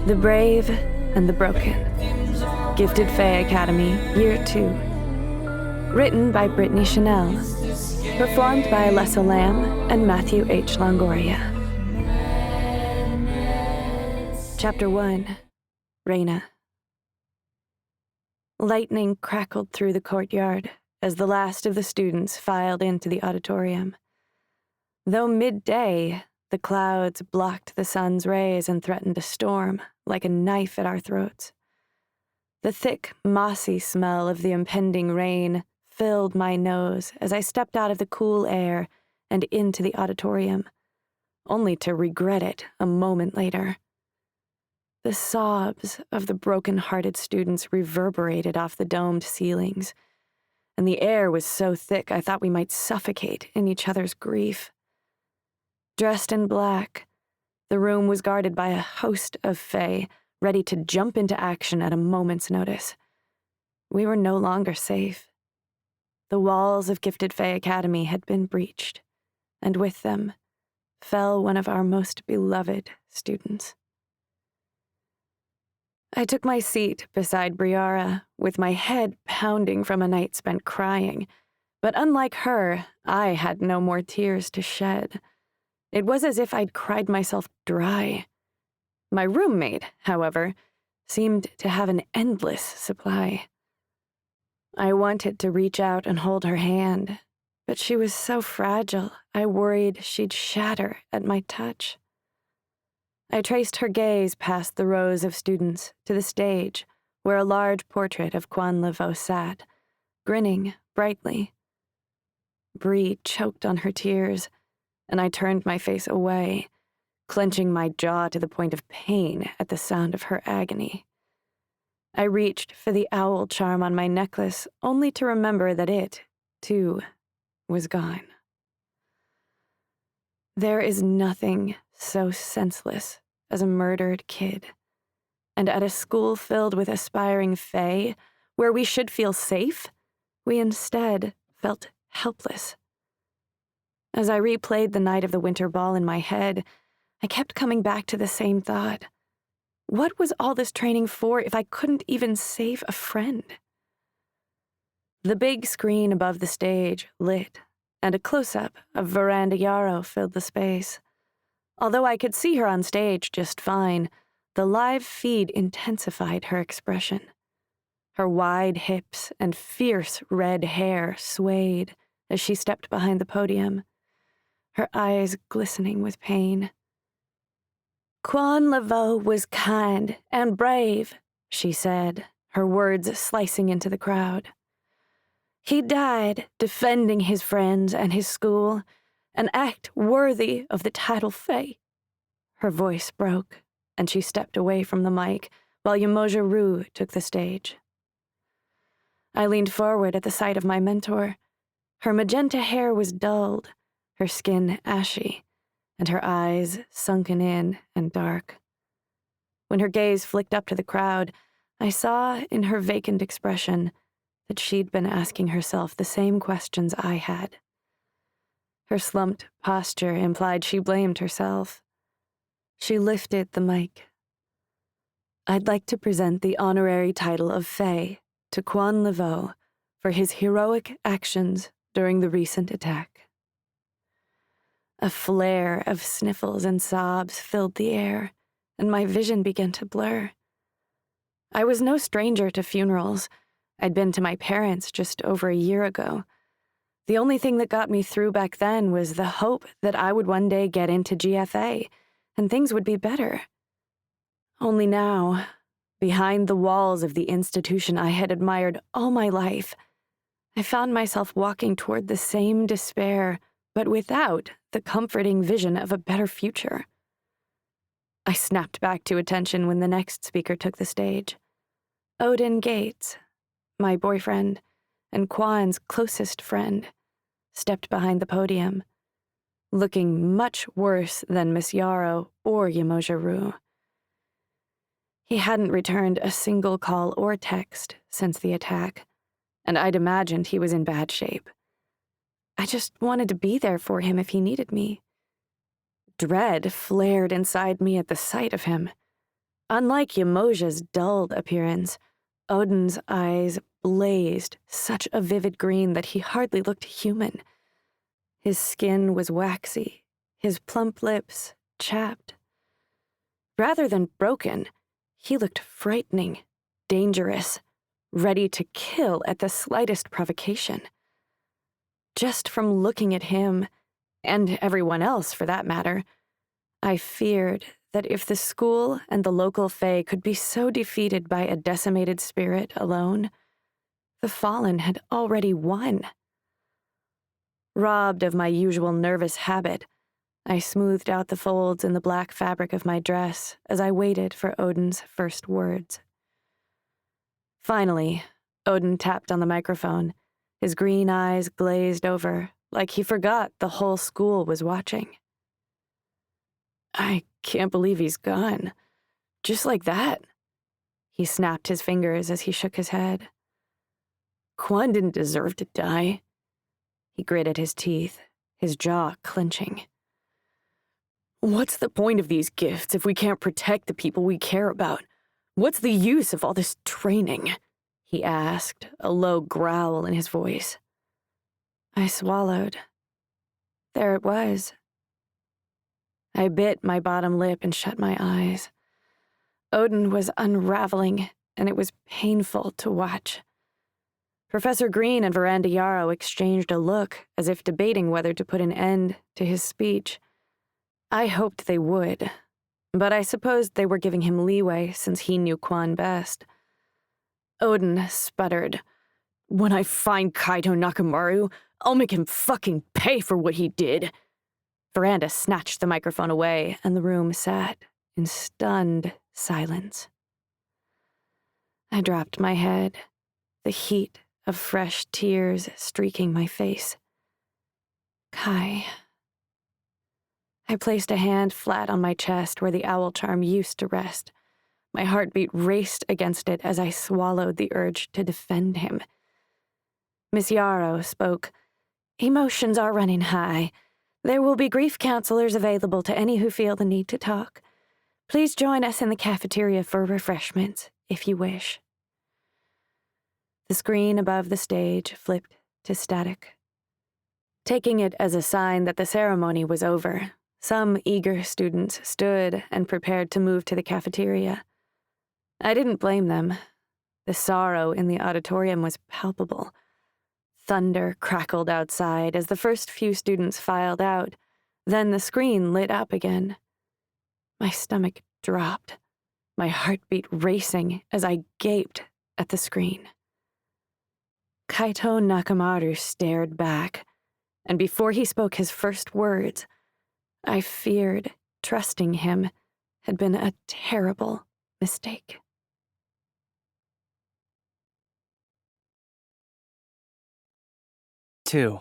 The Brave and the Broken. Gifted Fae Academy, Year 2. Written by Brittany Chanel. Performed by Alessa Lamb and Matthew H. Longoria. Chapter 1. Raina. Lightning crackled through the courtyard as the last of the students filed into the auditorium. Though midday, the clouds blocked the sun's rays and threatened a storm, like a knife at our throats. The thick, mossy smell of the impending rain filled my nose as I stepped out of the cool air and into the auditorium, only to regret it a moment later. The sobs of the broken-hearted students reverberated off the domed ceilings, and the air was so thick I thought we might suffocate in each other's grief. Dressed in black, the room was guarded by a host of Fae, ready to jump into action at a moment's notice. We were no longer safe. The walls of Gifted Fae Academy had been breached, and with them fell one of our most beloved students. I took my seat beside Briara, with my head pounding from a night spent crying, but unlike her, I had no more tears to shed. It was as if I'd cried myself dry. My roommate, however, seemed to have an endless supply. I wanted to reach out and hold her hand, but she was so fragile, I worried she'd shatter at my touch. I traced her gaze past the rows of students to the stage, where a large portrait of Quan Laveau sat, grinning brightly. Bree choked on her tears, and I turned my face away, clenching my jaw to the point of pain at the sound of her agony. I reached for the owl charm on my necklace, only to remember that it, too, was gone. There is nothing so senseless as a murdered kid, and at a school filled with aspiring Fae, where we should feel safe, we instead felt helpless. As I replayed the night of the winter ball in my head, I kept coming back to the same thought. What was all this training for if I couldn't even save a friend? The big screen above the stage lit, and a close-up of Veranda Yarrow filled the space. Although I could see her on stage just fine, the live feed intensified her expression. Her wide hips and fierce red hair swayed as she stepped behind the podium, her eyes glistening with pain. Quan Laveau was kind and brave, she said, her words slicing into the crowd. He died defending his friends and his school, an act worthy of the title Fae. Her voice broke, and she stepped away from the mic while Yemoja Rue took the stage. I leaned forward at the sight of my mentor. Her magenta hair was dulled, her skin ashy, and her eyes sunken in and dark. When her gaze flicked up to the crowd, I saw in her vacant expression that she'd been asking herself the same questions I had. Her slumped posture implied she blamed herself. She lifted the mic. I'd like to present the honorary title of Fae to Quan Laveau for his heroic actions during the recent attack. A flare of sniffles and sobs filled the air, and my vision began to blur. I was no stranger to funerals. I'd been to my parents' just over a year ago. The only thing that got me through back then was the hope that I would one day get into GFA, and things would be better. Only now, behind the walls of the institution I had admired all my life, I found myself walking toward the same despair, but without the comforting vision of a better future. I snapped back to attention when the next speaker took the stage. Odin Gates, my boyfriend, and Quan's closest friend, stepped behind the podium, looking much worse than Miss Yarrow or Yemoja Rue. He hadn't returned a single call or text since the attack, and I'd imagined he was in bad shape. I just wanted to be there for him if he needed me. Dread flared inside me at the sight of him. Unlike Yamoja's dulled appearance, Odin's eyes blazed such a vivid green that he hardly looked human. His skin was waxy, his plump lips chapped. Rather than broken, he looked frightening, dangerous, ready to kill at the slightest provocation. Just from looking at him, and everyone else for that matter, I feared that if the school and the local Fae could be so defeated by a decimated spirit alone, the Fallen had already won. Robbed of my usual nervous habit, I smoothed out the folds in the black fabric of my dress as I waited for Odin's first words. Finally, Odin tapped on the microphone, his green eyes glazed over, like he forgot the whole school was watching. I can't believe he's gone. Just like that. He snapped his fingers as he shook his head. Quan didn't deserve to die. He gritted his teeth, his jaw clenching. What's the point of these gifts if we can't protect the people we care about? What's the use of all this training? He asked, a low growl in his voice. I swallowed. There it was. I bit my bottom lip and shut my eyes. Odin was unraveling, and it was painful to watch. Professor Green and Veranda Yarrow exchanged a look as if debating whether to put an end to his speech. I hoped they would, but I supposed they were giving him leeway since he knew Quan best. Odin sputtered, When I find Kaito Nakamaru, I'll make him fucking pay for what he did. Veranda snatched the microphone away, and the room sat in stunned silence. I dropped my head, the heat of fresh tears streaking my face. Kai. I placed a hand flat on my chest where the owl charm used to rest. My heartbeat raced against it as I swallowed the urge to defend him. Miss Yarrow spoke. Emotions are running high. There will be grief counselors available to any who feel the need to talk. Please join us in the cafeteria for refreshments, if you wish. The screen above the stage flipped to static. Taking it as a sign that the ceremony was over, some eager students stood and prepared to move to the cafeteria. I didn't blame them. The sorrow in the auditorium was palpable. Thunder crackled outside as the first few students filed out. Then the screen lit up again. My stomach dropped, my heartbeat racing as I gaped at the screen. Kaito Nakamaru stared back, and before he spoke his first words, I feared trusting him had been a terrible mistake. Two.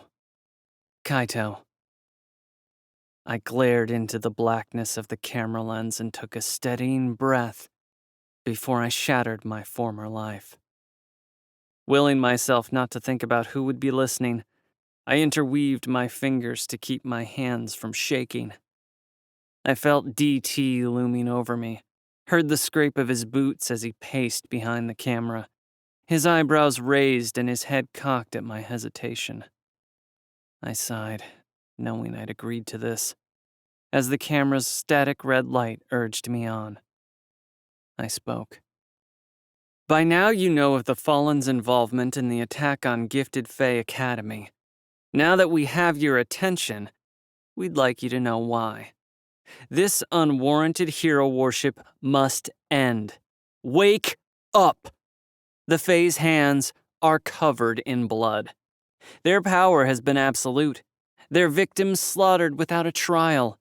Kaito. I glared into the blackness of the camera lens and took a steadying breath before I shattered my former life. Willing myself not to think about who would be listening, I interweaved my fingers to keep my hands from shaking. I felt DT looming over me, heard the scrape of his boots as he paced behind the camera, his eyebrows raised and his head cocked at my hesitation. I sighed, knowing I'd agreed to this, as the camera's static red light urged me on. I spoke. By now you know of the Fallen's involvement in the attack on Gifted Fae Academy. Now that we have your attention, we'd like you to know why. This unwarranted hero worship must end. Wake up! The Fae's hands are covered in blood. Their power has been absolute, their victims slaughtered without a trial.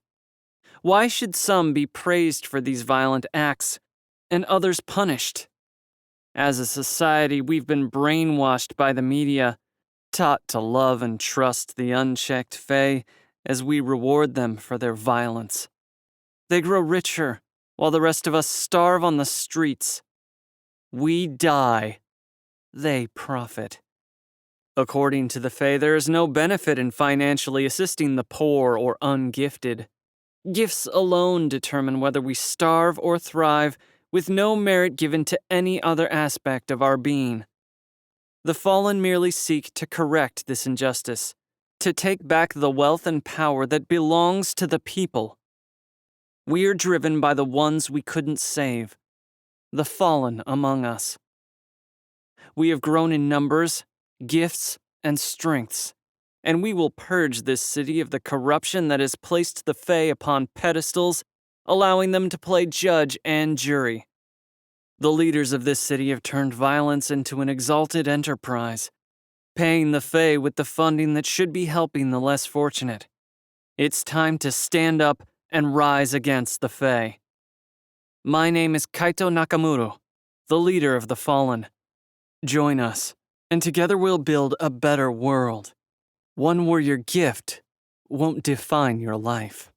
Why should some be praised for these violent acts and others punished? As a society, we've been brainwashed by the media, taught to love and trust the unchecked Fae as we reward them for their violence. They grow richer, while the rest of us starve on the streets. We die. They profit. According to the Fae, there is no benefit in financially assisting the poor or ungifted. Gifts alone determine whether we starve or thrive with no merit given to any other aspect of our being. The fallen merely seek to correct this injustice, to take back the wealth and power that belongs to the people. We are driven by the ones we couldn't save, the fallen among us. We have grown in numbers, gifts, and strengths, and we will purge this city of the corruption that has placed the Fae upon pedestals, allowing them to play judge and jury. The leaders of this city have turned violence into an exalted enterprise, paying the Fae with the funding that should be helping the less fortunate. It's time to stand up and rise against the Fae. My name is Kaito Nakamura, the leader of the Fallen. Join us, and together we'll build a better world, one where your gift won't define your life.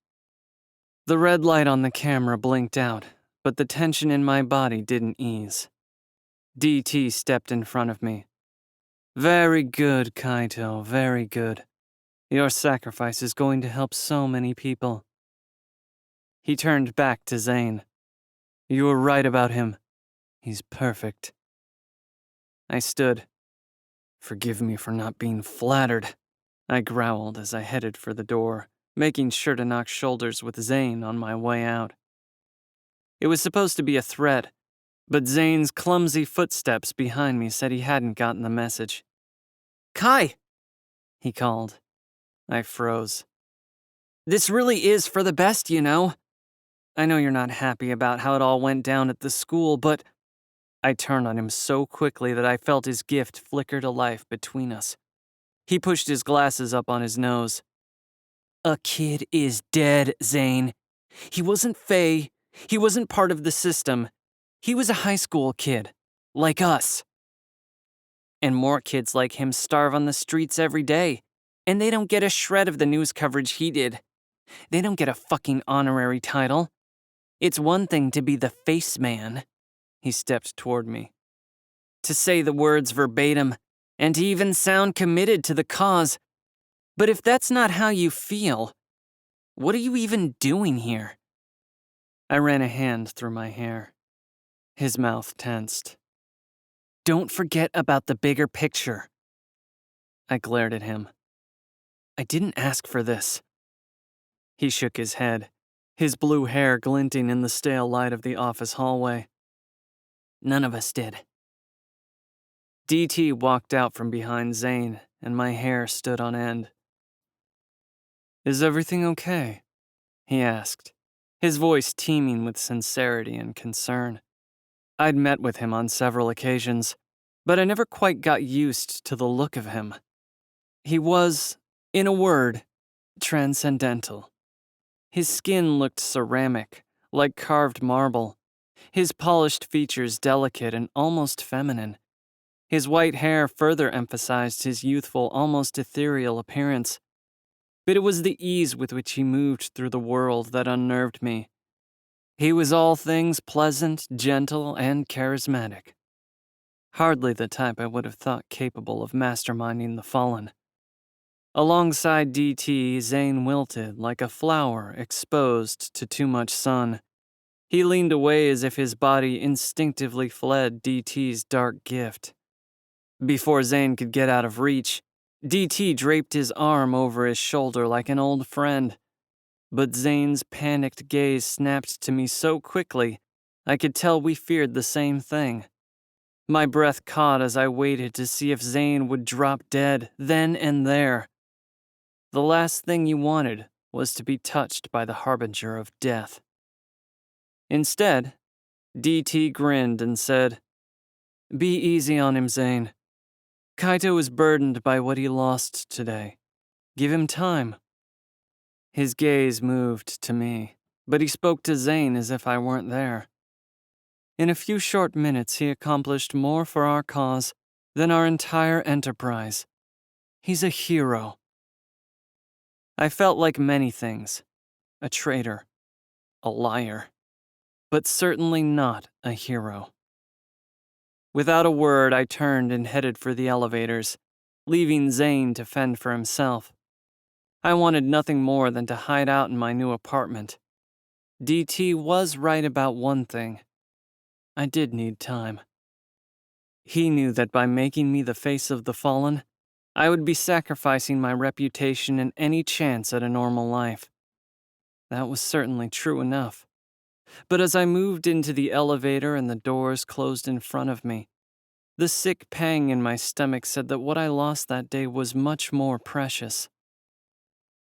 The red light on the camera blinked out, but the tension in my body didn't ease. DT stepped in front of me. Very good, Kaito, very good. Your sacrifice is going to help so many people. He turned back to Zane. You were right about him. He's perfect. I stood. Forgive me for not being flattered, I growled as I headed for the door, making sure to knock shoulders with Zane on my way out. It was supposed to be a threat, but Zane's clumsy footsteps behind me said he hadn't gotten the message. Kai! He called. I froze. This really is for the best, you know. I know you're not happy about how it all went down at the school, but I turned on him so quickly that I felt his gift flicker to life between us. He pushed his glasses up on his nose. A kid is dead, Zane. He wasn't Fae. He wasn't part of the system. He was a high school kid, like us. And more kids like him starve on the streets every day, and they don't get a shred of the news coverage he did. They don't get a fucking honorary title. It's one thing to be the face man. He stepped toward me. To say the words verbatim, and to even sound committed to the cause. But if that's not how you feel, what are you even doing here? I ran a hand through my hair. His mouth tensed. Don't forget about the bigger picture. I glared at him. I didn't ask for this. He shook his head, his blue hair glinting in the stale light of the office hallway. None of us did. DT walked out from behind Zane, and my hair stood on end. Is everything okay? He asked, his voice teeming with sincerity and concern. I'd met with him on several occasions, but I never quite got used to the look of him. He was, in a word, transcendental. His skin looked ceramic, like carved marble, his polished features delicate and almost feminine. His white hair further emphasized his youthful, almost ethereal appearance. But it was the ease with which he moved through the world that unnerved me. He was all things pleasant, gentle, and charismatic. Hardly the type I would have thought capable of masterminding the Fallen. Alongside DT, Zane wilted like a flower exposed to too much sun. He leaned away as if his body instinctively fled DT's dark gift. Before Zane could get out of reach, DT draped his arm over his shoulder like an old friend. But Zane's panicked gaze snapped to me so quickly, I could tell we feared the same thing. My breath caught as I waited to see if Zane would drop dead then and there. The last thing you wanted was to be touched by the harbinger of death. Instead, DT grinned and said, Be easy on him, Zane. Kaito is burdened by what he lost today. Give him time. His gaze moved to me, but he spoke to Zane as if I weren't there. In a few short minutes, he accomplished more for our cause than our entire enterprise. He's a hero. I felt like many things. A traitor. A liar. But certainly not a hero. Without a word, I turned and headed for the elevators, leaving Zane to fend for himself. I wanted nothing more than to hide out in my new apartment. DT was right about one thing. I did need time. He knew that by making me the face of the fallen, I would be sacrificing my reputation and any chance at a normal life. That was certainly true enough. But as I moved into the elevator and the doors closed in front of me, the sick pang in my stomach said that what I lost that day was much more precious.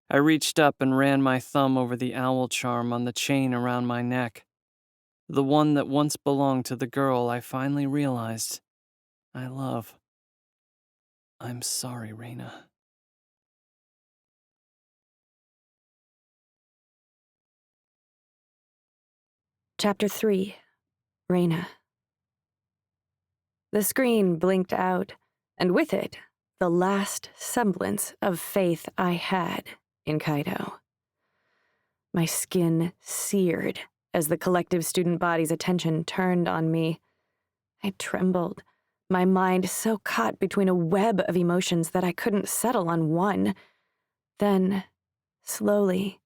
I reached up and ran my thumb over the owl charm on the chain around my neck, the one that once belonged to the girl I finally realized I love. I'm sorry, Raina. Chapter 3. Raina. The screen blinked out, and with it, the last semblance of faith I had in Kaito. My skin seared as the collective student body's attention turned on me. I trembled, my mind so caught between a web of emotions that I couldn't settle on one. Then, slowly,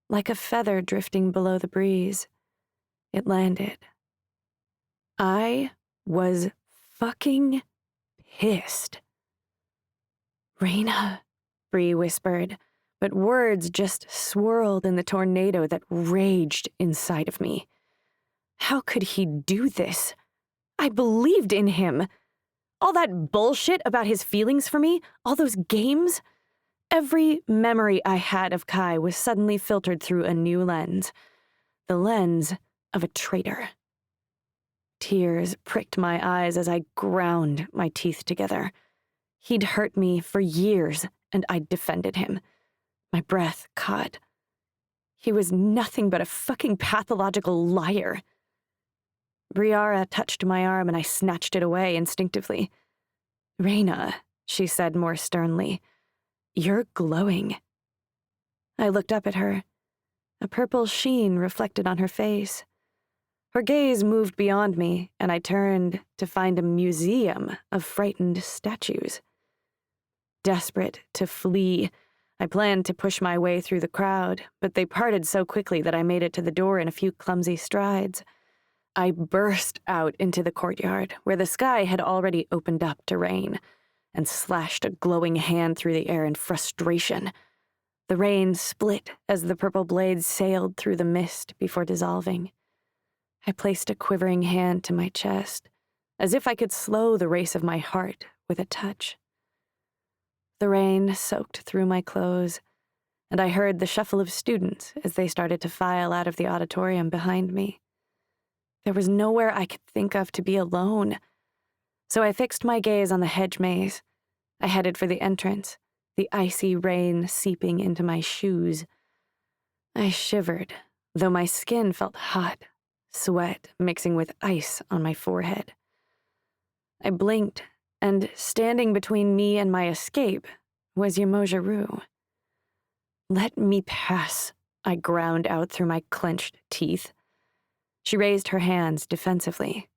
like a feather drifting below the breeze, it landed. I was fucking pissed. Raina, Bree whispered, but words just swirled in the tornado that raged inside of me. How could he do this? I believed in him. All that bullshit about his feelings for me, all those games. Every memory I had of Kai was suddenly filtered through a new lens. The lens of a traitor. Tears pricked my eyes as I ground my teeth together. He'd hurt me for years, and I'd defended him. My breath caught. He was nothing but a fucking pathological liar. Briara touched my arm and I snatched it away instinctively. Raina, she said more sternly, you're glowing. I looked up at her. A purple sheen reflected on her face. Her gaze moved beyond me, and I turned to find a museum of frightened statues. Desperate to flee, I planned to push my way through the crowd, but they parted so quickly that I made it to the door in a few clumsy strides. I burst out into the courtyard, where the sky had already opened up to rain, and slashed a glowing hand through the air in frustration. The rain split as the purple blades sailed through the mist before dissolving. I placed a quivering hand to my chest, as if I could slow the race of my heart with a touch. The rain soaked through my clothes, and I heard the shuffle of students as they started to file out of the auditorium behind me. There was nowhere I could think of to be alone, so I fixed my gaze on the hedge maze. I headed for the entrance, the icy rain seeping into my shoes. I shivered, though my skin felt hot, sweat mixing with ice on my forehead. I blinked, and standing between me and my escape was Yamoja-Rue. Let me pass, I ground out through my clenched teeth. She raised her hands defensively.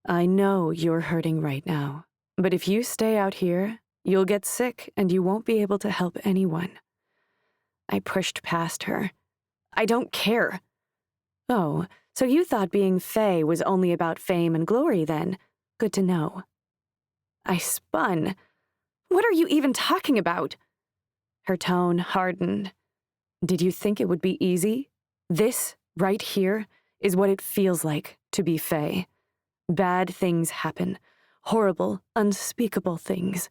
I know you're hurting right now, but if you stay out here, you'll get sick and you won't be able to help anyone. I pushed past her. I don't care. Oh, so you thought being Fae was only about fame and glory then? Good to know. I spun. What are you even talking about? Her tone hardened. Did you think it would be easy? This, right here, is what it feels like to be Fae. Bad things happen. Horrible, unspeakable things.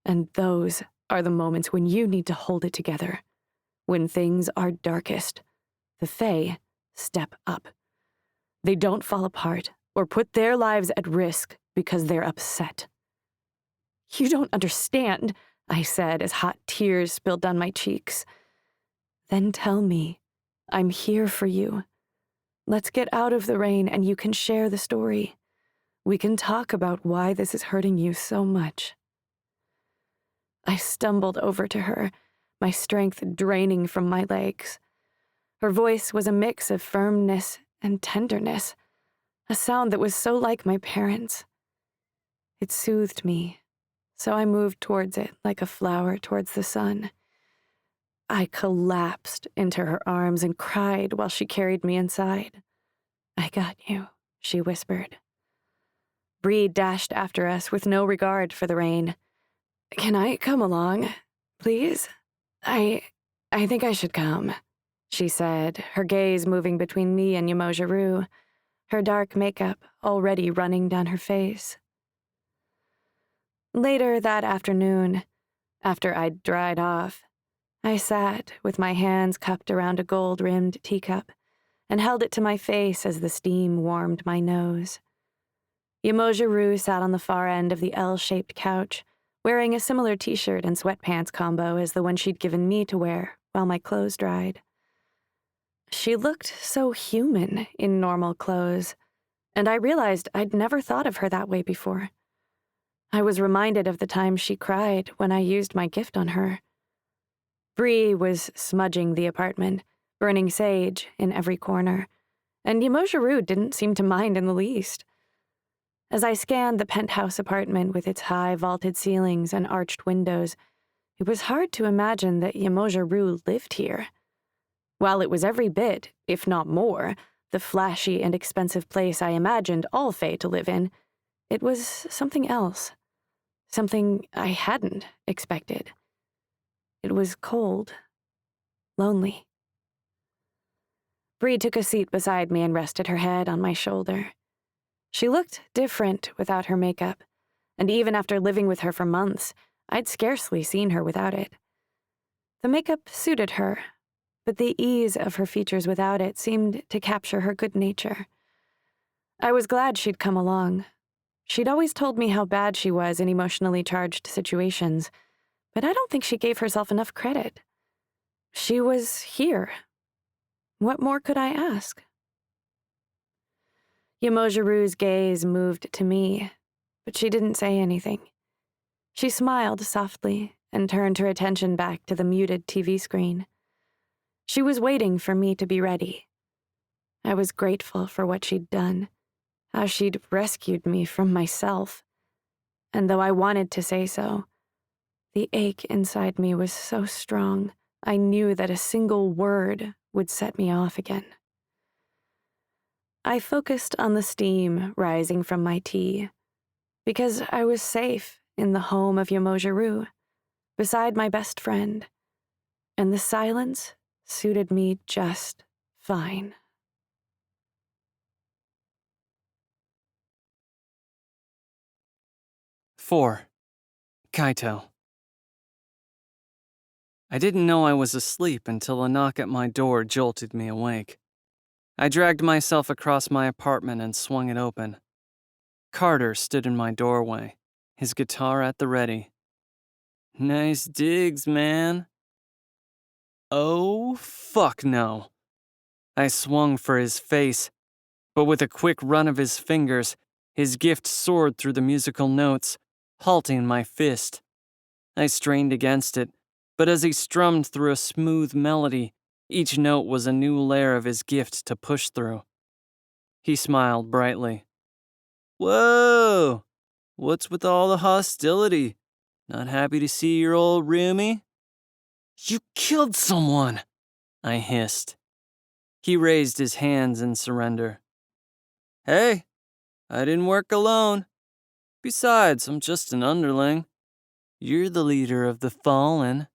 And those are the moments when you need to hold it together. When things are darkest, the Fae step up. They don't fall apart or put their lives at risk because they're upset. You don't understand, I said as hot tears spilled down my cheeks. Then tell me, I'm here for you. Let's get out of the rain and you can share the story. We can talk about why this is hurting you so much. I stumbled over to her, my strength draining from my legs. Her voice was a mix of firmness and tenderness, a sound that was so like my parents'. It soothed me, so I moved towards it like a flower towards the sun. I collapsed into her arms and cried while she carried me inside. I got you, she whispered. Bree dashed after us with no regard for the rain. Can I come along, please? I think I should come, she said, her gaze moving between me and Yamoja-Rue, her dark makeup already running down her face. Later that afternoon, after I'd dried off, I sat with my hands cupped around a gold-rimmed teacup and held it to my face as the steam warmed my nose. Yamoja-Rue sat on the far end of the L-shaped couch, wearing a similar t-shirt and sweatpants combo as the one she'd given me to wear while my clothes dried. She looked so human in normal clothes, and I realized I'd never thought of her that way before. I was reminded of the time she cried when I used my gift on her. Bree was smudging the apartment, burning sage in every corner, and Yamoja-Rue didn't seem to mind in the least. As I scanned the penthouse apartment with its high vaulted ceilings and arched windows, it was hard to imagine that Yamoja-Rue lived here. While it was every bit, if not more, the flashy and expensive place I imagined all Fae to live in, it was something else. Something I hadn't expected. It was cold. Lonely. Bree took a seat beside me and rested her head on my shoulder. She looked different without her makeup, and even after living with her for months, I'd scarcely seen her without it. The makeup suited her, but the ease of her features without it seemed to capture her good nature. I was glad she'd come along. She'd always told me how bad she was in emotionally charged situations, but I don't think she gave herself enough credit. She was here. What more could I ask? Yamoja-Rue's gaze moved to me, but she didn't say anything. She smiled softly and turned her attention back to the muted TV screen. She was waiting for me to be ready. I was grateful for what she'd done, how she'd rescued me from myself. And though I wanted to say so, the ache inside me was so strong, I knew that a single word would set me off again. I focused on the steam rising from my tea, because I was safe in the home of Yamoja-Rue, beside my best friend, and the silence suited me just fine. Four. Kaito. I didn't know I was asleep until a knock at my door jolted me awake. I dragged myself across my apartment and swung it open. Carter stood in my doorway, his guitar at the ready. Nice digs, man. Oh, fuck no. I swung for his face, but with a quick run of his fingers, his gift soared through the musical notes, halting my fist. I strained against it, but as he strummed through a smooth melody, each note was a new layer of his gift to push through. He smiled brightly. Whoa! What's with all the hostility? Not happy to see your old roomie? You killed someone, I hissed. He raised his hands in surrender. Hey, I didn't work alone. Besides, I'm just an underling. You're the leader of the fallen.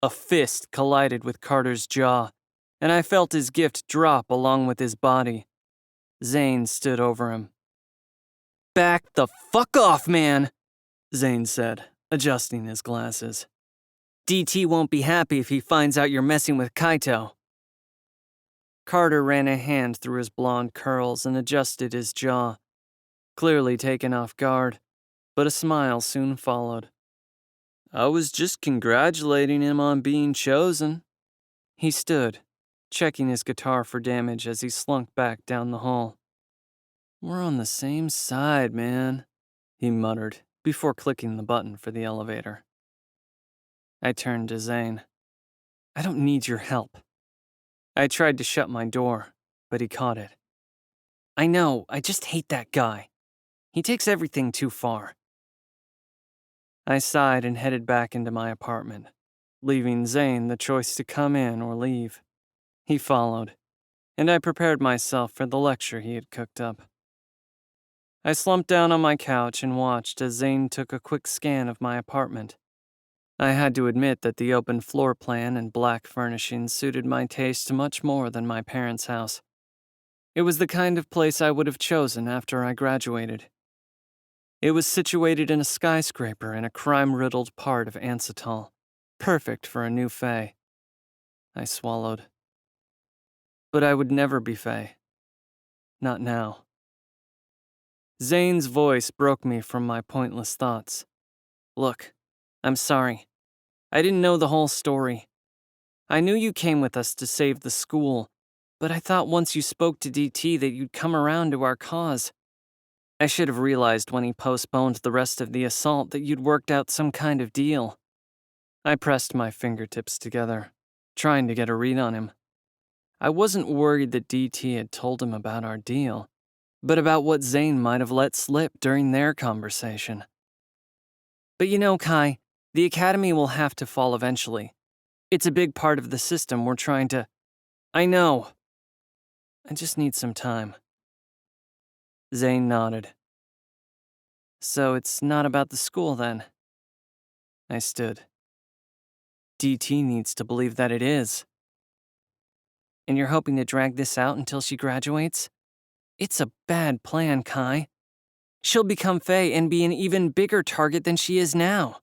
A fist collided with Carter's jaw, and I felt his gift drop along with his body. Zane stood over him. Back the fuck off, man, Zane said, adjusting his glasses. DT won't be happy if he finds out you're messing with Kaito. Carter ran a hand through his blonde curls and adjusted his jaw, clearly taken off guard, but a smile soon followed. I was just congratulating him on being chosen. He stood, checking his guitar for damage as he slunk back down the hall. We're on the same side, man, he muttered before clicking the button for the elevator. I turned to Zane. I don't need your help. I tried to shut my door, but he caught it. I know, I just hate that guy. He takes everything too far. I sighed and headed back into my apartment, leaving Zane the choice to come in or leave. He followed, and I prepared myself for the lecture he had cooked up. I slumped down on my couch and watched as Zane took a quick scan of my apartment. I had to admit that the open floor plan and black furnishings suited my taste much more than my parents' house. It was the kind of place I would have chosen after I graduated. It was situated in a skyscraper in a crime-riddled part of Ansatal, perfect for a new fae. I swallowed. But I would never be fae. Not now. Zane's voice broke me from my pointless thoughts. Look, I'm sorry. I didn't know the whole story. I knew you came with us to save the school, but I thought once you spoke to DT that you'd come around to our cause. I should have realized when he postponed the rest of the assault that you'd worked out some kind of deal. I pressed my fingertips together, trying to get a read on him. I wasn't worried that DT had told him about our deal, but about what Zane might have let slip during their conversation. But you know, Kai, the Academy will have to fall eventually. It's a big part of the system we're trying to... I know. I just need some time. Zane nodded. So it's not about the school then? I stood. DT needs to believe that it is. And you're hoping to drag this out until she graduates? It's a bad plan, Kai. She'll become Fae and be an even bigger target than she is now.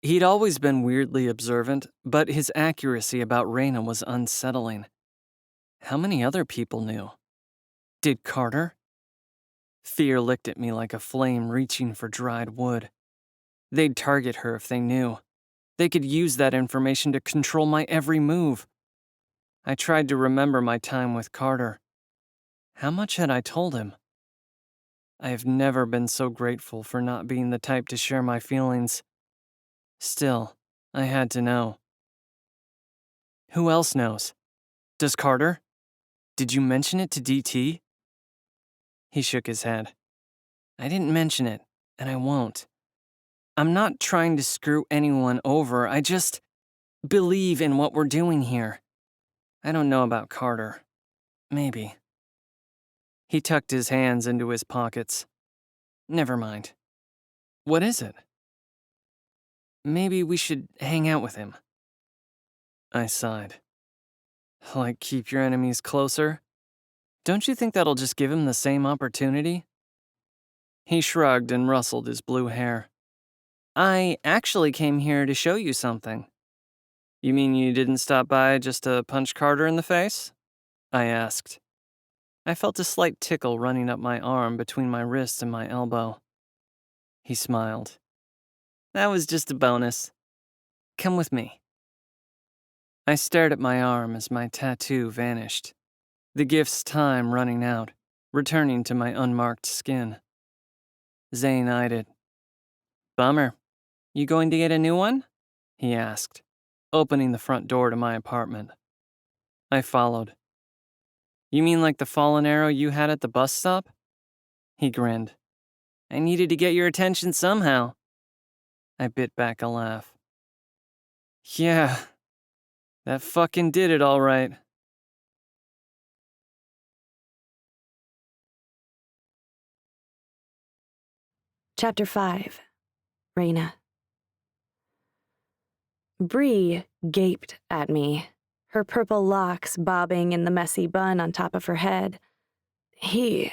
He'd always been weirdly observant, but his accuracy about Reyna was unsettling. How many other people knew? Did Carter? Fear licked at me like a flame reaching for dried wood. They'd target her if they knew. They could use that information to control my every move. I tried to remember my time with Carter. How much had I told him? I have never been so grateful for not being the type to share my feelings. Still, I had to know. Who else knows? Does Carter? Did you mention it to DT? He shook his head. I didn't mention it, and I won't. I'm not trying to screw anyone over, I just believe in what we're doing here. I don't know about Carter. Maybe. He tucked his hands into his pockets. Never mind. What is it? Maybe we should hang out with him. I sighed. Like keep your enemies closer? Don't you think that'll just give him the same opportunity? He shrugged and rustled his blue hair. I actually came here to show you something. You mean you didn't stop by just to punch Carter in the face? I asked. I felt a slight tickle running up my arm between my wrist and my elbow. He smiled. That was just a bonus. Come with me. I stared at my arm as my tattoo vanished, the gift's time running out, returning to my unmarked skin. Zane eyed it. Bummer. You going to get a new one? He asked, opening the front door to my apartment. I followed. You mean like the fallen arrow you had at the bus stop? He grinned. I needed to get your attention somehow. I bit back a laugh. Yeah, that fucking did it all right. Chapter 5. Reyna. Bree gaped at me, her purple locks bobbing in the messy bun on top of her head. He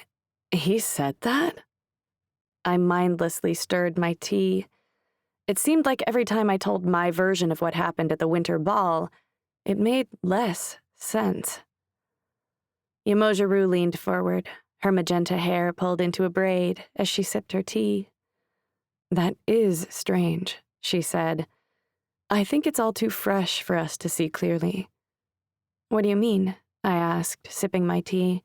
said that? I mindlessly stirred my tea. It seemed like every time I told my version of what happened at the winter ball, it made less sense. Yamojaru leaned forward, her magenta hair pulled into a braid as she sipped her tea. That is strange, she said. I think it's all too fresh for us to see clearly. What do you mean? I asked, sipping my tea.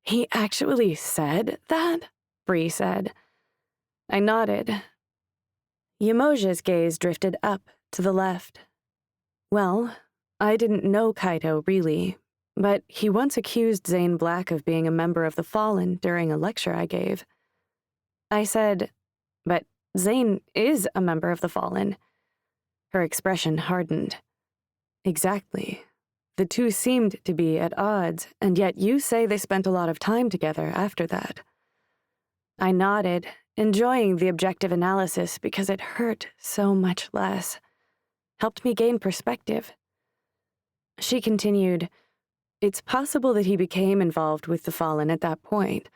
He actually said that? Bree said. I nodded. Yamoja's gaze drifted up to the left. Well, I didn't know Kaito, really, but he once accused Zane Black of being a member of the Fallen during a lecture I gave. I said, but Zane is a member of the Fallen. Her expression hardened. Exactly. The two seemed to be at odds, and yet you say they spent a lot of time together after that. I nodded, enjoying the objective analysis because it hurt so much less. Helped me gain perspective. She continued, "It's possible that he became involved with the Fallen at that point,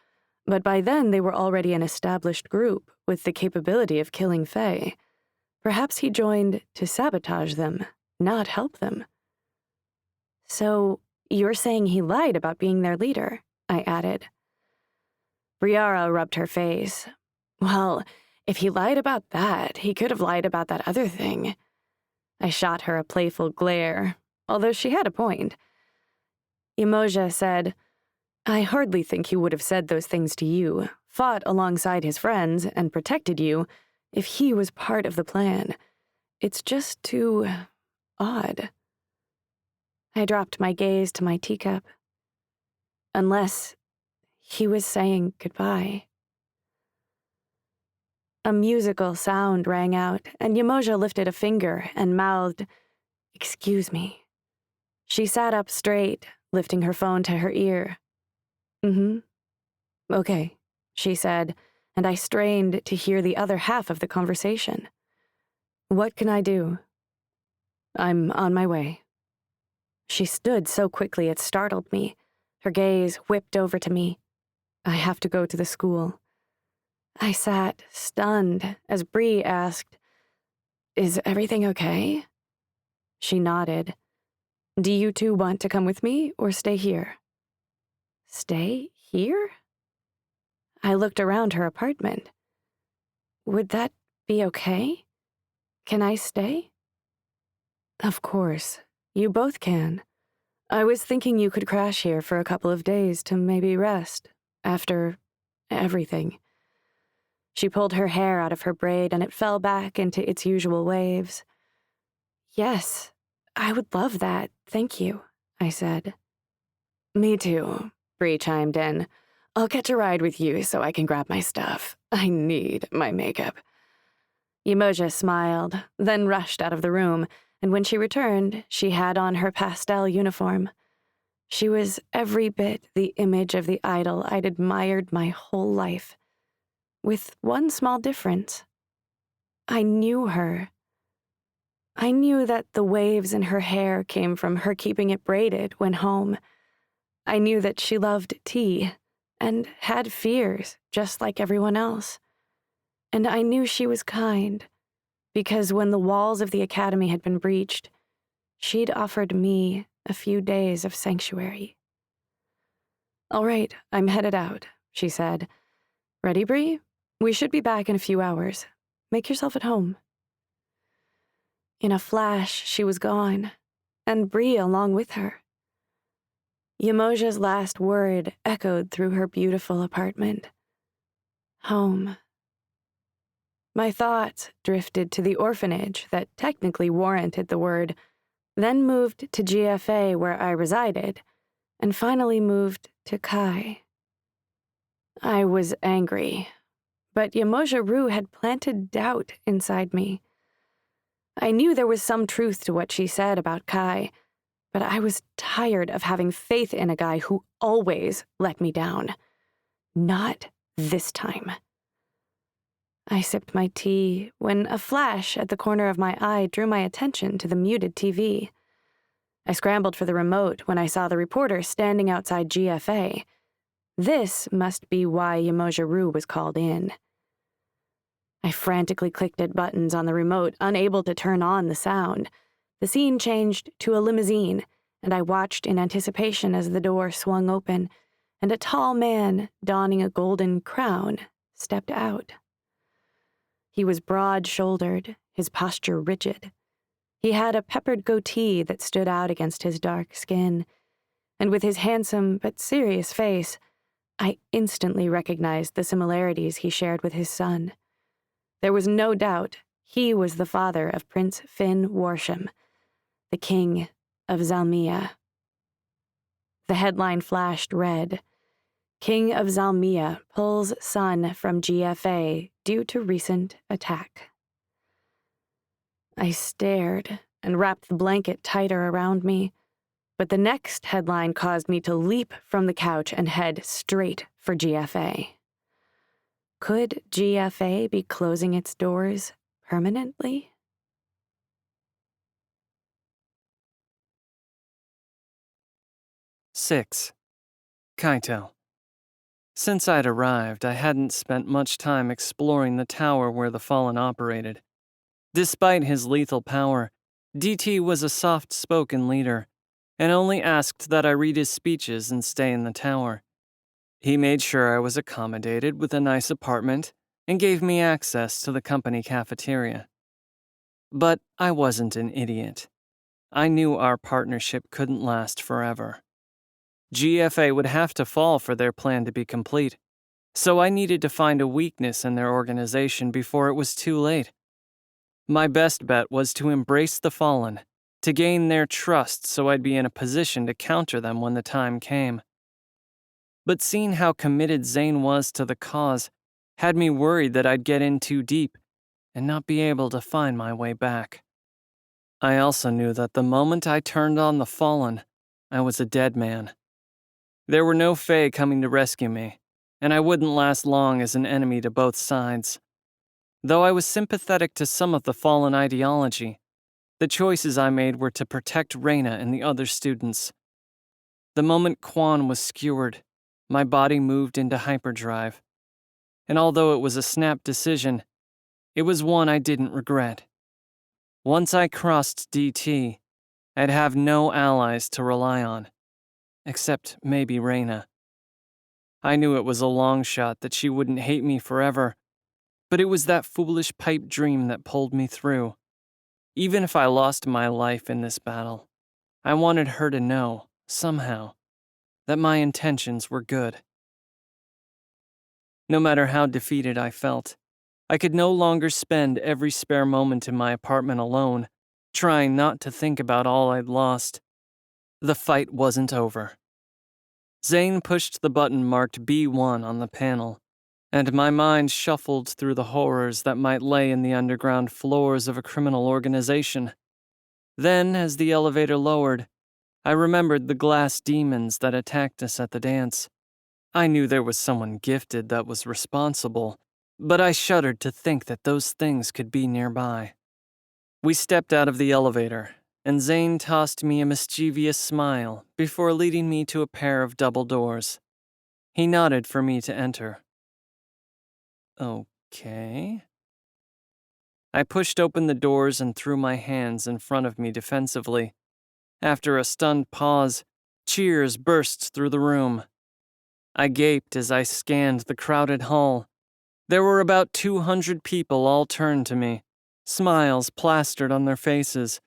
but by then they were already an established group with the capability of killing Fae. Perhaps he joined to sabotage them, not help them." "So, you're saying he lied about being their leader?" I added. Briara rubbed her face. "Well, if he lied about that, he could have lied about that other thing." I shot her a playful glare, although she had a point. Emoja said, "I hardly think he would have said those things to you, fought alongside his friends, and protected you, if he was part of the plan. It's just too odd." I dropped my gaze to my teacup. Unless he was saying goodbye. A musical sound rang out, and Yamoja lifted a finger and mouthed, "Excuse me." She sat up straight, lifting her phone to her ear. "Okay," she said, and I strained to hear the other half of the conversation. "What can I do?" "I'm on my way." She stood so quickly it startled me. Her gaze whipped over to me. "I have to go to the school." I sat, stunned, as Bree asked, "Is everything okay?" She nodded. "Do you two want to come with me or stay here?" "Stay here?" I looked around her apartment. "Would that be okay? Can I stay?" "Of course. You both can. I was thinking you could crash here for a couple of days to maybe rest, after everything." She pulled her hair out of her braid and it fell back into its usual waves. "Yes, I would love that, thank you," I said. "Me too," Bree chimed in. "I'll catch a ride with you so I can grab my stuff. I need my makeup." Yamoja smiled, then rushed out of the room, and when she returned, she had on her pastel uniform. She was every bit the image of the idol I'd admired my whole life. With one small difference. I knew her. I knew that the waves in her hair came from her keeping it braided when home. I knew that she loved tea and had fears just like everyone else. And I knew she was kind, because when the walls of the academy had been breached, she'd offered me a few days of sanctuary. "All right, I'm headed out," she said. "Ready, Bree? We should be back in a few hours. Make yourself at home." In a flash, she was gone, and Bree along with her. Yamoja's last word echoed through her beautiful apartment. Home. My thoughts drifted to the orphanage that technically warranted the word, then moved to GFA where I resided, and finally moved to Kai. I was angry, but Yamoja Rue had planted doubt inside me. I knew there was some truth to what she said about Kai, but I was tired of having faith in a guy who always let me down. Not this time. I sipped my tea when a flash at the corner of my eye drew my attention to the muted TV. I scrambled for the remote when I saw the reporter standing outside GFA. This must be why Yamoja Rue was called in. I frantically clicked at buttons on the remote, unable to turn on the sound. The scene changed to a limousine, and I watched in anticipation as the door swung open, and a tall man donning a golden crown stepped out. He was broad-shouldered, his posture rigid. He had a peppered goatee that stood out against his dark skin, and with his handsome but serious face, I instantly recognized the similarities he shared with his son. There was no doubt he was the father of Prince Finn Warsham, the king of Zalmia. The headline flashed red. King of Zalmia pulls son from GFA due to recent attack. I stared and wrapped the blanket tighter around me, but the next headline caused me to leap from the couch and head straight for GFA. Could GFA be closing its doors permanently? Six. Kaito. Since I'd arrived, I hadn't spent much time exploring the tower where the Fallen operated. Despite his lethal power, DT was a soft-spoken leader, and only asked that I read his speeches and stay in the tower. He made sure I was accommodated with a nice apartment and gave me access to the company cafeteria. But I wasn't an idiot. I knew our partnership couldn't last forever. GFA would have to fall for their plan to be complete, so I needed to find a weakness in their organization before it was too late. My best bet was to embrace the Fallen, to gain their trust so I'd be in a position to counter them when the time came. But seeing how committed Zane was to the cause had me worried that I'd get in too deep and not be able to find my way back. I also knew that the moment I turned on the Fallen, I was a dead man. There were no Fae coming to rescue me, and I wouldn't last long as an enemy to both sides. Though I was sympathetic to some of the Fallen ideology, the choices I made were to protect Reina and the other students. The moment Quan was skewered, my body moved into hyperdrive. And although it was a snap decision, it was one I didn't regret. Once I crossed DT, I'd have no allies to rely on, except maybe Reina. I knew it was a long shot that she wouldn't hate me forever, but it was that foolish pipe dream that pulled me through. Even if I lost my life in this battle, I wanted her to know, somehow, that my intentions were good. No matter how defeated I felt, I could no longer spend every spare moment in my apartment alone, trying not to think about all I'd lost. The fight wasn't over. Zane pushed the button marked B1 on the panel, and my mind shuffled through the horrors that might lay in the underground floors of a criminal organization. Then, as the elevator lowered, I remembered the glass demons that attacked us at the dance. I knew there was someone gifted that was responsible, but I shuddered to think that those things could be nearby. We stepped out of the elevator, and Zane tossed me a mischievous smile before leading me to a pair of double doors. He nodded for me to enter. Okay. I pushed open the doors and threw my hands in front of me defensively. After a stunned pause, cheers burst through the room. I gaped as I scanned the crowded hall. There were about 200 people all turned to me, smiles plastered on their faces.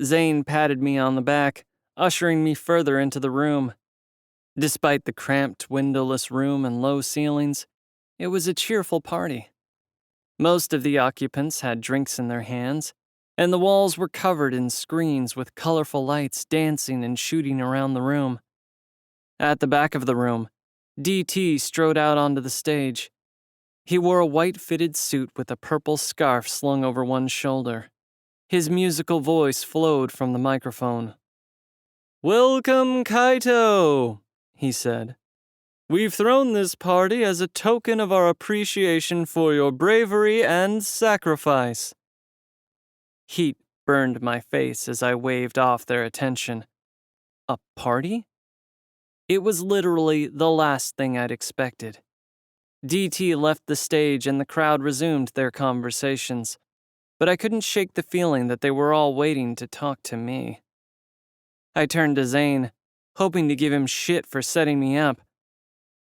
Zane patted me on the back, ushering me further into the room. Despite the cramped, windowless room and low ceilings, it was a cheerful party. Most of the occupants had drinks in their hands, and the walls were covered in screens with colorful lights dancing and shooting around the room. At the back of the room, DT strode out onto the stage. He wore a white-fitted suit with a purple scarf slung over one shoulder. His musical voice flowed from the microphone. "Welcome, Kaito," he said. "We've thrown this party as a token of our appreciation for your bravery and sacrifice." Heat burned my face as I waved off their attention. A party? It was literally the last thing I'd expected. DT left the stage and the crowd resumed their conversations, but I couldn't shake the feeling that they were all waiting to talk to me. I turned to Zane, hoping to give him shit for setting me up,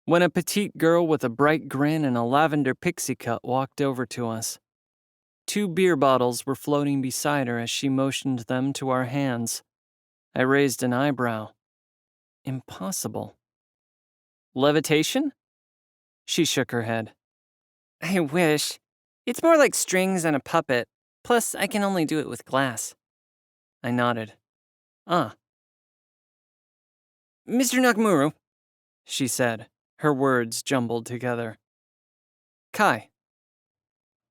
when a petite girl with a bright grin and a lavender pixie cut walked over to us. 2 beer bottles were floating beside her as she motioned them to our hands. I raised an eyebrow. Impossible. Levitation? She shook her head. "I wish. It's more like strings and a puppet. Plus, I can only do it with glass." I nodded. "Ah." "Mr. Nakamura," she said, her words jumbled together. "Kai."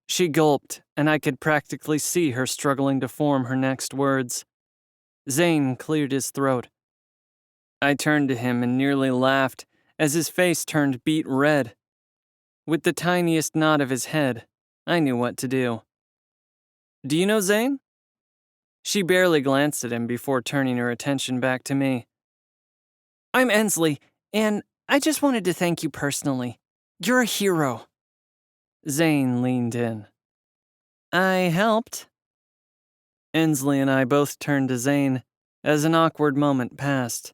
She gulped, and I could practically see her struggling to form her next words. Zane cleared his throat. I turned to him and nearly laughed as his face turned beet red. With the tiniest nod of his head, I knew what to do. Do you know Zane? She barely glanced at him before turning her attention back to me. I'm Ensley, and I just wanted to thank you personally. You're a hero. Zane leaned in. I helped. Ensley and I both turned to Zane as an awkward moment passed.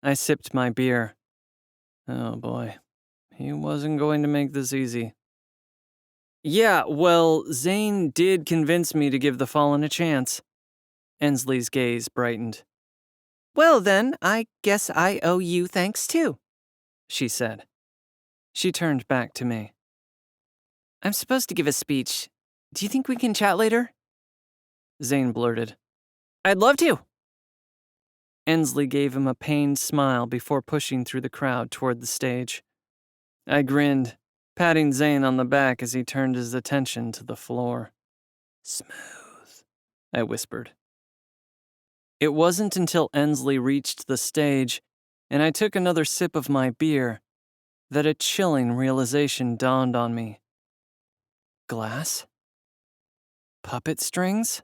I sipped my beer. Oh boy, he wasn't going to make this easy. Yeah, well, Zane did convince me to give the Fallen a chance. Ensley's gaze brightened. Well then, I guess I owe you thanks too, she said. She turned back to me. I'm supposed to give a speech. Do you think we can chat later? Zane blurted. I'd love to. Ensley gave him a pained smile before pushing through the crowd toward the stage. I grinned, patting Zane on the back as he turned his attention to the floor. Smooth, I whispered. It wasn't until Ensley reached the stage and I took another sip of my beer that a chilling realization dawned on me. Glass? Puppet strings?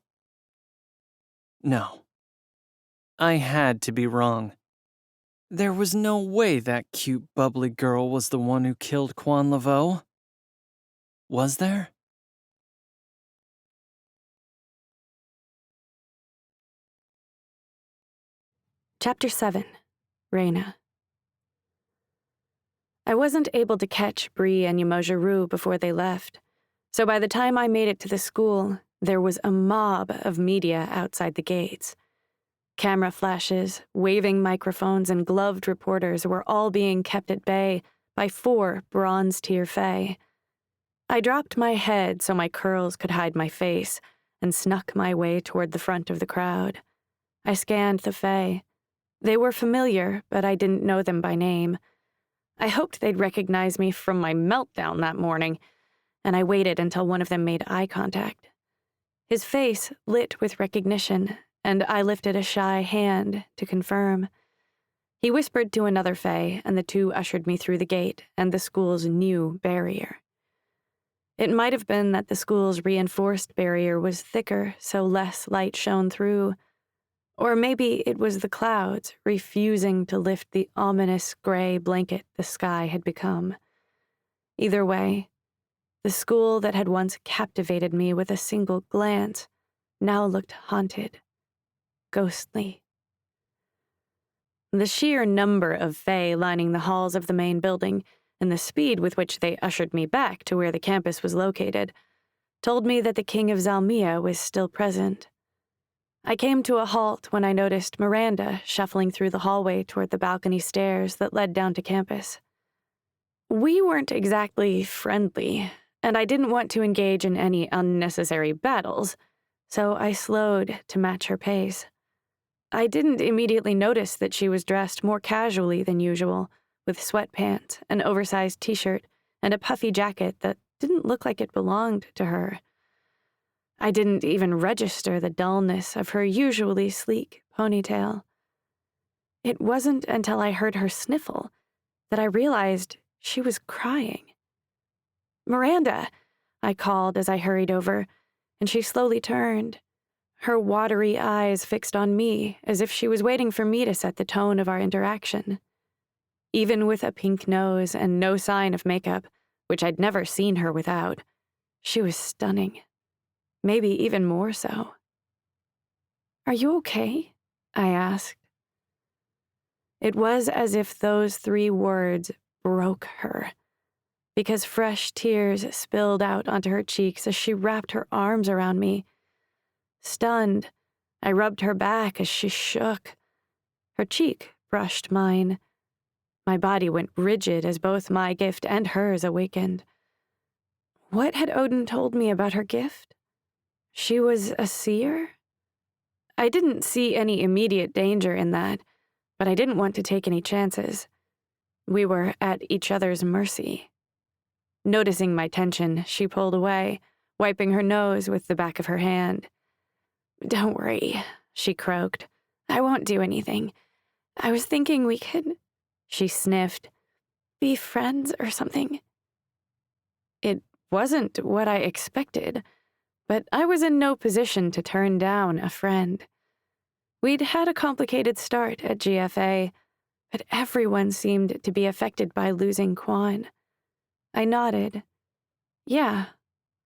No. I had to be wrong. There was no way that cute, bubbly girl was the one who killed Quan Laveau. Was there? Chapter 7. Reyna. I wasn't able to catch Bree and Yamojiro before they left, so by the time I made it to the school, there was a mob of media outside the gates. Camera flashes, waving microphones, and gloved reporters were all being kept at bay by 4 bronze-tier Fae. I dropped my head so my curls could hide my face and snuck my way toward the front of the crowd. I scanned the Fae. They were familiar, but I didn't know them by name. I hoped they'd recognize me from my meltdown that morning, and I waited until one of them made eye contact. His face lit with recognition, and I lifted a shy hand to confirm. He whispered to another Fae, and the two ushered me through the gate and the school's new barrier. It might have been that the school's reinforced barrier was thicker, so less light shone through. Or maybe it was the clouds refusing to lift the ominous gray blanket the sky had become. Either way, the school that had once captivated me with a single glance now looked haunted, ghostly. The sheer number of Fae lining the halls of the main building and the speed with which they ushered me back to where the campus was located told me that the King of Zalmia was still present. I came to a halt when I noticed Miranda shuffling through the hallway toward the balcony stairs that led down to campus. We weren't exactly friendly, and I didn't want to engage in any unnecessary battles, so I slowed to match her pace. I didn't immediately notice that she was dressed more casually than usual, with sweatpants, an oversized t-shirt, and a puffy jacket that didn't look like it belonged to her. I didn't even register the dullness of her usually sleek ponytail. It wasn't until I heard her sniffle that I realized she was crying. "Miranda," I called as I hurried over, and she slowly turned, her watery eyes fixed on me as if she was waiting for me to set the tone of our interaction. Even with a pink nose and no sign of makeup, which I'd never seen her without, she was stunning. Maybe even more so. "Are you okay?" I asked. It was as if those 3 words broke her, because fresh tears spilled out onto her cheeks as she wrapped her arms around me. Stunned, I rubbed her back as she shook. Her cheek brushed mine. My body went rigid as both my gift and hers awakened. What had Odin told me about her gift? She was a seer? I didn't see any immediate danger in that, but I didn't want to take any chances. We were at each other's mercy. Noticing my tension, she pulled away, wiping her nose with the back of her hand. "Don't worry," she croaked. "I won't do anything. I was thinking we could, she sniffed, be friends or something. It wasn't what I expected, but I was in no position to turn down a friend. We'd had a complicated start at GFA, but everyone seemed to be affected by losing Quan. I nodded. Yeah,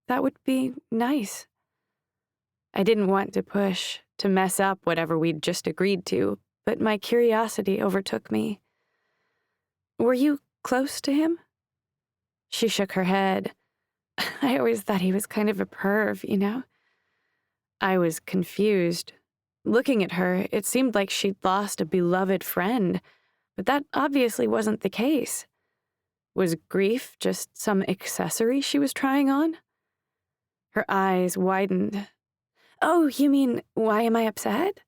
that would be nice. I didn't want to push, to mess up whatever we'd just agreed to, but my curiosity overtook me. Were you close to him? She shook her head. I always thought he was kind of a perv, you know? I was confused. Looking at her, it seemed like she'd lost a beloved friend, but that obviously wasn't the case. Was grief just some accessory she was trying on? Her eyes widened. Oh, you mean, why am I upset?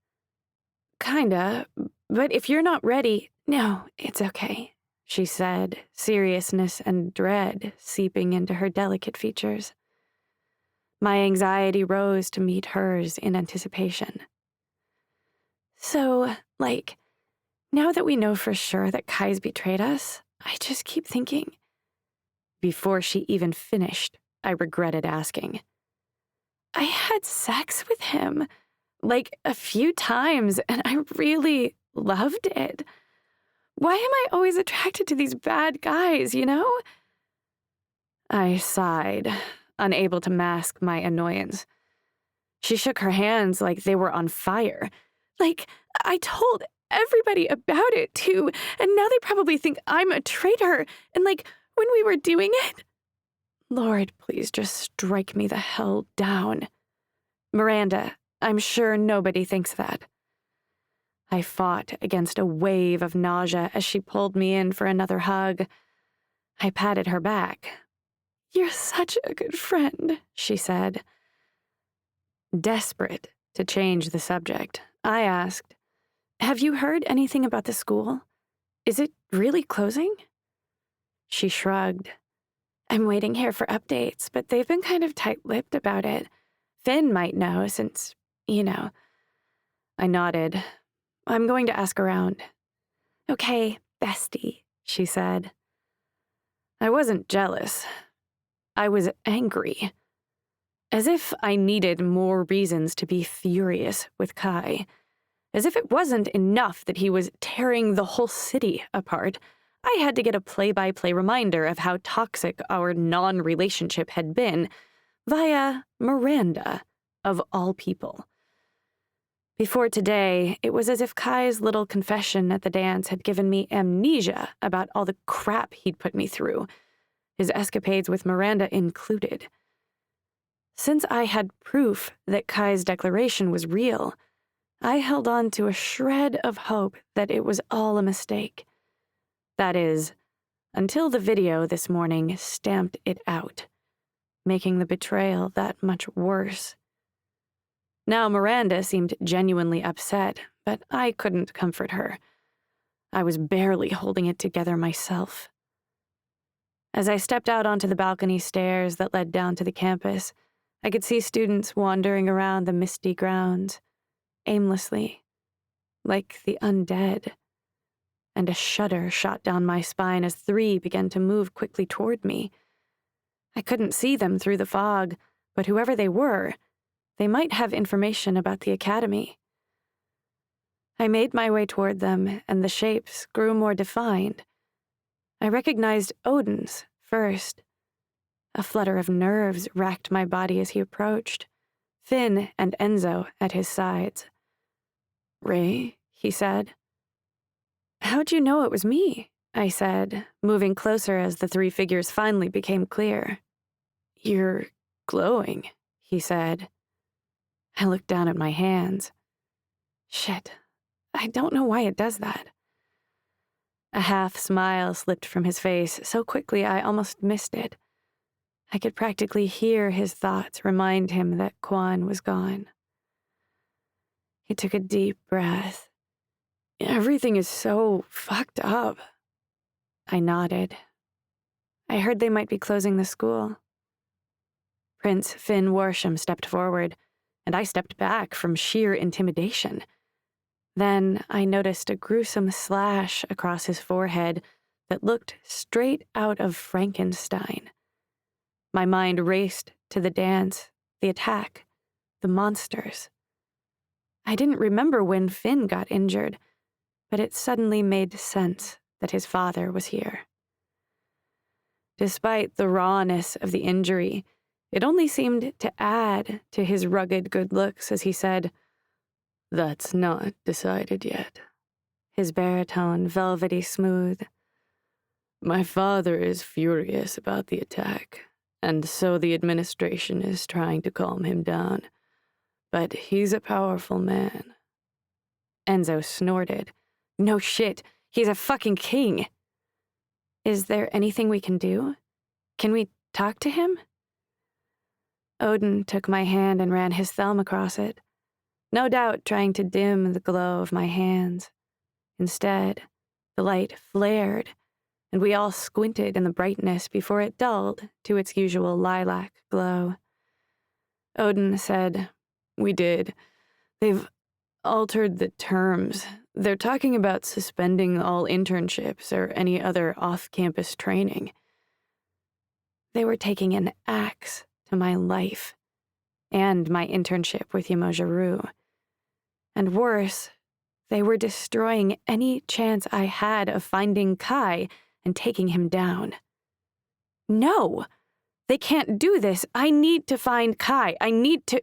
Kinda, but if you're not ready, no, it's okay, she said, seriousness and dread seeping into her delicate features. My anxiety rose to meet hers in anticipation. So, now that we know for sure that Kai's betrayed us, I just keep thinking. Before she even finished, I regretted asking. I had sex with him, a few times, and I really loved it. Why am I always attracted to these bad guys, you know? I sighed, unable to mask my annoyance. She shook her hands like they were on fire. I told everybody about it, too, and now they probably think I'm a traitor, and when we were doing it. Lord, please just strike me the hell down. Miranda, I'm sure nobody thinks that. I fought against a wave of nausea as she pulled me in for another hug. I patted her back. You're such a good friend, she said. Desperate to change the subject, I asked, have you heard anything about the school? Is it really closing? She shrugged. I'm waiting here for updates, but they've been kind of tight-lipped about it. Finn might know since, I nodded. I'm going to ask around. Okay, bestie, she said. I wasn't jealous. I was angry. As if I needed more reasons to be furious with Kai. As if it wasn't enough that he was tearing the whole city apart, I had to get a play-by-play reminder of how toxic our non-relationship had been via Miranda, of all people. Before today, it was as if Kai's little confession at the dance had given me amnesia about all the crap he'd put me through, his escapades with Miranda included. Since I had proof that Kai's declaration was real, I held on to a shred of hope that it was all a mistake. That is, until the video this morning stamped it out, making the betrayal that much worse. Now Miranda seemed genuinely upset, but I couldn't comfort her. I was barely holding it together myself. As I stepped out onto the balcony stairs that led down to the campus, I could see students wandering around the misty grounds, aimlessly, like the undead. And a shudder shot down my spine as 3 began to move quickly toward me. I couldn't see them through the fog, but whoever they were, they might have information about the academy. I made my way toward them, and the shapes grew more defined. I recognized Odin's first. A flutter of nerves racked my body as he approached, Finn and Enzo at his sides. Ray, he said. How'd you know it was me? I said, moving closer as the 3 figures finally became clear. You're glowing, he said. I looked down at my hands. Shit, I don't know why it does that. A half smile slipped from his face so quickly I almost missed it. I could practically hear his thoughts remind him that Quan was gone. He took a deep breath. Everything is so fucked up. I nodded. I heard they might be closing the school. Prince Finn Worsham stepped forward, and I stepped back from sheer intimidation. Then I noticed a gruesome slash across his forehead that looked straight out of Frankenstein. My mind raced to the dance, the attack, the monsters. I didn't remember when Finn got injured, but it suddenly made sense that his father was here. Despite the rawness of the injury, it only seemed to add to his rugged good looks as he said, "That's not decided yet." His baritone velvety smooth. "My father is furious about the attack, and so the administration is trying to calm him down. But he's a powerful man." Enzo snorted. "No shit, he's a fucking king." "Is there anything we can do? Can we talk to him?" Odin took my hand and ran his thumb across it, no doubt trying to dim the glow of my hands. Instead, the light flared, and we all squinted in the brightness before it dulled to its usual lilac glow. Odin said, "We did. They've altered the terms. They're talking about suspending all internships or any other off-campus training." They were taking an axe to my life and my internship with Yamojiro. And worse, they were destroying any chance I had of finding Kai and taking him down. "No! They can't do this! I need to find Kai! I need to—"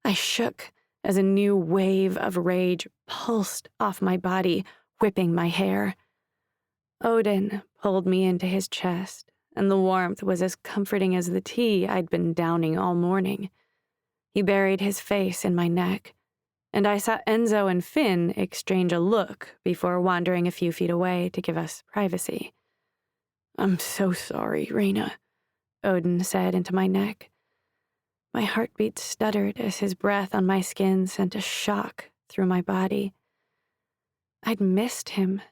I shook as a new wave of rage pulsed off my body, whipping my hair. Odin pulled me into his chest, and the warmth was as comforting as the tea I'd been downing all morning. He buried his face in my neck, and I saw Enzo and Finn exchange a look before wandering a few feet away to give us privacy. "I'm so sorry, Reyna," Odin said into my neck. My heartbeat stuttered as his breath on my skin sent a shock through my body. I'd missed him.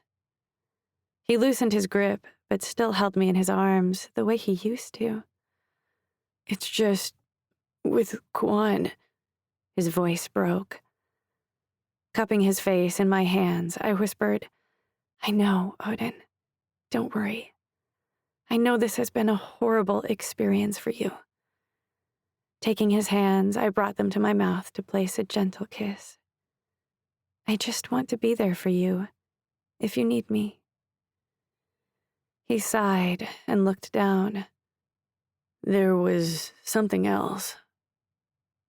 He loosened his grip, but still held me in his arms the way he used to. "It's just with Kwan." His voice broke. Cupping his face in my hands, I whispered, "I know, Odin. Don't worry. I know this has been a horrible experience for you." Taking his hands, I brought them to my mouth to place a gentle kiss. "I just want to be there for you, if you need me." He sighed and looked down. "There was something else."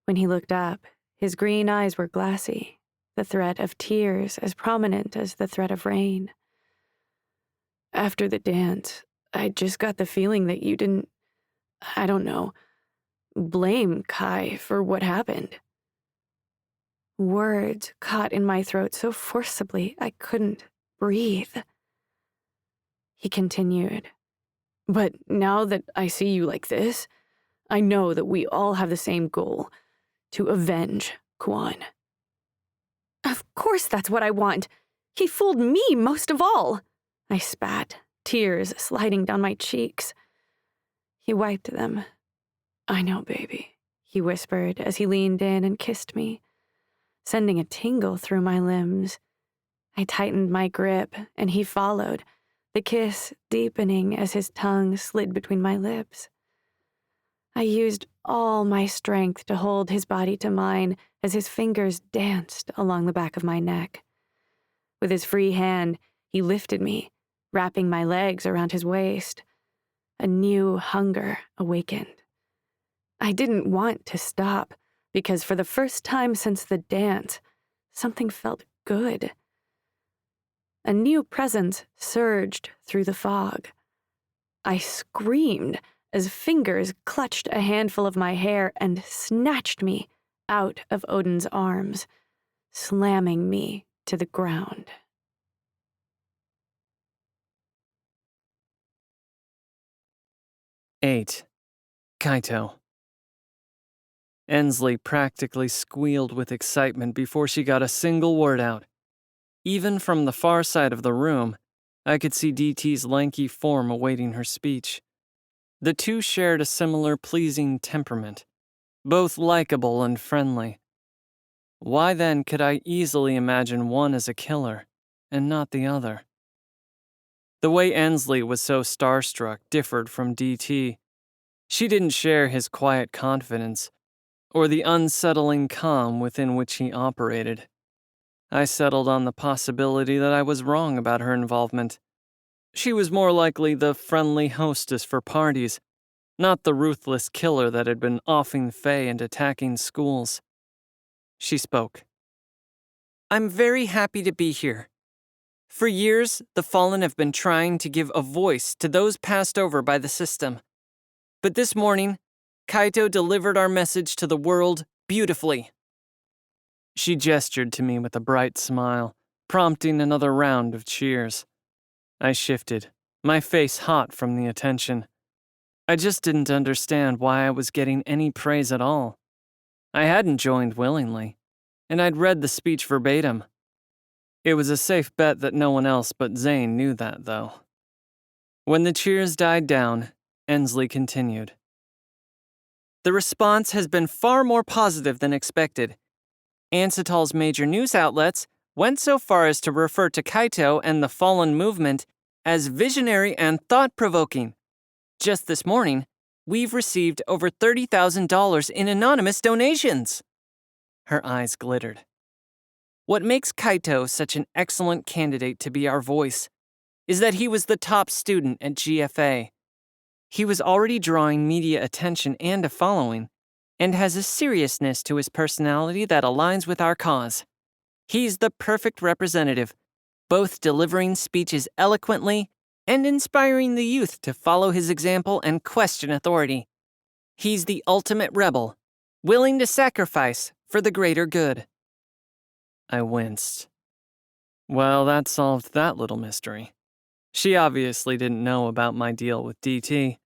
When he looked up, his green eyes were glassy, the threat of tears as prominent as the threat of rain. "After the dance, I just got the feeling that you didn't, I don't know, blame Kai for what happened." Words caught in my throat so forcibly I couldn't breathe. He continued, "But now that I see you like this, I know that we all have the same goal, to avenge Kwan." "Of course that's what I want. He fooled me most of all," I spat, tears sliding down my cheeks. He wiped them. "I know, baby," he whispered as he leaned in and kissed me, sending a tingle through my limbs. I tightened my grip, and he followed, the kiss deepening as his tongue slid between my lips. I used all my strength to hold his body to mine as his fingers danced along the back of my neck. With his free hand, he lifted me, wrapping my legs around his waist. A new hunger awakened. I didn't want to stop, because for the first time since the dance, something felt good. A new presence surged through the fog. I screamed as fingers clutched a handful of my hair and snatched me out of Odin's arms, slamming me to the ground. Eight. Kaito. Ensley practically squealed with excitement before she got a single word out. Even from the far side of the room, I could see DT's lanky form awaiting her speech. The two shared a similar pleasing temperament, both likable and friendly. Why then could I easily imagine one as a killer and not the other? The way Ensley was so starstruck differed from DT. She didn't share his quiet confidence or the unsettling calm within which he operated. I settled on the possibility that I was wrong about her involvement. She was more likely the friendly hostess for parties, not the ruthless killer that had been offing Faye and attacking schools. She spoke. "I'm very happy to be here. For years, the Fallen have been trying to give a voice to those passed over by the system. But this morning, Kaito delivered our message to the world beautifully." She gestured to me with a bright smile, prompting another round of cheers. I shifted, my face hot from the attention. I just didn't understand why I was getting any praise at all. I hadn't joined willingly, and I'd read the speech verbatim. It was a safe bet that no one else but Zane knew that, though. When the cheers died down, Ensley continued. "The response has been far more positive than expected. Ansatol's major news outlets went so far as to refer to Kaito and the Fallen movement as visionary and thought-provoking. Just this morning, we've received over $30,000 in anonymous donations." Her eyes glittered. "What makes Kaito such an excellent candidate to be our voice is that he was the top student at GFA. He was already drawing media attention and a following, and has a seriousness to his personality that aligns with our cause. He's the perfect representative, both delivering speeches eloquently and inspiring the youth to follow his example and question authority. He's the ultimate rebel, willing to sacrifice for the greater good." I winced. Well, that solved that little mystery. She obviously didn't know about my deal with DT.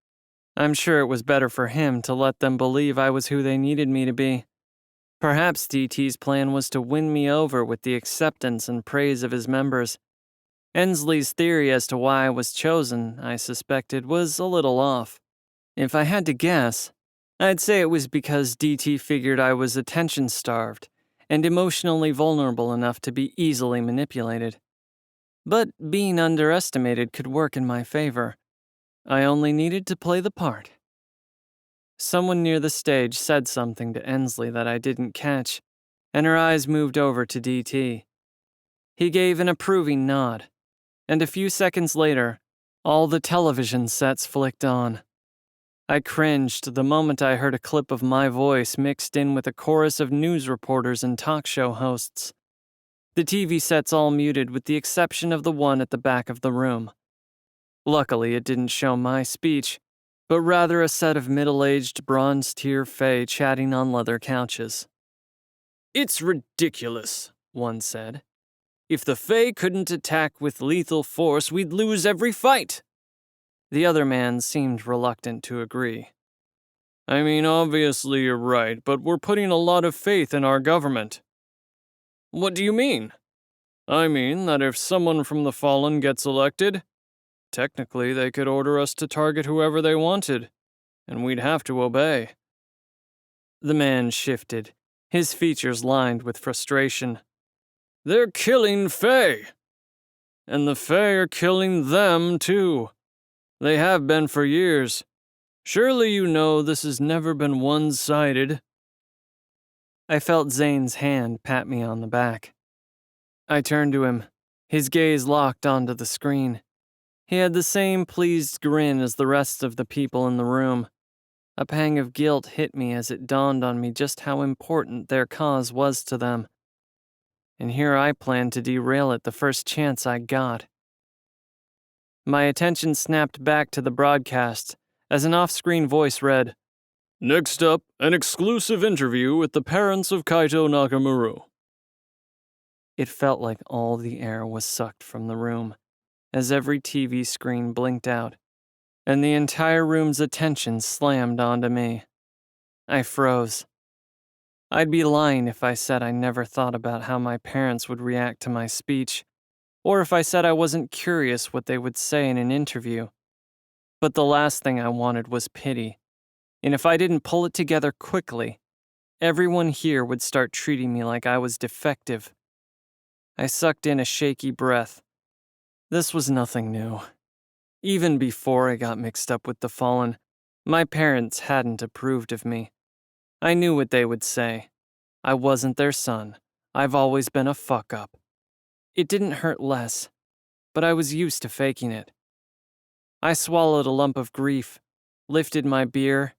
I'm sure it was better for him to let them believe I was who they needed me to be. Perhaps DT's plan was to win me over with the acceptance and praise of his members. Ensley's theory as to why I was chosen, I suspected, was a little off. If I had to guess, I'd say it was because DT figured I was attention-starved and emotionally vulnerable enough to be easily manipulated. But being underestimated could work in my favor. I only needed to play the part. Someone near the stage said something to Ensley that I didn't catch, and her eyes moved over to DT. He gave an approving nod, and a few seconds later, all the television sets flicked on. I cringed the moment I heard a clip of my voice mixed in with a chorus of news reporters and talk show hosts. The TV sets all muted with the exception of the one at the back of the room. Luckily, it didn't show my speech, but rather a set of middle-aged bronze-tier Fae chatting on leather couches. "It's ridiculous," one said. "If the Fae couldn't attack with lethal force, we'd lose every fight." The other man seemed reluctant to agree. "I mean, obviously you're right, but we're putting a lot of faith in our government." "What do you mean?" "I mean that if someone from the Fallen gets elected, technically they could order us to target whoever they wanted, and we'd have to obey." The man shifted, his features lined with frustration. "They're killing Fae! And the Fae are killing them, too. They have been for years. Surely you know this has never been one-sided." I felt Zane's hand pat me on the back. I turned to him, his gaze locked onto the screen. He had the same pleased grin as the rest of the people in the room. A pang of guilt hit me as it dawned on me just how important their cause was to them. And here I planned to derail it the first chance I got. My attention snapped back to the broadcast as an off-screen voice read, "Next up, an exclusive interview with the parents of Kaito Nakamura." It felt like all the air was sucked from the room as every TV screen blinked out, and the entire room's attention slammed onto me. I froze. I'd be lying if I said I never thought about how my parents would react to my speech, or if I said I wasn't curious what they would say in an interview. But the last thing I wanted was pity, and if I didn't pull it together quickly, everyone here would start treating me like I was defective. I sucked in a shaky breath. This was nothing new. Even before I got mixed up with the Fallen, my parents hadn't approved of me. I knew what they would say. I wasn't their son. I've always been a fuck-up. It didn't hurt less, but I was used to faking it. I swallowed a lump of grief, lifted my beer,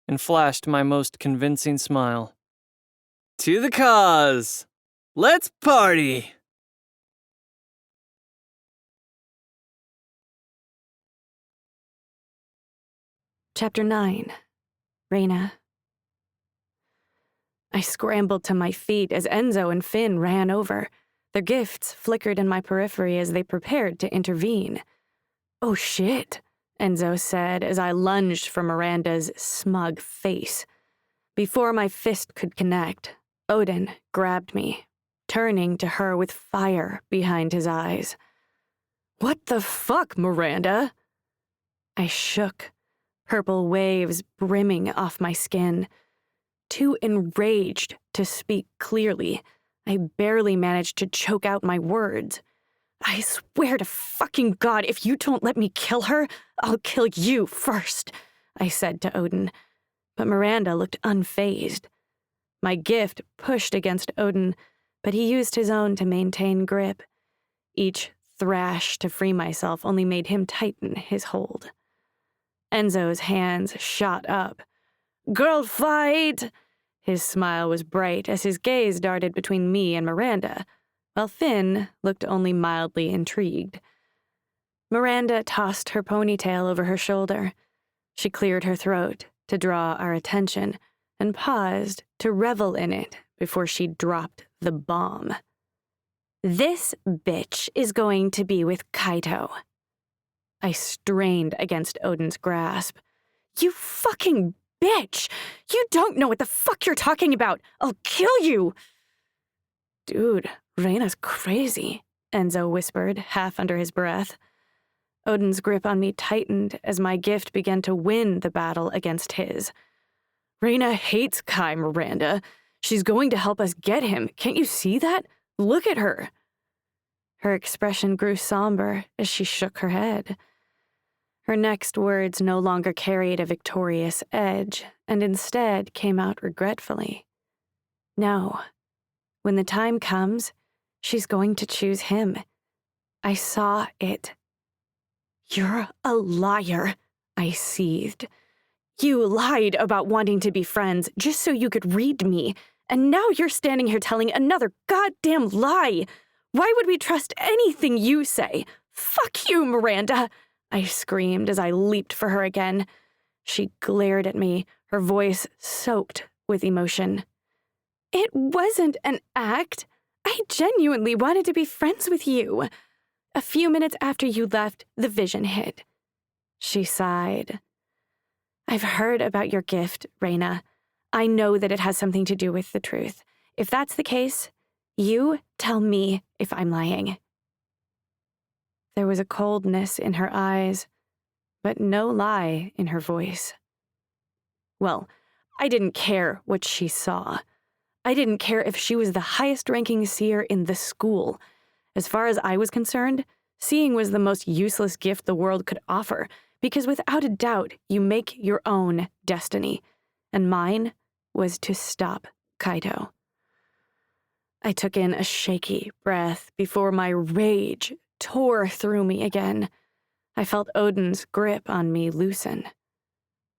and flashed my most convincing smile. To the cause! Let's party! Chapter 9. Reyna. I scrambled to my feet as Enzo and Finn ran over. Their gifts flickered in my periphery as they prepared to intervene. "Oh shit," Enzo said as I lunged for Miranda's smug face. Before my fist could connect, Odin grabbed me, turning to her with fire behind his eyes. "What the fuck, Miranda?" I shook, purple waves brimming off my skin. Too enraged to speak clearly, I barely managed to choke out my words. "I swear to fucking God, if you don't let me kill her, I'll kill you first," I said to Odin. But Miranda looked unfazed. My gift pushed against Odin, but he used his own to maintain grip. Each thrash to free myself only made him tighten his hold. Enzo's hands shot up. "Girl fight!" His smile was bright as his gaze darted between me and Miranda, while Finn looked only mildly intrigued. Miranda tossed her ponytail over her shoulder. She cleared her throat to draw our attention and paused to revel in it before she dropped the bomb. "This bitch is going to be with Kaito." I strained against Odin's grasp. "You fucking bitch! You don't know what the fuck you're talking about! I'll kill you!" "Dude, Reyna's crazy," Enzo whispered, half under his breath. Odin's grip on me tightened as my gift began to win the battle against his. "Reyna hates Kai, Miranda. She's going to help us get him. Can't you see that? Look at her." Her expression grew somber as she shook her head. Her next words no longer carried a victorious edge, and instead came out regretfully. "No. When the time comes, she's going to choose him. I saw it." "You're a liar," I seethed. "You lied about wanting to be friends just so you could read me, and now you're standing here telling another goddamn lie. Why would we trust anything you say? Fuck you, Miranda!" I screamed as I leaped for her again. She glared at me, her voice soaked with emotion. "It wasn't an act. I genuinely wanted to be friends with you. A few minutes after you left, the vision hit." She sighed. "I've heard about your gift, Reyna. I know that it has something to do with the truth. If that's the case, you tell me if I'm lying." There was a coldness in her eyes, but no lie in her voice. Well, I didn't care what she saw. I didn't care if she was the highest-ranking seer in the school. As far as I was concerned, seeing was the most useless gift the world could offer, because without a doubt, you make your own destiny. And mine was to stop Kaito. I took in a shaky breath before my rage tore through me again. I felt Odin's grip on me loosen.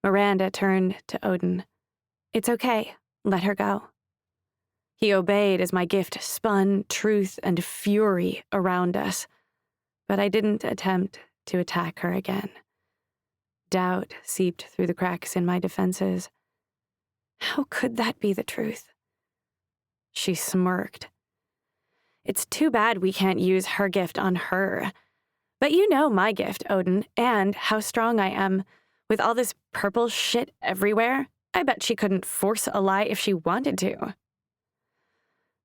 Miranda turned to Odin. "It's okay. Let her go." He obeyed as my gift spun truth and fury around us, but I didn't attempt to attack her again. Doubt seeped through the cracks in my defenses. How could that be the truth? She smirked. "It's too bad we can't use her gift on her. But you know my gift, Odin, and how strong I am. With all this purple shit everywhere, I bet she couldn't force a lie if she wanted to."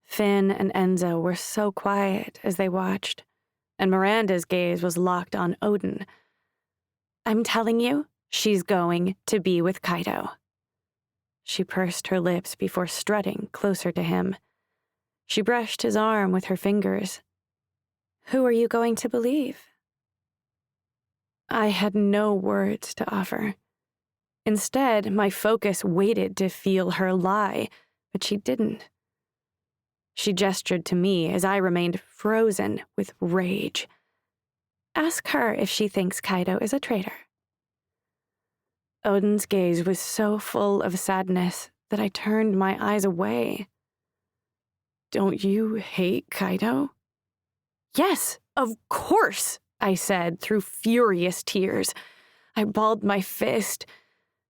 Finn and Enzo were so quiet as they watched, and Miranda's gaze was locked on Odin. "I'm telling you, she's going to be with Kaito." She pursed her lips before strutting closer to him. She brushed his arm with her fingers. Who are you going to believe? I had no words to offer. Instead, my focus waited to feel her lie, but she didn't. She gestured to me as I remained frozen with rage. Ask her if she thinks Kaido is a traitor. Odin's gaze was so full of sadness that I turned my eyes away. Don't you hate Kaido? Yes, of course, I said through furious tears. I balled my fist.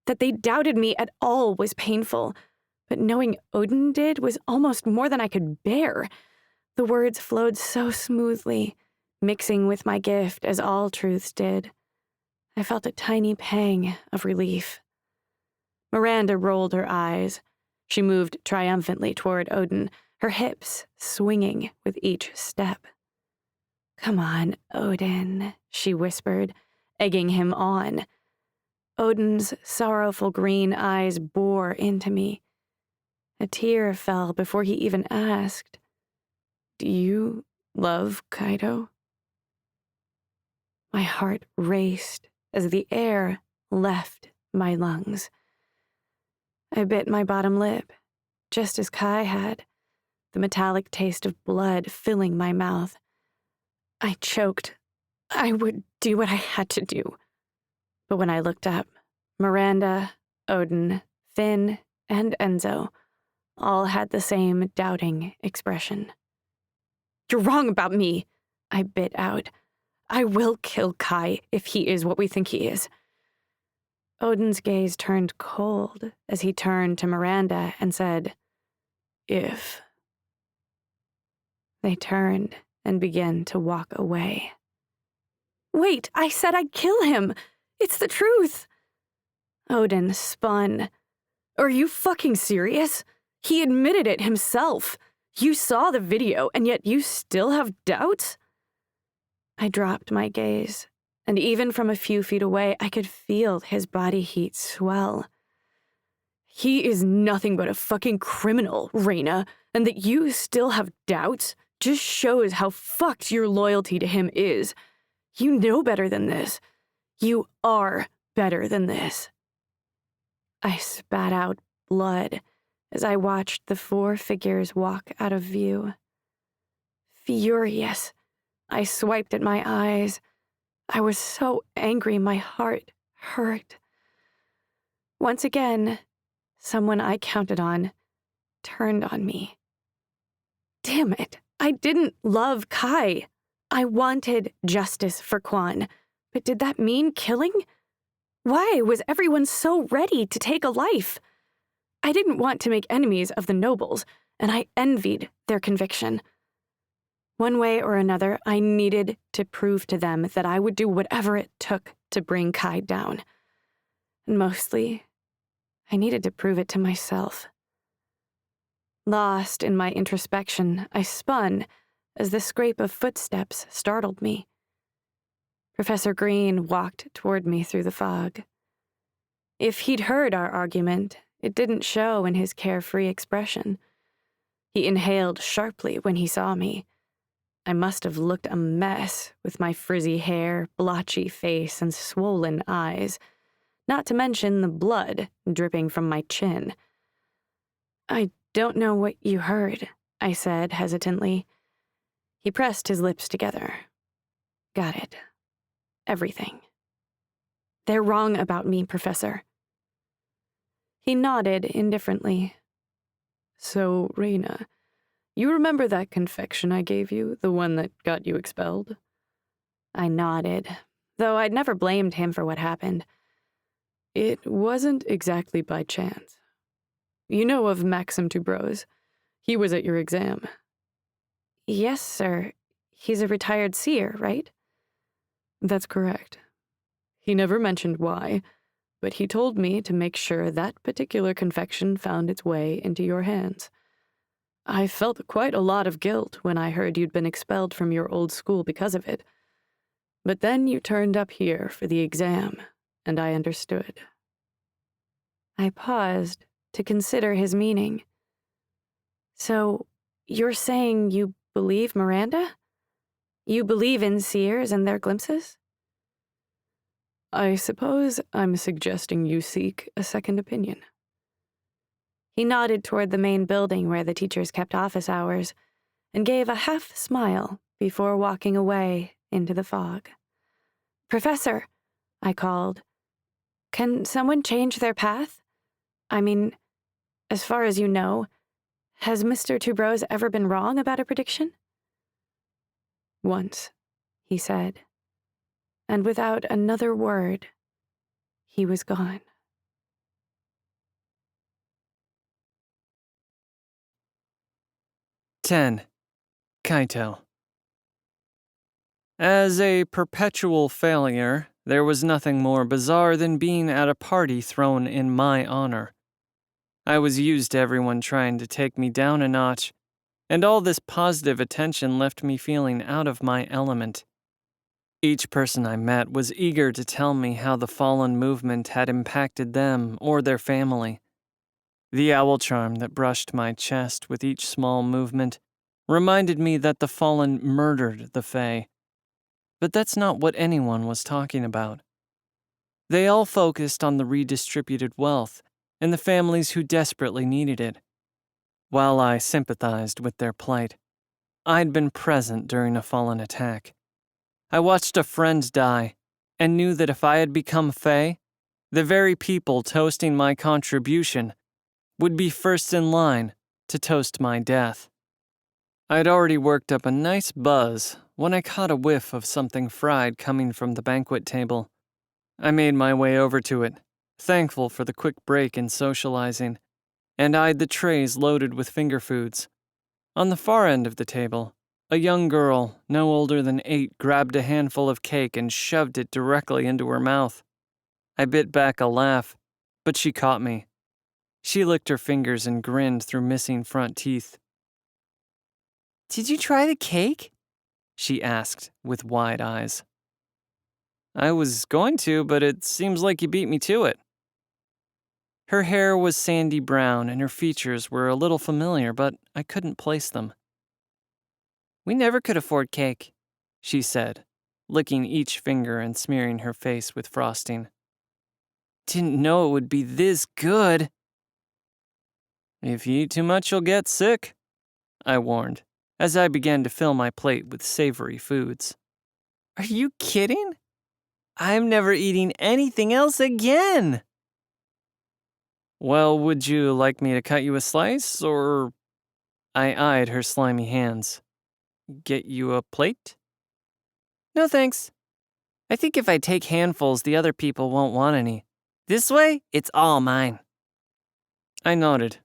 That they doubted me at all was painful, but knowing Odin did was almost more than I could bear. The words flowed so smoothly, mixing with my gift as all truths did. I felt a tiny pang of relief. Miranda rolled her eyes. She moved triumphantly toward Odin, her hips swinging with each step. Come on, Odin, she whispered, egging him on. Odin's sorrowful green eyes bore into me. A tear fell before he even asked, Do you love Kaido? My heart raced as the air left my lungs. I bit my bottom lip, just as Kai had, the metallic taste of blood filling my mouth. I choked. I would do what I had to do. But when I looked up, Miranda, Odin, Finn, and Enzo all had the same doubting expression. You're wrong about me, I bit out. I will kill Kai if he is what we think he is. Odin's gaze turned cold as he turned to Miranda and said, If. They turned and began to walk away. Wait, I said I'd kill him. It's the truth. Odin spun. Are you fucking serious? He admitted it himself. You saw the video, and yet you still have doubts? I dropped my gaze, and even from a few feet away, I could feel his body heat swell. He is nothing but a fucking criminal, Reina, and that you still have doubts just shows how fucked your loyalty to him is. You know better than this. You are better than this. I spat out blood as I watched the 4 figures walk out of view. Furious, I swiped at my eyes. I was so angry my heart hurt. Once again, someone I counted on turned on me. Damn it, I didn't love Kai. I wanted justice for Quan, but did that mean killing? Why was everyone so ready to take a life? I didn't want to make enemies of the nobles, and I envied their conviction. One way or another, I needed to prove to them that I would do whatever it took to bring Kai down. And mostly, I needed to prove it to myself. Lost in my introspection, I spun as the scrape of footsteps startled me. Professor Green walked toward me through the fog. If he'd heard our argument, it didn't show in his carefree expression. He inhaled sharply when he saw me. I must have looked a mess with my frizzy hair, blotchy face, and swollen eyes, not to mention the blood dripping from my chin. I don't know what you heard, I said hesitantly. He pressed his lips together. Got it. Everything. They're wrong about me, Professor. He nodded indifferently. So, Reina, you remember that confection I gave you, the one that got you expelled? I nodded, though I'd never blamed him for what happened. It wasn't exactly by chance. You know of Maxim Dubrow. He was at your exam. Yes, sir. He's a retired seer, right? That's correct. He never mentioned why, but he told me to make sure that particular confection found its way into your hands. I felt quite a lot of guilt when I heard you'd been expelled from your old school because of it. But then you turned up here for the exam, and I understood. I paused, to consider his meaning. So, you're saying you believe Miranda? You believe in seers and their glimpses? I suppose I'm suggesting you seek a second opinion. He nodded toward the main building where the teachers kept office hours and gave a half smile before walking away into the fog. Professor, I called, can someone change their path? I mean, as far as you know, has Mr. Tubrose ever been wrong about a prediction? Once, he said, and without another word, he was gone. "10. Kaito." As a perpetual failure, there was nothing more bizarre than being at a party thrown in my honor. I was used to everyone trying to take me down a notch, and all this positive attention left me feeling out of my element. Each person I met was eager to tell me how the Fallen movement had impacted them or their family. The owl charm that brushed my chest with each small movement reminded me that the Fallen murdered the Fae. But that's not what anyone was talking about. They all focused on the redistributed wealth and the families who desperately needed it. While I sympathized with their plight, I'd been present during a Fallen attack. I watched a friend die and knew that if I had become Fae, the very people toasting my contribution would be first in line to toast my death. I'd already worked up a nice buzz when I caught a whiff of something fried coming from the banquet table. I made my way over to it, thankful for the quick break in socializing, and eyed the trays loaded with finger foods. On the far end of the table, a young girl, no older than 8, grabbed a handful of cake and shoved it directly into her mouth. I bit back a laugh, but she caught me. She licked her fingers and grinned through missing front teeth. "Did you try the cake?" she asked with wide eyes. "I was going to, but it seems like you beat me to it." Her hair was sandy brown and her features were a little familiar, but I couldn't place them. "We never could afford cake," she said, licking each finger and smearing her face with frosting. "Didn't know it would be this good." "If you eat too much, you'll get sick," I warned, as I began to fill my plate with savory foods. "Are you kidding? I'm never eating anything else again." "Well, would you like me to cut you a slice, or—" I eyed her slimy hands. "Get you a plate?" "No thanks. I think if I take handfuls, the other people won't want any. This way, it's all mine." I nodded.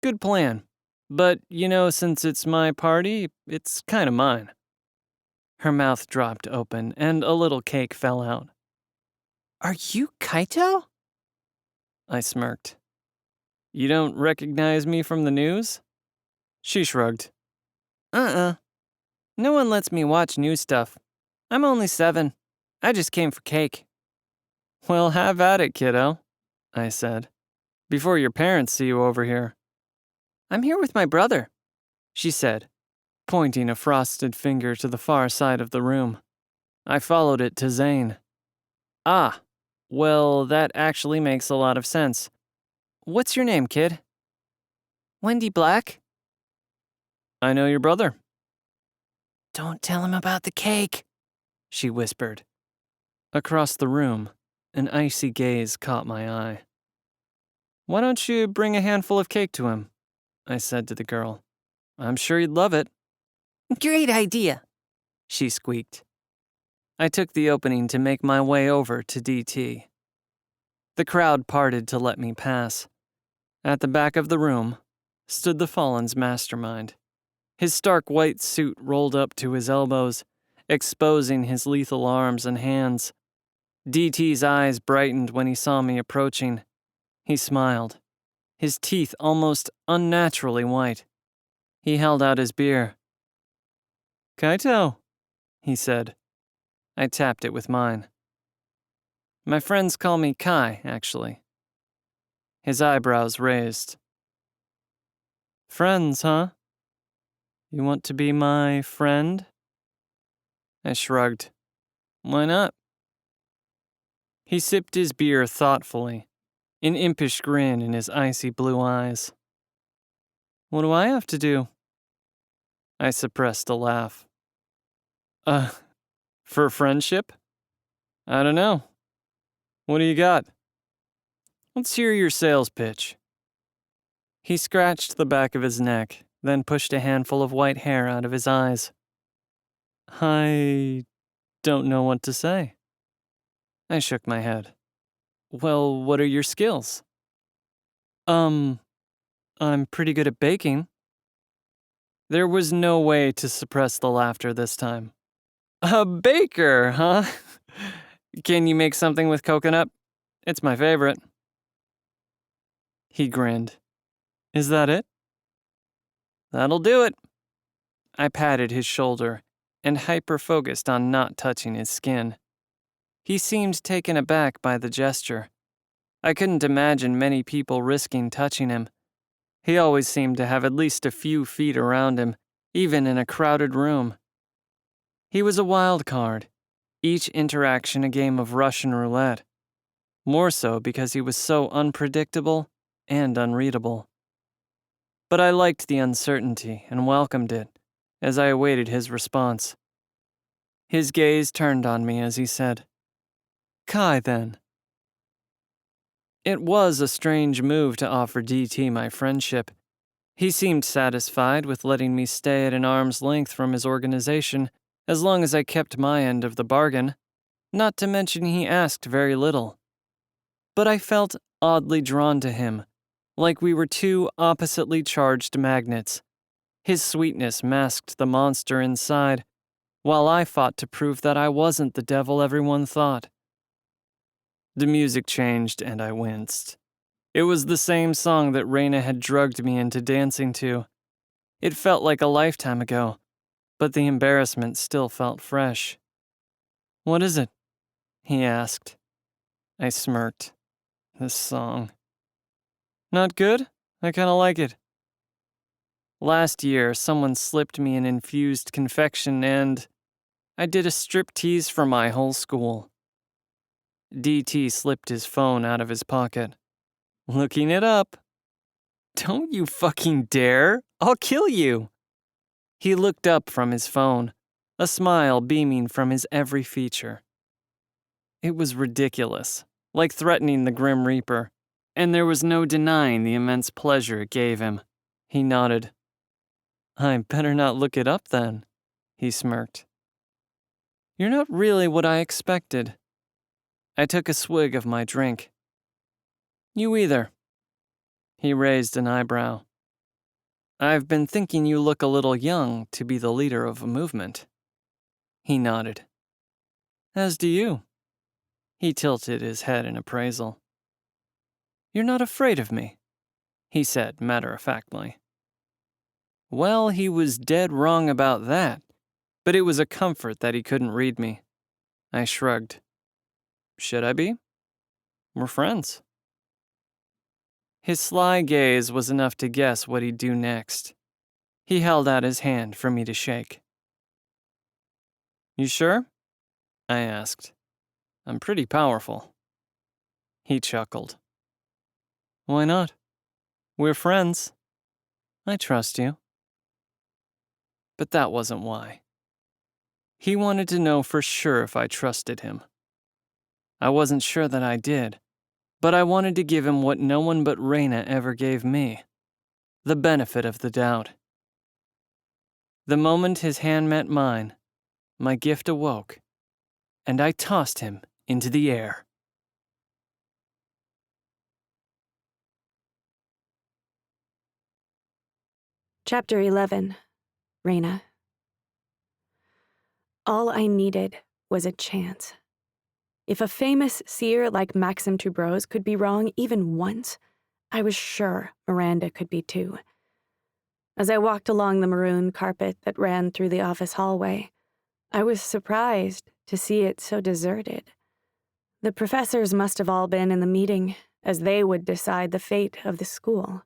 Good plan. But, since it's my party, it's kind of mine. Her mouth dropped open and a little cake fell out. "Are you Kaito?" I smirked. "You don't recognize me from the news?" She shrugged. No one lets me watch new stuff. I'm only 7. I just came for cake." "Well, have at it, kiddo," I said, "before your parents see you over here." "I'm here with my brother," she said, pointing a frosted finger to the far side of the room. I followed it to Zane. "Ah, well, that actually makes a lot of sense. What's your name, kid?" "Wendy Black." "I know your brother." "Don't tell him about the cake," she whispered. Across the room, an icy gaze caught my eye. "Why don't you bring a handful of cake to him?" I said to the girl. "I'm sure he'd love it." "Great idea," she squeaked. I took the opening to make my way over to DT. The crowd parted to let me pass. At the back of the room stood the Fallen's mastermind. His stark white suit rolled up to his elbows, exposing his lethal arms and hands. DT's eyes brightened when he saw me approaching. He smiled, his teeth almost unnaturally white. He held out his beer. "Kaito," he said. I tapped it with mine. "My friends call me Kai, actually." his eyebrows raised. Friends, huh? You want to be my friend? I shrugged. Why not? He sipped his beer thoughtfully, an impish grin in his icy blue eyes. What do I have to do? I suppressed a laugh. For friendship? I don't know. What do you got? Let's hear your sales pitch. He scratched the back of his neck, then pushed a handful of white hair out of his eyes. I don't know what to say. I shook my head. Well, what are your skills? I'm pretty good at baking. There was no way to suppress the laughter this time. A baker, huh? Can you make something with coconut? It's my favorite. He grinned. Is that it? That'll do it. I patted his shoulder and hyper-focused on not touching his skin. He seemed taken aback by the gesture. I couldn't imagine many people risking touching him. He always seemed to have at least a few feet around him, even in a crowded room. He was a wild card, each interaction a game of Russian roulette. More so because he was so unpredictable and unreadable. But I liked the uncertainty and welcomed it as I awaited his response. His gaze turned on me as he said, Kai, then. It was a strange move to offer DT my friendship. He seemed satisfied with letting me stay at an arm's length from his organization as long as I kept my end of the bargain, not to mention he asked very little. But I felt oddly drawn to him, like we were two oppositely charged magnets. His sweetness masked the monster inside, while I fought to prove that I wasn't the devil everyone thought. The music changed and I winced. It was the same song that Raina had drugged me into dancing to. It felt like a lifetime ago, but the embarrassment still felt fresh. What is it? He asked. I smirked. This song. Not good? I kinda like it. Last year, someone slipped me an infused confection and I did a striptease for my whole school. DT slipped his phone out of his pocket. Looking it up. Don't you fucking dare! I'll kill you! He looked up from his phone, a smile beaming from his every feature. It was ridiculous, like threatening the Grim Reaper, and there was no denying the immense pleasure it gave him. He nodded. I better not look it up then, he smirked. You're not really what I expected. I took a swig of my drink. You either. He raised an eyebrow. I've been thinking you look a little young to be the leader of a movement. He nodded. As do you. He tilted his head in appraisal. You're not afraid of me, he said matter-of-factly. Well, he was dead wrong about that, but it was a comfort that he couldn't read me. I shrugged. Should I be? We're friends. His sly gaze was enough to guess what he'd do next. He held out his hand for me to shake. You sure? I asked. I'm pretty powerful. He chuckled. Why not? We're friends. I trust you. But that wasn't why. He wanted to know for sure if I trusted him. I wasn't sure that I did, but I wanted to give him what no one but Raina ever gave me, the benefit of the doubt. The moment his hand met mine, my gift awoke, and I tossed him into the air. Chapter 11. Raina. All I needed was a chance. If a famous seer like Maxim Toubros could be wrong even once, I was sure Miranda could be too. As I walked along the maroon carpet that ran through the office hallway, I was surprised to see it so deserted. The professors must have all been in the meeting, as they would decide the fate of the school.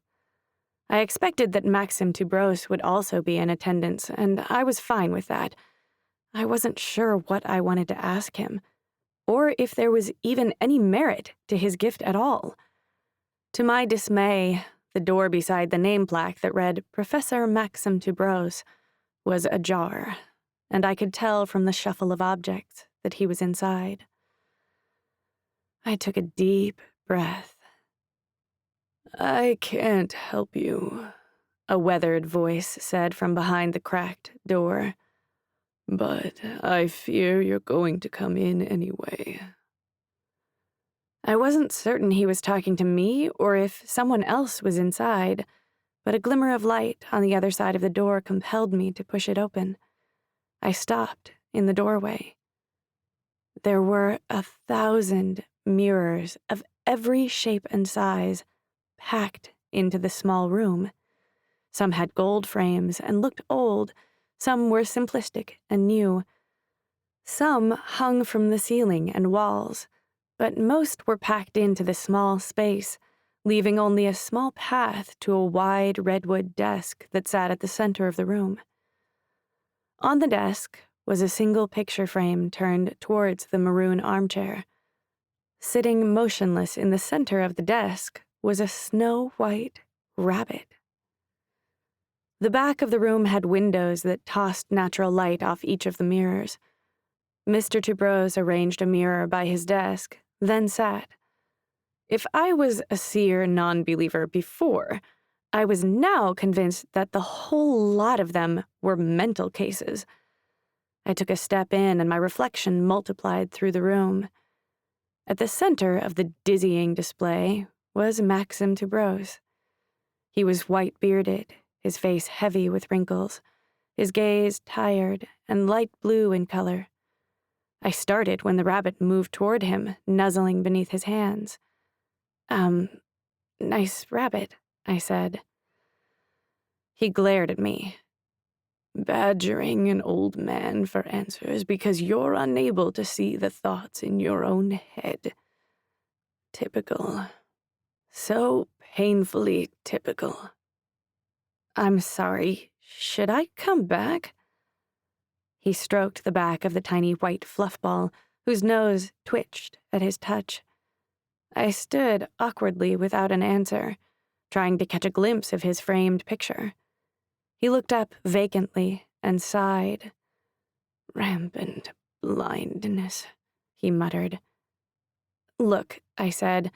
I expected that Maxim Tubros would also be in attendance, and I was fine with that. I wasn't sure what I wanted to ask him, or if there was even any merit to his gift at all. To my dismay, the door beside the name plaque that read Professor Maxim Tubros was ajar, and I could tell from the shuffle of objects that he was inside. I took a deep breath. "I can't help you," a weathered voice said from behind the cracked door. "But I fear you're going to come in anyway." I wasn't certain he was talking to me or if someone else was inside, but a glimmer of light on the other side of the door compelled me to push it open. I stopped in the doorway. There were 1,000 mirrors of every shape and size packed into the small room. Some had gold frames and looked old. Some were simplistic and new. Some hung from the ceiling and walls, but most were packed into the small space, leaving only a small path to a wide redwood desk that sat at the center of the room. On the desk was a single picture frame turned towards the maroon armchair. Sitting motionless in the center of the desk was a snow-white rabbit. The back of the room had windows that tossed natural light off each of the mirrors. Mr. Tubros arranged a mirror by his desk, then sat. If I was a seer non-believer before, I was now convinced that the whole lot of them were mental cases. I took a step in, and my reflection multiplied through the room. At the center of the dizzying display was Maxim Tubros. He was white-bearded, his face heavy with wrinkles, his gaze tired and light blue in color. I started when the rabbit moved toward him, nuzzling beneath his hands. Nice rabbit," I said. He glared at me. "Badgering an old man for answers because you're unable to see the thoughts in your own head. Typical. So painfully typical." "I'm sorry. Should I come back?" He stroked the back of the tiny white fluff ball, whose nose twitched at his touch. I stood awkwardly without an answer, trying to catch a glimpse of his framed picture. He looked up vacantly and sighed. "Rampant blindness," he muttered. "Look," I said,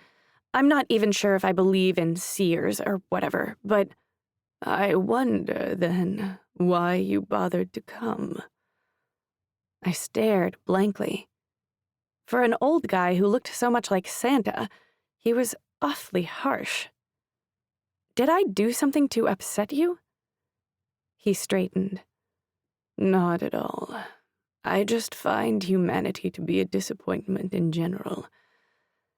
"I'm not even sure if I believe in seers or whatever, but—" "I wonder, then, why you bothered to come." I stared blankly. For an old guy who looked so much like Santa, he was awfully harsh. "Did I do something to upset you?" He straightened. "Not at all. I just find humanity to be a disappointment in general."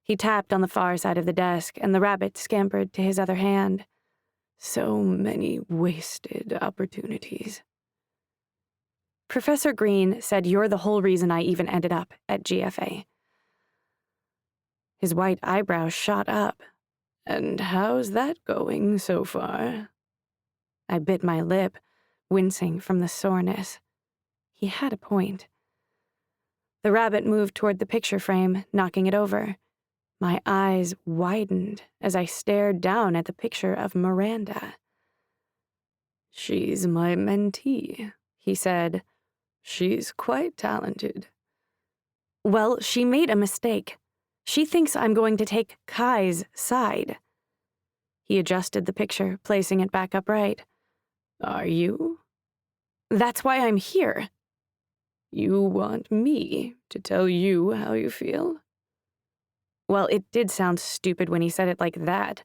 He tapped on the far side of the desk, and the rabbit scampered to his other hand. "So many wasted opportunities." "Professor Green said you're the whole reason I even ended up at GFA." His white eyebrows shot up. "And how's that going so far?" I bit my lip, wincing from the soreness. He had a point. The rabbit moved toward the picture frame, knocking it over. My eyes widened as I stared down at the picture of Miranda. "She's my mentee," he said. "She's quite talented." "Well, she made a mistake. She thinks I'm going to take Kai's side." He adjusted the picture, placing it back upright. "Are you?" "That's why I'm here." "You want me to tell you how you feel?" Well, it did sound stupid when he said it like that.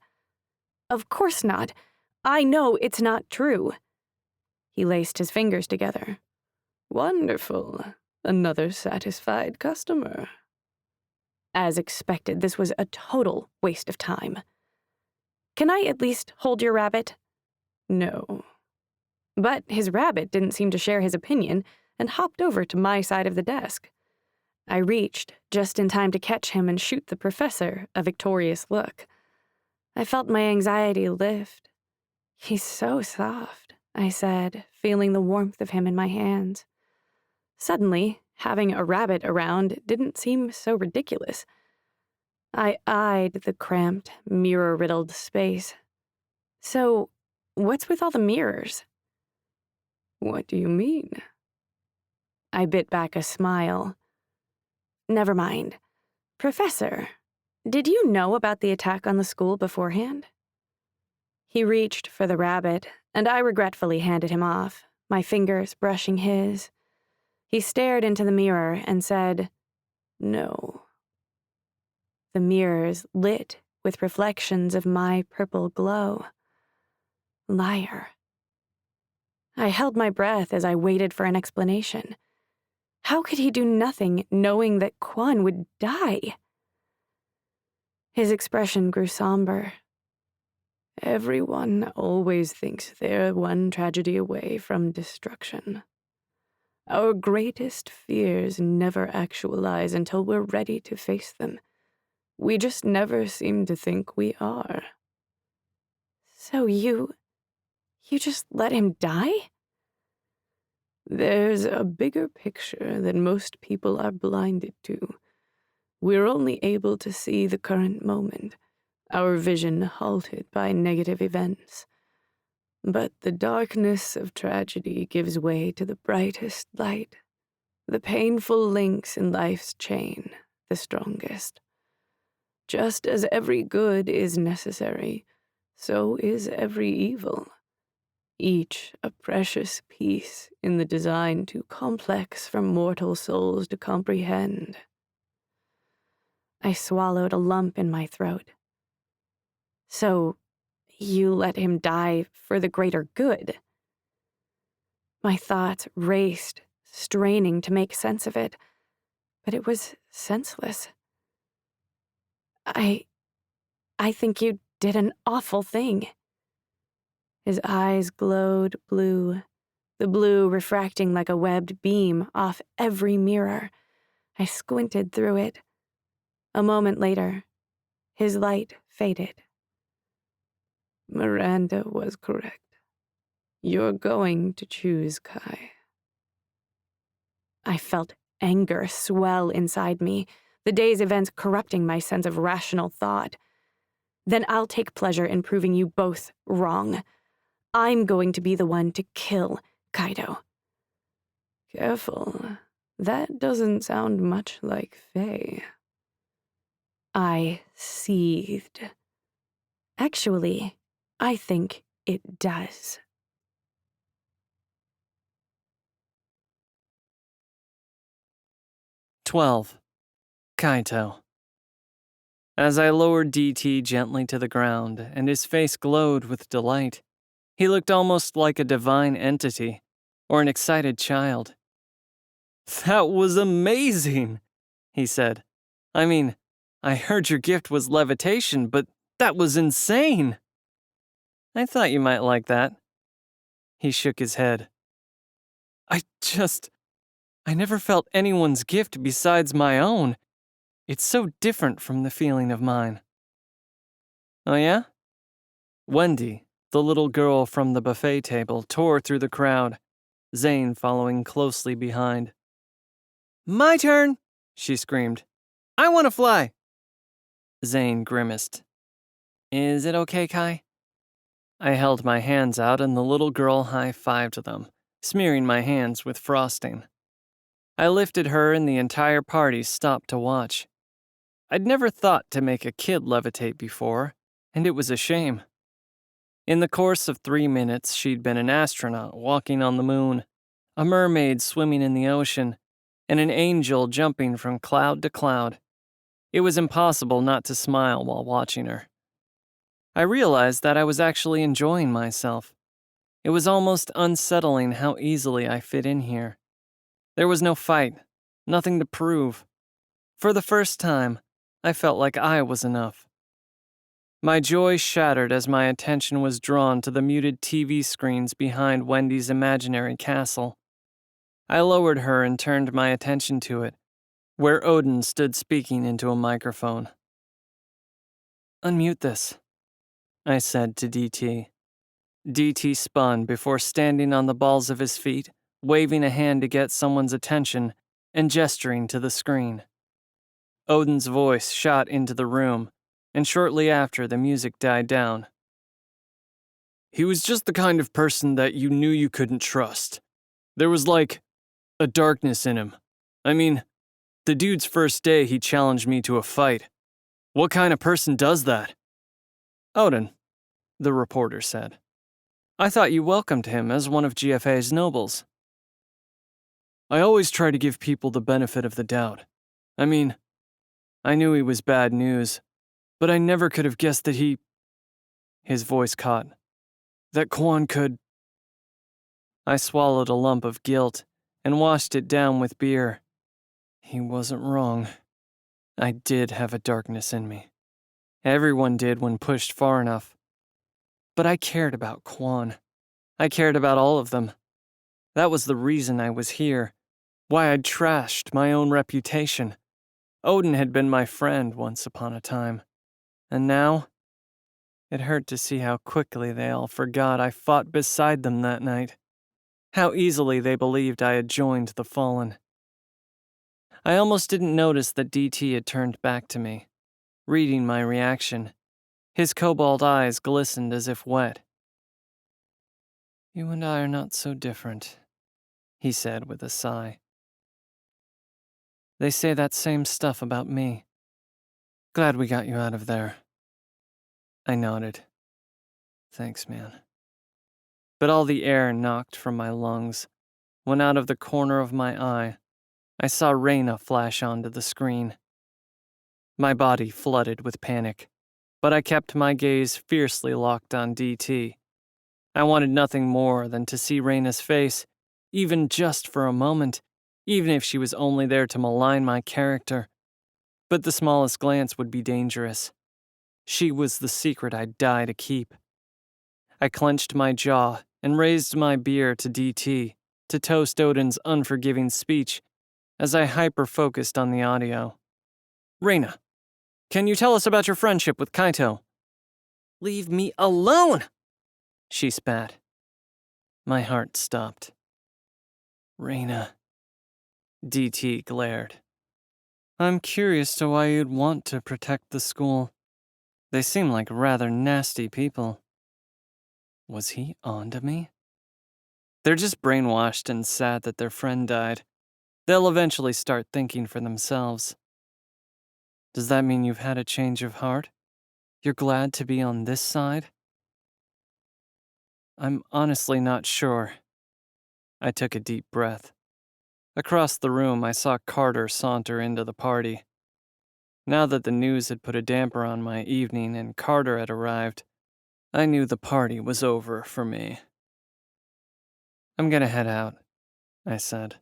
"Of course not. I know it's not true." He laced his fingers together. "Wonderful. Another satisfied customer." As expected, this was a total waste of time. "Can I at least hold your rabbit?" "No." But his rabbit didn't seem to share his opinion and hopped over to my side of the desk. I reached, just in time to catch him and shoot the professor a victorious look. I felt my anxiety lift. "He's so soft," I said, feeling the warmth of him in my hands. Suddenly, having a rabbit around didn't seem so ridiculous. I eyed the cramped, mirror-riddled space. "So, what's with all the mirrors?" "What do you mean?" I bit back a smile. "Never mind. Professor, did you know about the attack on the school beforehand?" He reached for the rabbit, and I regretfully handed him off, my fingers brushing his. He stared into the mirror and said, "No." The mirrors lit with reflections of my purple glow. Liar. I held my breath as I waited for an explanation. How could he do nothing knowing that Quan would die? His expression grew somber. "Everyone always thinks they're one tragedy away from destruction. Our greatest fears never actualize until we're ready to face them. We just never seem to think we are." "So you just let him die?" "There's a bigger picture that most people are blinded to. We're only able to see the current moment, our vision halted by negative events. But the darkness of tragedy gives way to the brightest light. The painful links in life's chain, the strongest. Just as every good is necessary, so is every evil. Each a precious piece in the design too complex for mortal souls to comprehend." I swallowed a lump in my throat. "So, you let him die for the greater good?" My thoughts raced, straining to make sense of it, but it was senseless. I think you did an awful thing." His eyes glowed blue, the blue refracting like a webbed beam off every mirror. I squinted through it. A moment later, his light faded. "Miranda was correct. You're going to choose Kai." I felt anger swell inside me, the day's events corrupting my sense of rational thought. "Then I'll take pleasure in proving you both wrong. I'm going to be the one to kill Kaido." "Careful. That doesn't sound much like Faye." I seethed. Actually, I think it does. 12. Kaito. As I lowered DT gently to the ground and his face glowed with delight, he looked almost like a divine entity or an excited child. "That was amazing," he said. "I mean, I heard your gift was levitation, but that was insane." "I thought you might like that." He shook his head. I never felt anyone's gift besides my own. It's so different from the feeling of mine." "Oh yeah?" Wendy, the little girl from the buffet table, tore through the crowd, Zane following closely behind. "My turn!" she screamed. "I want to fly!" Zane grimaced. "Is it okay, Kai?" I held my hands out and the little girl high-fived them, smearing my hands with frosting. I lifted her and the entire party stopped to watch. I'd never thought to make a kid levitate before, and it was a shame. In the course of 3 minutes, she'd been an astronaut walking on the moon, a mermaid swimming in the ocean, and an angel jumping from cloud to cloud. It was impossible not to smile while watching her. I realized that I was actually enjoying myself. It was almost unsettling how easily I fit in here. There was no fight, nothing to prove. For the first time, I felt like I was enough. My joy shattered as my attention was drawn to the muted TV screens behind Wendy's imaginary castle. I lowered her and turned my attention to it, where Odin stood speaking into a microphone. "Unmute this," I said to DT. DT spun before standing on the balls of his feet, waving a hand to get someone's attention, and gesturing to the screen. Odin's voice shot into the room, and shortly after, the music died down. "He was just the kind of person that you knew you couldn't trust. There was like a darkness in him. I mean, the dude's first day he challenged me to a fight. What kind of person does that?" "Odin," the reporter said. "I thought you welcomed him as one of GFA's nobles." "I always try to give people the benefit of the doubt. I mean, I knew he was bad news, but I never could have guessed that he..." His voice caught. "That Quan could..." I swallowed a lump of guilt and washed it down with beer. He wasn't wrong. I did have a darkness in me. Everyone did when pushed far enough. But I cared about Quan. I cared about all of them. That was the reason I was here, why I'd trashed my own reputation. Odin had been my friend once upon a time. And now? It hurt to see how quickly they all forgot I fought beside them that night. How easily they believed I had joined the Fallen. I almost didn't notice that DT had turned back to me, reading my reaction. His cobalt eyes glistened as if wet. "You and I are not so different," he said with a sigh. "They say that same stuff about me. Glad we got you out of there." I nodded. "Thanks, man." But all the air knocked from my lungs when out of the corner of my eye, I saw Reyna flash onto the screen. My body flooded with panic, but I kept my gaze fiercely locked on DT. I wanted nothing more than to see Reyna's face, even just for a moment, even if she was only there to malign my character. But the smallest glance would be dangerous. She was the secret I'd die to keep. I clenched my jaw and raised my beer to DT to toast Odin's unforgiving speech as I hyper-focused on the audio. "Reyna, can you tell us about your friendship with Kaito?" "Leave me alone!" she spat. My heart stopped. "Reyna," DT glared. "I'm curious to why you'd want to protect the school. They seem like rather nasty people." Was he onto me? They're just brainwashed and sad that their friend died. They'll eventually start thinking for themselves. Does that mean you've had a change of heart? You're glad to be on this side? I'm honestly not sure. I took a deep breath. Across the room, I saw Carter saunter into the party. Now that the news had put a damper on my evening and Carter had arrived, I knew the party was over for me. "I'm gonna head out," I said.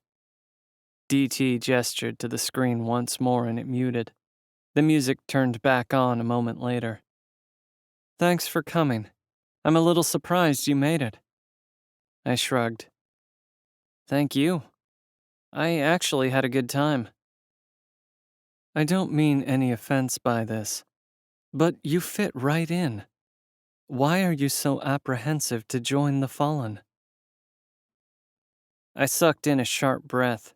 DT gestured to the screen once more and it muted. The music turned back on a moment later. "Thanks for coming. I'm a little surprised you made it." I shrugged. "Thank you. I actually had a good time." "I don't mean any offense by this, but you fit right in. Why are you so apprehensive to join the Fallen?" I sucked in a sharp breath,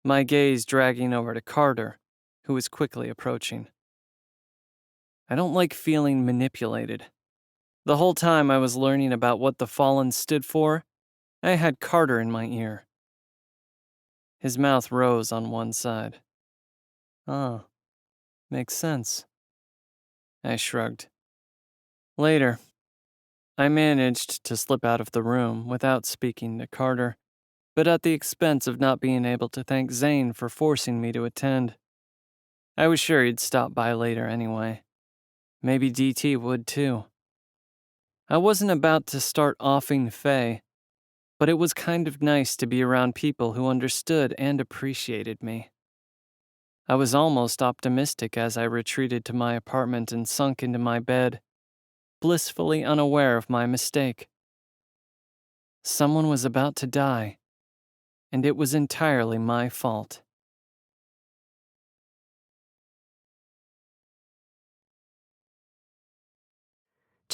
my gaze dragging over to Carter, who was quickly approaching. "I don't like feeling manipulated. The whole time I was learning about what the Fallen stood for, I had Carter in my ear." His mouth rose on one side. "Oh, makes sense." I shrugged. Later, I managed to slip out of the room without speaking to Carter, but at the expense of not being able to thank Zane for forcing me to attend. I was sure he'd stop by later anyway. Maybe DT would too. I wasn't about to start offing Faye, but it was kind of nice to be around people who understood and appreciated me. I was almost optimistic as I retreated to my apartment and sunk into my bed, blissfully unaware of my mistake. Someone was about to die, and it was entirely my fault.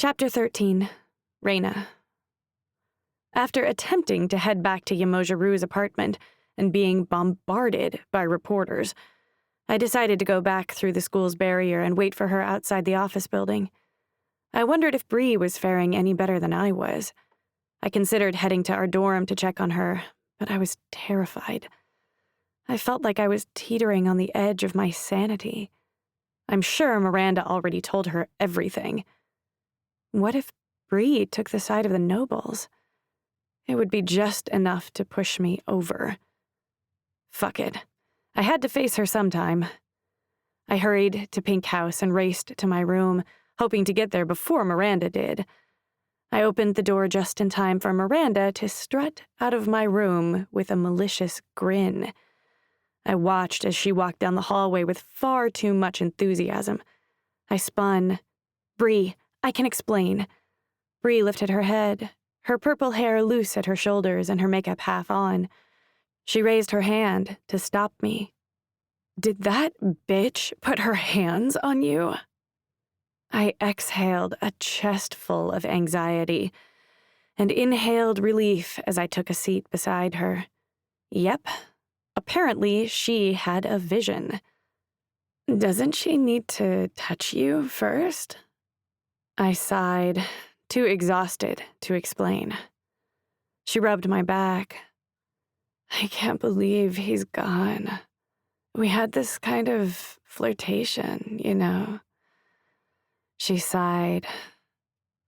Chapter 13. Reina. After attempting to head back to Yamojiru's apartment and being bombarded by reporters, I decided to go back through the school's barrier and wait for her outside the office building. I wondered if Bree was faring any better than I was. I considered heading to our dorm to check on her, but I was terrified. I felt like I was teetering on the edge of my sanity. I'm sure Miranda already told her everything. What if Bree took the side of the nobles? It would be just enough to push me over. Fuck it. I had to face her sometime. I hurried to Pink House and raced to my room, hoping to get there before Miranda did. I opened the door just in time for Miranda to strut out of my room with a malicious grin. I watched as she walked down the hallway with far too much enthusiasm. I spun. Bree, I can explain. Bree lifted her head, her purple hair loose at her shoulders and her makeup half on. She raised her hand to stop me. Did that bitch put her hands on you? I exhaled a chest full of anxiety and inhaled relief as I took a seat beside her. Yep, apparently she had a vision. Doesn't she need to touch you first? I sighed, too exhausted to explain. She rubbed my back. I can't believe he's gone. We had this kind of flirtation, you know. She sighed.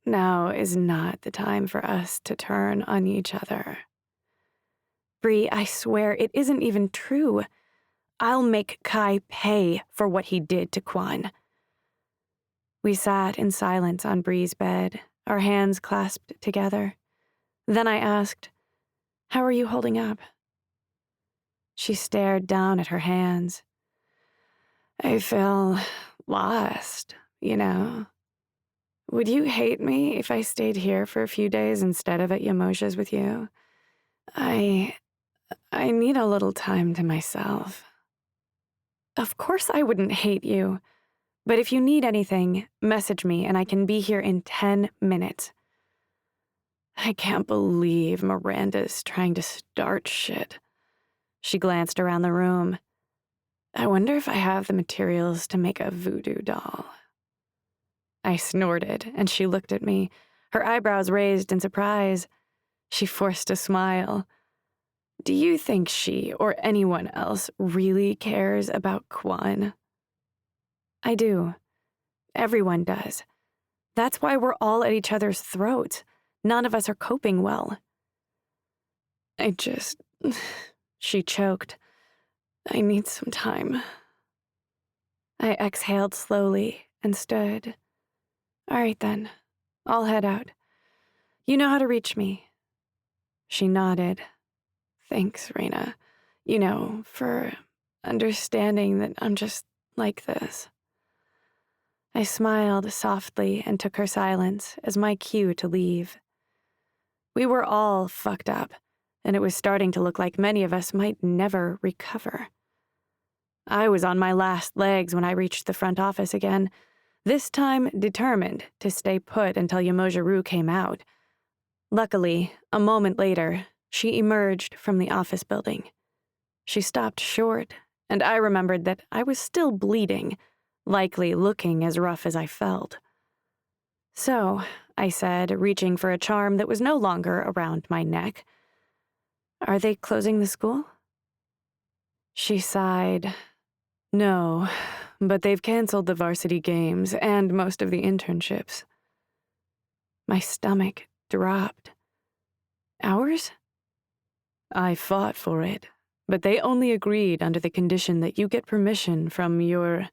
Now is not the time for us to turn on each other. Bree, I swear it isn't even true. I'll make Kai pay for what he did to Quan. We sat in silence on Bree's bed, our hands clasped together. Then I asked, "How are you holding up?" She stared down at her hands. I feel lost, you know. Would you hate me if I stayed here for a few days instead of at Yamoja's with you? I need a little time to myself. Of course I wouldn't hate you. But if you need anything, message me and I can be here in 10 minutes. I can't believe Miranda's trying to start shit. She glanced around the room. I wonder if I have the materials to make a voodoo doll. I snorted, and she looked at me, her eyebrows raised in surprise. She forced a smile. Do you think she or anyone else really cares about Quan? I do. Everyone does. That's why we're all at each other's throats. None of us are coping well. She choked. I need some time. I exhaled slowly and stood. All right then, I'll head out. You know how to reach me. She nodded. Thanks, Reina. You know, for understanding that I'm just like this. I smiled softly and took her silence as my cue to leave. We were all fucked up, and it was starting to look like many of us might never recover. I was on my last legs when I reached the front office again, this time determined to stay put until Yamojiru came out. Luckily, a moment later, she emerged from the office building. She stopped short, and I remembered that I was still bleeding, likely looking as rough as I felt. So, I said, reaching for a charm that was no longer around my neck, are they closing the school? She sighed. No, but they've canceled the varsity games and most of the internships. My stomach dropped. Hours? I fought for it, but they only agreed under the condition that you get permission from your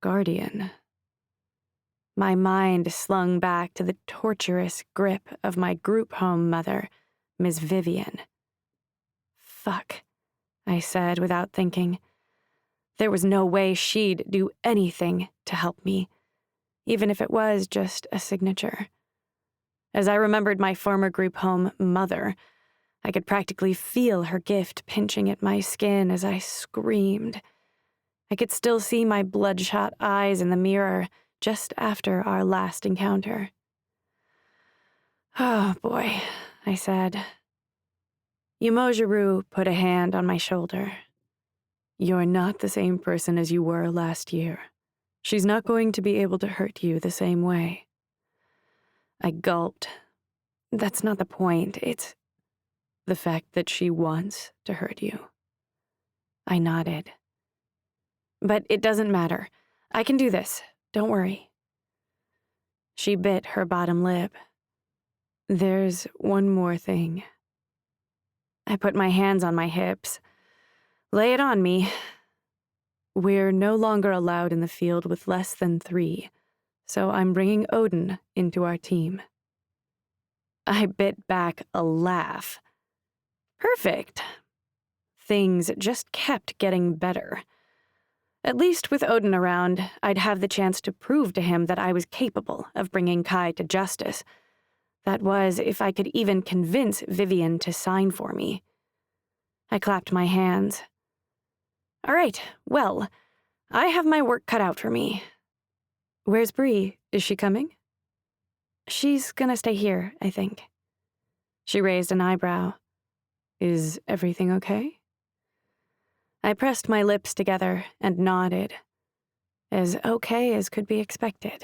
guardian. My mind slung back to the torturous grip of my group home mother, Ms. Vivian. Fuck, I said without thinking. There was no way she'd do anything to help me, even if it was just a signature. As I remembered my former group home mother, I could practically feel her gift pinching at my skin as I screamed. I could still see my bloodshot eyes in the mirror just after our last encounter. Oh, boy, I said. Yumojiru put a hand on my shoulder. You're not the same person as you were last year. She's not going to be able to hurt you the same way. I gulped. That's not the point. It's the fact that she wants to hurt you. I nodded. But it doesn't matter. I can do this. Don't worry. She bit her bottom lip. There's one more thing. I put my hands on my hips. Lay it on me. We're no longer allowed in the field with less than 3, so I'm bringing Odin into our team. I bit back a laugh. Perfect. Things just kept getting better. At least with Odin around, I'd have the chance to prove to him that I was capable of bringing Kai to justice. That was, if I could even convince Vivian to sign for me. I clapped my hands. All right, well, I have my work cut out for me. Where's Bree? Is she coming? She's gonna stay here, I think. She raised an eyebrow. Is everything okay? I pressed my lips together and nodded. As okay as could be expected.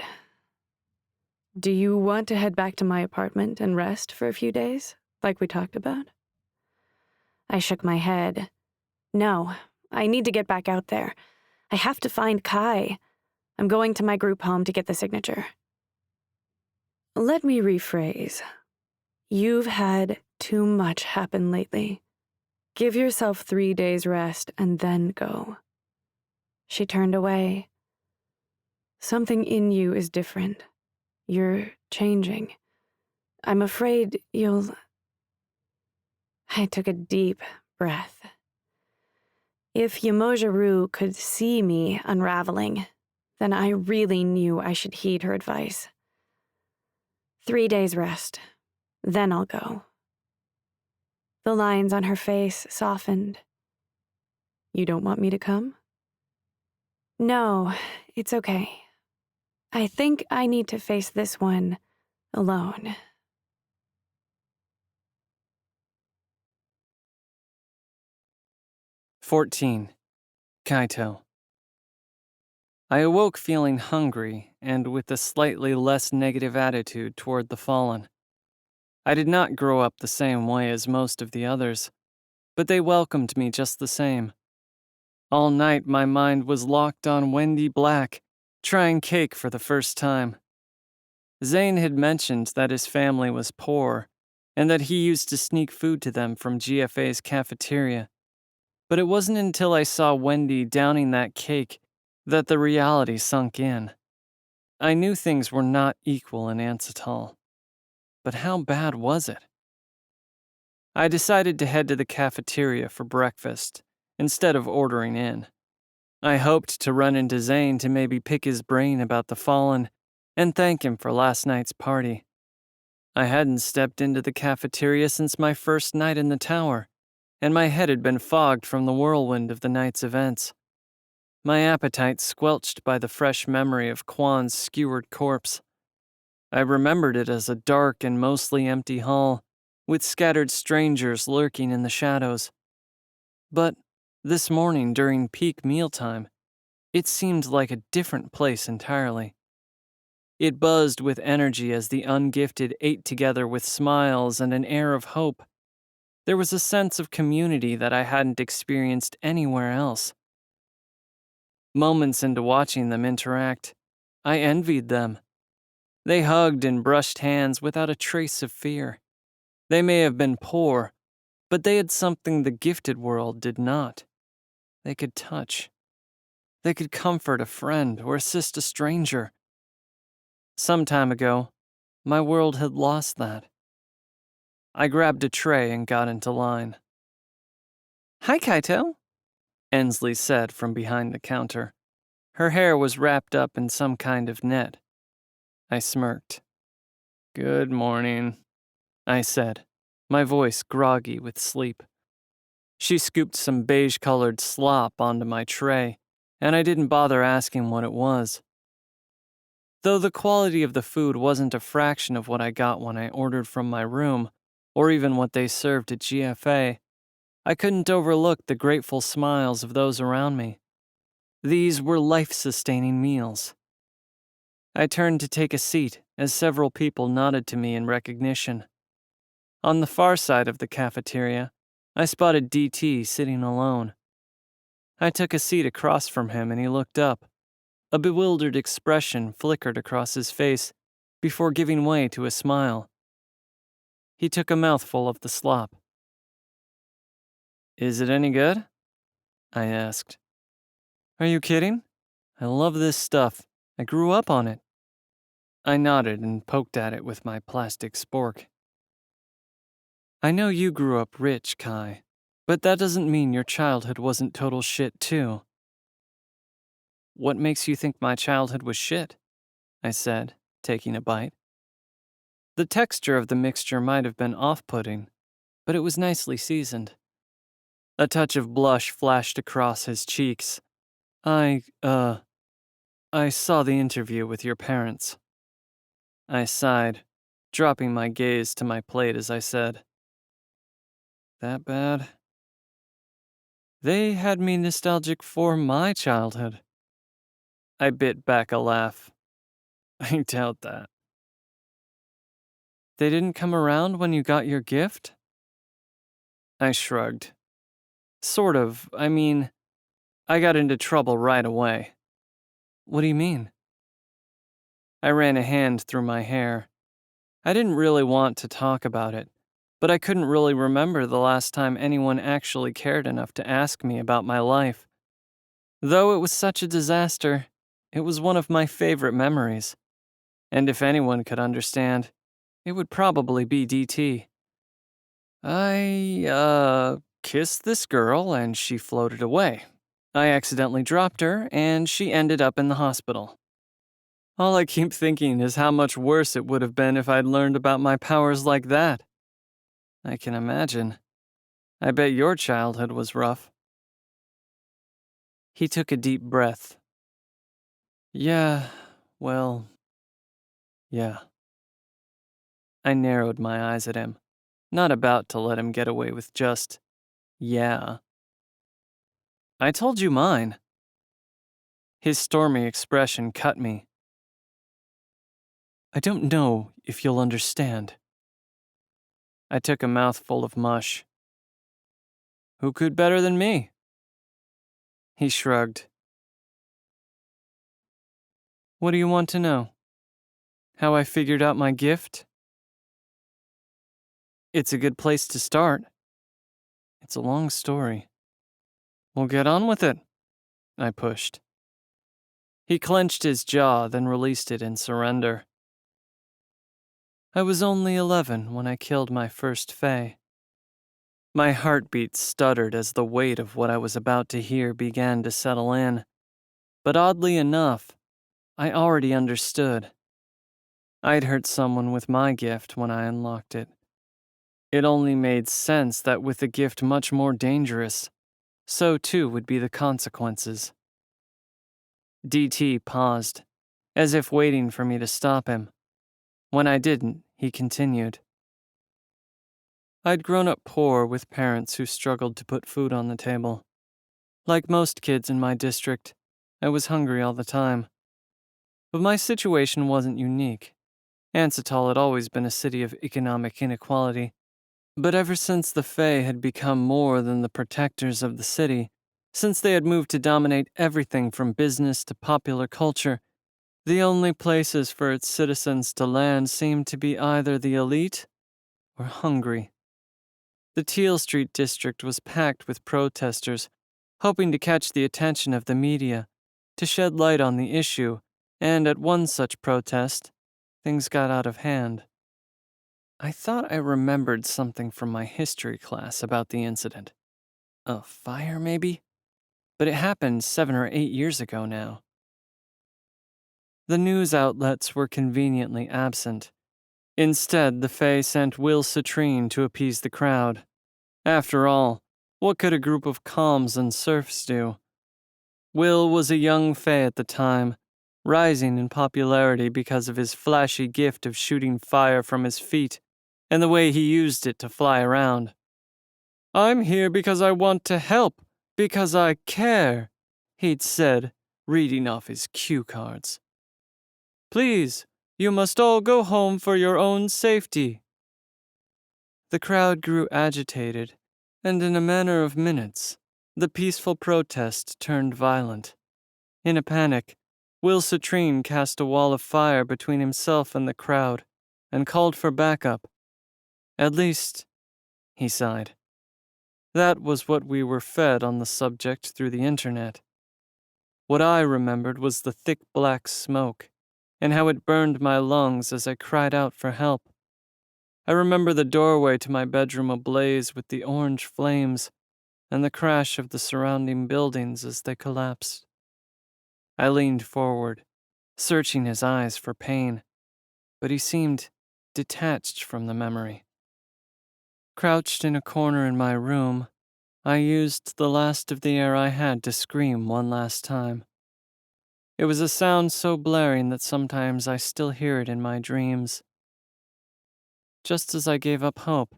Do you want to head back to my apartment and rest for a few days, like we talked about? I shook my head. No, I need to get back out there. I have to find Kai. I'm going to my group home to get the signature. Let me rephrase. You've had too much happen lately. Give yourself 3 days rest and then go. She turned away. Something in you is different. You're changing. I'm afraid you'll... I took a deep breath. If Yumojiru could see me unraveling, then I really knew I should heed her advice. 3 days rest, then I'll go. The lines on her face softened. You don't want me to come? No, it's okay. I think I need to face this one alone. "14. Kaito." I awoke feeling hungry and with a slightly less negative attitude toward the fallen. I did not grow up the same way as most of the others, but they welcomed me just the same. All night my mind was locked on Wendy Black, trying cake for the first time. Zane had mentioned that his family was poor and that he used to sneak food to them from GFA's cafeteria. But it wasn't until I saw Wendy downing that cake that the reality sunk in. I knew things were not equal in Ansatal. But how bad was it? I decided to head to the cafeteria for breakfast instead of ordering in. I hoped to run into Zane to maybe pick his brain about the fallen and thank him for last night's party. I hadn't stepped into the cafeteria since my first night in the tower, and my head had been fogged from the whirlwind of the night's events. My appetite squelched by the fresh memory of Kwan's skewered corpse. I remembered it as a dark and mostly empty hall, with scattered strangers lurking in the shadows. But this morning during peak mealtime, it seemed like a different place entirely. It buzzed with energy as the ungifted ate together with smiles and an air of hope. There was a sense of community that I hadn't experienced anywhere else. Moments into watching them interact, I envied them. They hugged and brushed hands without a trace of fear. They may have been poor, but they had something the gifted world did not. They could touch. They could comfort a friend or assist a stranger. Some time ago, my world had lost that. I grabbed a tray and got into line. "Hi, Kaito," Ensley said from behind the counter. Her hair was wrapped up in some kind of net. I smirked. "Good morning," I said, my voice groggy with sleep. She scooped some beige-colored slop onto my tray, and I didn't bother asking what it was. Though the quality of the food wasn't a fraction of what I got when I ordered from my room, or even what they served at GFA, I couldn't overlook the grateful smiles of those around me. These were life-sustaining meals. I turned to take a seat as several people nodded to me in recognition. On the far side of the cafeteria, I spotted DT sitting alone. I took a seat across from him and he looked up. A bewildered expression flickered across his face before giving way to a smile. He took a mouthful of the slop. "Is it any good?" I asked. "Are you kidding? I love this stuff. I grew up on it." I nodded and poked at it with my plastic spork. "I know you grew up rich, Kai, but that doesn't mean your childhood wasn't total shit too." "What makes you think my childhood was shit?" I said, taking a bite. The texture of the mixture might have been off-putting, but it was nicely seasoned. A touch of blush flashed across his cheeks. I saw the interview with your parents." I sighed, dropping my gaze to my plate as I said, "That bad?" "They had me nostalgic for my childhood." I bit back a laugh. "I doubt that." "They didn't come around when you got your gift?" I shrugged. "Sort of. I mean, I got into trouble right away." "What do you mean?" I ran a hand through my hair. I didn't really want to talk about it, but I couldn't really remember the last time anyone actually cared enough to ask me about my life. Though it was such a disaster, it was one of my favorite memories. And if anyone could understand, it would probably be DT. Kissed this girl and she floated away. I accidentally dropped her and she ended up in the hospital. All I keep thinking is how much worse it would have been if I'd learned about my powers like that. I can imagine. I bet your childhood was rough." He took a deep breath. Yeah, well, yeah." I narrowed my eyes at him, not about to let him get away with just, "yeah." "I told you mine." His stormy expression cut me. "I don't know if you'll understand." I took a mouthful of mush. "Who could better than me?" He shrugged. "What do you want to know? How I figured out my gift?" "It's a good place to start." "It's a long story." "We'll get on with it." I pushed. He clenched his jaw, then released it in surrender. "I was only 11 when I killed my first Fae." My heartbeat stuttered as the weight of what I was about to hear began to settle in. But oddly enough, I already understood. I'd hurt someone with my gift when I unlocked it. It only made sense that with a gift much more dangerous, so too would be the consequences. DT paused, as if waiting for me to stop him. When I didn't, he continued. I'd grown up poor with parents who struggled to put food on the table. Like most kids in my district, I was hungry all the time. But my situation wasn't unique. Ansatal had always been a city of economic inequality. But ever since the Fae had become more than the protectors of the city, since they had moved to dominate everything from business to popular culture, the only places for its citizens to land seemed to be either the elite or hungry. The Teal Street district was packed with protesters, hoping to catch the attention of the media, to shed light on the issue, and at one such protest, things got out of hand. I thought I remembered something from my history class about the incident. A fire, maybe? But it happened 7 or 8 years ago now. The news outlets were conveniently absent. Instead, the Fae sent Will Citrine to appease the crowd. After all, what could a group of calms and serfs do? Will was a young Fae at the time, rising in popularity because of his flashy gift of shooting fire from his feet and the way he used it to fly around. "I'm here because I want to help, because I care," he'd said, reading off his cue cards. "Please, you must all go home for your own safety." The crowd grew agitated, and in a matter of minutes, the peaceful protest turned violent. In a panic, Will Citrine cast a wall of fire between himself and the crowd and called for backup. At least, he sighed. That was what we were fed on the subject through the internet. What I remembered was the thick black smoke and how it burned my lungs as I cried out for help. I remember the doorway to my bedroom ablaze with the orange flames and the crash of the surrounding buildings as they collapsed. I leaned forward, searching his eyes for pain, but he seemed detached from the memory. Crouched in a corner in my room, I used the last of the air I had to scream one last time. It was a sound so blaring that sometimes I still hear it in my dreams. Just as I gave up hope,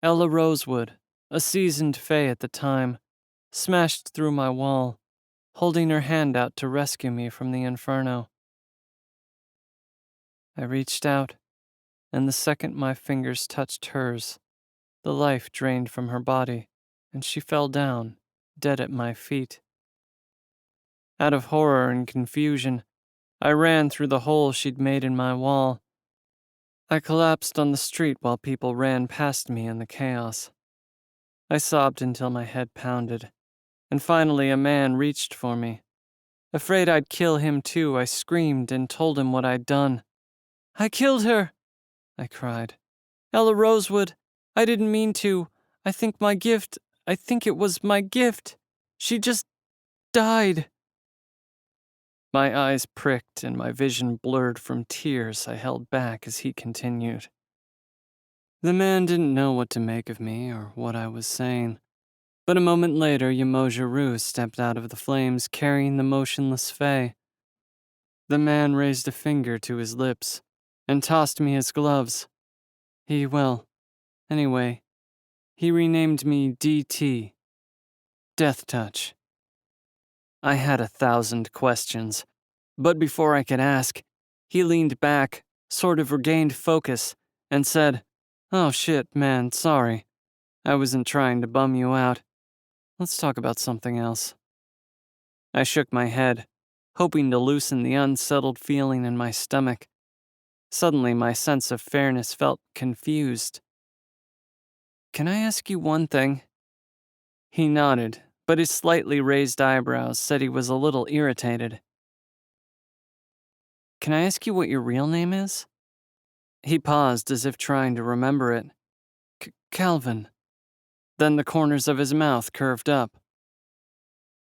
Ella Rosewood, a seasoned fae at the time, smashed through my wall, holding her hand out to rescue me from the inferno. I reached out, and the second my fingers touched hers, the life drained from her body, and she fell down, dead at my feet. Out of horror and confusion, I ran through the hole she'd made in my wall. I collapsed on the street while people ran past me in the chaos. I sobbed until my head pounded, and finally a man reached for me. Afraid I'd kill him too, I screamed and told him what I'd done. "I killed her!" I cried. "Ella Rosewood, I didn't mean to. I think it was my gift. She just died." My eyes pricked and my vision blurred from tears I held back as he continued. The man didn't know what to make of me or what I was saying, but a moment later Yamoja Rue stepped out of the flames carrying the motionless fae. The man raised a finger to his lips and tossed me his gloves. He renamed me DT. Death Touch. I had 1,000 questions, but before I could ask, he leaned back, sort of regained focus, and said, "Oh shit, man, sorry. I wasn't trying to bum you out. Let's talk about something else." I shook my head, hoping to loosen the unsettled feeling in my stomach. Suddenly, my sense of fairness felt confused. "Can I ask you one thing?" He nodded, but his slightly raised eyebrows said he was a little irritated. "Can I ask you what your real name is?" He paused as if trying to remember it. Calvin. Then the corners of his mouth curved up.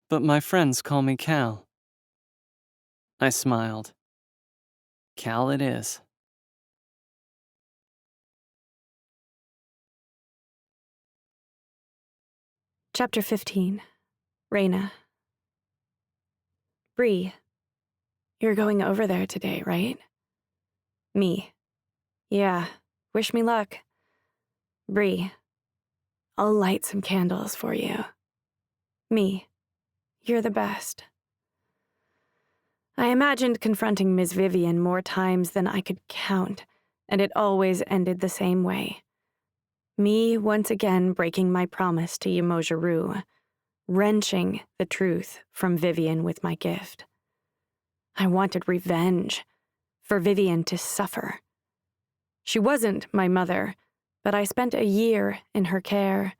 "But my friends call me Cal." I smiled. Cal it is. Chapter 15. Raina. Bree, you're going over there today, right? Me. Yeah, wish me luck. Bree, I'll light some candles for you. Me, you're the best. I imagined confronting Ms. Vivian more times than I could count, and it always ended the same way. Me once again breaking my promise to Yamoja Rue, wrenching the truth from Vivian with my gift. I wanted revenge, for Vivian to suffer. She wasn't my mother, but I spent a year in her care.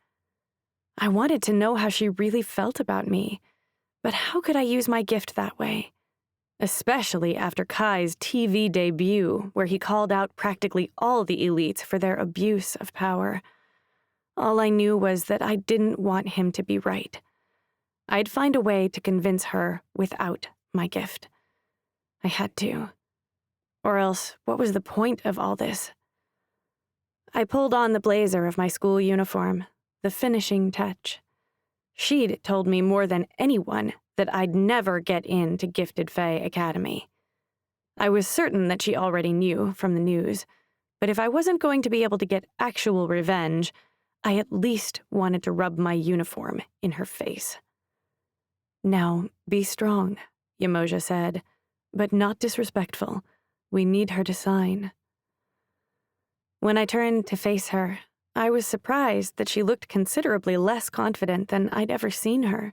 I wanted to know how she really felt about me, but how could I use my gift that way? Especially after Kai's TV debut, where he called out practically all the elites for their abuse of power. All I knew was that I didn't want him to be right. I'd find a way to convince her without my gift. I had to. Or else, what was the point of all this? I pulled on the blazer of my school uniform, the finishing touch. She'd told me more than anyone that I'd never get into Gifted Fae Academy. I was certain that she already knew from the news, but if I wasn't going to be able to get actual revenge, I at least wanted to rub my uniform in her face. "Now, be strong," Yamoja said, "but not disrespectful. We need her to sign." When I turned to face her, I was surprised that she looked considerably less confident than I'd ever seen her.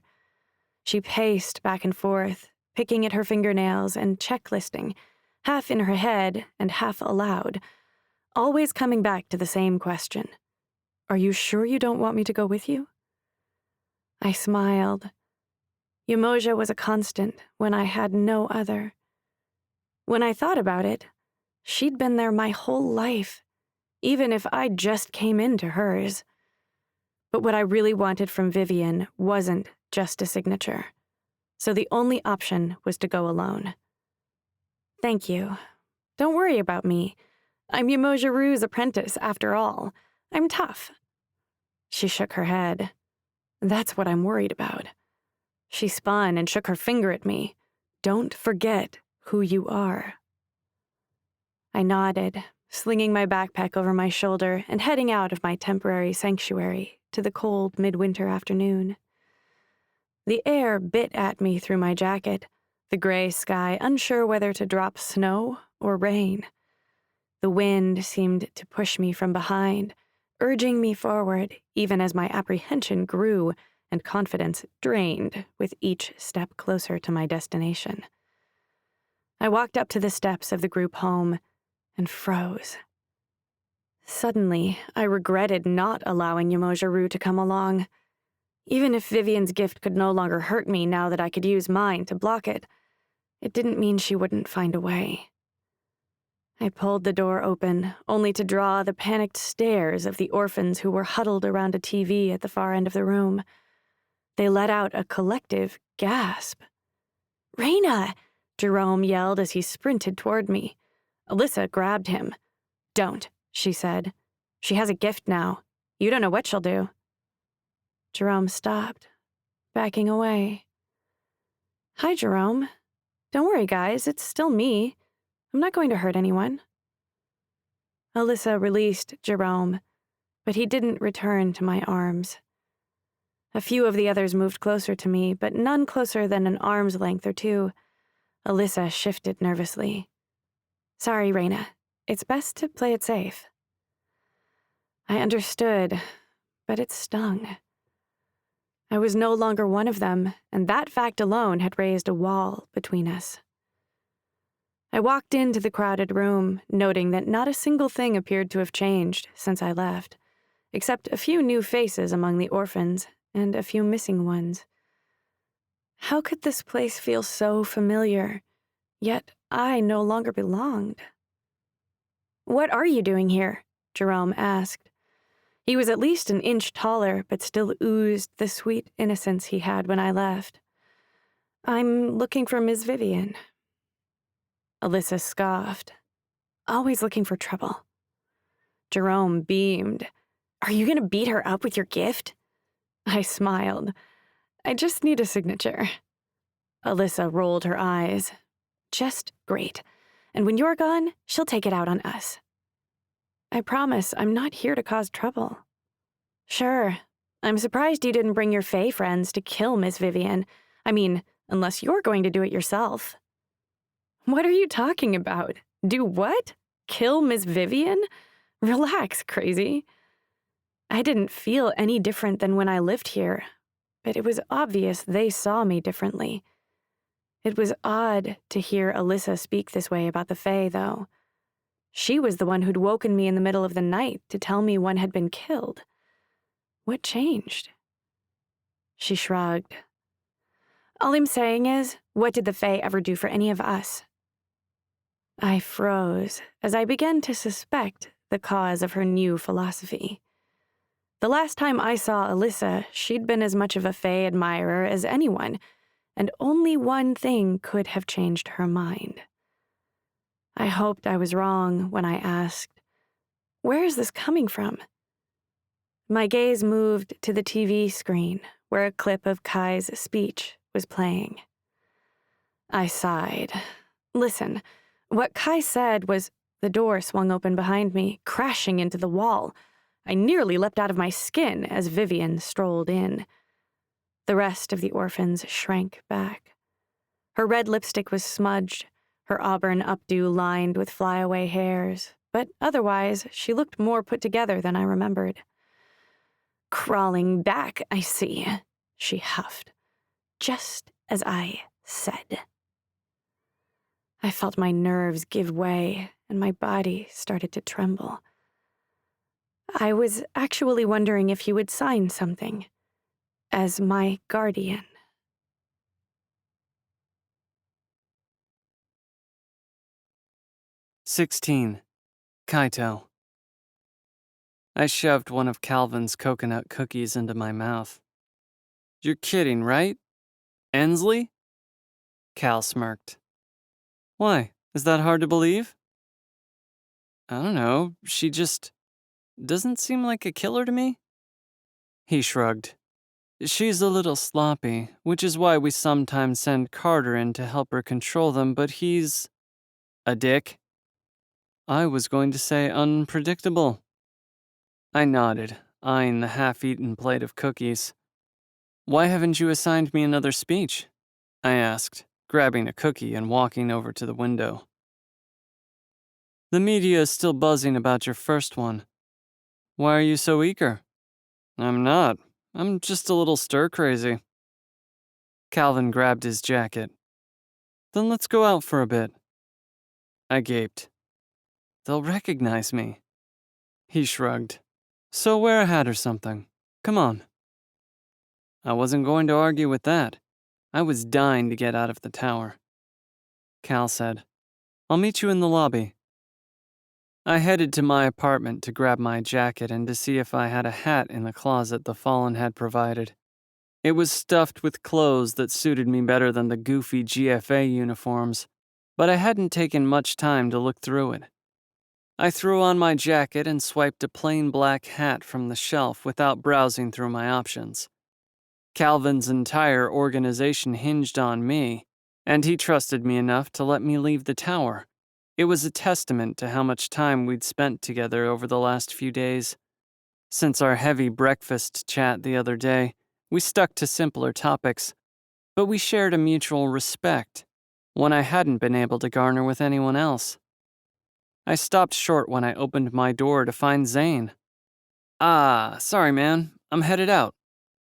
She paced back and forth, picking at her fingernails and checklisting, half in her head and half aloud, always coming back to the same question. "Are you sure you don't want me to go with you?" I smiled. Yamoja was a constant when I had no other. When I thought about it, she'd been there my whole life, even if I just came into hers. But what I really wanted from Vivian wasn't just a signature, so the only option was to go alone. "Thank you. Don't worry about me. I'm Yamoja Rue's apprentice, after all. I'm tough." She shook her head. "That's what I'm worried about." She spun and shook her finger at me. "Don't forget who you are." I nodded, slinging my backpack over my shoulder and heading out of my temporary sanctuary to the cold midwinter afternoon. The air bit at me through my jacket, the gray sky unsure whether to drop snow or rain. The wind seemed to push me from behind, urging me forward even as my apprehension grew and confidence drained with each step closer to my destination. I walked up to the steps of the group home and froze. Suddenly, I regretted not allowing Yamoja Rue to come along. Even if Vivian's gift could no longer hurt me now that I could use mine to block it, it didn't mean she wouldn't find a way. I pulled the door open, only to draw the panicked stares of the orphans who were huddled around a TV at the far end of the room. They let out a collective gasp. "Raina!" Jerome yelled as he sprinted toward me. Alyssa grabbed him. "Don't," she said. "She has a gift now. You don't know what she'll do." Jerome stopped, backing away. "Hi, Jerome. Don't worry, guys. It's still me. I'm not going to hurt anyone." Alyssa released Jerome, but he didn't return to my arms. A few of the others moved closer to me, but none closer than an arm's length or two. Alyssa shifted nervously. "Sorry, Raina. It's best to play it safe." I understood, but it stung. I was no longer one of them, and that fact alone had raised a wall between us. I walked into the crowded room, noting that not a single thing appeared to have changed since I left, except a few new faces among the orphans and a few missing ones. How could this place feel so familiar, yet I no longer belonged? "What are you doing here?" Jerome asked. He was at least an inch taller, but still oozed the sweet innocence he had when I left. "I'm looking for Ms. Vivian." Alyssa scoffed. "Always looking for trouble." Jerome beamed. "Are you going to beat her up with your gift?" I smiled. "I just need a signature." Alyssa rolled her eyes. "Just great. And when you're gone, she'll take it out on us." "I promise I'm not here to cause trouble." "Sure. I'm surprised you didn't bring your Fae friends to kill Miss Vivian. I mean, unless you're going to do it yourself." "What are you talking about? Do what? Kill Miss Vivian? Relax, crazy." I didn't feel any different than when I lived here, but it was obvious they saw me differently. It was odd to hear Alyssa speak this way about the Fae, though. She was the one who'd woken me in the middle of the night to tell me one had been killed. What changed? She shrugged. "All I'm saying is, what did the Fae ever do for any of us?" I froze as I began to suspect the cause of her new philosophy. The last time I saw Alyssa, she'd been as much of a Fae admirer as anyone, and only one thing could have changed her mind. I hoped I was wrong when I asked, "Where is this coming from?" My gaze moved to the TV screen, where a clip of Kai's speech was playing. I sighed. Listen, what Kai said was the door swung open behind me, crashing into the wall. I nearly leapt out of my skin as Vivian strolled in. The rest of the orphans shrank back. Her red lipstick was smudged, her auburn updo lined with flyaway hairs, but otherwise she looked more put together than I remembered. Crawling back, I see, she huffed, just as I said. I felt my nerves give way and my body started to tremble. I was actually wondering if he would sign something as my guardian. 16. Kaito. I shoved one of Calvin's coconut cookies into my mouth. You're kidding, right? Ensley? Cal smirked. Why? Is that hard to believe? I don't know. She just doesn't seem like a killer to me. He shrugged. She's a little sloppy, which is why we sometimes send Carter in to help her control them, but he's a dick. I was going to say unpredictable. I nodded, eyeing the half-eaten plate of cookies. Why haven't you assigned me another speech? I asked, grabbing a cookie and walking over to the window. The media is still buzzing about your first one. Why are you so eager? I'm not. I'm just a little stir-crazy. Calvin grabbed his jacket. Then let's go out for a bit. I gaped. They'll recognize me. He shrugged. So wear a hat or something. Come on. I wasn't going to argue with that. I was dying to get out of the tower. Cal said, I'll meet you in the lobby. I headed to my apartment to grab my jacket and to see if I had a hat in the closet the Fallen had provided. It was stuffed with clothes that suited me better than the goofy GFA uniforms, but I hadn't taken much time to look through it. I threw on my jacket and swiped a plain black hat from the shelf without browsing through my options. Calvin's entire organization hinged on me, and he trusted me enough to let me leave the tower. It was a testament to how much time we'd spent together over the last few days. Since our heavy breakfast chat the other day, we stuck to simpler topics, but we shared a mutual respect, one I hadn't been able to garner with anyone else. I stopped short when I opened my door to find Zane. Sorry man, I'm headed out,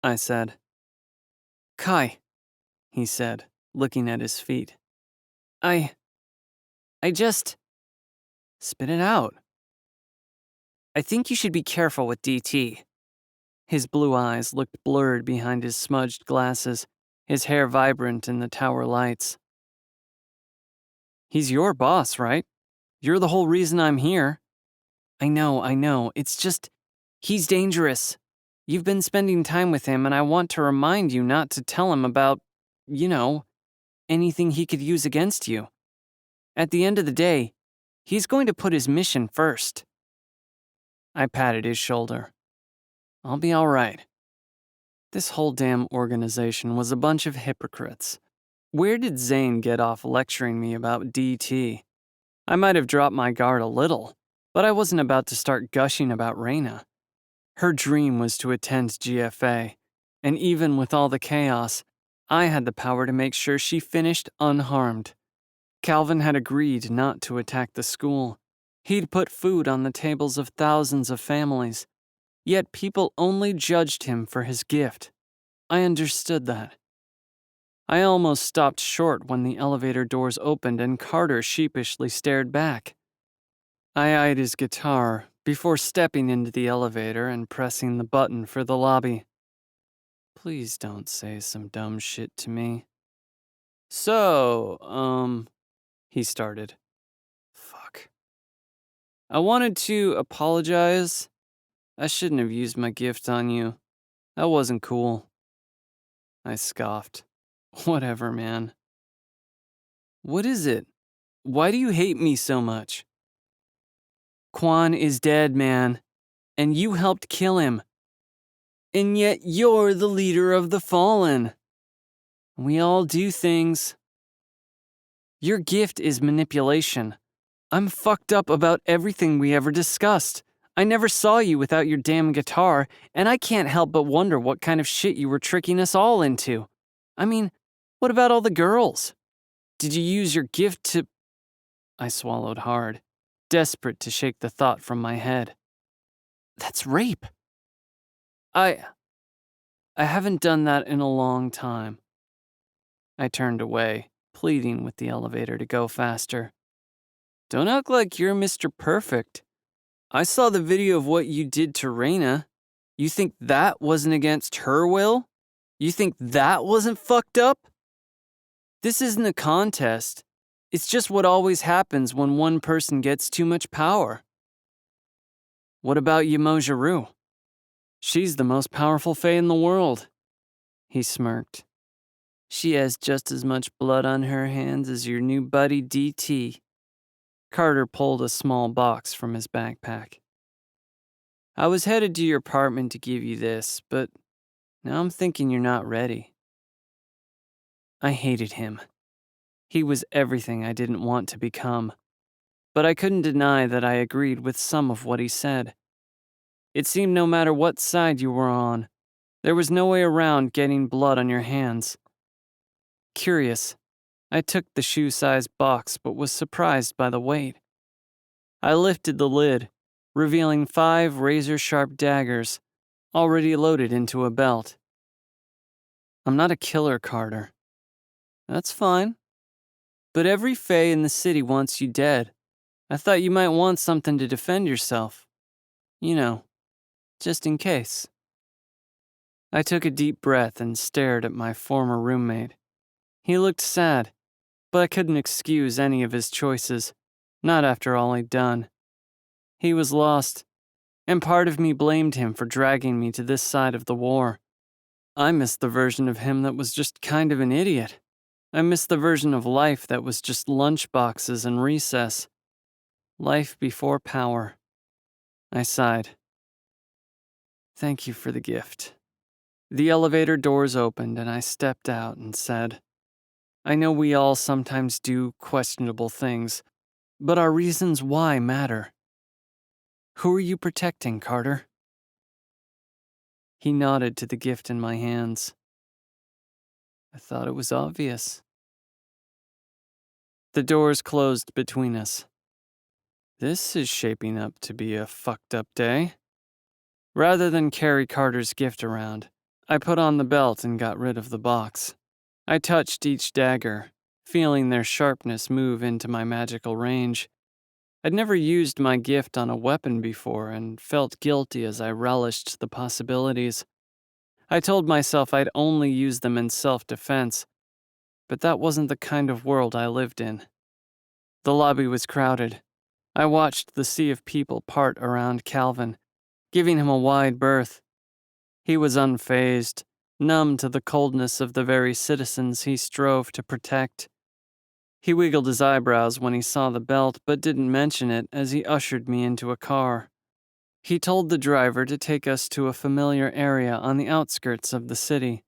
I said. Kai, he said, looking at his feet. I just... Spit it out. I think you should be careful with DT. His blue eyes looked blurred behind his smudged glasses, his hair vibrant in the tower lights. He's your boss, right? You're the whole reason I'm here. I know. It's just, he's dangerous. You've been spending time with him, and I want to remind you not to tell him about, anything he could use against you. At the end of the day, he's going to put his mission first. I patted his shoulder. I'll be all right. This whole damn organization was a bunch of hypocrites. Where did Zane get off lecturing me about DT? I might have dropped my guard a little, but I wasn't about to start gushing about Reyna. Her dream was to attend GFA, and even with all the chaos, I had the power to make sure she finished unharmed. Calvin had agreed not to attack the school. He'd put food on the tables of thousands of families, yet people only judged him for his gift. I understood that. I almost stopped short when the elevator doors opened and Carter sheepishly stared back. I eyed his guitar before stepping into the elevator and pressing the button for the lobby. Please don't say some dumb shit to me. So, he started. Fuck. I wanted to apologize. I shouldn't have used my gift on you. That wasn't cool. I scoffed. Whatever, man. What is it? Why do you hate me so much? Quan is dead, man. And you helped kill him. And yet you're the leader of the fallen. We all do things. Your gift is manipulation. I'm fucked up about everything we ever discussed. I never saw you without your damn guitar, and I can't help but wonder what kind of shit you were tricking us all into. I mean, what about all the girls? Did you use your gift to... I swallowed hard, desperate to shake the thought from my head. That's rape. I haven't done that in a long time. I turned away, pleading with the elevator to go faster. Don't act like you're Mr. Perfect. I saw the video of what you did to Raina. You think that wasn't against her will? You think that wasn't fucked up? This isn't a contest. It's just what always happens when one person gets too much power. What about Yamojaru? She's the most powerful fae in the world. He smirked. She has just as much blood on her hands as your new buddy DT. Carter pulled a small box from his backpack. I was headed to your apartment to give you this, but now I'm thinking you're not ready. I hated him. He was everything I didn't want to become, but I couldn't deny that I agreed with some of what he said. It seemed no matter what side you were on, there was no way around getting blood on your hands. Curious, I took the shoe-sized box but was surprised by the weight. I lifted the lid, revealing 5 razor-sharp daggers, already loaded into a belt. I'm not a killer, Carter. That's fine. But every fae in the city wants you dead. I thought you might want something to defend yourself. You know, just in case. I took a deep breath and stared at my former roommate. He looked sad, but I couldn't excuse any of his choices, not after all he'd done. He was lost, and part of me blamed him for dragging me to this side of the war. I missed the version of him that was just kind of an idiot. I missed the version of life that was just lunchboxes and recess. Life before power. I sighed. Thank you for the gift. The elevator doors opened and I stepped out and said, I know we all sometimes do questionable things, but our reasons why matter. Who are you protecting, Carter? He nodded to the gift in my hands. I thought it was obvious. The doors closed between us. This is shaping up to be a fucked up day. Rather than carry Carter's gift around, I put on the belt and got rid of the box. I touched each dagger, feeling their sharpness move into my magical range. I'd never used my gift on a weapon before and felt guilty as I relished the possibilities. I told myself I'd only use them in self-defense, but that wasn't the kind of world I lived in. The lobby was crowded. I watched the sea of people part around Calvin, giving him a wide berth. He was unfazed, numb to the coldness of the very citizens he strove to protect. He wiggled his eyebrows when he saw the belt, but didn't mention it as he ushered me into a car. He told the driver to take us to a familiar area on the outskirts of the city.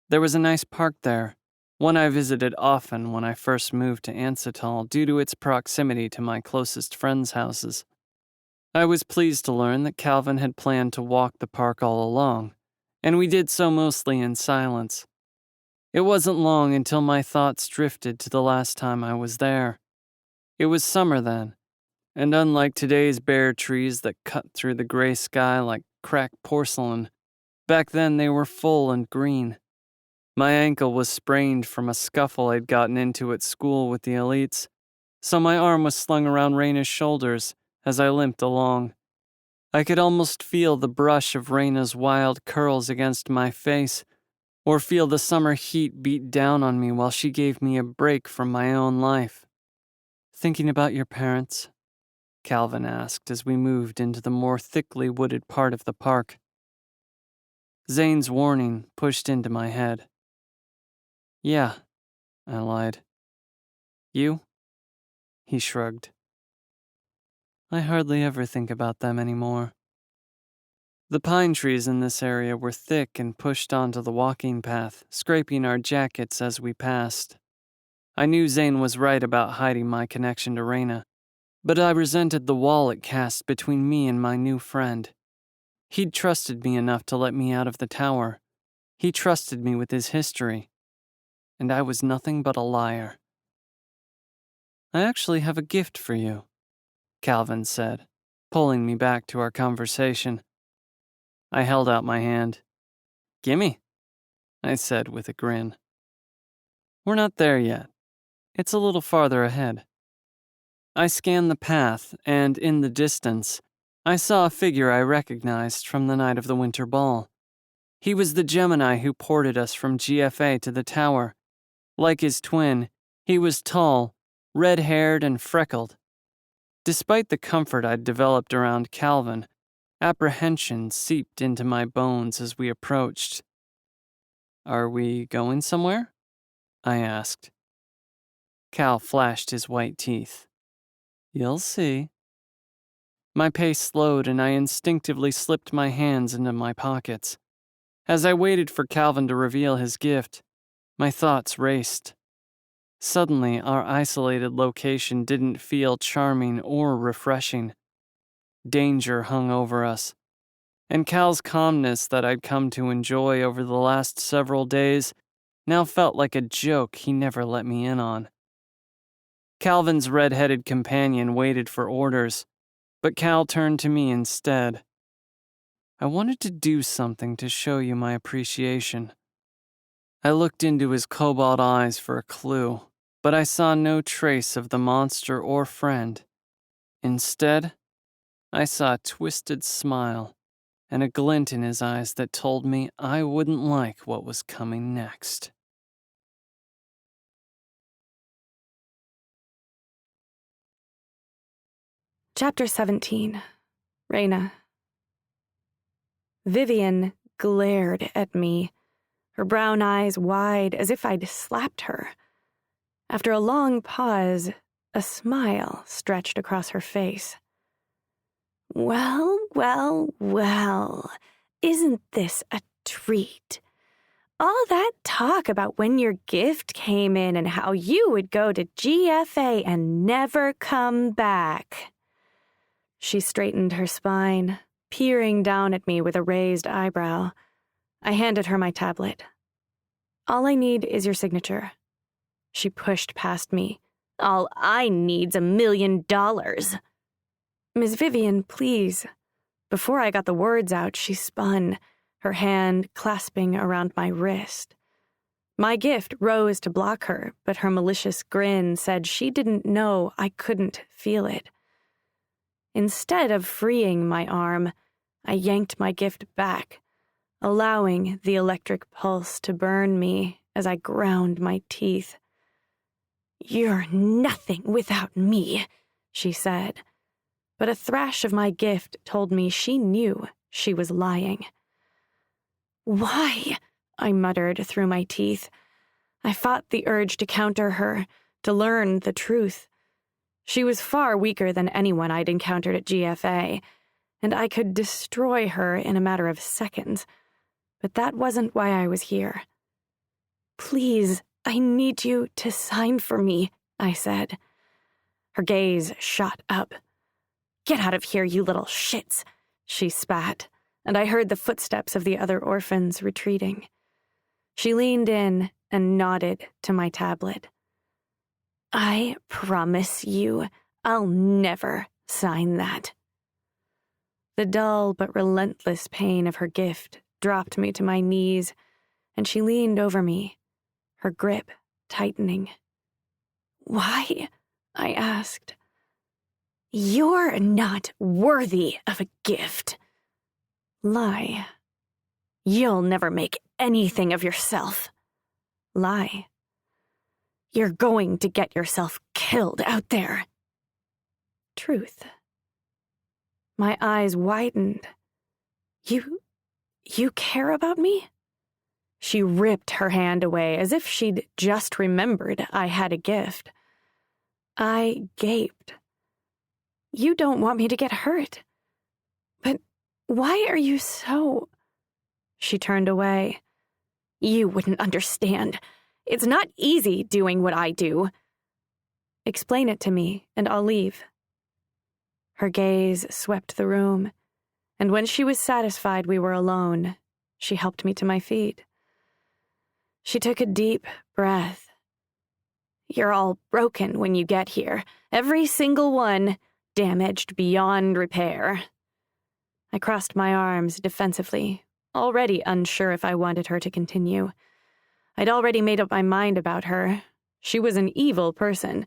There was a nice park there, one I visited often when I first moved to Ansatal due to its proximity to my closest friends' houses. I was pleased to learn that Calvin had planned to walk the park all along, and we did so mostly in silence. It wasn't long until my thoughts drifted to the last time I was there. It was summer then, and unlike today's bare trees that cut through the gray sky like cracked porcelain, back then they were full and green. My ankle was sprained from a scuffle I'd gotten into at school with the elites, so my arm was slung around Raina's shoulders as I limped along. I could almost feel the brush of Raina's wild curls against my face, or feel the summer heat beat down on me while she gave me a break from my own life. Thinking about your parents? Calvin asked as we moved into the more thickly wooded part of the park. Zane's warning pushed into my head. Yeah, I lied. You? He shrugged. I hardly ever think about them anymore. The pine trees in this area were thick and pushed onto the walking path, scraping our jackets as we passed. I knew Zane was right about hiding my connection to Reyna, but I resented the wall it cast between me and my new friend. He'd trusted me enough to let me out of the tower. He trusted me with his history, and I was nothing but a liar. "I actually have a gift for you," Calvin said, pulling me back to our conversation. I held out my hand. "Gimme," I said with a grin. "We're not there yet. It's a little farther ahead." I scanned the path, and in the distance, I saw a figure I recognized from the night of the winter ball. He was the Gemini who ported us from GFA to the tower. Like his twin, he was tall, red-haired, and freckled. Despite the comfort I'd developed around Calvin, apprehension seeped into my bones as we approached. "Are we going somewhere?" I asked. Cal flashed his white teeth. "You'll see." My pace slowed and I instinctively slipped my hands into my pockets. As I waited for Calvin to reveal his gift, my thoughts raced. Suddenly, our isolated location didn't feel charming or refreshing. Danger hung over us, and Cal's calmness that I'd come to enjoy over the last several days now felt like a joke he never let me in on. Calvin's red-headed companion waited for orders, but Cal turned to me instead. "I wanted to do something to show you my appreciation." I looked into his cobalt eyes for a clue, but I saw no trace of the monster or friend. Instead, I saw a twisted smile and a glint in his eyes that told me I wouldn't like what was coming next. Chapter 17. Reyna. Vivian glared at me, her brown eyes wide as if I'd slapped her. After a long pause, a smile stretched across her face. "Well, well, well, isn't this a treat? All that talk about when your gift came in and how you would go to GFA and never come back." She straightened her spine, peering down at me with a raised eyebrow. I handed her my tablet. "All I need is your signature." She pushed past me. "All I need's $1 million. "Miss Vivian, please." Before I got the words out, she spun, her hand clasping around my wrist. My gift rose to block her, but her malicious grin said she didn't know I couldn't feel it. Instead of freeing my arm, I yanked my gift back, allowing the electric pulse to burn me as I ground my teeth. "You're nothing without me," she said, but a thrash of my gift told me she knew she was lying. "Why?" I muttered through my teeth. I fought the urge to counter her, to learn the truth. She was far weaker than anyone I'd encountered at GFA, and I could destroy her in a matter of seconds. But that wasn't why I was here. "Please, I need you to sign for me," I said. Her gaze shot up. "Get out of here, you little shits," she spat, and I heard the footsteps of the other orphans retreating. She leaned in and nodded to my tablet. "I promise you, I'll never sign that." The dull but relentless pain of her gift dropped me to my knees, and she leaned over me, her grip tightening. "Why?" I asked. "You're not worthy of a gift." Lie. "You'll never make anything of yourself." Lie. "You're going to get yourself killed out there." Truth. My eyes widened. You care about me?" She ripped her hand away as if she'd just remembered I had a gift. I gaped. "You don't want me to get hurt. But Why are you so... She turned away. You wouldn't understand. It's not easy doing what I do. Explain it to me, and I'll leave. Her gaze swept the room, and when she was satisfied we were alone, she helped me to my feet. She took a deep breath. You're all broken when you get here. Every single one, damaged beyond repair. I crossed my arms defensively, already unsure if I wanted her to continue. I'd already made up my mind about her. She was an evil person,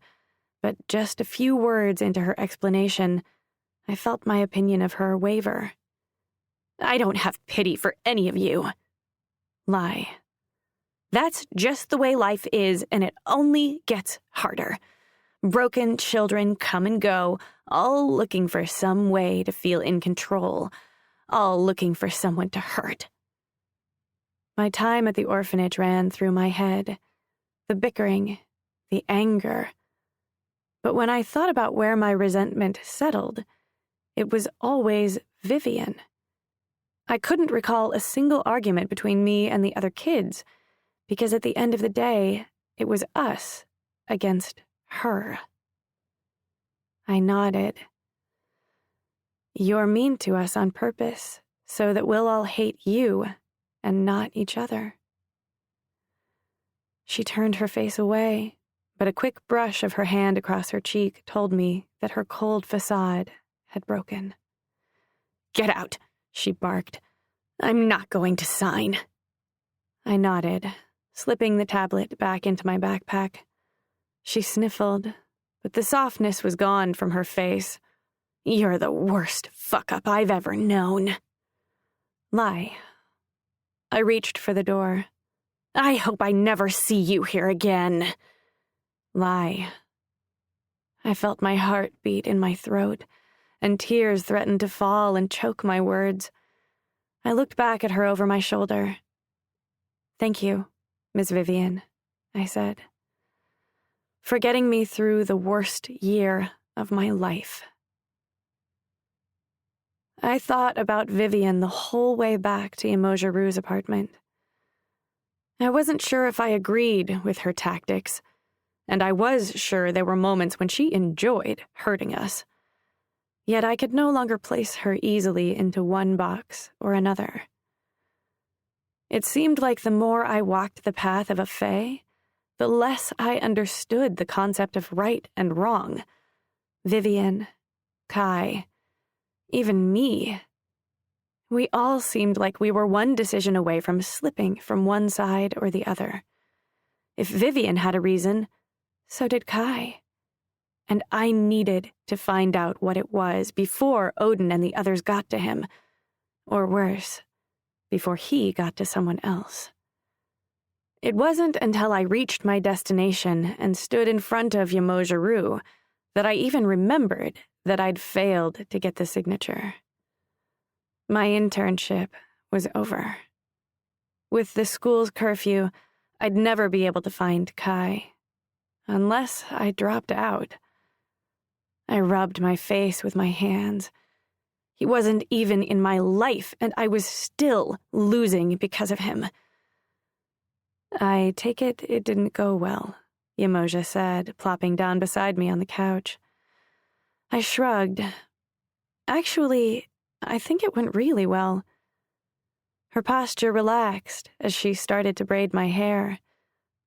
but just a few words into her explanation, I felt my opinion of her waver. I don't have pity for any of you. Lie. That's just the way life is, and it only gets harder. Broken children come and go, all looking for some way to feel in control, all looking for someone to hurt. My time at the orphanage ran through my head, the bickering, the anger. But when I thought about where my resentment settled, it was always Vivian. I couldn't recall a single argument between me and the other kids, because at the end of the day, it was us against her. I nodded. You're mean to us on purpose, so that we'll all hate you and not each other. She turned her face away, but a quick brush of her hand across her cheek told me that her cold facade had broken. Get out, she barked. I'm not going to sign. I nodded, slipping the tablet back into my backpack. She sniffled, but the softness was gone from her face. You're the worst fuck-up I've ever known. Lie. I reached for the door. I hope I never see you here again. Lie. I felt my heart beat in my throat, and tears threatened to fall and choke my words. I looked back at her over my shoulder. Thank you, Miss Vivian, I said, for getting me through the worst year of my life. I thought about Vivian the whole way back to Emoja Rue's apartment. I wasn't sure if I agreed with her tactics, and I was sure there were moments when she enjoyed hurting us. Yet I could no longer place her easily into one box or another. It seemed like the more I walked the path of a fae, the less I understood the concept of right and wrong. Vivian, Kai, even me. We all seemed like we were one decision away from slipping from one side or the other. If Vivian had a reason, so did Kai. And I needed to find out what it was before Odin and the others got to him. Or worse, before he got to someone else. It wasn't until I reached my destination and stood in front of Emoja Rue that I even remembered that I'd failed to get the signature. My internship was over. With the school's curfew, I'd never be able to find Kai. Unless I dropped out. I rubbed my face with my hands. He wasn't even in my life, and I was still losing because of him. I take it didn't go well, Emoja said, plopping down beside me on the couch. I shrugged. Actually, I think it went really well. Her posture relaxed as she started to braid my hair.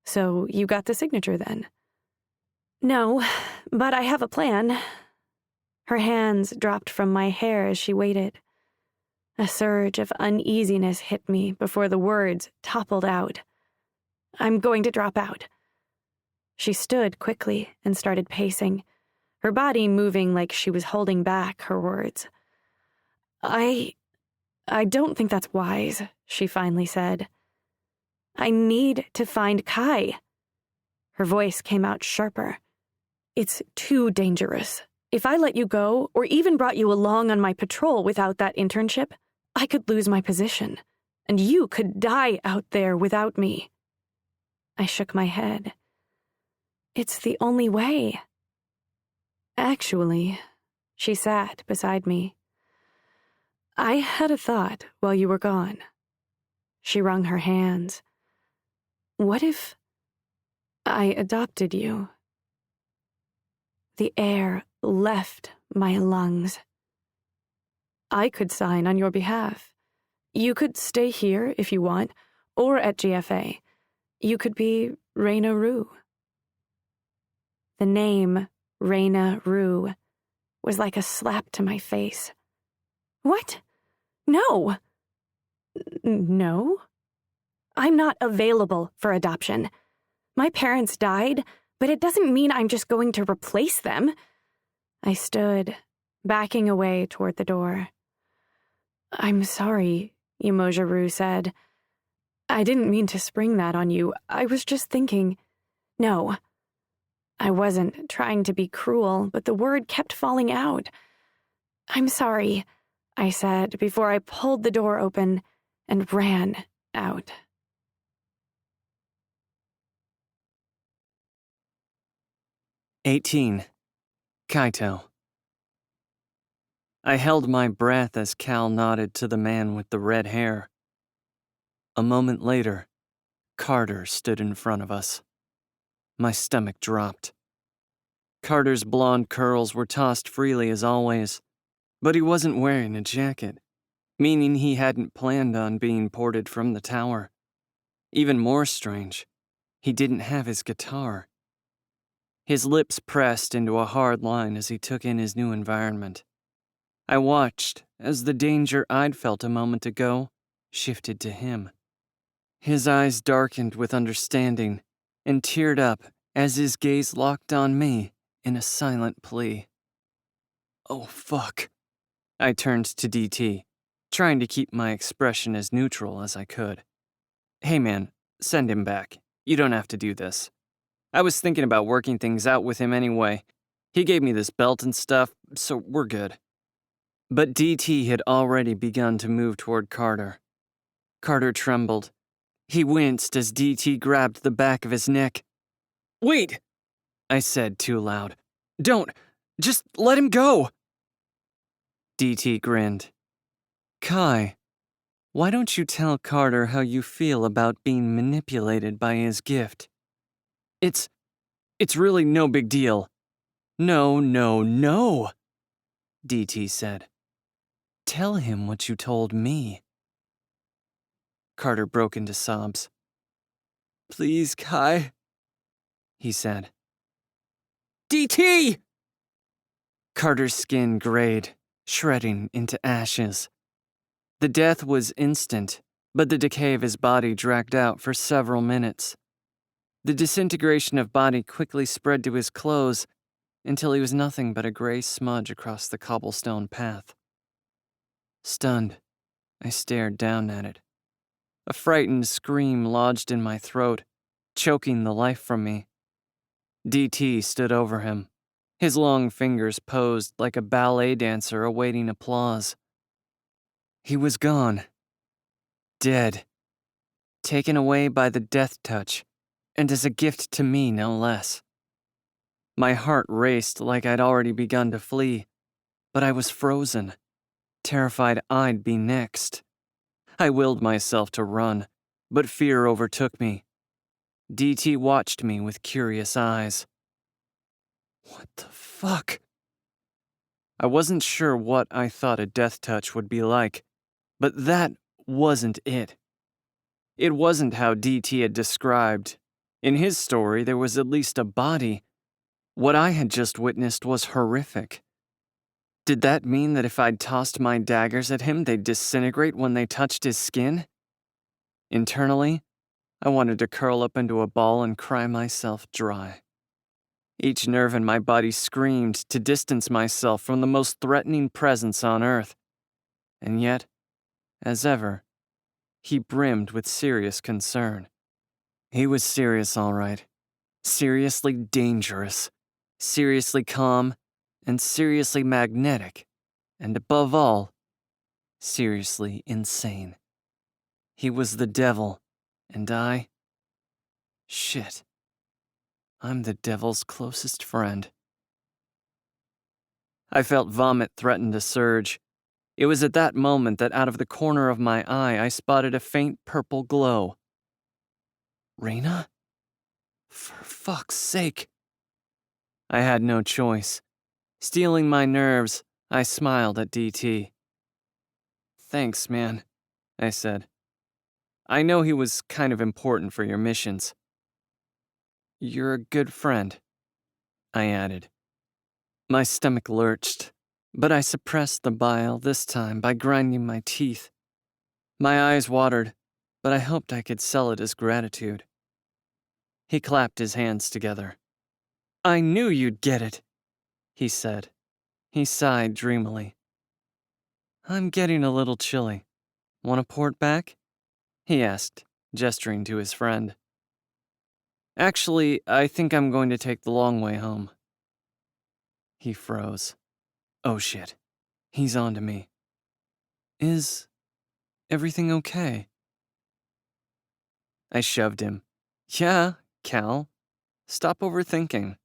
So you got the signature then? No, but I have a plan. Her hands dropped from my hair as she waited. A surge of uneasiness hit me before the words toppled out. I'm going to drop out. She stood quickly and started pacing, her body moving like she was holding back her words. I don't think that's wise, she finally said. I need to find Kai. Her voice came out sharper. It's too dangerous. If I let you go, or even brought you along on my patrol without that internship, I could lose my position, and you could die out there without me. I shook my head. It's the only way. Actually, she sat beside me. I had a thought while you were gone. She wrung her hands. What if I adopted you? The air left my lungs. I could sign on your behalf. You could stay here if you want, or at GFA. You could be Raina Rue. The name Raina Rue was like a slap to my face. What? No. No? I'm not available for adoption. My parents died, but it doesn't mean I'm just going to replace them. I stood, backing away toward the door. I'm sorry, Umoja Rue said. I didn't mean to spring that on you. I was just thinking. No. I wasn't trying to be cruel, but the word kept falling out. I'm sorry, I said before I pulled the door open and ran out. "18. Kaito." I held my breath as Cal nodded to the man with the red hair. A moment later, Carter stood in front of us. My stomach dropped. Carter's blonde curls were tossed freely as always, but he wasn't wearing a jacket, meaning he hadn't planned on being ported from the tower. Even more strange, he didn't have his guitar. His lips pressed into a hard line as he took in his new environment. I watched as the danger I'd felt a moment ago shifted to him. His eyes darkened with understanding and teared up as his gaze locked on me in a silent plea. "Oh, fuck." I turned to DT, trying to keep my expression as neutral as I could. "Hey man, send him back. You don't have to do this. I was thinking about working things out with him anyway. He gave me this belt and stuff, so we're good." But DT had already begun to move toward Carter. Carter trembled. He winced as DT grabbed the back of his neck. "Wait!" I said too loud. "Don't! Just let him go!" DT grinned. "Kai, why don't you tell Carter how you feel about being manipulated by his gift? It's really no big deal." "No, no, no," DT said. "Tell him what you told me." Carter broke into sobs. "Please, Kai," he said. "DT!" Carter's skin grayed, shredding into ashes. The death was instant, but the decay of his body dragged out for several minutes. The disintegration of body quickly spread to his clothes until he was nothing but a gray smudge across the cobblestone path. Stunned, I stared down at it. A frightened scream lodged in my throat, choking the life from me. DT stood over him, his long fingers posed like a ballet dancer awaiting applause. He was gone. Dead. Taken away by the death touch, and as a gift to me, no less. My heart raced like I'd already begun to flee, but I was frozen, terrified I'd be next. I willed myself to run, but fear overtook me. DT watched me with curious eyes. What the fuck? I wasn't sure what I thought a death touch would be like, but that wasn't it. It wasn't how DT had described. In his story, there was at least a body. What I had just witnessed was horrific. Did that mean that if I'd tossed my daggers at him, they'd disintegrate when they touched his skin? Internally, I wanted to curl up into a ball and cry myself dry. Each nerve in my body screamed to distance myself from the most threatening presence on Earth. And yet, as ever, he brimmed with serious concern. He was serious, all right. Seriously dangerous. Seriously calm. And seriously magnetic. And above all, seriously insane. He was the devil, and I... Shit. I'm the devil's closest friend. I felt vomit threaten to surge. It was at that moment that out of the corner of my eye, I spotted a faint purple glow. Reyna? For fuck's sake. I had no choice. Steeling my nerves, I smiled at DT. Thanks, man, I said. I know he was kind of important for your missions. You're a good friend, I added. My stomach lurched, but I suppressed the bile this time by grinding my teeth. My eyes watered, but I hoped I could sell it as gratitude. He clapped his hands together. I knew you'd get it, he said. He sighed dreamily. I'm getting a little chilly. Want a port back? He asked, gesturing to his friend. Actually, I think I'm going to take the long way home. He froze. Oh shit. He's on to me. Is everything okay? I shoved him. Yeah, Cal. Stop overthinking.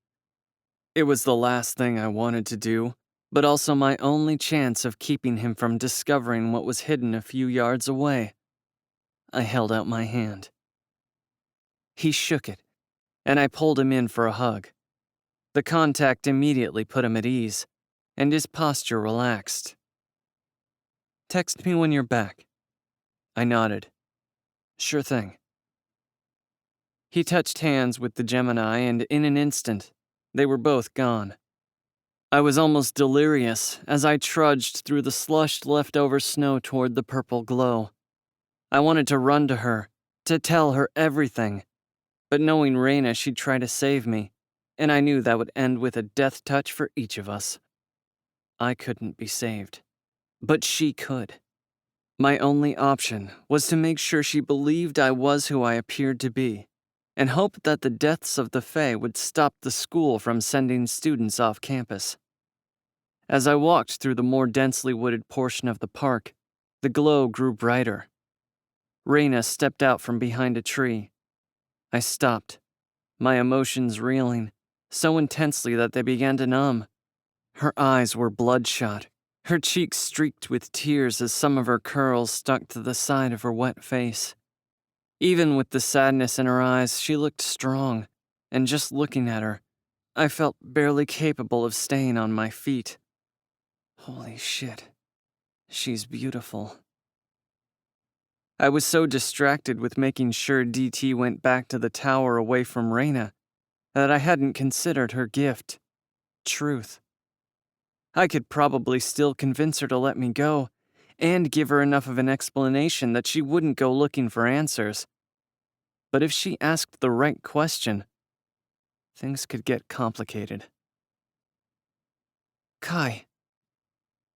It was the last thing I wanted to do, but also my only chance of keeping him from discovering what was hidden a few yards away. I held out my hand. He shook it, and I pulled him in for a hug. The contact immediately put him at ease, and his posture relaxed. Text me when you're back. I nodded. Sure thing. He touched hands with the Gemini, and in an instant, they were both gone. I was almost delirious as I trudged through the slushed leftover snow toward the purple glow. I wanted to run to her, to tell her everything, but knowing Reyna, she'd try to save me, and I knew that would end with a death touch for each of us. I couldn't be saved, but she could. My only option was to make sure she believed I was who I appeared to be, and hope that the deaths of the Fae would stop the school from sending students off campus. As I walked through the more densely wooded portion of the park, the glow grew brighter. Reyna stepped out from behind a tree. I stopped, my emotions reeling, so intensely that they began to numb. Her eyes were bloodshot, her cheeks streaked with tears as some of her curls stuck to the side of her wet face. Even with the sadness in her eyes, she looked strong, and just looking at her, I felt barely capable of staying on my feet. Holy shit, she's beautiful. I was so distracted with making sure DT went back to the tower away from Reyna that I hadn't considered her gift, truth. I could probably still convince her to let me go, and give her enough of an explanation that she wouldn't go looking for answers. But if she asked the right question, things could get complicated. Kai.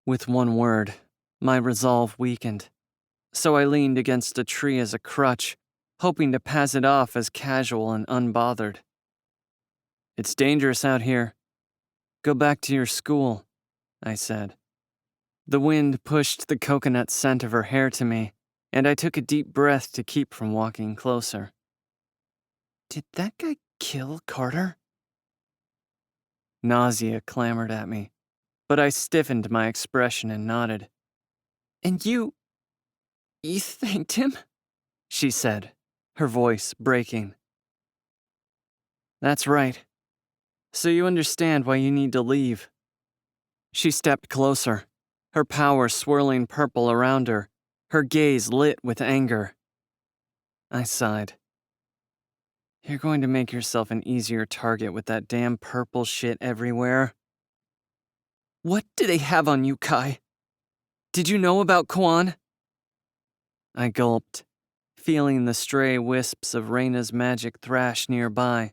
With one word, my resolve weakened, so I leaned against a tree as a crutch, hoping to pass it off as casual and unbothered. It's dangerous out here. Go back to your school, I said. The wind pushed the coconut scent of her hair to me, and I took a deep breath to keep from walking closer. Did that guy kill Carter? Nausea clamored at me, but I stiffened my expression and nodded. And you thanked him? She said, her voice breaking. That's right. So you understand why you need to leave. She stepped closer, her power swirling purple around her, her gaze lit with anger. I sighed. You're going to make yourself an easier target with that damn purple shit everywhere. What do they have on you, Kai? Did you know about Kwan? I gulped, feeling the stray wisps of Reyna's magic thrash nearby.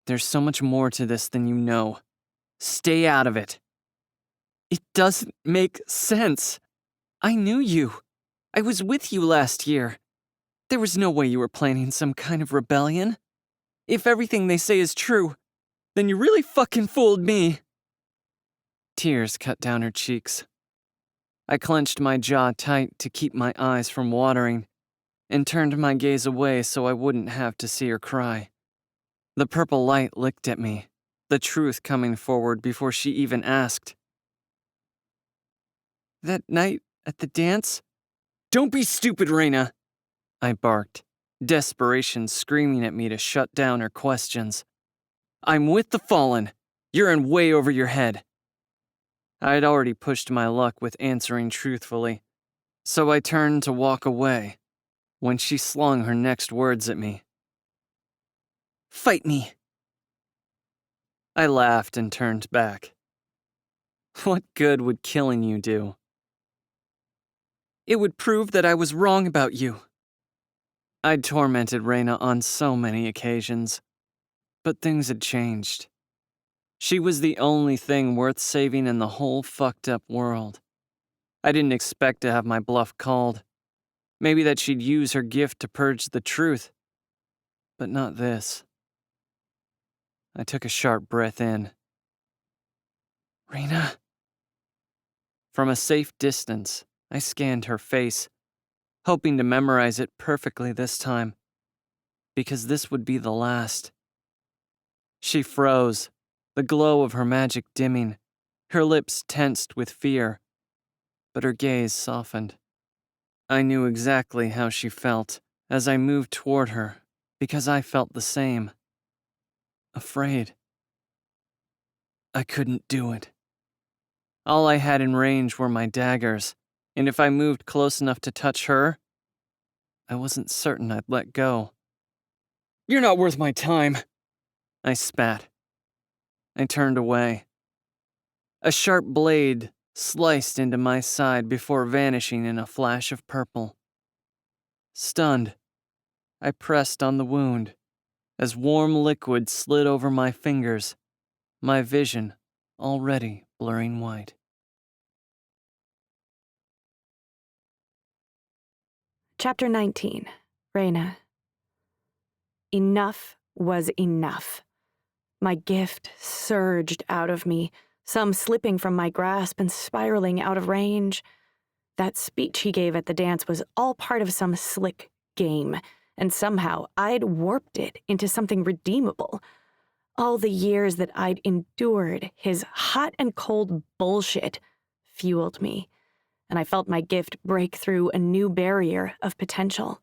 There's so much more to this than you know. Stay out of it. It doesn't make sense. I knew you. I was with you last year. There was no way you were planning some kind of rebellion. If everything they say is true, then you really fucking fooled me. Tears cut down her cheeks. I clenched my jaw tight to keep my eyes from watering, and turned my gaze away so I wouldn't have to see her cry. The purple light licked at me, the truth coming forward before she even asked. That night at the dance? Don't be stupid, Reyna! I barked, desperation screaming at me to shut down her questions. I'm with the Fallen. You're in way over your head. I had already pushed my luck with answering truthfully, so I turned to walk away when she slung her next words at me. Fight me! I laughed and turned back. What good would killing you do? It would prove that I was wrong about you. I'd tormented Reyna on so many occasions, but things had changed. She was the only thing worth saving in the whole fucked up world. I didn't expect to have my bluff called. Maybe that she'd use her gift to purge the truth. But not this. I took a sharp breath in. Reyna? From a safe distance, I scanned her face, hoping to memorize it perfectly this time, because this would be the last. She froze, the glow of her magic dimming, her lips tensed with fear, but her gaze softened. I knew exactly how she felt as I moved toward her, because I felt the same. Afraid. I couldn't do it. All I had in range were my daggers, and if I moved close enough to touch her, I wasn't certain I'd let go. You're not worth my time, I spat. I turned away. A sharp blade sliced into my side before vanishing in a flash of purple. Stunned, I pressed on the wound as warm liquid slid over my fingers, my vision already blurring white. Chapter 19. Reyna. Enough was enough. My gift surged out of me, some slipping from my grasp and spiraling out of range. That speech he gave at the dance was all part of some slick game, and somehow I'd warped it into something redeemable. All the years that I'd endured his hot and cold bullshit fueled me, and I felt my gift break through a new barrier of potential.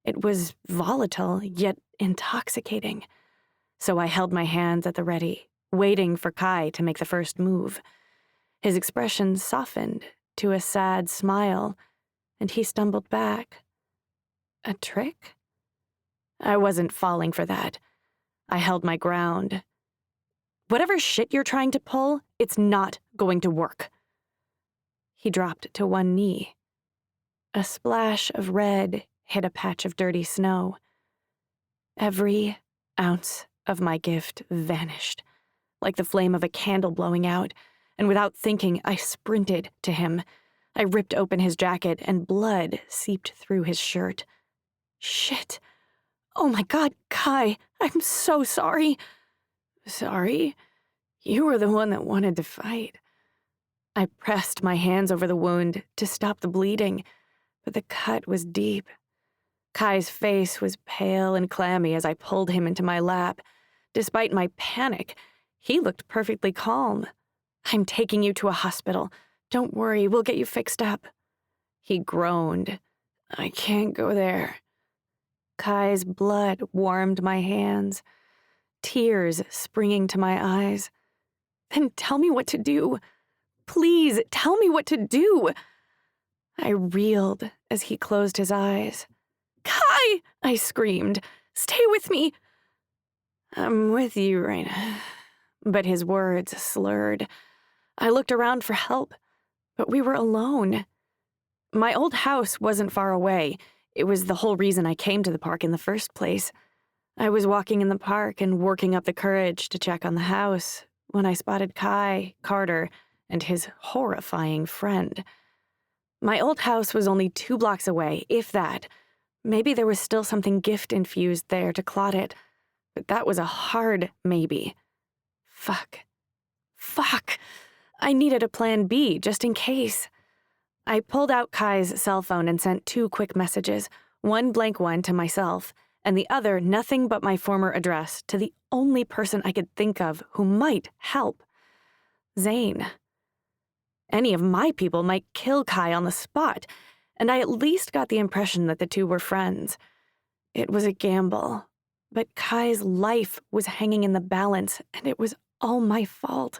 It was volatile, yet intoxicating. So I held my hands at the ready, waiting for Kai to make the first move. His expression softened to a sad smile, and he stumbled back. A trick? I wasn't falling for that. I held my ground. Whatever shit you're trying to pull, it's not going to work. He dropped to one knee. A splash of red hit a patch of dirty snow. Every ounce of my gift vanished, like the flame of a candle blowing out, and without thinking, I sprinted to him. I ripped open his jacket, and blood seeped through his shirt. Shit. Oh my God, Kai, I'm so sorry. Sorry? You were the one that wanted to fight. I pressed my hands over the wound to stop the bleeding, but the cut was deep. Kai's face was pale and clammy as I pulled him into my lap. Despite my panic, he looked perfectly calm. I'm taking you to a hospital. Don't worry, we'll get you fixed up. He groaned. I can't go there. Kai's blood warmed my hands, tears springing to my eyes. Then tell me what to do. Please, tell me what to do. I reeled as he closed his eyes. Kai! I screamed. Stay with me. I'm with you, Reyna. But his words slurred. I looked around for help, but we were alone. My old house wasn't far away. It was the whole reason I came to the park in the first place. I was walking in the park and working up the courage to check on the house when I spotted Kai, Carter, and his horrifying friend. My old house was only 2 blocks away, if that. Maybe there was still something gift-infused there to clot it, but that was a hard maybe. Fuck. I needed a plan B, just in case. I pulled out Kai's cell phone and sent 2 quick messages, one blank one to myself, and the other nothing but my former address to the only person I could think of who might help. Zane. Any of my people might kill Kai on the spot, and I at least got the impression that the two were friends. It was a gamble, but Kai's life was hanging in the balance, and it was all my fault.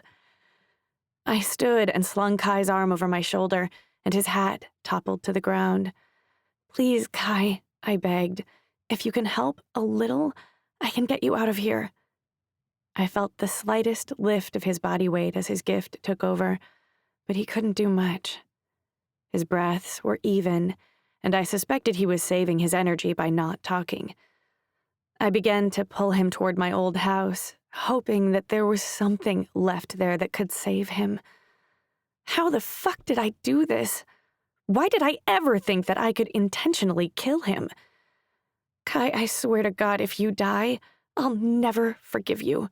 I stood and slung Kai's arm over my shoulder, and his hat toppled to the ground. "Please, Kai," I begged. "If you can help a little, I can get you out of here." I felt the slightest lift of his body weight as his gift took over, but he couldn't do much. His breaths were even, and I suspected he was saving his energy by not talking. I began to pull him toward my old house, hoping that there was something left there that could save him. How the fuck did I do this? Why did I ever think that I could intentionally kill him? "Kai, I swear to God, if you die, I'll never forgive you."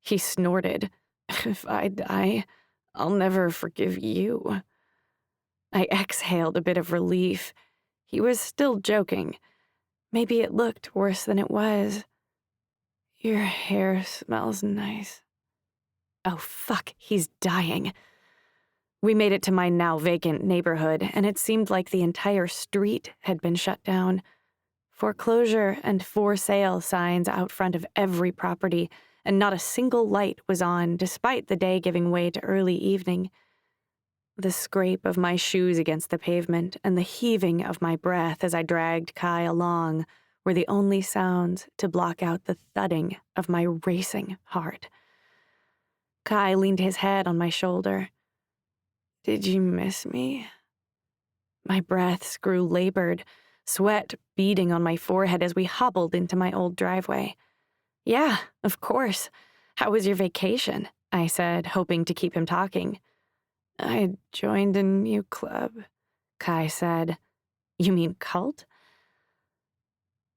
He snorted. "If I die, I'll never forgive you." I exhaled a bit of relief. He was still joking. Maybe it looked worse than it was. "Your hair smells nice." Oh, fuck, he's dying. We made it to my now vacant neighborhood, and it seemed like the entire street had been shut down. Foreclosure and for sale signs out front of every property, and not a single light was on, despite the day giving way to early evening. The scrape of my shoes against the pavement and the heaving of my breath as I dragged Kai along were the only sounds to block out the thudding of my racing heart. Kai leaned his head on my shoulder. "Did you miss me?" My breaths grew labored, sweat beading on my forehead as we hobbled into my old driveway. "Yeah, of course. How was your vacation?" I said, hoping to keep him talking. "I joined a new club," Kai said. "You mean cult?"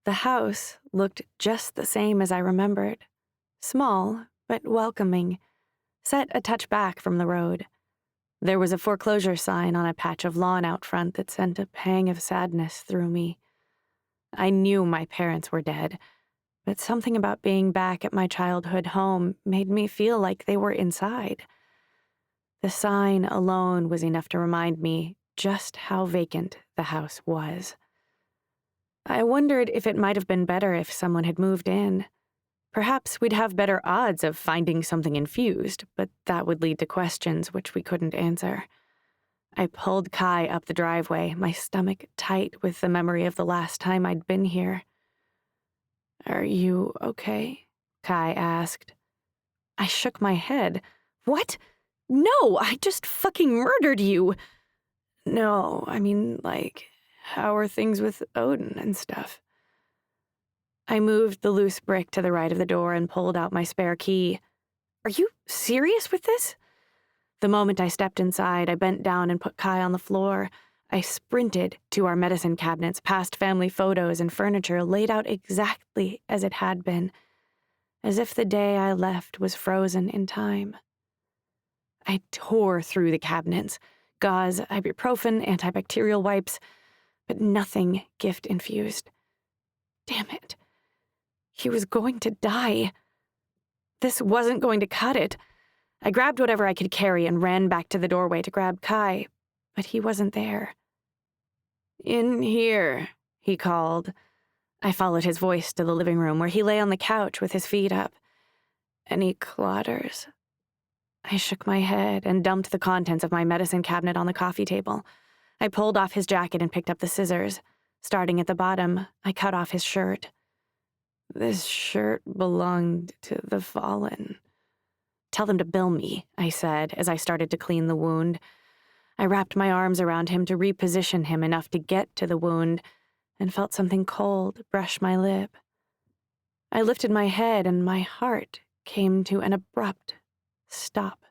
The house looked just the same as I remembered. Small, but welcoming, set a touch back from the road. There was a foreclosure sign on a patch of lawn out front that sent a pang of sadness through me. I knew my parents were dead, but something about being back at my childhood home made me feel like they were inside. The sign alone was enough to remind me just how vacant the house was. I wondered if it might have been better if someone had moved in. Perhaps we'd have better odds of finding something infused, but that would lead to questions which we couldn't answer. I pulled Kai up the driveway, my stomach tight with the memory of the last time I'd been here. "Are you okay?" Kai asked. I shook my head. "What? No, I just fucking murdered you." "No, I mean, like, how are things with Odin and stuff?" I moved the loose brick to the right of the door and pulled out my spare key. "Are you serious with this?" The moment I stepped inside, I bent down and put Kai on the floor. I sprinted to our medicine cabinets, past family photos and furniture laid out exactly as it had been, as if the day I left was frozen in time. I tore through the cabinets, gauze, ibuprofen, antibacterial wipes, but nothing gift-infused. Damn it. He was going to die. This wasn't going to cut it. I grabbed whatever I could carry and ran back to the doorway to grab Kai, but he wasn't there. "In here," he called. I followed his voice to the living room where he lay on the couch with his feet up. "Any clatters?" I shook my head and dumped the contents of my medicine cabinet on the coffee table. I pulled off his jacket and picked up the scissors. Starting at the bottom, I cut off his shirt. "This shirt belonged to the fallen." "Tell them to bill me," I said as I started to clean the wound. I wrapped my arms around him to reposition him enough to get to the wound and felt something cold brush my lip. I lifted my head and my heart came to an abrupt stop.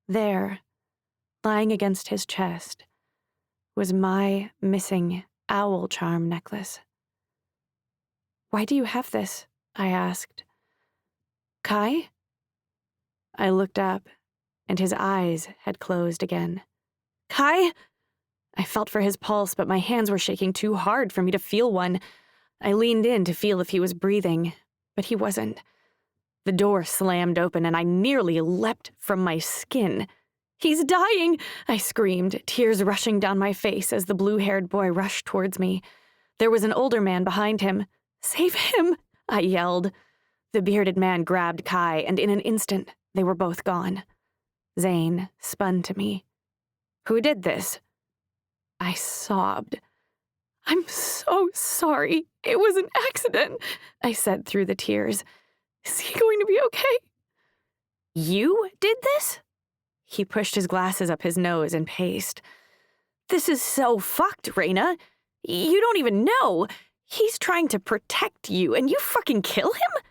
There, lying against his chest, was my missing owl charm necklace. "Why do you have this?" I asked. "Kai?" I looked up, and his eyes had closed again. "Kai?" I felt for his pulse, but my hands were shaking too hard for me to feel one. I leaned in to feel if he was breathing, but he wasn't. The door slammed open, and I nearly leapt from my skin. He's dying, I screamed, tears rushing down my face as the blue-haired boy rushed towards me. There was an older man behind him. Save him, I yelled. The bearded man grabbed Kai, and in an instant, they were both gone. Zane spun to me. Who did this? I sobbed. I'm so sorry. It was an accident, I said through the tears. Is he going to be okay? You did this? He pushed his glasses up his nose and paced. This is so fucked, Raina. You don't even know. He's trying to protect you, and you fucking kill him?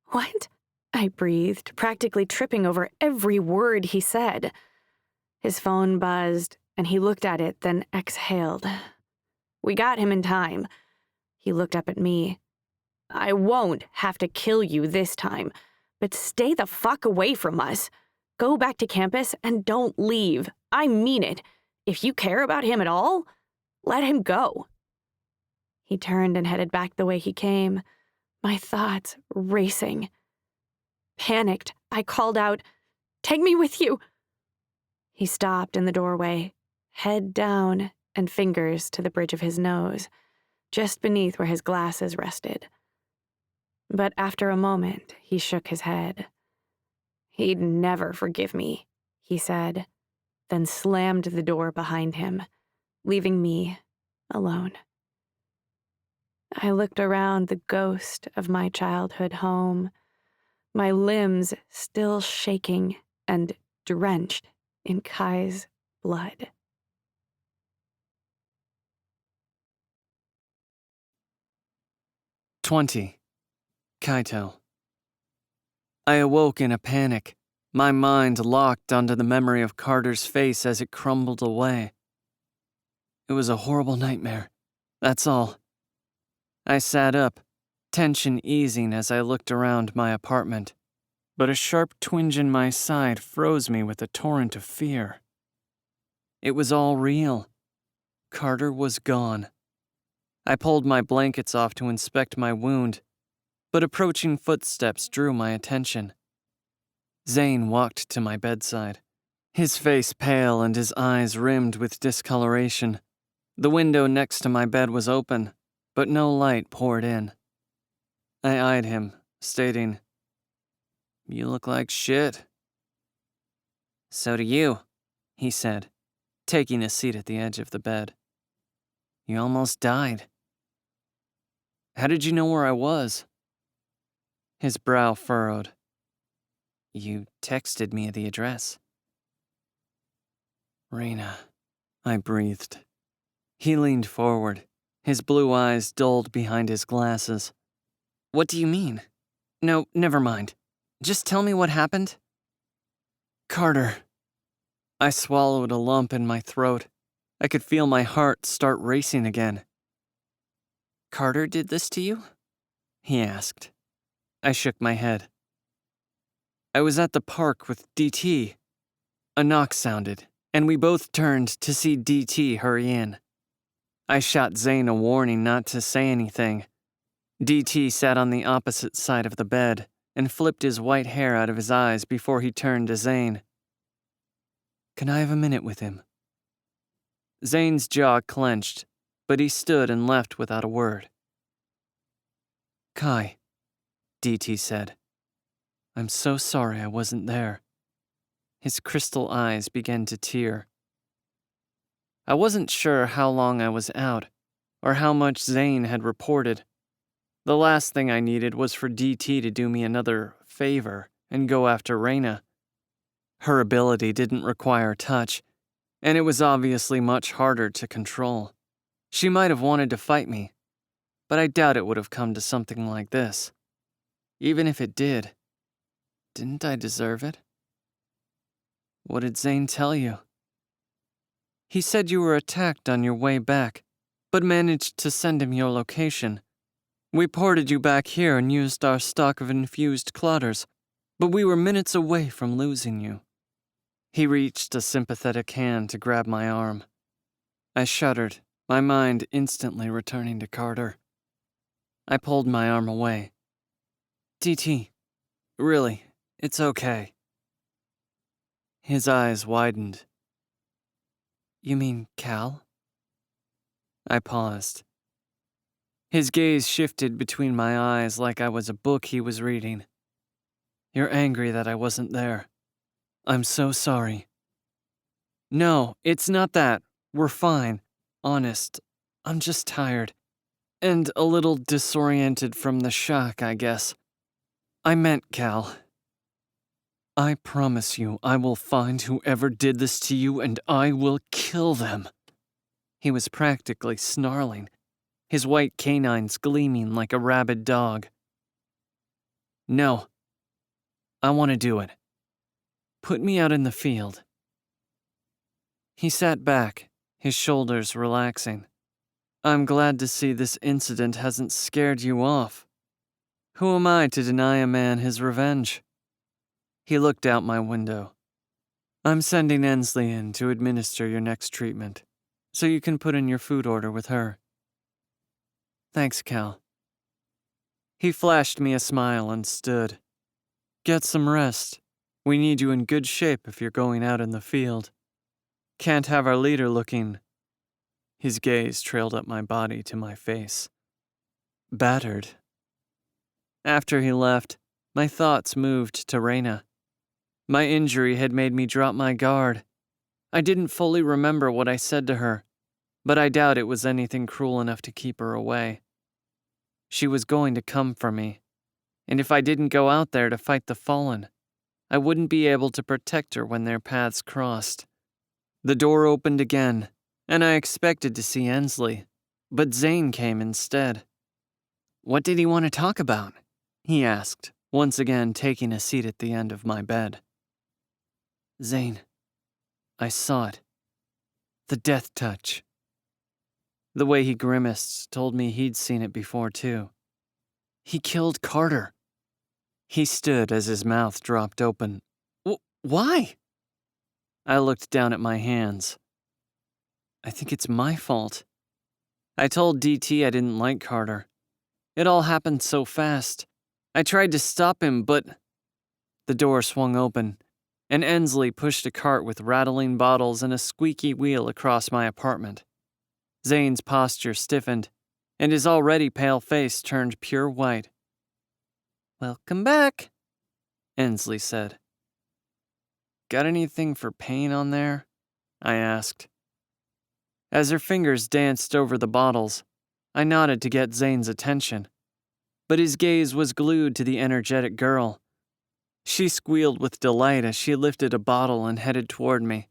What? I breathed, practically tripping over every word he said. His phone buzzed, and he looked at it, then exhaled. We got him in time. He looked up at me. I won't have to kill you this time, but stay the fuck away from us. Go back to campus and don't leave. I mean it. If you care about him at all, let him go. He turned and headed back the way he came, my thoughts racing. Panicked, I called out, "Take me with you." He stopped in the doorway, head down and fingers to the bridge of his nose, just beneath where his glasses rested. But after a moment, he shook his head. He'd never forgive me, he said, then slammed the door behind him, leaving me alone. I looked around the ghost of my childhood home, my limbs still shaking and drenched in Kai's blood. "20. Kaito." I awoke in a panic, my mind locked onto the memory of Carter's face as it crumbled away. It was a horrible nightmare, that's all. I sat up, tension easing as I looked around my apartment, but a sharp twinge in my side froze me with a torrent of fear. It was all real. Carter was gone. I pulled my blankets off to inspect my wound, but approaching footsteps drew my attention. Zane walked to my bedside, his face pale and his eyes rimmed with discoloration. The window next to my bed was open, but no light poured in. I eyed him, stating, "You look like shit." "So do you," he said, taking a seat at the edge of the bed. "You almost died." "How did you know where I was?" His brow furrowed. "You texted me the address." "Raina," I breathed. He leaned forward, his blue eyes dulled behind his glasses. "What do you mean? No, never mind. Just tell me what happened." "Carter." I swallowed a lump in my throat. I could feel my heart start racing again. "Carter did this to you?" he asked. I shook my head. "I was at the park with DT. A knock sounded, and we both turned to see DT hurry in. I shot Zane a warning not to say anything. DT sat on the opposite side of the bed and flipped his white hair out of his eyes before he turned to Zane. "Can I have a minute with him?" Zane's jaw clenched, but he stood and left without a word. "Kai," DT said, "I'm so sorry I wasn't there." His crystal eyes began to tear. I wasn't sure how long I was out, or how much Zane had reported. The last thing I needed was for DT to do me another favor and go after Raina. Her ability didn't require touch, and it was obviously much harder to control. She might have wanted to fight me, but I doubt it would have come to something like this. Even if it did, didn't I deserve it? "What did Zane tell you?" "He said you were attacked on your way back, but managed to send him your location. We ported you back here and used our stock of infused clotters, but we were minutes away from losing you." He reached a sympathetic hand to grab my arm. I shuddered, my mind instantly returning to Carter. I pulled my arm away. "DT, really, it's okay." His eyes widened. You mean Cal? I paused. His gaze shifted between my eyes like I was a book he was reading. You're angry that I wasn't there. I'm so sorry. No, it's not that. We're fine. Honest, I'm just tired. And a little disoriented from the shock, I guess. I meant Cal. I promise you I will find whoever did this to you and I will kill them. He was practically snarling, his white canines gleaming like a rabid dog. No. I want to do it. Put me out in the field. He sat back, his shoulders relaxing. I'm glad to see this incident hasn't scared you off. Who am I to deny a man his revenge? He looked out my window. I'm sending Ensley in to administer your next treatment, so you can put in your food order with her. Thanks, Cal. He flashed me a smile and stood. Get some rest. We need you in good shape if you're going out in the field. Can't have our leader looking. His gaze trailed up my body to my face. Battered. After he left, my thoughts moved to Reyna. My injury had made me drop my guard. I didn't fully remember what I said to her, but I doubt it was anything cruel enough to keep her away. She was going to come for me, and if I didn't go out there to fight the Fallen, I wouldn't be able to protect her when their paths crossed. The door opened again, and I expected to see Ensley, but Zane came instead. What did he want to talk about? He asked, once again taking a seat at the end of my bed. Zane, I saw it. The death touch. The way he grimaced told me he'd seen it before too. He killed Carter. He stood as his mouth dropped open. Why? I looked down at my hands. I think it's my fault. I told DT I didn't like Carter. It all happened so fast. I tried to stop him, but... The door swung open, and Ensley pushed a cart with rattling bottles and a squeaky wheel across my apartment. Zane's posture stiffened, and his already pale face turned pure white. Welcome back, Ensley said. Got anything for pain on there? I asked. As her fingers danced over the bottles, I nodded to get Zane's attention, but his gaze was glued to the energetic girl. She squealed with delight as she lifted a bottle and headed toward me.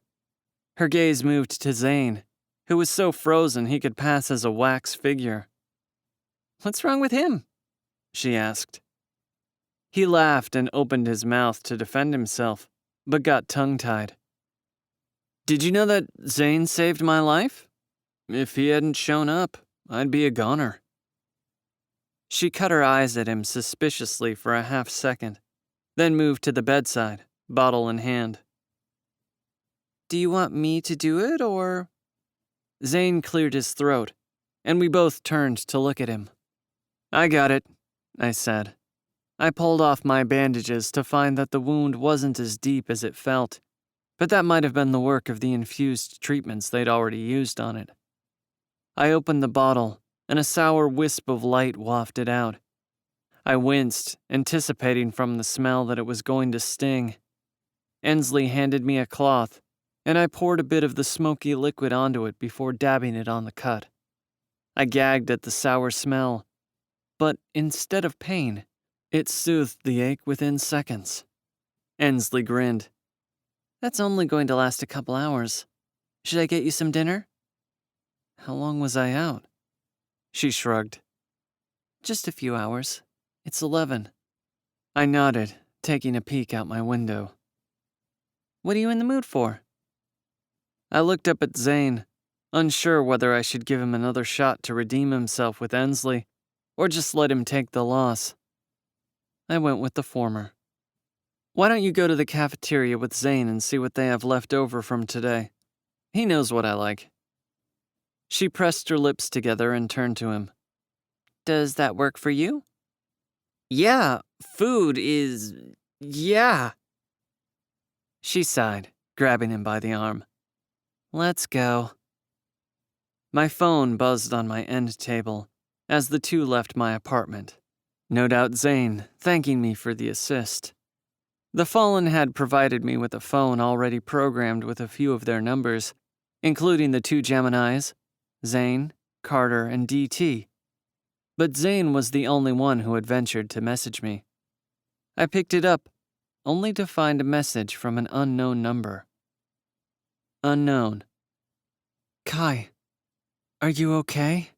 Her gaze moved to Zane, who was so frozen he could pass as a wax figure. What's wrong with him? She asked. He laughed and opened his mouth to defend himself, but got tongue-tied. Did you know that Zane saved my life? If he hadn't shown up, I'd be a goner. She cut her eyes at him suspiciously for a half-second, then moved to the bedside, bottle in hand. Do you want me to do it, or... Zane cleared his throat, and we both turned to look at him. I got it, I said. I pulled off my bandages to find that the wound wasn't as deep as it felt, but that might have been the work of the infused treatments they'd already used on it. I opened the bottle, and a sour wisp of light wafted out. I winced, anticipating from the smell that it was going to sting. Ensley handed me a cloth, and I poured a bit of the smoky liquid onto it before dabbing it on the cut. I gagged at the sour smell, but instead of pain, it soothed the ache within seconds. Ensley grinned. That's only going to last a couple hours. Should I get you some dinner? How long was I out? She shrugged. Just a few hours. It's 11. I nodded, taking a peek out my window. What are you in the mood for? I looked up at Zane, unsure whether I should give him another shot to redeem himself with Ensley, or just let him take the loss. I went with the former. Why don't you go to the cafeteria with Zane and see what they have left over from today? He knows what I like. She pressed her lips together and turned to him. Does that work for you? Yeah, food is... yeah. She sighed, grabbing him by the arm. Let's go. My phone buzzed on my end table as the two left my apartment. No doubt Zane thanking me for the assist. The Fallen had provided me with a phone already programmed with a few of their numbers, including the two Geminis, Zane, Carter, and DT. But Zane was the only one who had ventured to message me. I picked it up, only to find a message from an unknown number. Unknown. Kai, are you okay?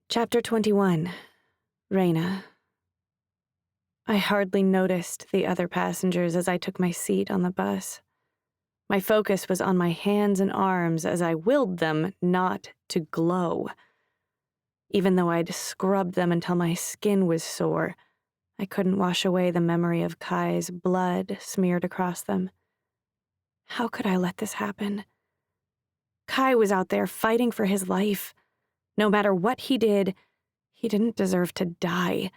Chapter 21. Raina. I hardly noticed the other passengers as I took my seat on the bus. My focus was on my hands and arms as I willed them not to glow. Even though I'd scrubbed them until my skin was sore, I couldn't wash away the memory of Kai's blood smeared across them. How could I let this happen? Kai was out there fighting for his life. No matter what he did, he didn't deserve to die.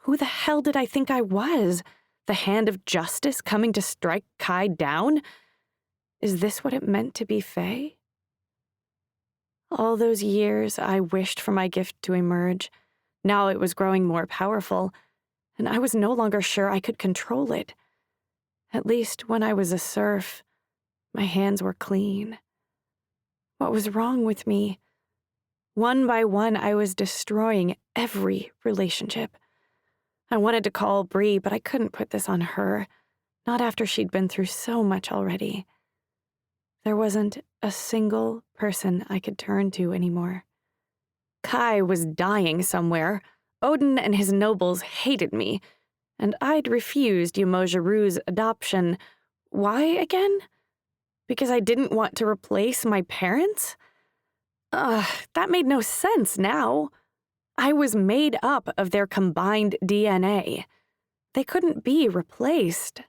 Who the hell did I think I was? The hand of justice coming to strike Kai down? Is this what it meant to be Faye? All those years I wished for my gift to emerge. Now it was growing more powerful, and I was no longer sure I could control it. At least when I was a serf, my hands were clean. What was wrong with me? One by one, I was destroying every relationship. I wanted to call Bree, but I couldn't put this on her, not after she'd been through so much already. There wasn't a single person I could turn to anymore. Kai was dying somewhere. Odin and his nobles hated me, and I'd refused Umoja Rue's adoption. Why again? Because I didn't want to replace my parents? That made no sense now. I was made up of their combined DNA. They couldn't be replaced.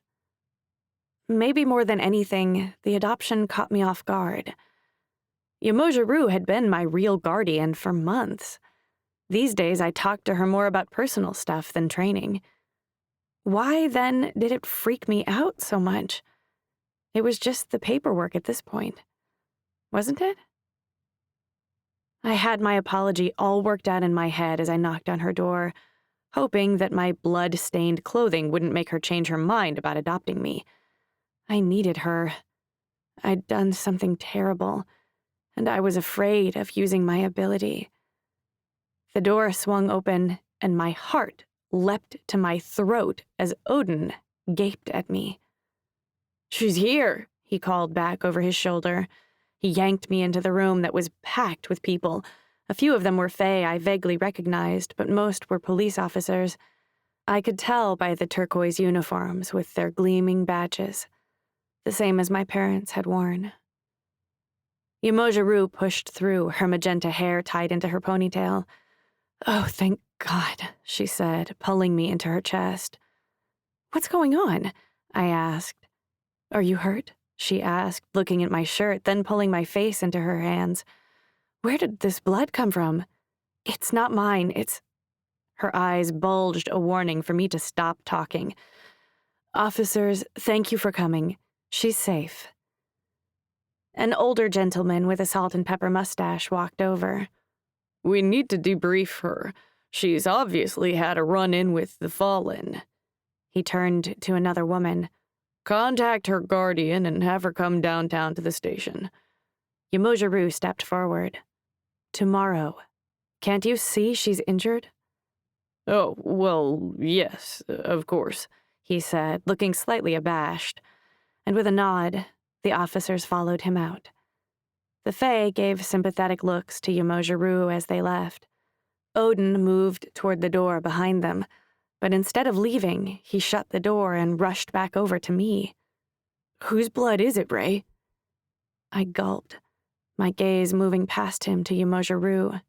Maybe more than anything, the adoption caught me off guard. Umoja Rue had been my real guardian for months. These days, I talked to her more about personal stuff than training. Why, then, did it freak me out so much? It was just the paperwork at this point, wasn't it? I had my apology all worked out in my head as I knocked on her door, hoping that my blood-stained clothing wouldn't make her change her mind about adopting me. I needed her. I'd done something terrible, and I was afraid of using my ability. The door swung open, and my heart leapt to my throat as Odin gaped at me. "She's here," he called back over his shoulder. He yanked me into the room that was packed with people. A few of them were Fae I vaguely recognized, but most were police officers. I could tell by the turquoise uniforms with their gleaming badges, the same as my parents had worn. Umoja Rue pushed through, her magenta hair tied into her ponytail. "Oh, thank God," she said, pulling me into her chest. "What's going on?" I asked. "Are you hurt?" she asked, looking at my shirt, then pulling my face into her hands. "Where did this blood come from?" "It's not mine, it's—" Her eyes bulged a warning for me to stop talking. "Officers, thank you for coming. She's safe." An older gentleman with a salt and pepper mustache walked over. "We need to debrief her. She's obviously had a run-in with the Fallen." He turned to another woman. "Contact her guardian and have her come downtown to the station." Umoja Rue stepped forward. "Tomorrow. Can't you see she's injured?" "Oh, well, yes, of course," he said, looking slightly abashed. And with a nod, the officers followed him out. The Fae gave sympathetic looks to Umoja Rue as they left. Odin moved toward the door behind them, but instead of leaving, he shut the door and rushed back over to me. "Whose blood is it, Ray?" I gulped, my gaze moving past him to Umoja Rue.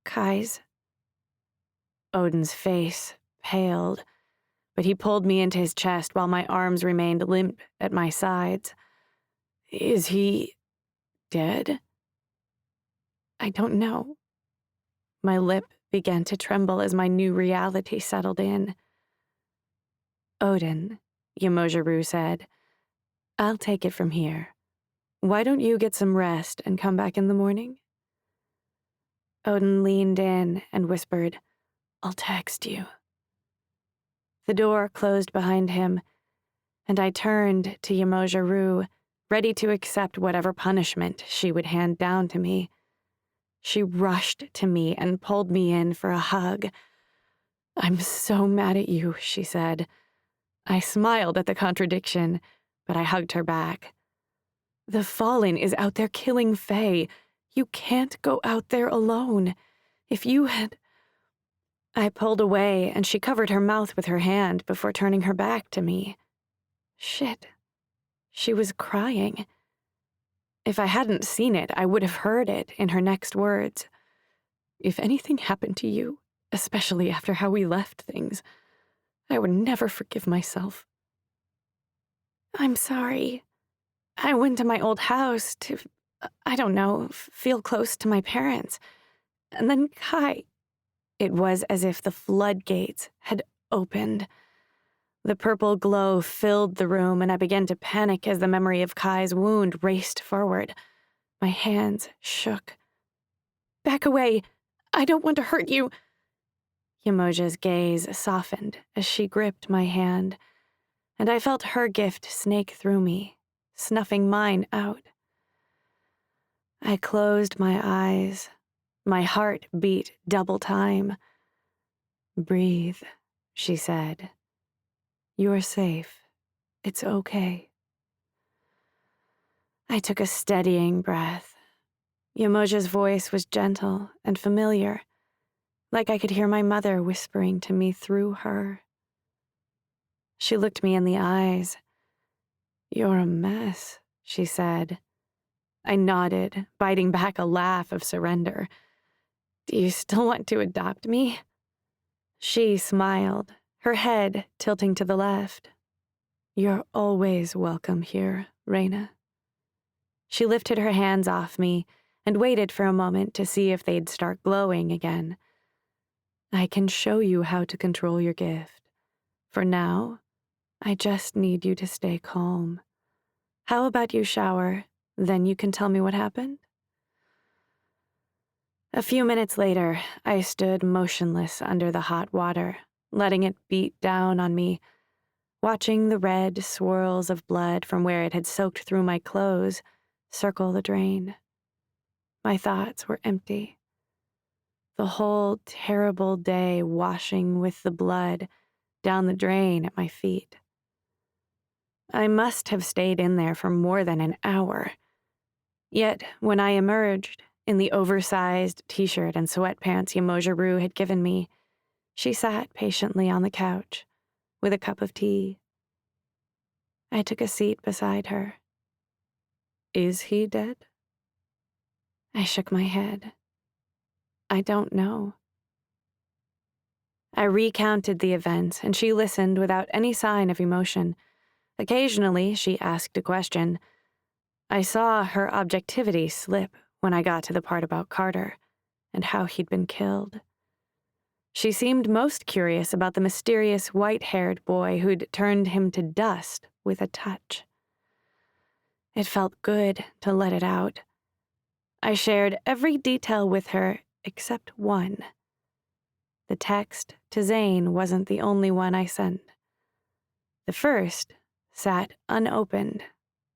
"Kai's." Odin's face paled, but he pulled me into his chest while my arms remained limp at my sides. "Is he dead?" "I don't know." My lip began to tremble as my new reality settled in. Odin, Yamojaru said, I'll take it from here. Why don't you get some rest and come back in the morning? Odin leaned in and whispered, I'll text you. The door closed behind him, and I turned to Yamojaru, ready to accept whatever punishment she would hand down to me. She rushed to me and pulled me in for a hug. I'm so mad at you, she said. I smiled at the contradiction, but I hugged her back. The Fallen is out there killing Fae. You can't go out there alone. If you had... I pulled away, and she covered her mouth with her hand before turning her back to me. Shit. She was crying. If I hadn't seen it, I would have heard it in her next words. If anything happened to you, especially after how we left things, I would never forgive myself. I'm sorry. I went to my old house to, I don't know, feel close to my parents. And then Kai... It was as if the floodgates had opened. The purple glow filled the room, and I began to panic as the memory of Kai's wound raced forward. My hands shook. Back away! I don't want to hurt you! Yamoja's gaze softened as she gripped my hand, and I felt her gift snake through me, snuffing mine out. I closed my eyes. My heart beat double time. Breathe, she said. You're safe. It's okay. I took a steadying breath. Yamoja's voice was gentle and familiar, like I could hear my mother whispering to me through her. She looked me in the eyes. You're a mess, she said. I nodded, biting back a laugh of surrender. Do you still want to adopt me? She smiled, her head tilting to the left. You're always welcome here, Reyna. She lifted her hands off me and waited for a moment to see if they'd start glowing again. I can show you how to control your gift. For now, I just need you to stay calm. How about you shower, then you can tell me what happened? A few minutes later, I stood motionless under the hot water, letting it beat down on me, watching the red swirls of blood from where it had soaked through my clothes circle the drain. My thoughts were empty. The whole terrible day washing with the blood down the drain at my feet. I must have stayed in there for more than an hour. Yet, when I emerged, in the oversized t-shirt and sweatpants Yamojaru had given me, she sat patiently on the couch, with a cup of tea. I took a seat beside her. Is he dead? I shook my head. I don't know. I recounted the events, and she listened without any sign of emotion. Occasionally, she asked a question. I saw her objectivity slip when I got to the part about Carter and how he'd been killed. She seemed most curious about the mysterious white-haired boy who'd turned him to dust with a touch. It felt good to let it out. I shared every detail with her except one. The text to Zane wasn't the only one I sent. The first sat unopened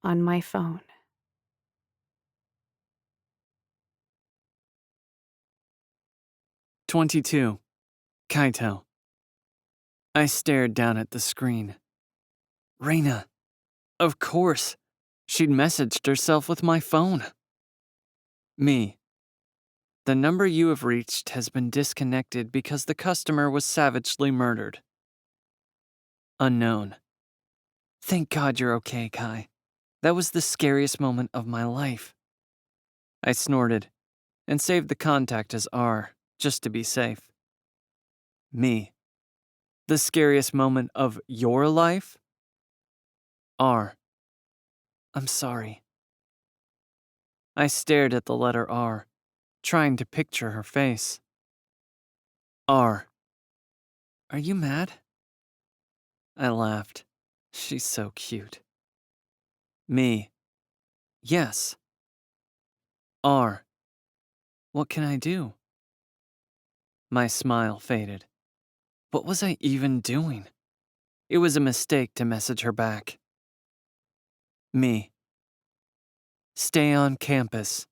on my phone. "22. Kaito." I stared down at the screen. Reyna. Of course. She'd messaged herself with my phone. Me. The number you have reached has been disconnected because the customer was savagely murdered. Unknown. Thank God you're okay, Kai. That was the scariest moment of my life. I snorted and saved the contact as R, just to be safe. Me. The scariest moment of your life? R. I'm sorry. I stared at the letter R, trying to picture her face. R. Are you mad? I laughed. She's so cute. Me. Yes. R. What can I do? My smile faded. What was I even doing? It was a mistake to message her back. Me. Stay on campus.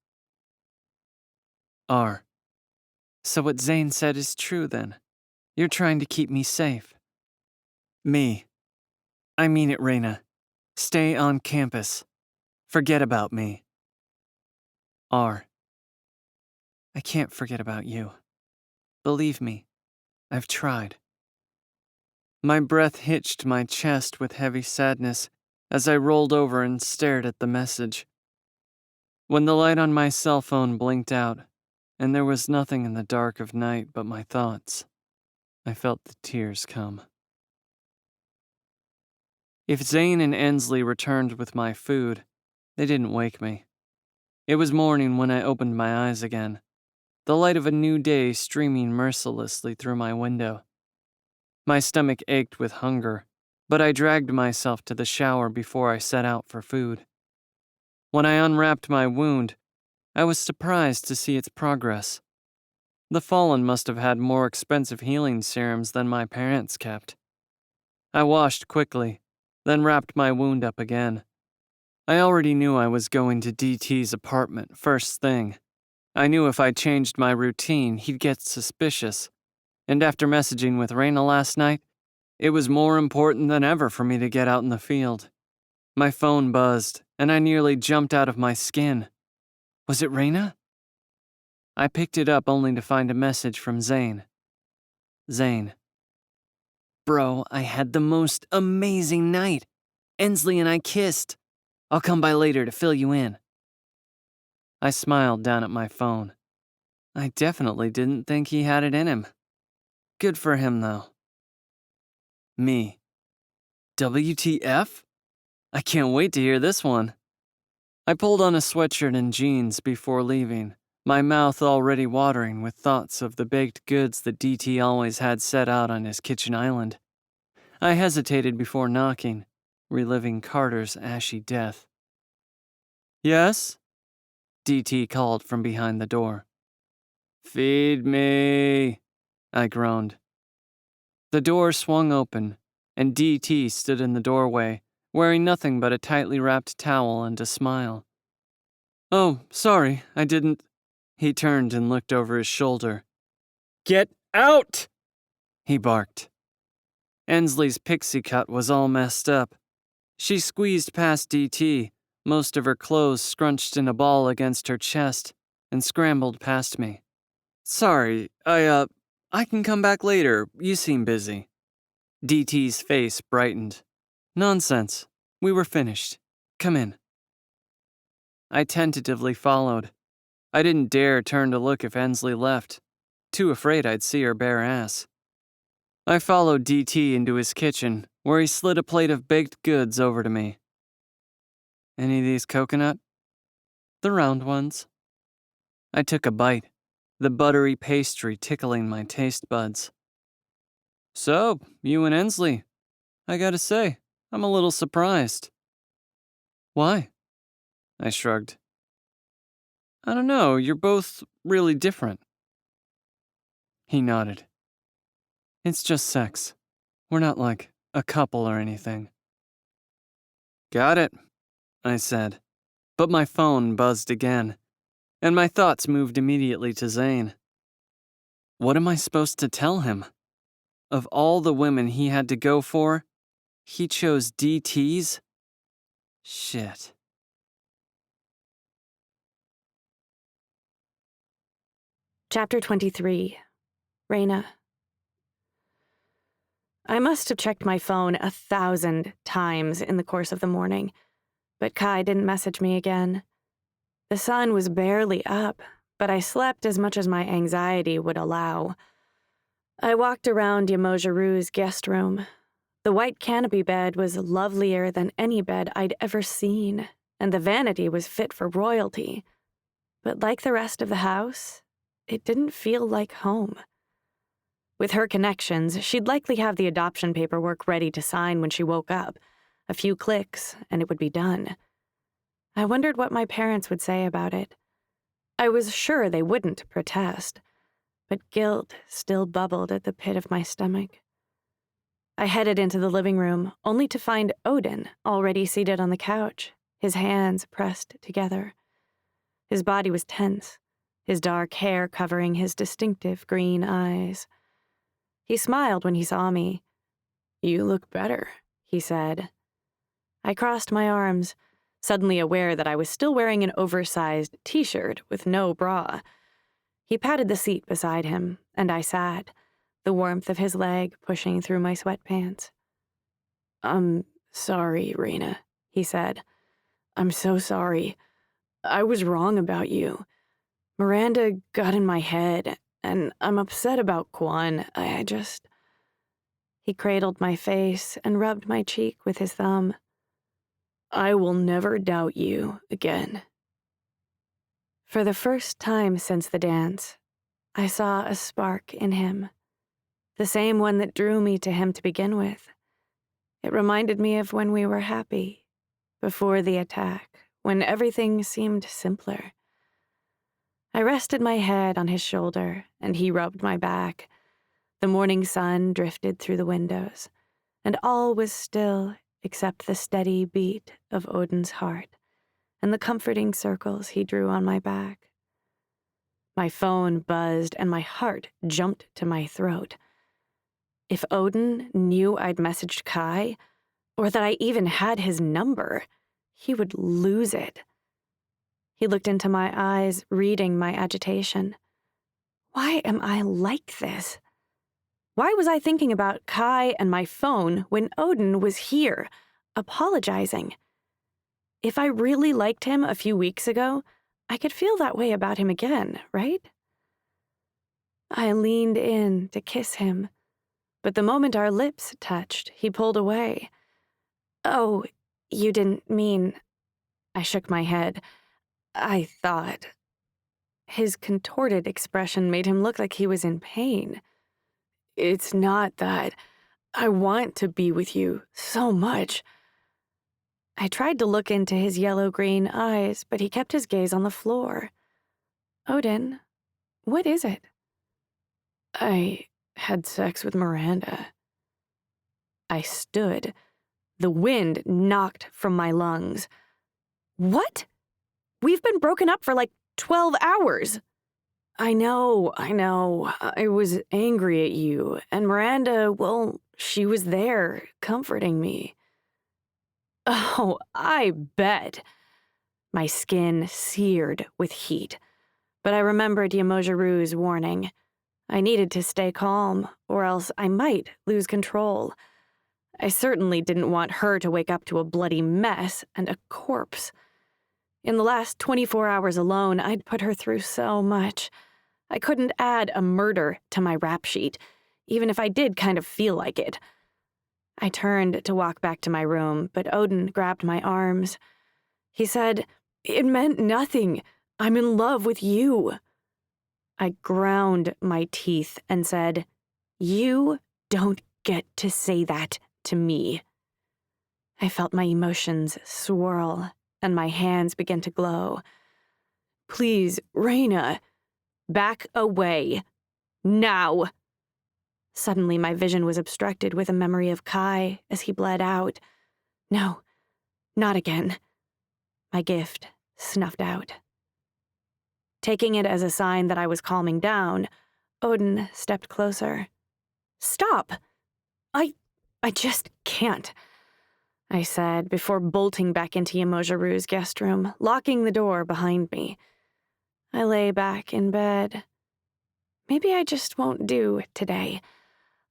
R. So what Zane said is true then. You're trying to keep me safe. Me. I mean it, Reyna. Stay on campus. Forget about me. R. I can't forget about you. Believe me, I've tried. My breath hitched my chest with heavy sadness as I rolled over and stared at the message. When the light on my cell phone blinked out, and there was nothing in the dark of night but my thoughts, I felt the tears come. If Zane and Ensley returned with my food, they didn't wake me. It was morning when I opened my eyes again, the light of a new day streaming mercilessly through my window. My stomach ached with hunger, but I dragged myself to the shower before I set out for food. When I unwrapped my wound, I was surprised to see its progress. The fallen must have had more expensive healing serums than my parents kept. I washed quickly, then wrapped my wound up again. I already knew I was going to DT's apartment first thing. I knew if I changed my routine, he'd get suspicious. And after messaging with Reyna last night, it was more important than ever for me to get out in the field. My phone buzzed, and I nearly jumped out of my skin. Was it Reyna? I picked it up only to find a message from Zane. Zane. Bro, I had the most amazing night. Ensley and I kissed. I'll come by later to fill you in. I smiled down at my phone. I definitely didn't think he had it in him. Good for him, though. Me. WTF? I can't wait to hear this one. I pulled on a sweatshirt and jeans before leaving, my mouth already watering with thoughts of the baked goods that DT always had set out on his kitchen island. I hesitated before knocking, reliving Carter's ashy death. Yes? DT called from behind the door. Feed me, I groaned. The door swung open, and DT stood in the doorway, wearing nothing but a tightly wrapped towel and a smile. Oh, sorry, I didn't. He turned and looked over his shoulder. Get out! He barked. Ensley's pixie cut was all messed up. She squeezed past DT, most of her clothes scrunched in a ball against her chest, and scrambled past me. Sorry, I can come back later. You seem busy. DT's face brightened. Nonsense. We were finished. Come in. I tentatively followed. I didn't dare turn to look if Ensley left, too afraid I'd see her bare ass. I followed DT into his kitchen, where he slid a plate of baked goods over to me. Any of these coconut? The round ones. I took a bite, the buttery pastry tickling my taste buds. So, you and Ensley. I gotta say, I'm a little surprised. Why? I shrugged. I don't know, you're both really different. He nodded. It's just sex. We're not like a couple or anything. Got it, I said, but my phone buzzed again, and my thoughts moved immediately to Zane. What am I supposed to tell him? Of all the women he had to go for, he chose DT's? Shit. Chapter 23. Reyna. I must have checked my phone 1,000 times in the course of the morning, but Kai didn't message me again. The sun was barely up, but I slept as much as my anxiety would allow. I walked around Yamojaru's guest room. The white canopy bed was lovelier than any bed I'd ever seen, and the vanity was fit for royalty. But like the rest of the house, it didn't feel like home. With her connections, she'd likely have the adoption paperwork ready to sign when she woke up. A few clicks, and it would be done. I wondered what my parents would say about it. I was sure they wouldn't protest, but guilt still bubbled at the pit of my stomach. I headed into the living room, only to find Odin already seated on the couch, his hands pressed together. His body was tense, his dark hair covering his distinctive green eyes. He smiled when he saw me. "You look better," he said. I crossed my arms, suddenly aware that I was still wearing an oversized t-shirt with no bra. He patted the seat beside him, and I sat, the warmth of his leg pushing through my sweatpants. "I'm sorry, Raina," he said. "I'm so sorry. I was wrong about you. Miranda got in my head, and I'm upset about Quan. I just..." He cradled my face and rubbed my cheek with his thumb. "I will never doubt you again." For the first time since the dance, I saw a spark in him, the same one that drew me to him to begin with. It reminded me of when we were happy, before the attack, when everything seemed simpler. I rested my head on his shoulder, and he rubbed my back. The morning sun drifted through the windows, and all was still except the steady beat of Odin's heart and the comforting circles he drew on my back. My phone buzzed, and my heart jumped to my throat. If Odin knew I'd messaged Kai, or that I even had his number, he would lose it. He looked into my eyes, reading my agitation. Why am I like this? Why was I thinking about Kai and my phone when Odin was here, apologizing? If I really liked him a few weeks ago, I could feel that way about him again, right? I leaned in to kiss him, but the moment our lips touched, he pulled away. "Oh, you didn't mean..." I shook my head. "I thought..." His contorted expression made him look like he was in pain. "It's not that. I want to be with you so much." I tried to look into his yellow-green eyes, but he kept his gaze on the floor. "Odin, what is it?" "I had sex with Miranda." I stood. The wind knocked from my lungs. "What? We've been broken up for like 12 hours. I know. I was angry at you, and Miranda, well, she was there, comforting me." "Oh, I bet." My skin seared with heat, but I remembered Yamojiru's warning. I needed to stay calm, or else I might lose control. I certainly didn't want her to wake up to a bloody mess and a corpse. In the last 24 hours alone, I'd put her through so much. I couldn't add a murder to my rap sheet, even if I did kind of feel like it. I turned to walk back to my room, but Odin grabbed my arms. He said, "It meant nothing. I'm in love with you." I ground my teeth and said, "You don't get to say that to me." I felt my emotions swirl, and my hands began to glow. "Please, Raina." "Back away. Now." Suddenly, my vision was obstructed with a memory of Kai as he bled out. No, not again. My gift snuffed out. Taking it as a sign that I was calming down, Odin stepped closer. "Stop! I just can't," I said before bolting back into Yamojiru's guest room, locking the door behind me. I lay back in bed. Maybe I just won't do it today.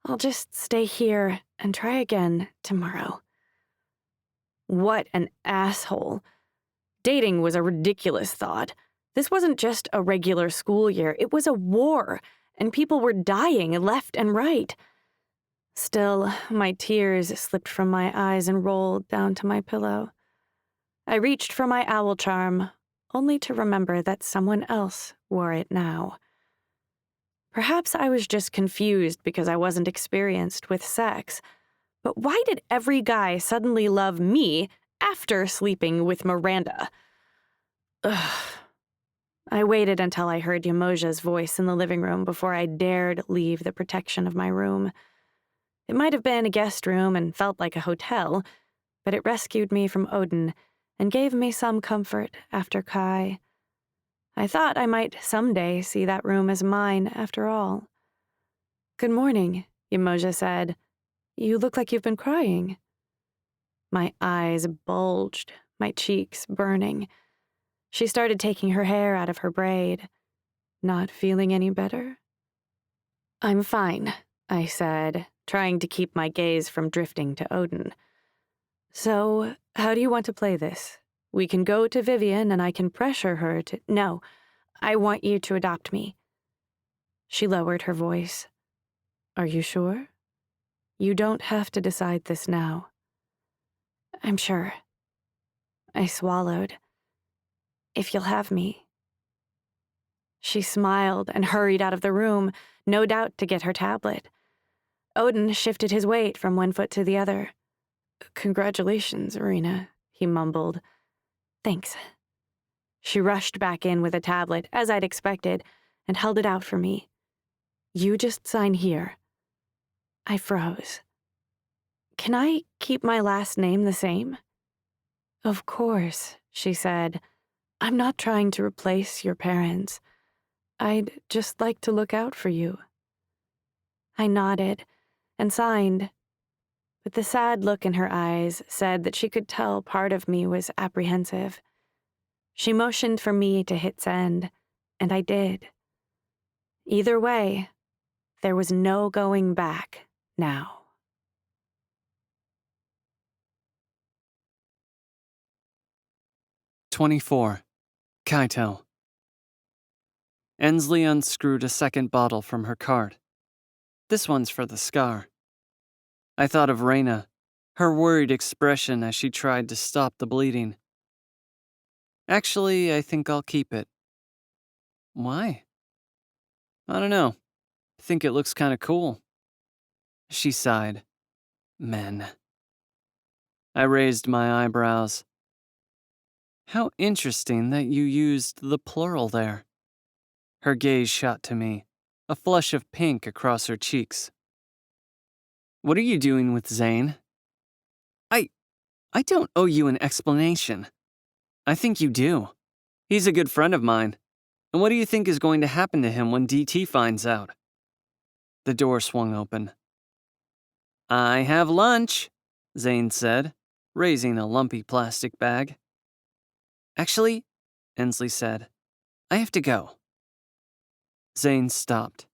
I'll just stay here and try again tomorrow. What an asshole. Dating was a ridiculous thought. This wasn't just a regular school year, it was a war, and people were dying left and right. Still, my tears slipped from my eyes and rolled down to my pillow. I reached for my owl charm, only to remember that someone else wore it now. Perhaps I was just confused because I wasn't experienced with sex. But why did every guy suddenly love me after sleeping with Miranda? Ugh. I waited until I heard Yamoja's voice in the living room before I dared leave the protection of my room. It might have been a guest room and felt like a hotel, but it rescued me from Odin and gave me some comfort after Kai. I thought I might someday see that room as mine after all. "Good morning," Yamoja said. "You look like you've been crying." My eyes bulged, my cheeks burning. She started taking her hair out of her braid. "Not feeling any better?" "I'm fine," I said, trying to keep my gaze from drifting to Odin. "So, how do you want to play this? We can go to Vivian and I can pressure her to— No, I want you to adopt me." She lowered her voice. "Are you sure? You don't have to decide this now." "I'm sure." I swallowed. "If you'll have me." She smiled and hurried out of the room, no doubt to get her tablet. Odin shifted his weight from one foot to the other. "Congratulations, Irina," he mumbled. "Thanks." She rushed back in with a tablet, as I'd expected, and held it out for me. "You just sign here." I froze. "Can I keep my last name the same?" "Of course," she said. "I'm not trying to replace your parents. I'd just like to look out for you." I nodded and signed, but the sad look in her eyes said that she could tell part of me was apprehensive. She motioned for me to hit send, and I did. Either way, there was no going back now. "24. Kaito." Ensley unscrewed a second bottle from her cart. "This one's for the scar." I thought of Reyna, her worried expression as she tried to stop the bleeding. "Actually, I think I'll keep it." "Why?" "I don't know. I think it looks kinda cool." She sighed. "Men." I raised my eyebrows. "How interesting that you used the plural there." Her gaze shot to me, a flush of pink across her cheeks. "What are you doing with Zane?" I don't owe you an explanation." "I think you do. He's a good friend of mine. And what do you think is going to happen to him when DT finds out?" The door swung open. "I have lunch," Zane said, raising a lumpy plastic bag. "Actually," Ensley said, "I have to go." Zane stopped.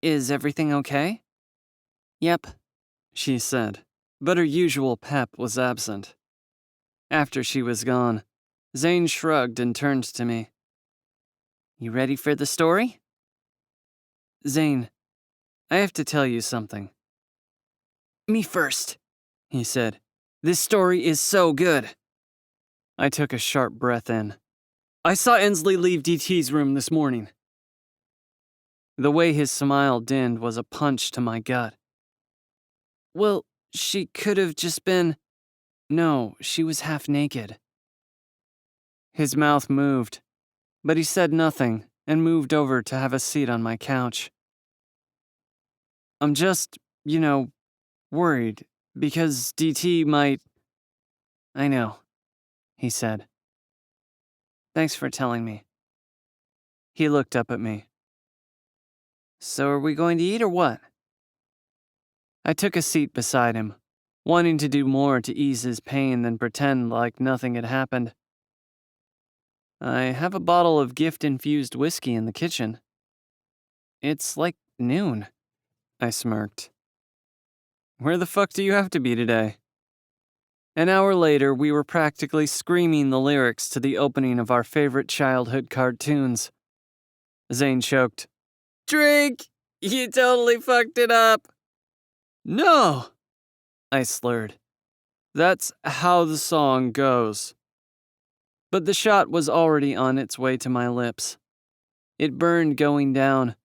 "Is everything okay?" "Yep," she said, but her usual pep was absent. After she was gone, Zane shrugged and turned to me. "You ready for the story?" "Zane, I have to tell you something." "Me first," he said. "This story is so good." I took a sharp breath in. "I saw Ensley leave DT's room this morning." The way his smile dinned was a punch to my gut. "Well, she could have just been—" "No, she was half naked." His mouth moved, but he said nothing and moved over to have a seat on my couch. "I'm just, worried, because DT might—" "I know," he said. "Thanks for telling me." He looked up at me. "So are we going to eat or what?" I took a seat beside him, wanting to do more to ease his pain than pretend like nothing had happened. "I have a bottle of gift-infused whiskey in the kitchen." "It's like noon," I smirked. "Where the fuck do you have to be today?" An hour later, we were practically screaming the lyrics to the opening of our favorite childhood cartoons. Zane choked. "Drink! You totally fucked it up!" "No!" I slurred. "That's how the song goes." But the shot was already on its way to my lips. It burned going down,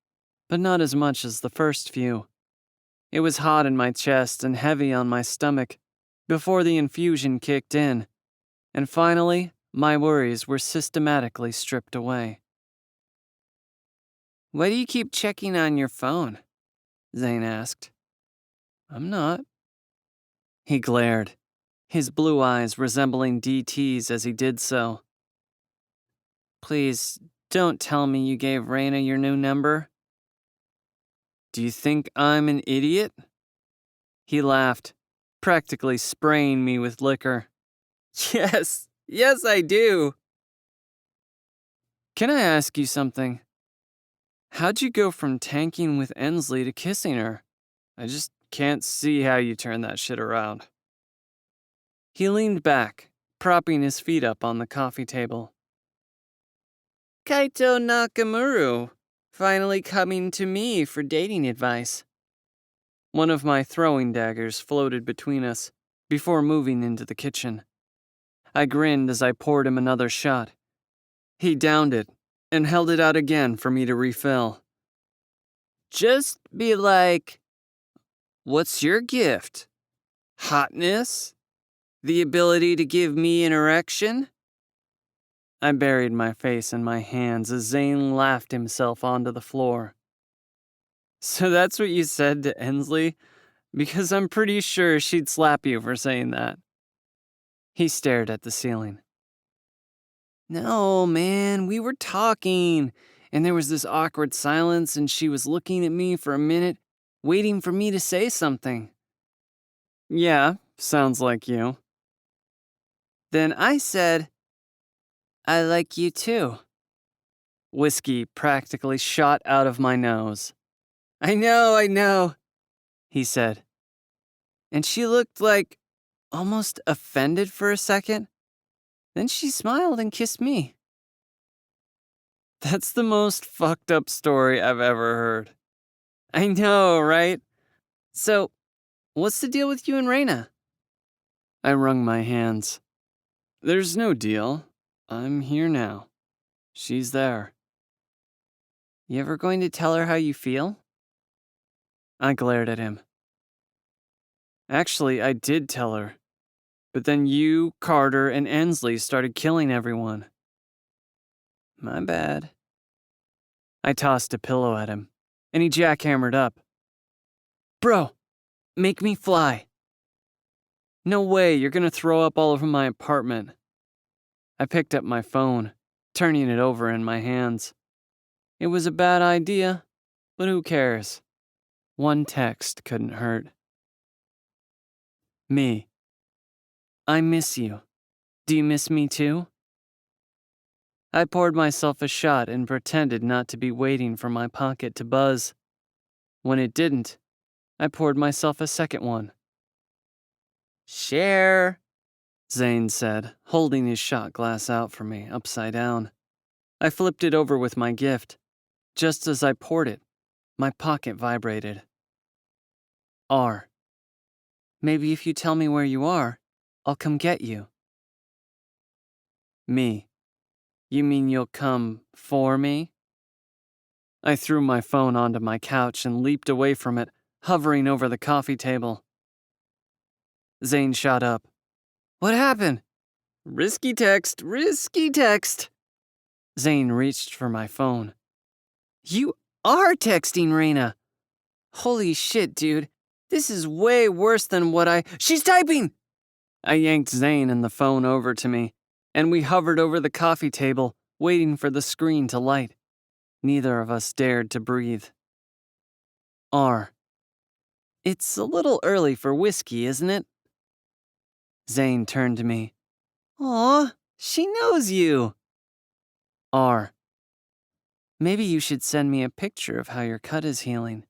but not as much as the first few. It was hot in my chest and heavy on my stomach before the infusion kicked in, and finally, my worries were systematically stripped away. "Why do you keep checking on your phone?" Zane asked. "I'm not." He glared, his blue eyes resembling DT's as he did so. "Please, don't tell me you gave Raina your new number." "Do you think I'm an idiot?" He laughed, practically spraying me with liquor. Yes, I do." "Can I ask you something? How'd you go from tanking with Ensley to kissing her? I just can't see how you turned that shit around." He leaned back, propping his feet up on the coffee table. "Kaito Nakamura, finally coming to me for dating advice." One of my throwing daggers floated between us before moving into the kitchen. I grinned as I poured him another shot. He downed it and held it out again for me to refill. "Just be like, what's your gift? Hotness? The ability to give me an erection?" I buried my face in my hands as Zane laughed himself onto the floor. "So that's what you said to Ensley? Because I'm pretty sure she'd slap you for saying that." He stared at the ceiling. "No, man, we were talking, and there was this awkward silence, and she was looking at me for a minute, waiting for me to say something." "Yeah, sounds like you." "Then I said, 'I like you too.'" Whiskey practically shot out of my nose. I know, he said. And she looked like almost offended for a second. Then she smiled and kissed me. That's the most fucked up story I've ever heard. I know, right? So, what's the deal with you and Raina? I wrung my hands. There's no deal. I'm here now. She's there. You ever going to tell her how you feel? I glared at him. Actually, I did tell her. But then you, Carter, and Ensley started killing everyone. My bad. I tossed a pillow at him, and he jackhammered up. Bro, make me fly. No way, you're gonna throw up all over my apartment. I picked up my phone, turning it over in my hands. It was a bad idea, but who cares? One text couldn't hurt. Me. I miss you. Do you miss me too? I poured myself a shot and pretended not to be waiting for my pocket to buzz. When it didn't, I poured myself a second one. Share, Zane said, holding his shot glass out for me, upside down. I flipped it over with my gift. Just as I poured it, my pocket vibrated. R. Maybe if you tell me where you are, I'll come get you. Me. You mean you'll come for me? I threw my phone onto my couch and leaped away from it, hovering over the coffee table. Zane shot up. What happened? Risky text. Zane reached for my phone. You are texting Raina. Holy shit, dude. This is way worse than She's typing! I yanked Zane and the phone over to me, and we hovered over the coffee table, waiting for the screen to light. Neither of us dared to breathe. R. It's a little early for whiskey, isn't it? Zane turned to me. Aw, she knows you. R. Maybe you should send me a picture of how your cut is healing.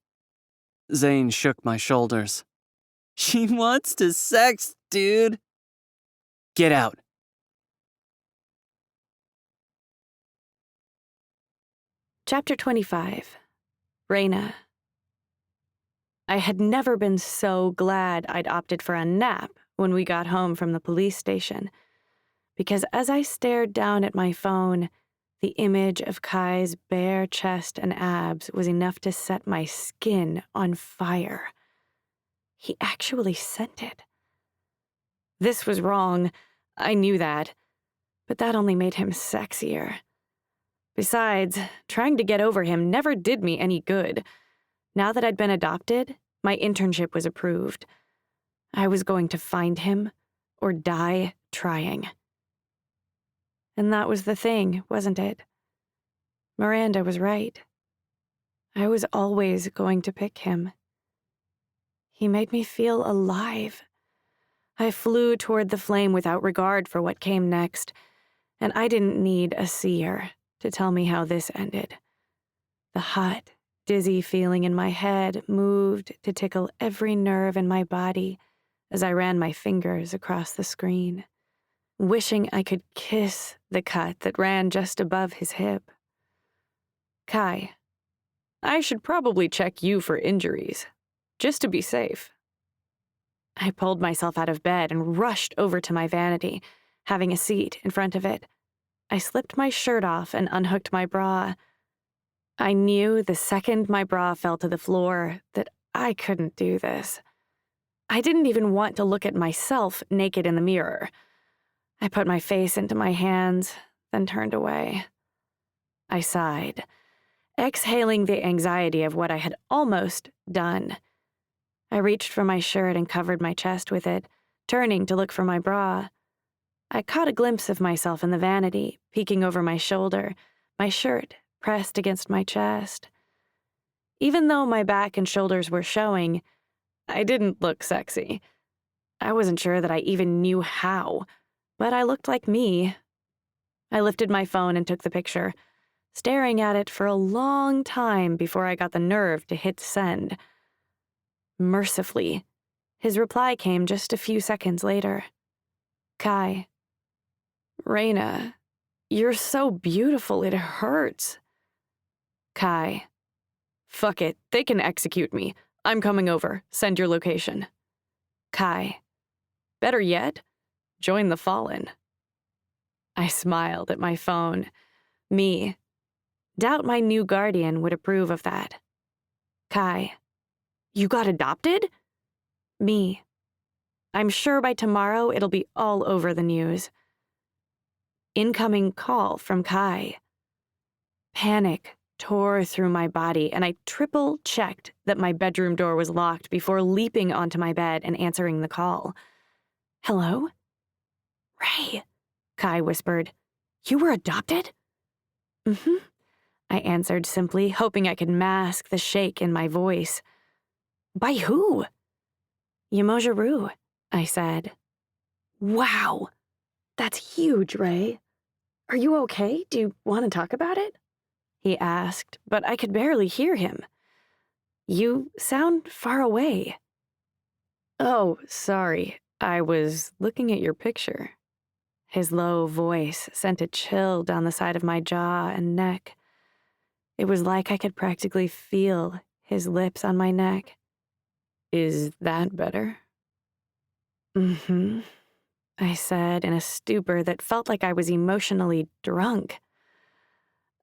Zane shook my shoulders. She wants to sex, dude. Get out. Chapter 25. Raina. I had never been so glad I'd opted for a nap when we got home from the police station, because as I stared down at my phone, The image of Kai's bare chest and abs was enough to set my skin on fire. He actually scented. This was wrong. I knew that. But that only made him sexier. Besides, trying to get over him never did me any good. Now that I'd been adopted, my internship was approved. I was going to find him or die trying. And that was the thing, wasn't it? Miranda was right. I was always going to pick him. He made me feel alive. I flew toward the flame without regard for what came next, and I didn't need a seer to tell me how this ended. The hot, dizzy feeling in my head moved to tickle every nerve in my body as I ran my fingers across the screen, wishing I could kiss the cut that ran just above his hip. Kai, I should probably check you for injuries, just to be safe. I pulled myself out of bed and rushed over to my vanity, having a seat in front of it. I slipped my shirt off and unhooked my bra. I knew the second my bra fell to the floor that I couldn't do this. I didn't even want to look at myself naked in the mirror. I put my face into my hands, then turned away. I sighed, exhaling the anxiety of what I had almost done. I reached for my shirt and covered my chest with it, turning to look for my bra. I caught a glimpse of myself in the vanity, peeking over my shoulder, my shirt pressed against my chest. Even though my back and shoulders were showing, I didn't look sexy. I wasn't sure that I even knew how, but I looked like me. I lifted my phone and took the picture, staring at it for a long time before I got the nerve to hit send. Mercifully, his reply came just a few seconds later. Kai. Raina, you're so beautiful it hurts. Kai. Fuck it, they can execute me. I'm coming over. Send your location. Kai. Better yet, join the Fallen. I smiled at my phone. Me. Doubt my new guardian would approve of that. Kai. You got adopted? Me. I'm sure by tomorrow it'll be all over the news. Incoming call from Kai. Panic tore through my body, and I triple-checked that my bedroom door was locked before leaping onto my bed and answering the call. Hello? Ray, Kai whispered. You were adopted? Mm-hmm, I answered simply, hoping I could mask the shake in my voice. By who? Yamoja-Rue, I said. Wow, that's huge, Ray. Are you okay? Do you want to talk about it? He asked, but I could barely hear him. You sound far away. Oh, sorry. I was looking at your picture. His low voice sent a chill down the side of my jaw and neck. It was like I could practically feel his lips on my neck. Is that better? Mm-hmm, I said in a stupor that felt like I was emotionally drunk.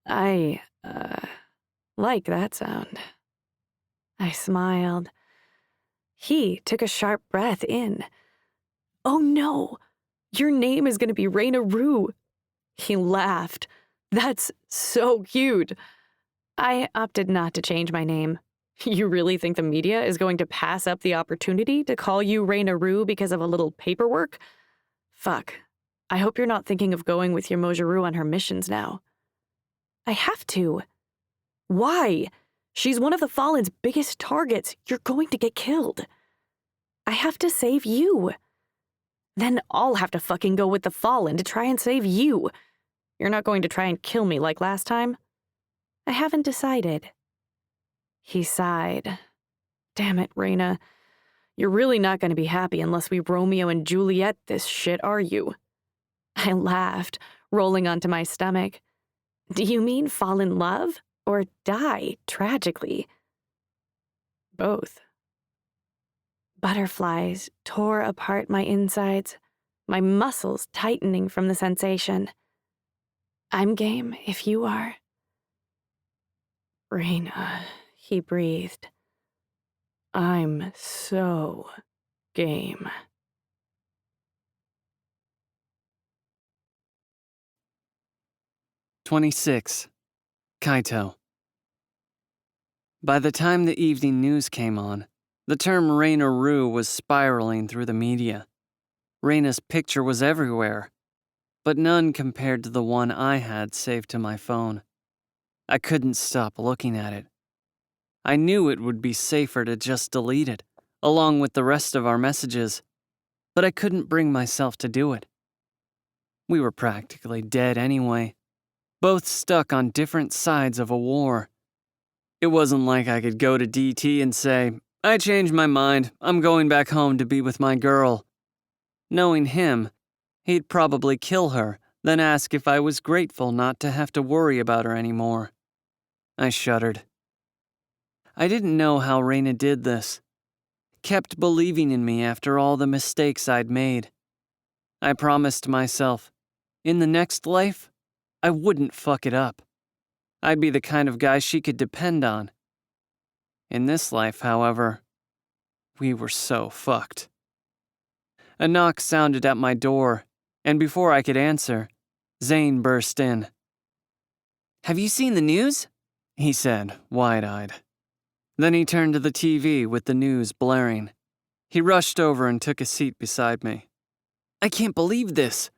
I, like that sound. I smiled. He took a sharp breath in. Oh no, your name is going to be Raina-Rue. He laughed. That's so cute. I opted not to change my name. You really think the media is going to pass up the opportunity to call you Raina-Rue because of a little paperwork? Fuck. I hope you're not thinking of going with Yamoja-Rue on her missions now. I have to. Why? She's one of the Fallen's biggest targets. You're going to get killed. I have to save you. Then I'll have to fucking go with the Fallen to try and save you. You're not going to try and kill me like last time? I haven't decided. He sighed. Damn it, Raina. You're really not going to be happy unless we Romeo and Juliet this shit, are you? I laughed, rolling onto my stomach. Do you mean fall in love or die tragically? Both. Butterflies tore apart my insides, my muscles tightening from the sensation. I'm game if you are. Raina, he breathed. I'm so game. "26. Kaito." By the time the evening news came on, the term Raina Rue was spiraling through the media. Raina's picture was everywhere, but none compared to the one I had saved to my phone. I couldn't stop looking at it. I knew it would be safer to just delete it, along with the rest of our messages, but I couldn't bring myself to do it. We were practically dead anyway, both stuck on different sides of a war. It wasn't like I could go to DT and say, "I changed my mind, I'm going back home to be with my girl." Knowing him, he'd probably kill her, then ask if I was grateful not to have to worry about her anymore. I shuddered. I didn't know how Raina did this. Kept believing in me after all the mistakes I'd made. I promised myself, in the next life, I wouldn't fuck it up. I'd be the kind of guy she could depend on. In this life, however, we were so fucked. A knock sounded at my door, and before I could answer, Zane burst in. "Have you seen the news?" he said, wide-eyed. Then he turned to the TV with the news blaring. He rushed over and took a seat beside me. "I can't believe this.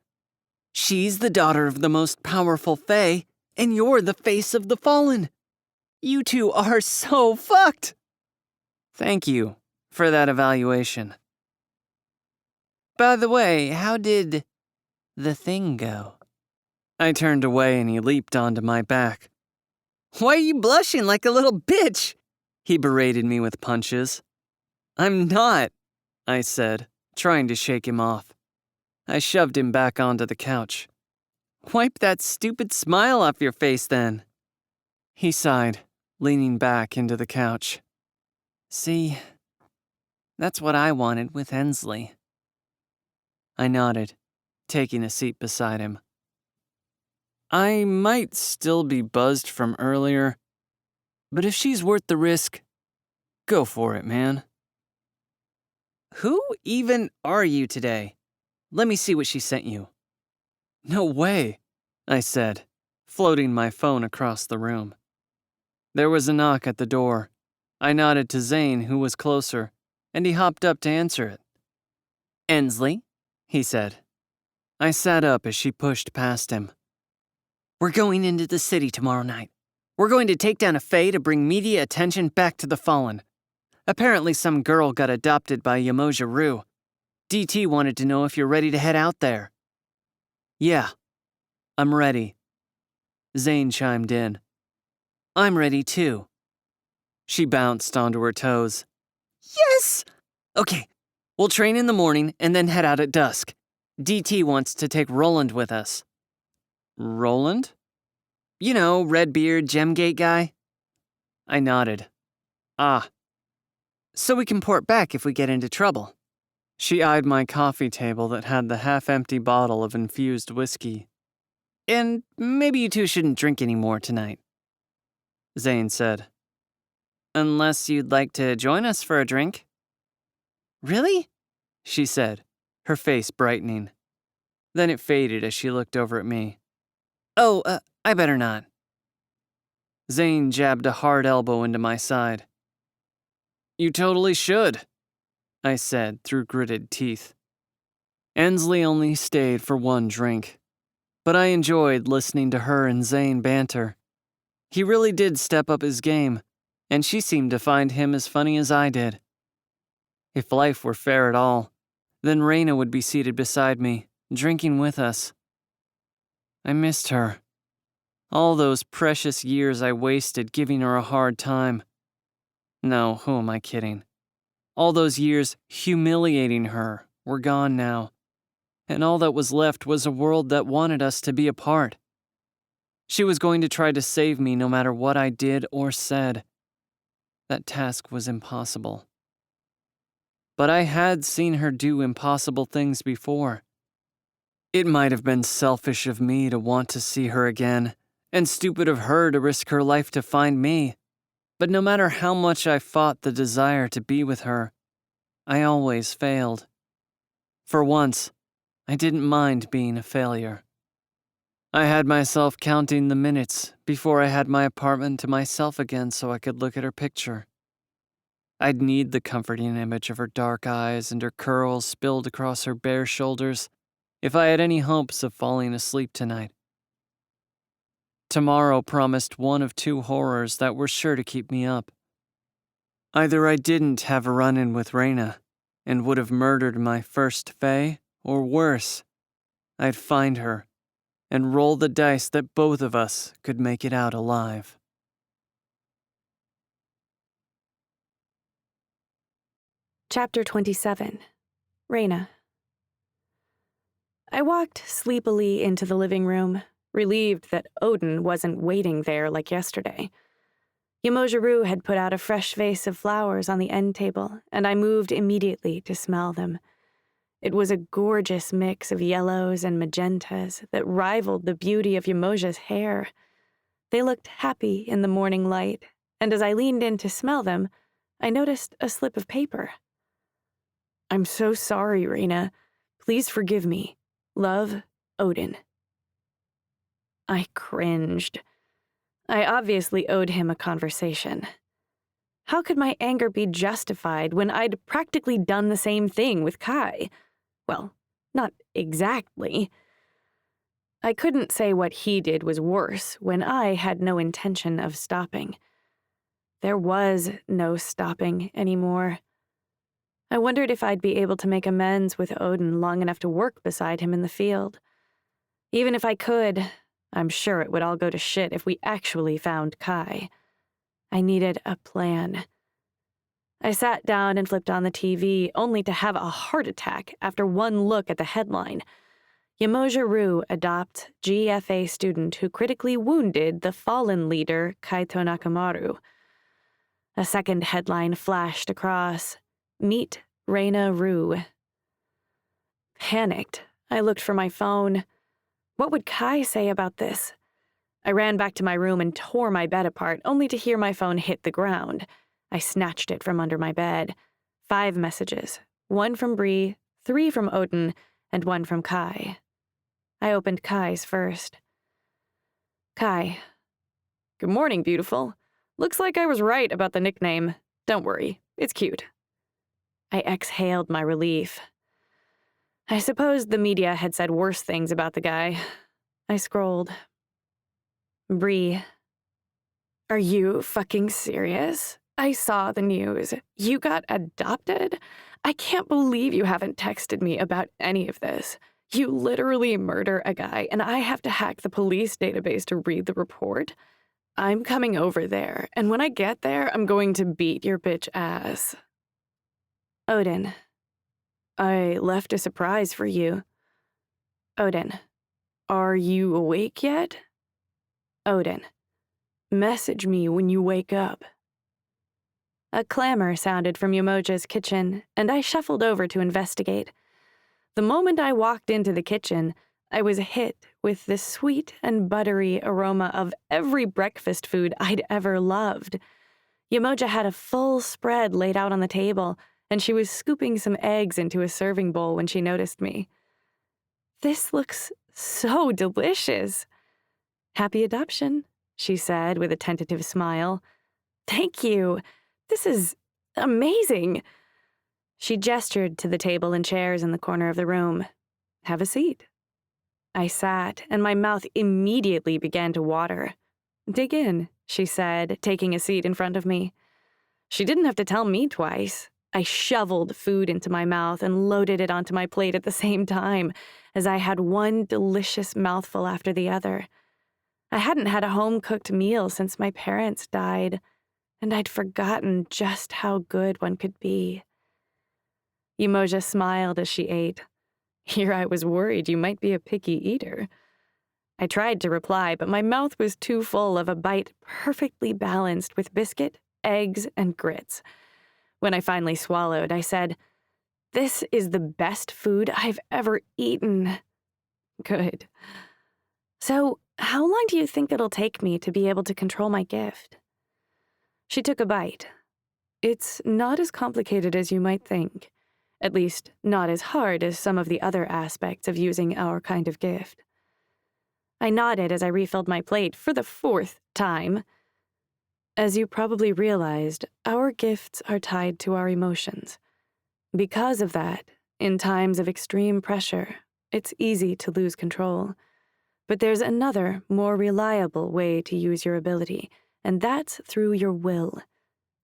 She's the daughter of the most powerful Fae, and you're the face of the Fallen. You two are so fucked." "Thank you for that evaluation. By the way, how did the thing go?" I turned away and he leaped onto my back. "Why are you blushing like a little bitch?" He berated me with punches. "I'm not," I said, trying to shake him off. I shoved him back onto the couch. "Wipe that stupid smile off your face then." He sighed, leaning back into the couch. "See, that's what I wanted with Ensley." I nodded, taking a seat beside him. "I might still be buzzed from earlier, but if she's worth the risk, go for it, man." "Who even are you today? Let me see what she sent you." "No way," I said, floating my phone across the room. There was a knock at the door. I nodded to Zane, who was closer, and he hopped up to answer it. "Ensley?" he said. I sat up as she pushed past him. "We're going into the city tomorrow night. We're going to take down a Fae to bring media attention back to the Fallen. Apparently some girl got adopted by Yamoja Rue. DT wanted to know if you're ready to head out there." "Yeah, I'm ready." Zane chimed in. "I'm ready too." She bounced onto her toes. "Yes! Okay, we'll train in the morning and then head out at dusk. DT wants to take Roland with us." "Roland?" "You know, Redbeard, Gemgate guy." I nodded. "Ah. So we can port back if we get into trouble." She eyed my coffee table that had the half-empty bottle of infused whiskey. "And maybe you two shouldn't drink any more tonight," Zane said. "Unless you'd like to join us for a drink." "Really?" she said, her face brightening. Then it faded as she looked over at me. "Oh, I better not." Zane jabbed a hard elbow into my side. "You totally should," I said through gritted teeth. Ensley only stayed for one drink, but I enjoyed listening to her and Zane banter. He really did step up his game, and she seemed to find him as funny as I did. If life were fair at all, then Raina would be seated beside me, drinking with us. I missed her. All those precious years I wasted giving her a hard time. No, who am I kidding? All those years humiliating her were gone now, and all that was left was a world that wanted us to be apart. She was going to try to save me no matter what I did or said. That task was impossible. But I had seen her do impossible things before. It might have been selfish of me to want to see her again, and stupid of her to risk her life to find me. But no matter how much I fought the desire to be with her, I always failed. For once, I didn't mind being a failure. I had myself counting the minutes before I had my apartment to myself again so I could look at her picture. I'd need the comforting image of her dark eyes and her curls spilled across her bare shoulders if I had any hopes of falling asleep tonight. Tomorrow promised one of two horrors that were sure to keep me up. Either I didn't have a run-in with Reyna and would have murdered my first Fae, or worse, I'd find her and roll the dice that both of us could make it out alive. Chapter 27. Reyna. I walked sleepily into the living room, relieved that Odin wasn't waiting there like yesterday. Ymoja had put out a fresh vase of flowers on the end table, and I moved immediately to smell them. It was a gorgeous mix of yellows and magentas that rivaled the beauty of Ymoja's hair. They looked happy in the morning light, and as I leaned in to smell them, I noticed a slip of paper. "I'm so sorry, Reyna. Please forgive me. Love, Odin." I cringed. I obviously owed him a conversation. How could my anger be justified when I'd practically done the same thing with Kai? Well, not exactly. I couldn't say what he did was worse when I had no intention of stopping. There was no stopping anymore. I wondered if I'd be able to make amends with Odin long enough to work beside him in the field. Even if I could, I'm sure it would all go to shit if we actually found Kai. I needed a plan. I sat down and flipped on the TV, only to have a heart attack after one look at the headline. Ymoja adopts GFA student who critically wounded the fallen leader Kaito Nakamaru. A second headline flashed across. Meet Reyna Rue. Panicked, I looked for my phone. What would Kai say about this? I ran back to my room and tore my bed apart, only to hear my phone hit the ground. I snatched it from under my bed. 5 messages. 1 from Bree, 3 from Odin, and 1 from Kai. I opened Kai's first. Kai. "Good morning, beautiful. Looks like I was right about the nickname. Don't worry, it's cute." I exhaled my relief. I suppose the media had said worse things about the guy. I scrolled. Bree. "Are you fucking serious? I saw the news. You got adopted? I can't believe you haven't texted me about any of this. You literally murder a guy, and I have to hack the police database to read the report. I'm coming over there, and when I get there, I'm going to beat your bitch ass." Odin. "I left a surprise for you." Odin. "Are you awake yet?" Odin. "Message me when you wake up." A clamor sounded from Ymoja's kitchen, and I shuffled over to investigate. The moment I walked into the kitchen, I was hit with the sweet and buttery aroma of every breakfast food I'd ever loved. Ymoja had a full spread laid out on the table, and she was scooping some eggs into a serving bowl when she noticed me. "This looks so delicious." "Happy adoption," she said with a tentative smile. "Thank you. This is amazing." She gestured to the table and chairs in the corner of the room. "Have a seat." I sat, and my mouth immediately began to water. "Dig in," she said, taking a seat in front of me. She didn't have to tell me twice. I shoveled food into my mouth and loaded it onto my plate at the same time, as I had one delicious mouthful after the other. I hadn't had a home-cooked meal since my parents died, and I'd forgotten just how good one could be. Ymoja smiled as she ate. "Here I was worried you might be a picky eater." I tried to reply, but my mouth was too full of a bite perfectly balanced with biscuit, eggs, and grits. When I finally swallowed, I said, "This is the best food I've ever eaten." Good. So, how long do you think it'll take me to be able to control my gift? She took a bite. It's not as complicated as you might think. At least, not as hard as some of the other aspects of using our kind of gift. I nodded as I refilled my plate for the 4th time. As you probably realized, our gifts are tied to our emotions. Because of that, in times of extreme pressure, it's easy to lose control. But there's another, more reliable way to use your ability, and that's through your will.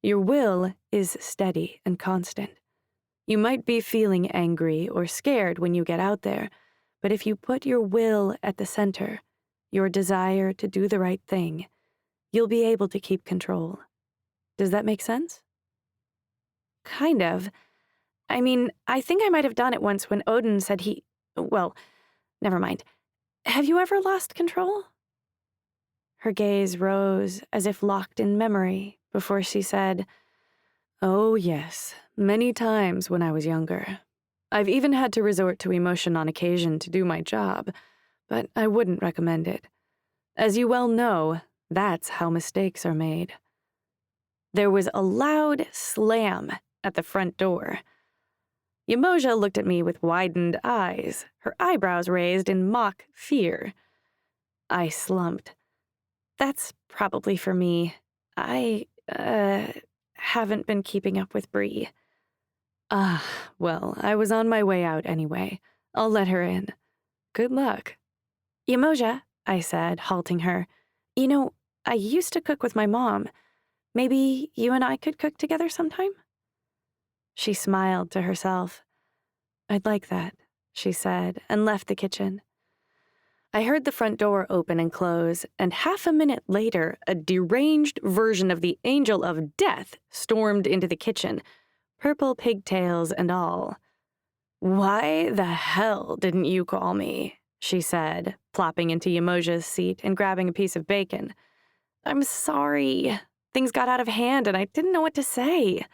Your will is steady and constant. You might be feeling angry or scared when you get out there, but if you put your will at the center, your desire to do the right thing, you'll be able to keep control. Does that make sense? Kind of. I mean, I think I might have done it once when Odin said well, never mind. Have you ever lost control? Her gaze rose as if locked in memory before she said, "Oh, yes, many times when I was younger. I've even had to resort to emotion on occasion to do my job, but I wouldn't recommend it. As you well know, that's how mistakes are made." There was a loud slam at the front door. Yamoja looked at me with widened eyes, her eyebrows raised in mock fear. I slumped. That's probably for me. I, haven't been keeping up with Bree. Well, I was on my way out anyway. I'll let her in. Good luck. Yamoja, I said, halting her. You know, I used to cook with my mom. Maybe you and I could cook together sometime? She smiled to herself. I'd like that, she said, and left the kitchen. I heard the front door open and close, and half a minute later, a deranged version of the Angel of Death stormed into the kitchen, purple pigtails and all. "Why the hell didn't you call me?" she said, plopping into Yamoja's seat and grabbing a piece of bacon. "I'm sorry. Things got out of hand and I didn't know what to say."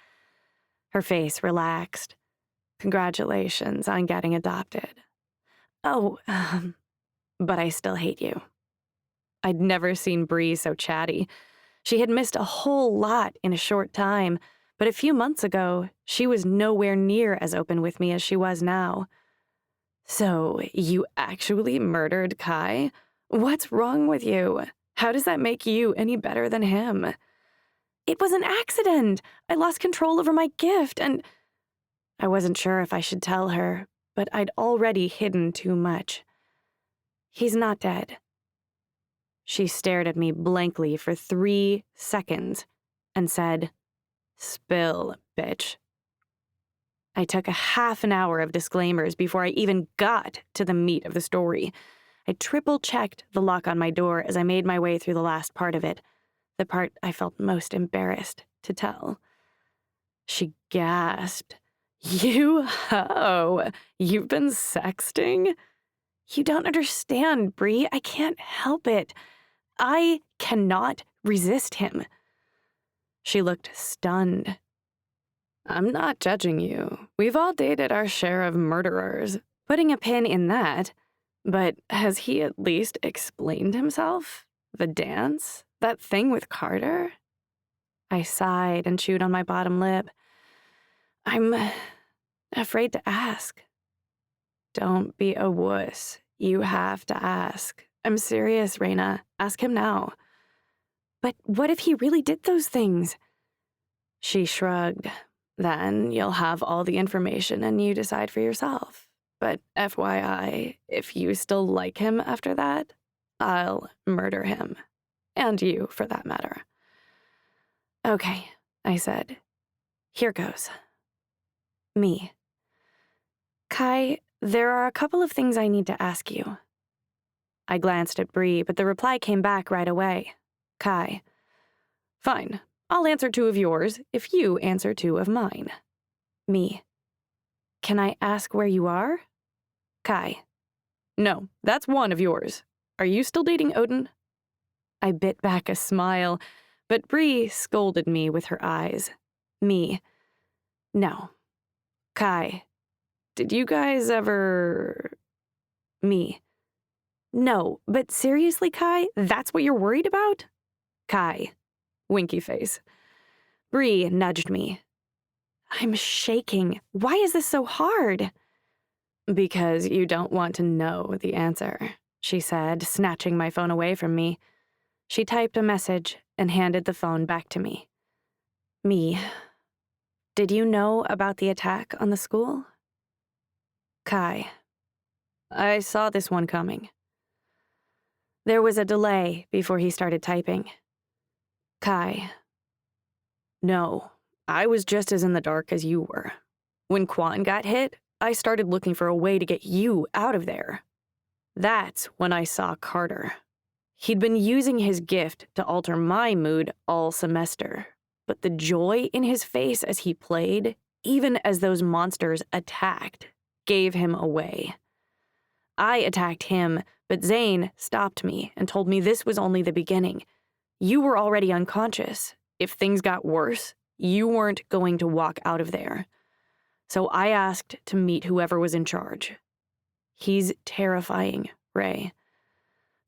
Her face relaxed. "Congratulations on getting adopted." "Oh, but I still hate you." I'd never seen Bree so chatty. She had missed a whole lot in a short time, but a few months ago, she was nowhere near as open with me as she was now. "So, you actually murdered Kai? What's wrong with you? How does that make you any better than him?" "It was an accident. I lost control over my gift and—" I wasn't sure if I should tell her, but I'd already hidden too much. "He's not dead." She stared at me blankly for 3 seconds and said, "Spill, bitch." I took a half an hour of disclaimers before I even got to the meat of the story. I triple-checked the lock on my door as I made my way through the last part of it, the part I felt most embarrassed to tell. She gasped. You've been sexting?" "You don't understand, Bree. I can't help it. I cannot resist him." She looked stunned. "I'm not judging you. We've all dated our share of murderers, putting a pin in that. But has he at least explained himself? The dance? That thing with Carter?" I sighed and chewed on my bottom lip. "I'm afraid to ask." "Don't be a wuss. You have to ask. I'm serious, Raina. Ask him now." "But what if he really did those things?" She shrugged. "Then you'll have all the information and you decide for yourself. But FYI, if you still like him after that, I'll murder him. And you, for that matter." "Okay," I said. "Here goes. Me. Kai, there are a couple of things I need to ask you." I glanced at Bree, but the reply came back right away. Kai. "Fine. I'll answer 2 of yours if you answer 2 of mine." Me. "Can I ask where you are?" Kai. "No, that's 1 of yours. Are you still dating Odin?" I bit back a smile, but Bree scolded me with her eyes. Me. "No." Kai. "Did you guys ever—" Me. No, but seriously, Kai, that's what you're worried about? Kai, winky face. Bree nudged me. I'm shaking. Why is this so hard? Because you don't want to know the answer, she said, snatching my phone away from me. She typed a message and handed the phone back to me. Me. Did you know about the attack on the school? Kai. I saw this one coming. There was a delay before he started typing. Kai. No, I was just as in the dark as you were. When Quan got hit, I started looking for a way to get you out of there. That's when I saw Carter. He'd been using his gift to alter my mood all semester, but the joy in his face as he played, even as those monsters attacked, gave him away. I attacked him, but Zane stopped me and told me this was only the beginning. You were already unconscious. If things got worse, you weren't going to walk out of there. So I asked to meet whoever was in charge. He's terrifying, Ray.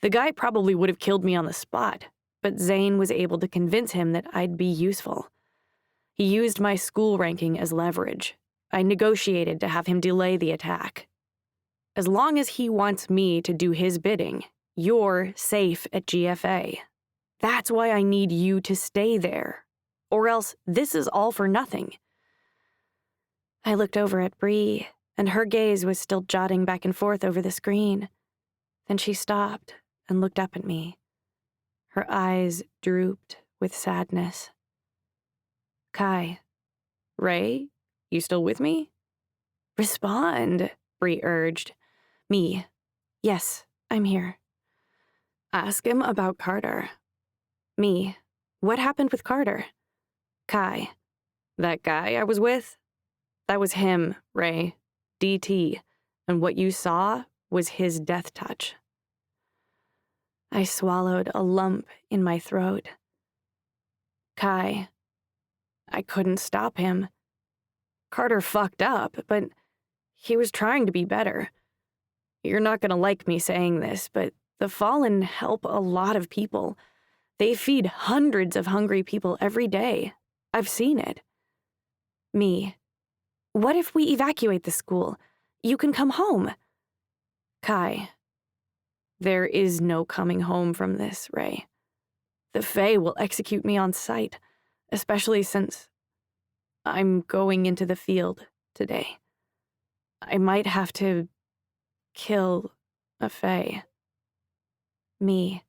The guy probably would have killed me on the spot, but Zane was able to convince him that I'd be useful. He used my school ranking as leverage. I negotiated to have him delay the attack. As long as he wants me to do his bidding, you're safe at GFA. That's why I need you to stay there, or else this is all for nothing. I looked over at Bree, and her gaze was still jotting back and forth over the screen. Then she stopped and looked up at me. Her eyes drooped with sadness. Kai. Ray, you still with me? Respond, Bree urged. Me. Yes, I'm here. Ask him about Carter. Me. What happened with Carter? Kai. That guy I was with? That was him, Ray. DT. And what you saw was his death touch. I swallowed a lump in my throat. Kai. I couldn't stop him. Carter fucked up, but he was trying to be better. You're not gonna like me saying this, but the Fallen help a lot of people. They feed hundreds of hungry people every day. I've seen it. Me. What if we evacuate the school? You can come home. Kai. There is no coming home from this, Ray. The Fae will execute me on sight, especially since I'm going into the field today. I might have to kill a Fae. Me.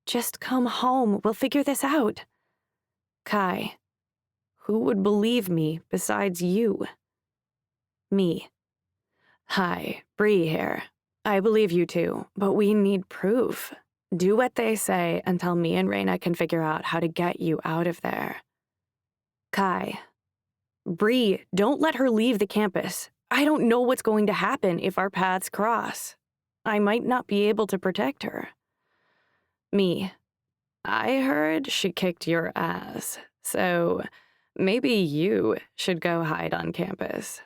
Just come home. We'll figure this out. Kai. Who would believe me besides you? Me. Hi, Bree here. I believe you too, but we need proof. Do what they say until me and Raina can figure out how to get you out of there. Kai. Bree, don't let her leave the campus. I don't know what's going to happen if our paths cross. I might not be able to protect her. Me. I heard she kicked your ass, so maybe you should go hide on campus.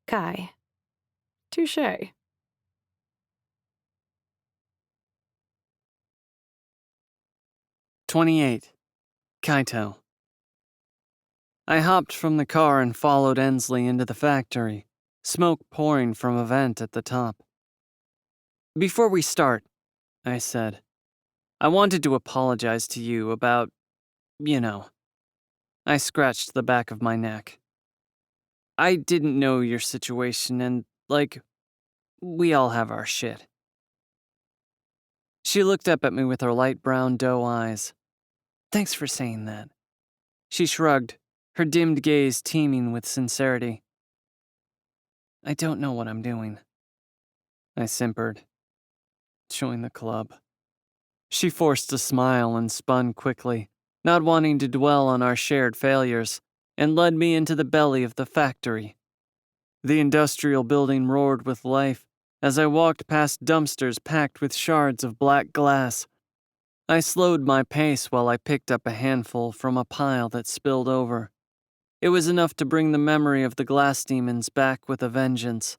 Kai. Touché. "28. Kaito." I hopped from the car and followed Ensley into the factory, smoke pouring from a vent at the top. "Before we start," I said, "I wanted to apologize to you about, you know." I scratched the back of my neck. "I didn't know your situation and, we all have our shit." She looked up at me with her light brown doe eyes. "Thanks for saying that." She shrugged, her dimmed gaze teeming with sincerity. "I don't know what I'm doing." I simpered. "Join the club." She forced a smile and spun quickly, not wanting to dwell on our shared failures, and led me into the belly of the factory. The industrial building roared with life as I walked past dumpsters packed with shards of black glass. I slowed my pace while I picked up a handful from a pile that spilled over. It was enough to bring the memory of the glass demons back with a vengeance,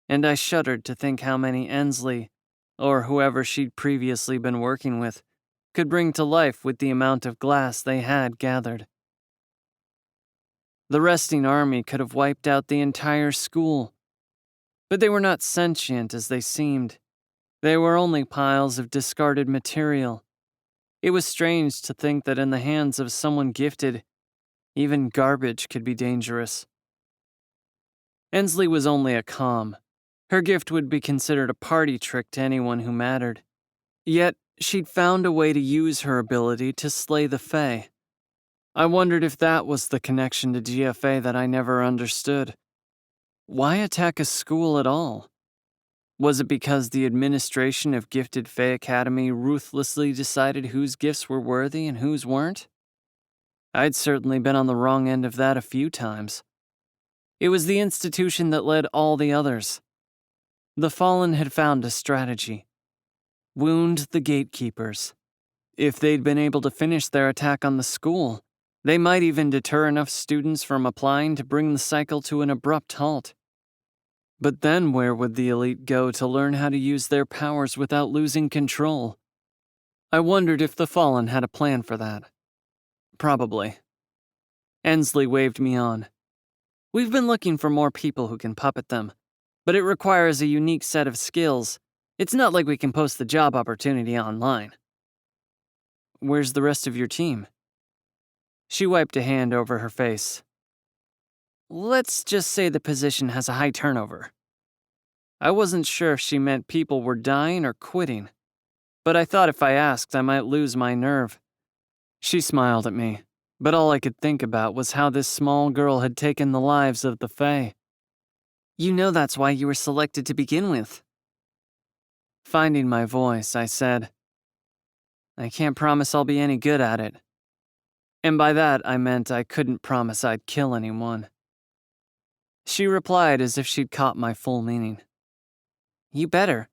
and I shuddered to think how many Ensley, or whoever she'd previously been working with, could bring to life with the amount of glass they had gathered. The resting army could have wiped out the entire school, but they were not sentient as they seemed. They were only piles of discarded material. It was strange to think that in the hands of someone gifted, even garbage could be dangerous. Ensley was only a comm. Her gift would be considered a party trick to anyone who mattered. Yet, she'd found a way to use her ability to slay the Fae. I wondered if that was the connection to GFA that I never understood. Why attack a school at all? Was it because the administration of Gifted Fae Academy ruthlessly decided whose gifts were worthy and whose weren't? I'd certainly been on the wrong end of that a few times. It was the institution that led all the others. The Fallen had found a strategy. Wound the gatekeepers. If they'd been able to finish their attack on the school, they might even deter enough students from applying to bring the cycle to an abrupt halt. But then where would the elite go to learn how to use their powers without losing control? I wondered if the Fallen had a plan for that. Probably. Ensley waved me on. We've been looking for more people who can puppet them, but it requires a unique set of skills. It's not like we can post the job opportunity online. Where's the rest of your team? She wiped a hand over her face. Let's just say the position has a high turnover. I wasn't sure if she meant people were dying or quitting, but I thought if I asked I might lose my nerve. She smiled at me, but all I could think about was how this small girl had taken the lives of the Fae. You know that's why you were selected to begin with. Finding my voice, I said, I can't promise I'll be any good at it. And by that, I meant I couldn't promise I'd kill anyone. She replied as if she'd caught my full meaning. You better,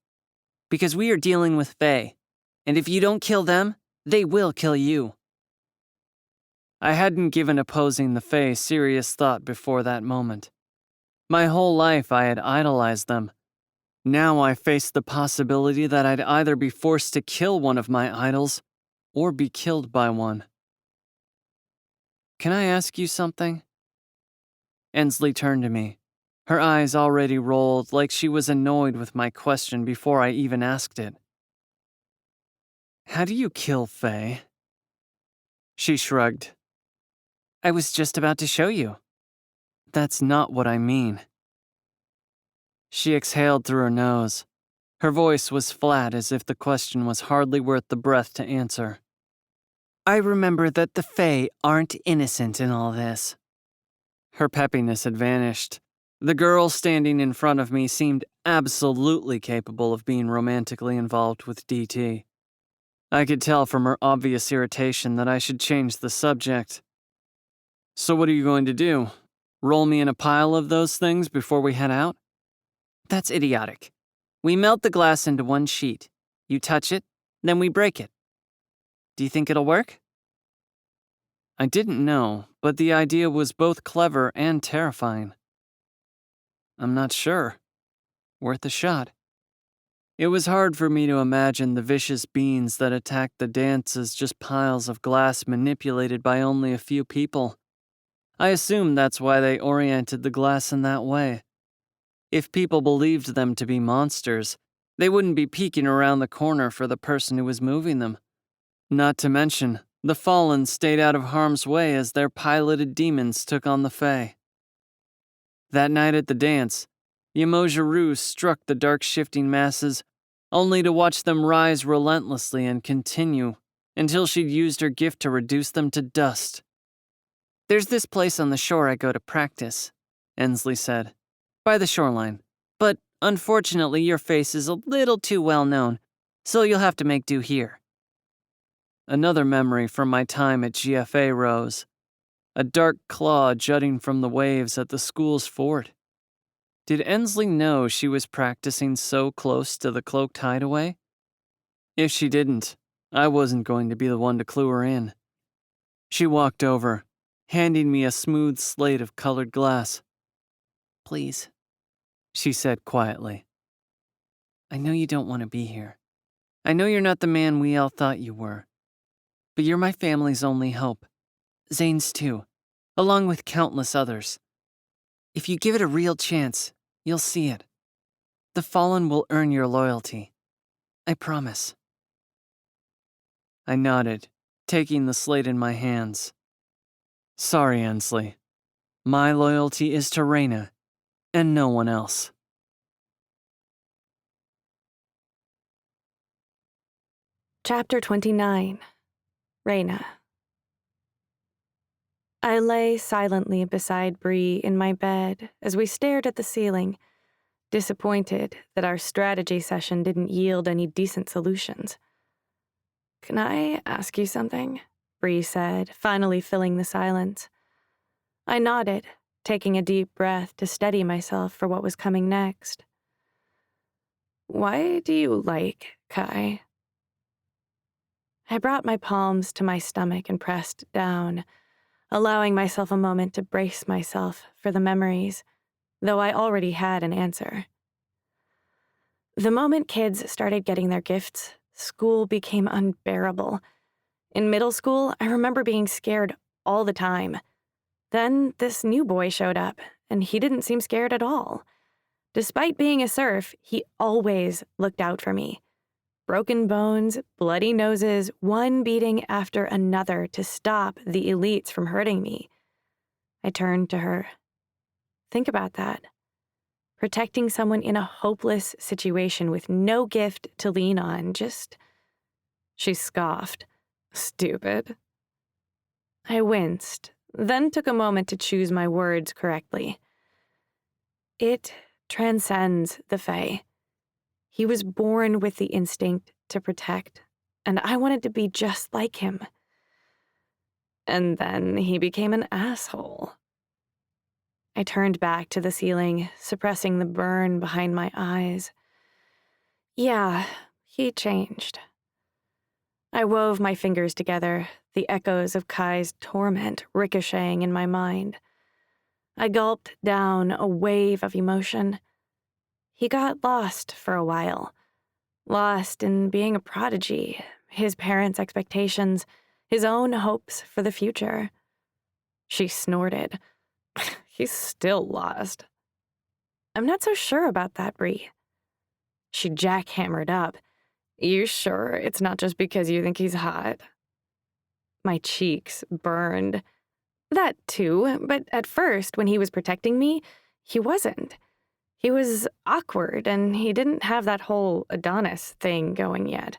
because we are dealing with Fae, and if you don't kill them, they will kill you. I hadn't given opposing the Fae serious thought before that moment. My whole life I had idolized them. Now I faced the possibility that I'd either be forced to kill one of my idols, or be killed by one. Can I ask you something? Ensley turned to me. Her eyes already rolled like she was annoyed with my question before I even asked it. How do you kill Fae? She shrugged. I was just about to show you. That's not what I mean. She exhaled through her nose. Her voice was flat as if the question was hardly worth the breath to answer. I remember that the Fae aren't innocent in all this. Her peppiness had vanished. The girl standing in front of me seemed absolutely capable of being romantically involved with DT. I could tell from her obvious irritation that I should change the subject. So what are you going to do? Roll me in a pile of those things before we head out? That's idiotic. We melt the glass into one sheet. You touch it, then we break it. Do you think it'll work? I didn't know, but the idea was both clever and terrifying. I'm not sure. Worth a shot. It was hard for me to imagine the vicious beings that attacked the dance as just piles of glass manipulated by only a few people. I assumed that's why they oriented the glass in that way. If people believed them to be monsters, they wouldn't be peeking around the corner for the person who was moving them. Not to mention, the Fallen stayed out of harm's way as their piloted demons took on the Fae. That night at the dance, Yamoja struck the dark shifting masses, only to watch them rise relentlessly and continue until she'd used her gift to reduce them to dust. There's this place on the shore I go to practice, Ensley said, by the shoreline, but unfortunately your face is a little too well known, so you'll have to make do here. Another memory from my time at GFA rose. A dark claw jutting from the waves at the school's fort. Did Ensley know she was practicing so close to the cloaked hideaway? If she didn't, I wasn't going to be the one to clue her in. She walked over, handing me a smooth slate of colored glass. Please, she said quietly. I know you don't want to be here. I know you're not the man we all thought you were. But you're my family's only hope. Zane's too, along with countless others. If you give it a real chance, you'll see it. The Fallen will earn your loyalty. I promise. I nodded, taking the slate in my hands. Sorry, Ensley. My loyalty is to Reyna, and no one else. Chapter 29. Reyna. I lay silently beside Bree in my bed as we stared at the ceiling, disappointed that our strategy session didn't yield any decent solutions. "Can I ask you something?" Bree said, finally filling the silence. I nodded, taking a deep breath to steady myself for what was coming next. "Why do you like Kai?" I brought my palms to my stomach and pressed down, allowing myself a moment to brace myself for the memories, though I already had an answer. The moment kids started getting their gifts, school became unbearable. In middle school, I remember being scared all the time. Then this new boy showed up, and he didn't seem scared at all. Despite being a serf, he always looked out for me. Broken bones, bloody noses, one beating after another to stop the elites from hurting me. I turned to her. Think about that. Protecting someone in a hopeless situation with no gift to lean on, just... She scoffed. Stupid. I winced, then took a moment to choose my words correctly. It transcends the Fae. He was born with the instinct to protect, and I wanted to be just like him. And then he became an asshole. I turned back to the ceiling, suppressing the burn behind my eyes. Yeah, he changed. I wove my fingers together, the echoes of Kai's torment ricocheting in my mind. I gulped down a wave of emotion. He got lost for a while. Lost in being a prodigy, his parents' expectations, his own hopes for the future. She snorted. He's still lost. I'm not so sure about that, Bree. She jackhammered up. You sure it's not just because you think he's hot? My cheeks burned. That too, but at first, when he was protecting me, he wasn't. He was awkward, and he didn't have that whole Adonis thing going yet.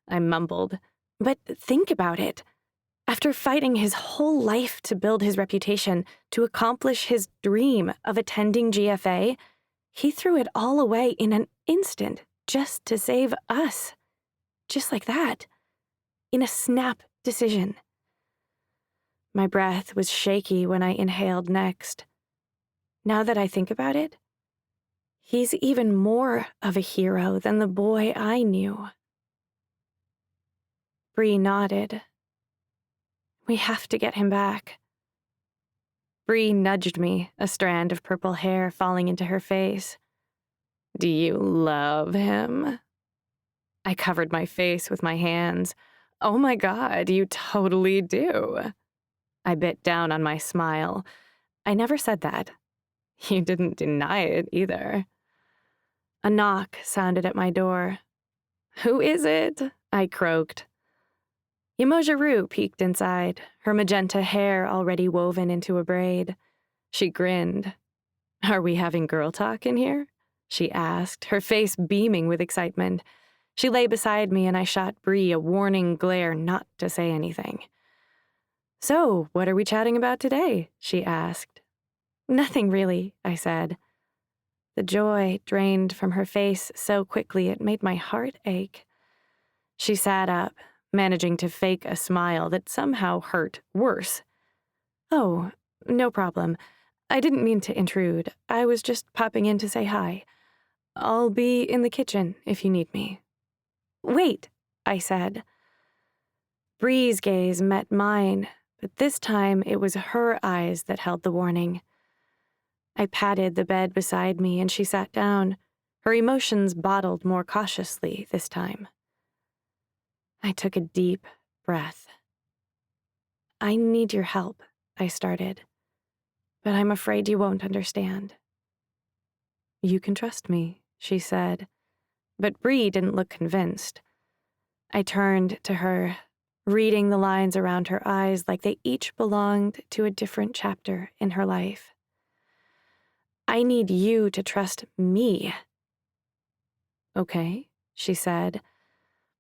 I mumbled. But think about it. After fighting his whole life to build his reputation, to accomplish his dream of attending GFA, he threw it all away in an instant just to save us. Just like that. In a snap decision. My breath was shaky when I inhaled next. Now that I think about it, he's even more of a hero than the boy I knew. Bree nodded. We have to get him back. Bree nudged me, a strand of purple hair falling into her face. Do you love him? I covered my face with my hands. Oh my God, you totally do. I bit down on my smile. I never said that. You didn't deny it either. A knock sounded at my door. Who is it? I croaked. Ymoja peeked inside, her magenta hair already woven into a braid. She grinned. Are we having girl talk in here? She asked, her face beaming with excitement. She lay beside me and I shot Bree a warning glare not to say anything. So, what are we chatting about today? She asked. Nothing really, I said. The joy drained from her face so quickly it made my heart ache. She sat up, managing to fake a smile that somehow hurt worse. Oh, no problem. I didn't mean to intrude. I was just popping in to say hi. I'll be in the kitchen if you need me. Wait, I said. Bree's gaze met mine, but this time it was her eyes that held the warning. I patted the bed beside me and she sat down, her emotions bottled more cautiously this time. I took a deep breath. I need your help, I started, but I'm afraid you won't understand. You can trust me, she said, but Bree didn't look convinced. I turned to her, reading the lines around her eyes like they each belonged to a different chapter in her life. I need you to trust me. Okay, she said,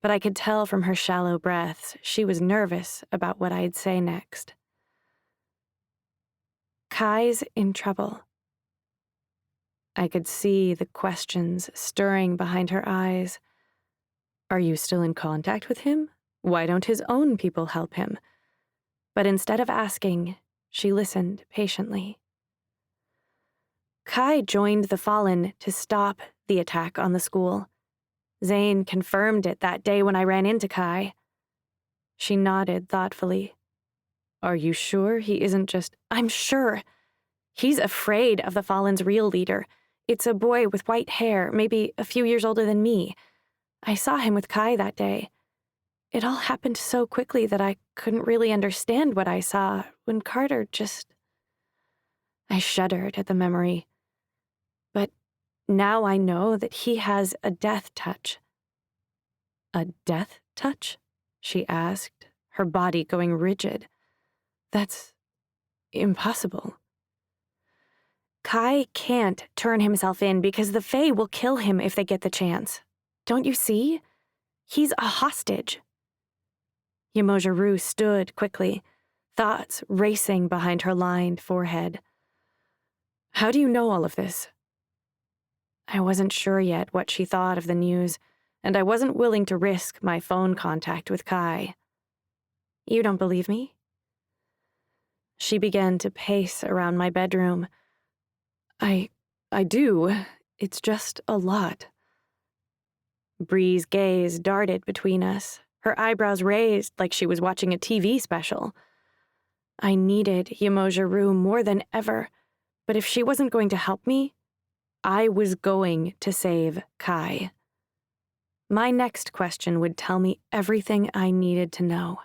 but I could tell from her shallow breaths she was nervous about what I'd say next. Kai's in trouble. I could see the questions stirring behind her eyes. Are you still in contact with him? Why don't his own people help him? But instead of asking, she listened patiently. Kai joined the Fallen to stop the attack on the school. Zane confirmed it that day when I ran into Kai. She nodded thoughtfully. Are you sure he isn't just— I'm sure. He's afraid of the Fallen's real leader. It's a boy with white hair, maybe a few years older than me. I saw him with Kai that day. It all happened so quickly that I couldn't really understand what I saw when Carter just— I shuddered at the memory. But now I know that he has a death touch. A death touch? She asked, her body going rigid. That's impossible. Kai can't turn himself in because the Fae will kill him if they get the chance. Don't you see? He's a hostage. Yemoja Rue stood quickly, thoughts racing behind her lined forehead. How do you know all of this? I wasn't sure yet what she thought of the news, and I wasn't willing to risk my phone contact with Kai. You don't believe me? She began to pace around my bedroom. I do. It's just a lot. Bree's gaze darted between us, her eyebrows raised like she was watching a TV special. I needed Yemoja Rue more than ever, but if she wasn't going to help me, I was going to save Kai. My next question would tell me everything I needed to know.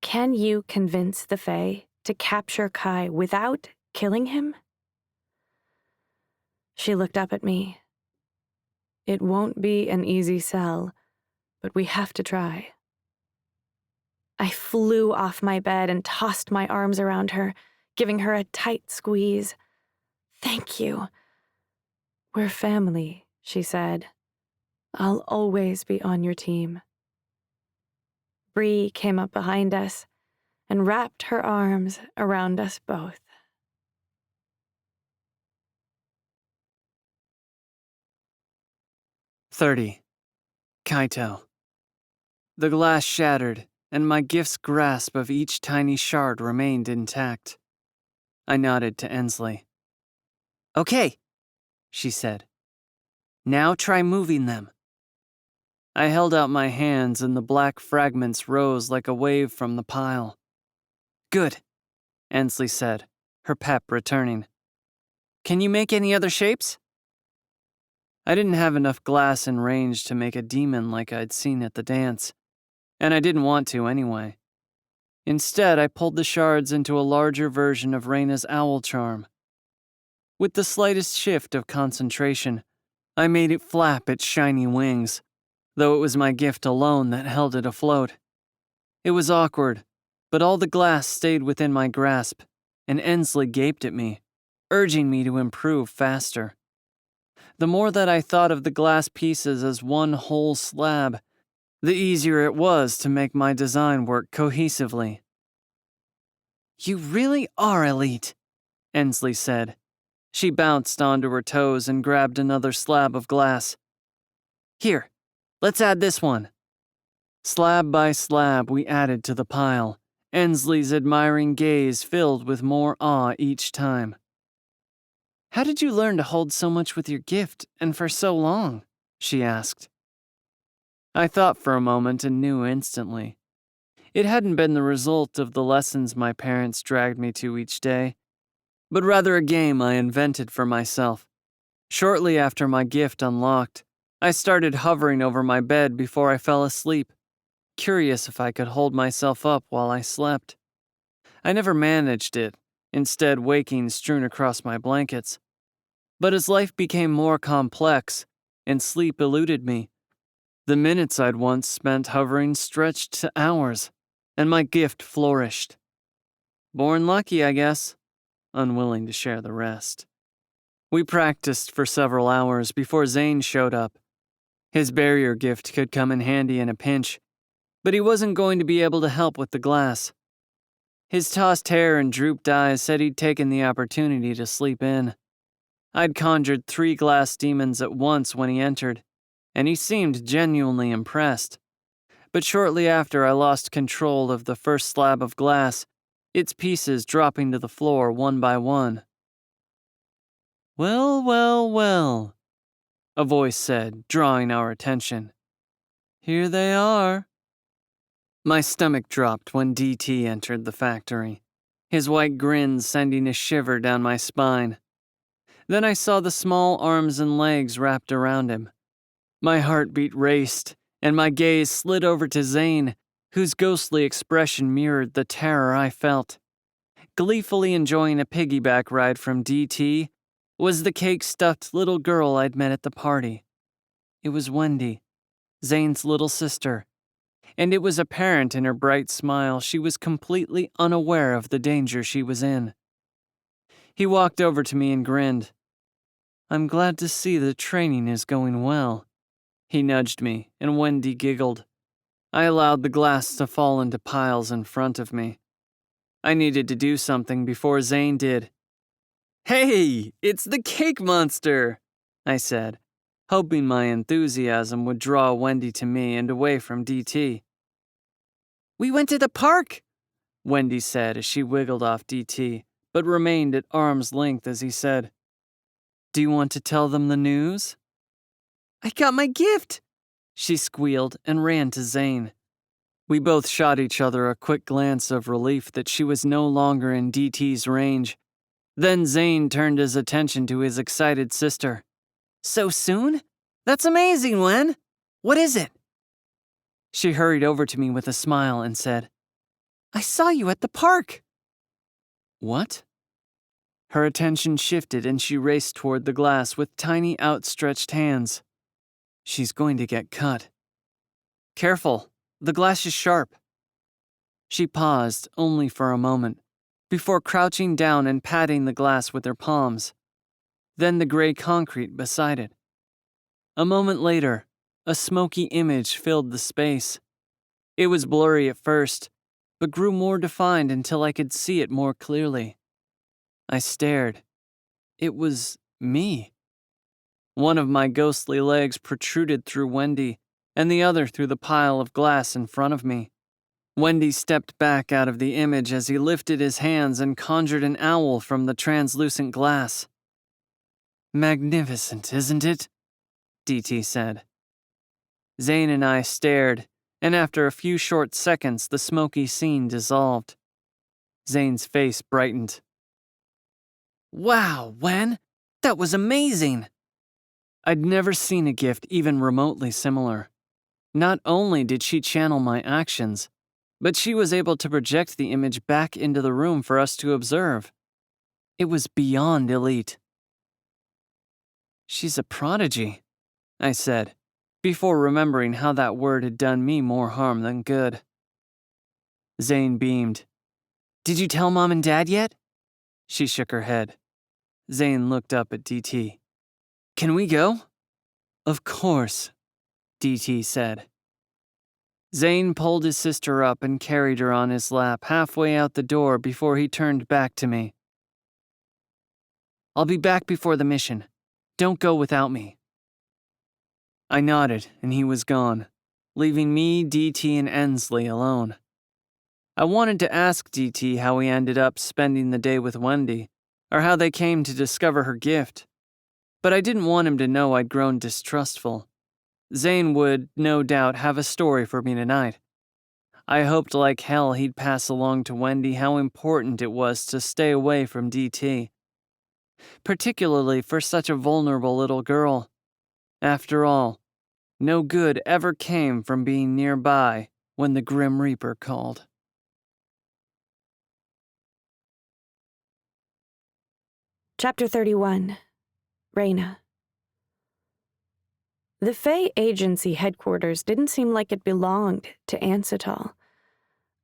Can you convince the Fae to capture Kai without killing him? She looked up at me. It won't be an easy sell, but we have to try. I flew off my bed and tossed my arms around her, giving her a tight squeeze. Thank you. We're family, she said. I'll always be on your team. Bree came up behind us and wrapped her arms around us both. "30. Kaito." The glass shattered, and my gift's grasp of each tiny shard remained intact. I nodded to Ensley. "Okay," she said. "Now try moving them." I held out my hands and the black fragments rose like a wave from the pile. "Good," Ensley said, her pep returning. "Can you make any other shapes?" I didn't have enough glass in range to make a demon like I'd seen at the dance, and I didn't want to anyway. Instead, I pulled the shards into a larger version of Reyna's owl charm. With the slightest shift of concentration, I made it flap its shiny wings, though it was my gift alone that held it afloat. It was awkward, but all the glass stayed within my grasp, and Ensley gaped at me, urging me to improve faster. The more that I thought of the glass pieces as one whole slab, the easier it was to make my design work cohesively. "You really are elite," Ensley said. She bounced onto her toes and grabbed another slab of glass. "Here, let's add this one." Slab by slab, we added to the pile, Ensley's admiring gaze filled with more awe each time. "How did you learn to hold so much with your gift, and for so long?" she asked. I thought for a moment and knew instantly. It hadn't been the result of the lessons my parents dragged me to each day, but rather a game I invented for myself. Shortly after my gift unlocked, I started hovering over my bed before I fell asleep, curious if I could hold myself up while I slept. I never managed it, instead waking strewn across my blankets. But as life became more complex and sleep eluded me, the minutes I'd once spent hovering stretched to hours, and my gift flourished. Born lucky, I guess, unwilling to share the rest. We practiced for several hours before Zane showed up. His barrier gift could come in handy in a pinch, but he wasn't going to be able to help with the glass. His tossed hair and drooped eyes said he'd taken the opportunity to sleep in. I'd conjured 3 glass demons at once when he entered, and he seemed genuinely impressed. But shortly after I lost control of the first slab of glass, its pieces dropping to the floor one by one. "Well, well, well," a voice said, drawing our attention. "Here they are." My stomach dropped when DT entered the factory, his white grin sending a shiver down my spine. Then I saw the small arms and legs wrapped around him. My heartbeat raced, and my gaze slid over to Zane, whose ghostly expression mirrored the terror I felt. Gleefully enjoying a piggyback ride from DT was the cake-stuffed little girl I'd met at the party. It was Wendy, Zane's little sister, and it was apparent in her bright smile she was completely unaware of the danger she was in. He walked over to me and grinned. "I'm glad to see the training is going well." He nudged me, and Wendy giggled. I allowed the glass to fall into piles in front of me. I needed to do something before Zane did. "Hey, it's the cake monster," I said, hoping my enthusiasm would draw Wendy to me and away from DT. "We went to the park," Wendy said as she wiggled off DT, but remained at arm's length as he said, "Do you want to tell them the news?" "I got my gift," she squealed and ran to Zane. We both shot each other a quick glance of relief that she was no longer in DT's range. Then Zane turned his attention to his excited sister. "So soon? That's amazing, Wen. What is it?" She hurried over to me with a smile and said, "I saw you at the park." "What?" Her attention shifted and she raced toward the glass with tiny outstretched hands. She's going to get cut. "Careful, the glass is sharp." She paused only for a moment, before crouching down and patting the glass with her palms, then the gray concrete beside it. A moment later, a smoky image filled the space. It was blurry at first, but grew more defined until I could see it more clearly. I stared. It was me. One of my ghostly legs protruded through Wendy, and the other through the pile of glass in front of me. Wendy stepped back out of the image as he lifted his hands and conjured an owl from the translucent glass. "Magnificent, isn't it?" DT said. Zane and I stared, and after a few short seconds, the smoky scene dissolved. Zane's face brightened. "Wow, Wen, that was amazing!" I'd never seen a gift even remotely similar. Not only did she channel my actions, but she was able to project the image back into the room for us to observe. It was beyond elite. "She's a prodigy," I said, before remembering how that word had done me more harm than good. Zane beamed. "Did you tell Mom and Dad yet?" She shook her head. Zane looked up at DT. "Can we go?" "Of course," DT said. Zane pulled his sister up and carried her on his lap halfway out the door before he turned back to me. "I'll be back before the mission. Don't go without me." I nodded and he was gone, leaving me, DT, and Ensley alone. I wanted to ask DT how he ended up spending the day with Wendy, or how they came to discover her gift, but I didn't want him to know I'd grown distrustful. Zane would, no doubt, have a story for me tonight. I hoped like hell he'd pass along to Wendy how important it was to stay away from DT. particularly for such a vulnerable little girl. After all, no good ever came from being nearby when the Grim Reaper called. Chapter 31. Reyna. The Fae Agency headquarters didn't seem like it belonged to Ansatol.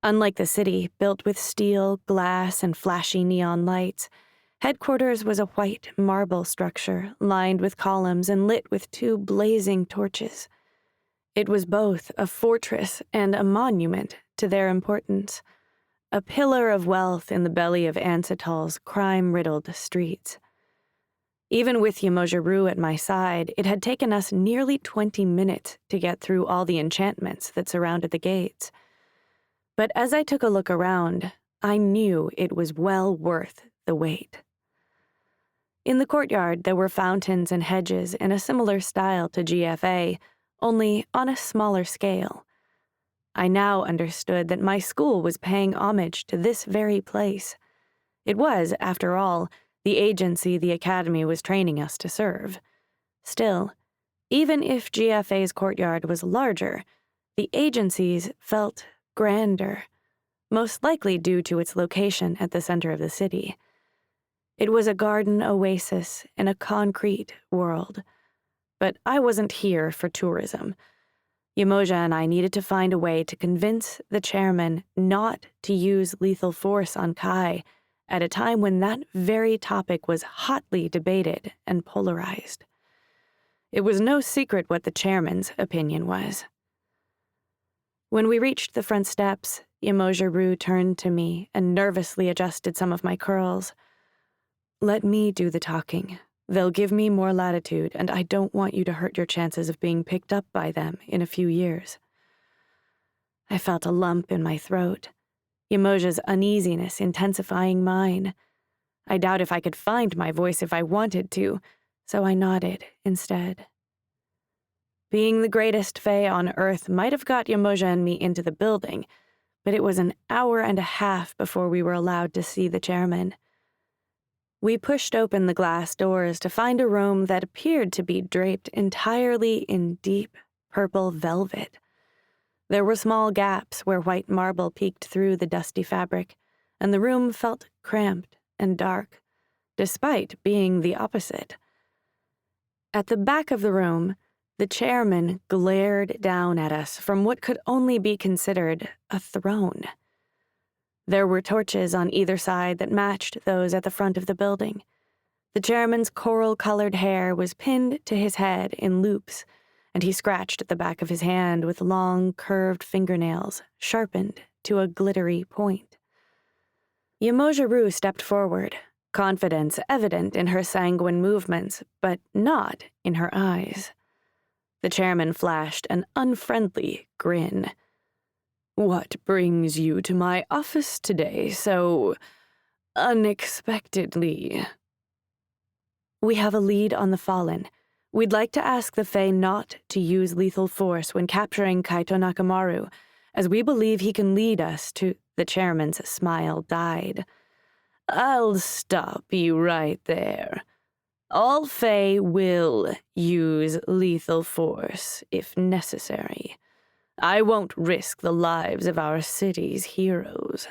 Unlike the city, built with steel, glass, and flashy neon lights, headquarters was a white marble structure lined with columns and lit with two blazing torches. It was both a fortress and a monument to their importance, a pillar of wealth in the belly of Ansatol's crime-riddled streets. Even with Yamoja-Rue at my side, it had taken us nearly 20 minutes to get through all the enchantments that surrounded the gates. But as I took a look around, I knew it was well worth the wait. In the courtyard, there were fountains and hedges in a similar style to GFA, only on a smaller scale. I now understood that my school was paying homage to this very place. It was, after all, the agency the Academy was training us to serve. Still, even if GFA's courtyard was larger, the agency's felt grander, most likely due to its location at the center of the city. It was a garden oasis in a concrete world. But I wasn't here for tourism. Yamoja and I needed to find a way to convince the chairman not to use lethal force on Kai at a time when that very topic was hotly debated and polarized. It was no secret what the chairman's opinion was. When we reached the front steps, Yamoja-Rue turned to me and nervously adjusted some of my curls. "Let me do the talking. They'll give me more latitude, and I don't want you to hurt your chances of being picked up by them in a few years." I felt a lump in my throat, Yamoja's uneasiness intensifying mine. I doubt if I could find my voice if I wanted to, so I nodded instead. Being the greatest Fae on Earth might have got Yamoja and me into the building, but it was an hour and a half before we were allowed to see the chairman. We pushed open the glass doors to find a room that appeared to be draped entirely in deep purple velvet. There were small gaps where white marble peeked through the dusty fabric, and the room felt cramped and dark, despite being the opposite. At the back of the room, the chairman glared down at us from what could only be considered a throne. There were torches on either side that matched those at the front of the building. The chairman's coral-colored hair was pinned to his head in loops, and he scratched at the back of his hand with long, curved fingernails, sharpened to a glittery point. Yamoja-Rue stepped forward, confidence evident in her sanguine movements, but not in her eyes. The chairman flashed an unfriendly grin. "What brings you to my office today so unexpectedly?" "We have a lead on the Fallen. We'd like to ask the Fae not to use lethal force when capturing Kaito Nakamaru, as we believe he can lead us to—" The chairman's smile died. "I'll stop you right there. All Fae will use lethal force if necessary. I won't risk the lives of our city's heroes."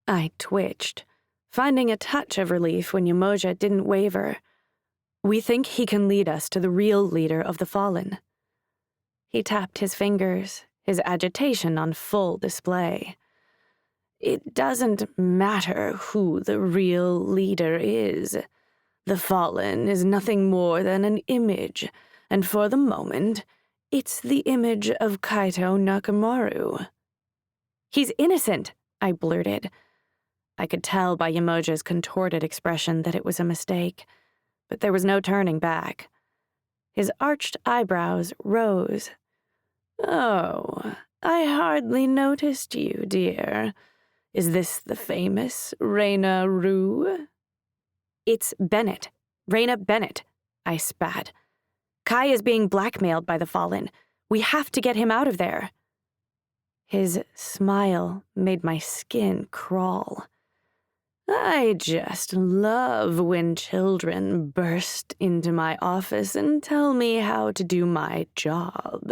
I twitched, finding a touch of relief when Yamoja didn't waver. "We think he can lead us to the real leader of the Fallen." He tapped his fingers, his agitation on full display. "It doesn't matter who the real leader is. The Fallen is nothing more than an image, and for the moment, it's the image of Kaito Nakamaru." "He's innocent," I blurted. I could tell by Yamoja's contorted expression that it was a mistake, but there was no turning back. His arched eyebrows rose. "Oh, I hardly noticed you, dear. Is this the famous Reyna Rue?" "It's Bennett. Reyna Bennett," I spat. "Kai is being blackmailed by the Fallen. We have to get him out of there." His smile made my skin crawl. I just love when children burst into my office and tell me how to do my job.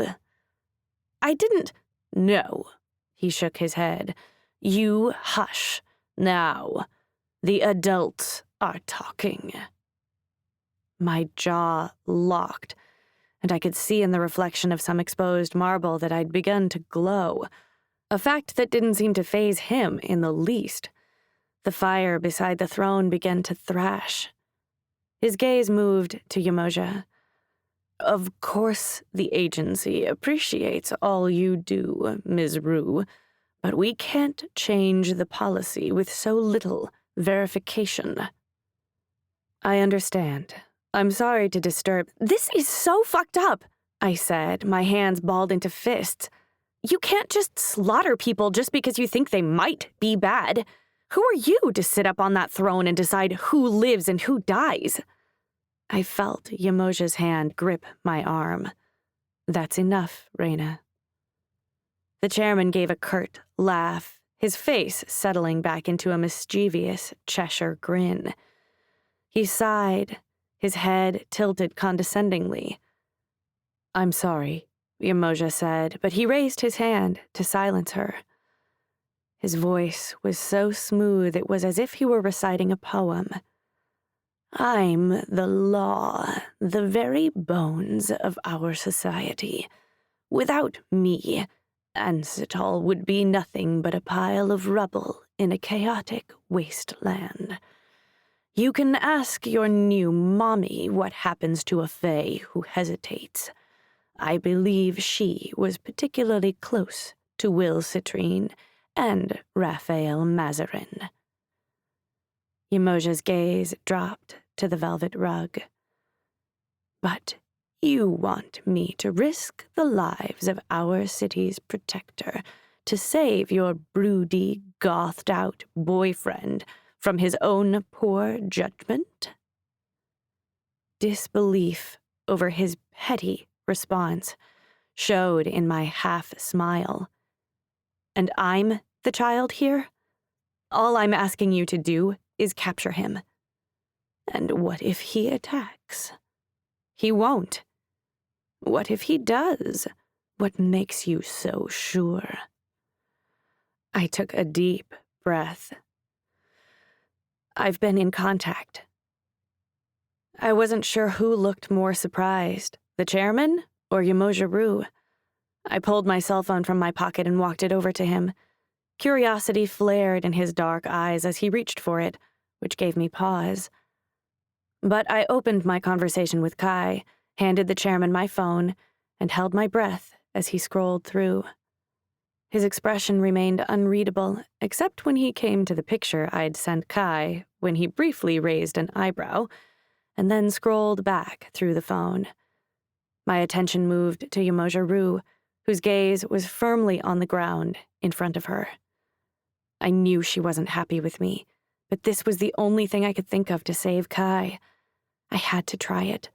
I didn't. No. He shook his head. You hush. Now, the adults are talking. My jaw locked, and I could see in the reflection of some exposed marble that I'd begun to glow, a fact that didn't seem to faze him in the least. The fire beside the throne began to thrash. His gaze moved to Yamoja. Of course the agency appreciates all you do, Ms. Rue, but we can't change the policy with so little verification. I understand. I'm sorry to disturb. This is so fucked up, I said, my hands balled into fists. You can't just slaughter people just because you think they might be bad. Who are you to sit up on that throne and decide who lives and who dies? I felt Yamoja's hand grip my arm. That's enough, Reyna. The chairman gave a curt laugh, his face settling back into a mischievous Cheshire grin. He sighed, his head tilted condescendingly. I'm sorry, Yamoja said, but he raised his hand to silence her. His voice was so smooth it was as if he were reciting a poem. I'm the law, the very bones of our society. Without me, Ansitol would be nothing but a pile of rubble in a chaotic wasteland. You can ask your new mommy what happens to a fae who hesitates. I believe she was particularly close to Will Citrine and Raphael Mazarin. Yamoja's gaze dropped to the velvet rug. But you want me to risk the lives of our city's protector to save your broody, gothed-out boyfriend from his own poor judgment? Disbelief over his petty response showed in my half-smile. And I'm the child here? All I'm asking you to do is capture him. And what if he attacks? He won't. What if he does? What makes you so sure? I took a deep breath. I've been in contact. I wasn't sure who looked more surprised, the chairman or Yamoja Rue. I pulled my cell phone from my pocket and walked it over to him. Curiosity flared in his dark eyes as he reached for it, which gave me pause. But I opened my conversation with Kai, handed the chairman my phone, and held my breath as he scrolled through. His expression remained unreadable, except when he came to the picture I'd sent Kai, when he briefly raised an eyebrow, and then scrolled back through the phone. My attention moved to Yamoja Rue, whose gaze was firmly on the ground in front of her. I knew she wasn't happy with me, but this was the only thing I could think of to save Kai. I had to try it.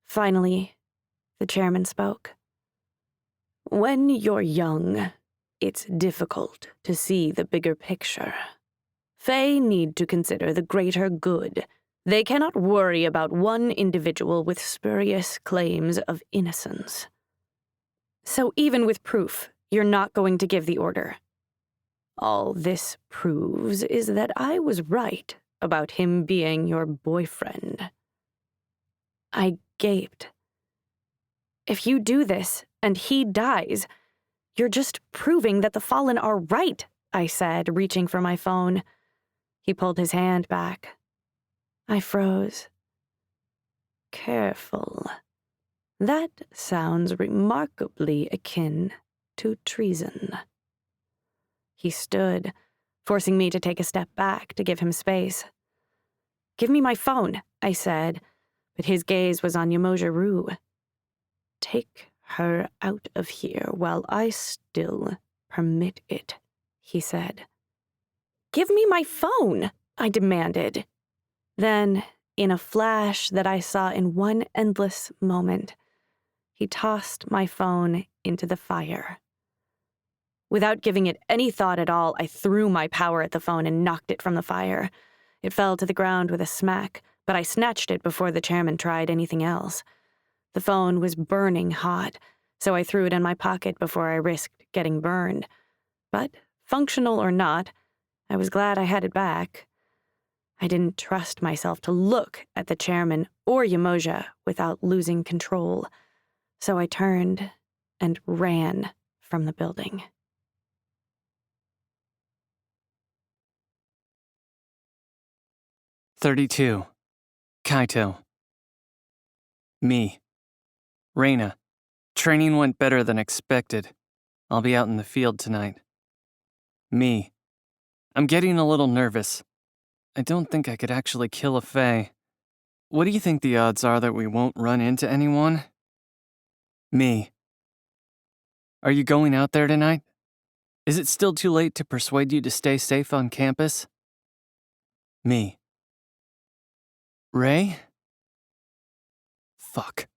Finally, the chairman spoke. When you're young, it's difficult to see the bigger picture. Fae need to consider the greater good. They cannot worry about one individual with spurious claims of innocence. So even with proof, you're not going to give the order. All this proves is that I was right about him being your boyfriend. I gaped. If you do this and he dies, you're just proving that the Fallen are right, I said, reaching for my phone. He pulled his hand back. I froze. Careful. That sounds remarkably akin to treason. He stood, forcing me to take a step back to give him space. Give me my phone, I said, but his gaze was on Yamoja Rue. Take her out of here while I still permit it, he said. Give me my phone, I demanded. Then, in a flash that I saw in one endless moment, he tossed my phone into the fire. Without giving it any thought at all, I threw my power at the phone and knocked it from the fire. It fell to the ground with a smack, but I snatched it before the chairman tried anything else. The phone was burning hot, so I threw it in my pocket before I risked getting burned. But, functional or not, I was glad I had it back. I didn't trust myself to look at the chairman or Yamoja without losing control, so I turned and ran from the building. "32. Kaito. Me. Reina. Training went better than expected. I'll be out in the field tonight. Me. I'm getting a little nervous. I don't think I could actually kill a Fae. What do you think the odds are that we won't run into anyone? Me. Are you going out there tonight? Is it still too late to persuade you to stay safe on campus? Me. Ray? Fuck.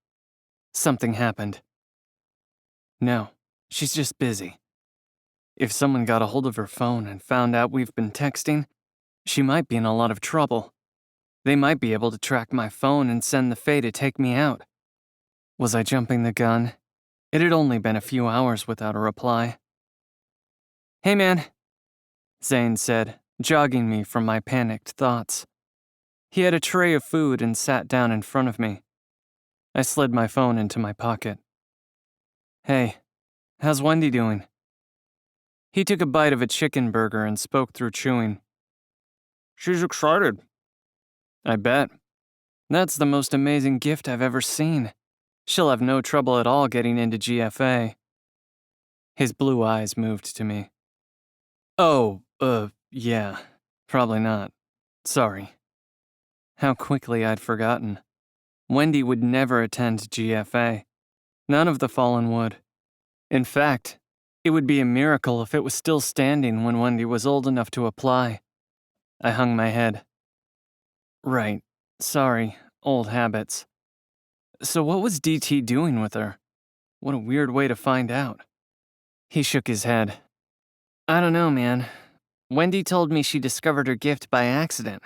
Something happened. No, she's just busy. If someone got a hold of her phone and found out we've been texting, she might be in a lot of trouble. They might be able to track my phone and send the Fae to take me out. Was I jumping the gun? It had only been a few hours without a reply. "Hey man," Zane said, jogging me from my panicked thoughts. He had a tray of food and sat down in front of me. I slid my phone into my pocket. "Hey, how's Wendy doing?" He took a bite of a chicken burger and spoke through chewing. "She's excited." "I bet. That's the most amazing gift I've ever seen. She'll have no trouble at all getting into GFA." His blue eyes moved to me. "Oh, yeah, probably not. Sorry." How quickly I'd forgotten. Wendy would never attend GFA. None of the Fallen would. In fact, it would be a miracle if it was still standing when Wendy was old enough to apply. I hung my head. Right. Sorry, old habits. So what was DT doing with her? What a weird way to find out. He shook his head. "I don't know, man. Wendy told me she discovered her gift by accident.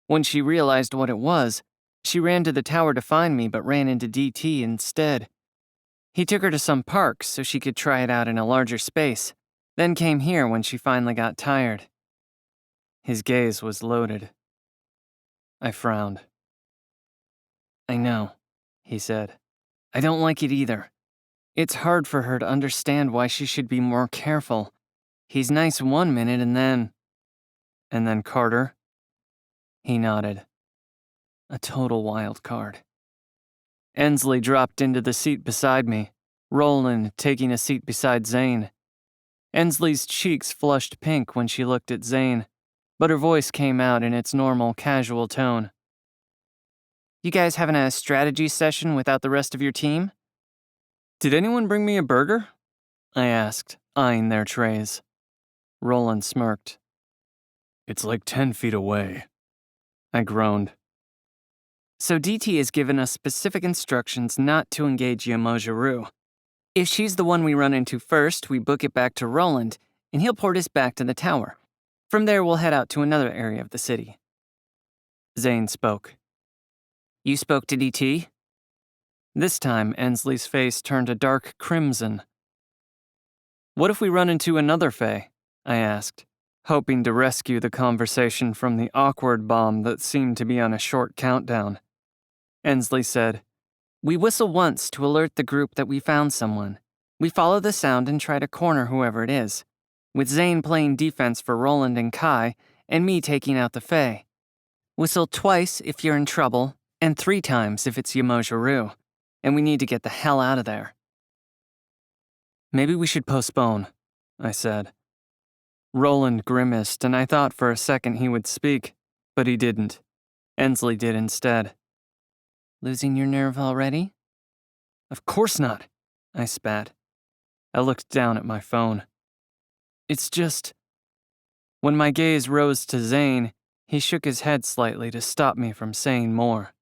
When she realized what it was, she ran to the tower to find me but ran into DT instead. He took her to some park so she could try it out in a larger space, then came here when she finally got tired." His gaze was loaded. I frowned. "I know," he said. "I don't like it either. It's hard for her to understand why she should be more careful. He's nice one minute and then Carter?" He nodded. A total wild card. Ensley dropped into the seat beside me, Roland taking a seat beside Zane. Ensley's cheeks flushed pink when she looked at Zane, but her voice came out in its normal, casual tone. "You guys having a strategy session without the rest of your team?" "Did anyone bring me a burger?" I asked, eyeing their trays. Roland smirked. "It's like 10 feet away." I groaned. "So DT has given us specific instructions not to engage Yamoja Rue. If she's the one we run into first, we book it back to Roland, and he'll port us back to the tower. From there, we'll head out to another area of the city." Zane spoke. "You spoke to DT?" This time, Ensley's face turned a dark crimson. "What if we run into another Fae?" I asked, hoping to rescue the conversation from the awkward bomb that seemed to be on a short countdown. Ensley said, "We whistle once to alert the group that we found someone. We follow the sound and try to corner whoever it is, with Zane playing defense for Roland and Kai, and me taking out the Fae. Whistle twice if you're in trouble, and 3 times if it's Yamoja Rue, and we need to get the hell out of there." "Maybe we should postpone," I said. Roland grimaced, and I thought for a second he would speak, but he didn't. Ensley did instead. "Losing your nerve already?" "Of course not," I spat. I looked down at my phone. "It's just..." When my gaze rose to Zane, he shook his head slightly to stop me from saying more.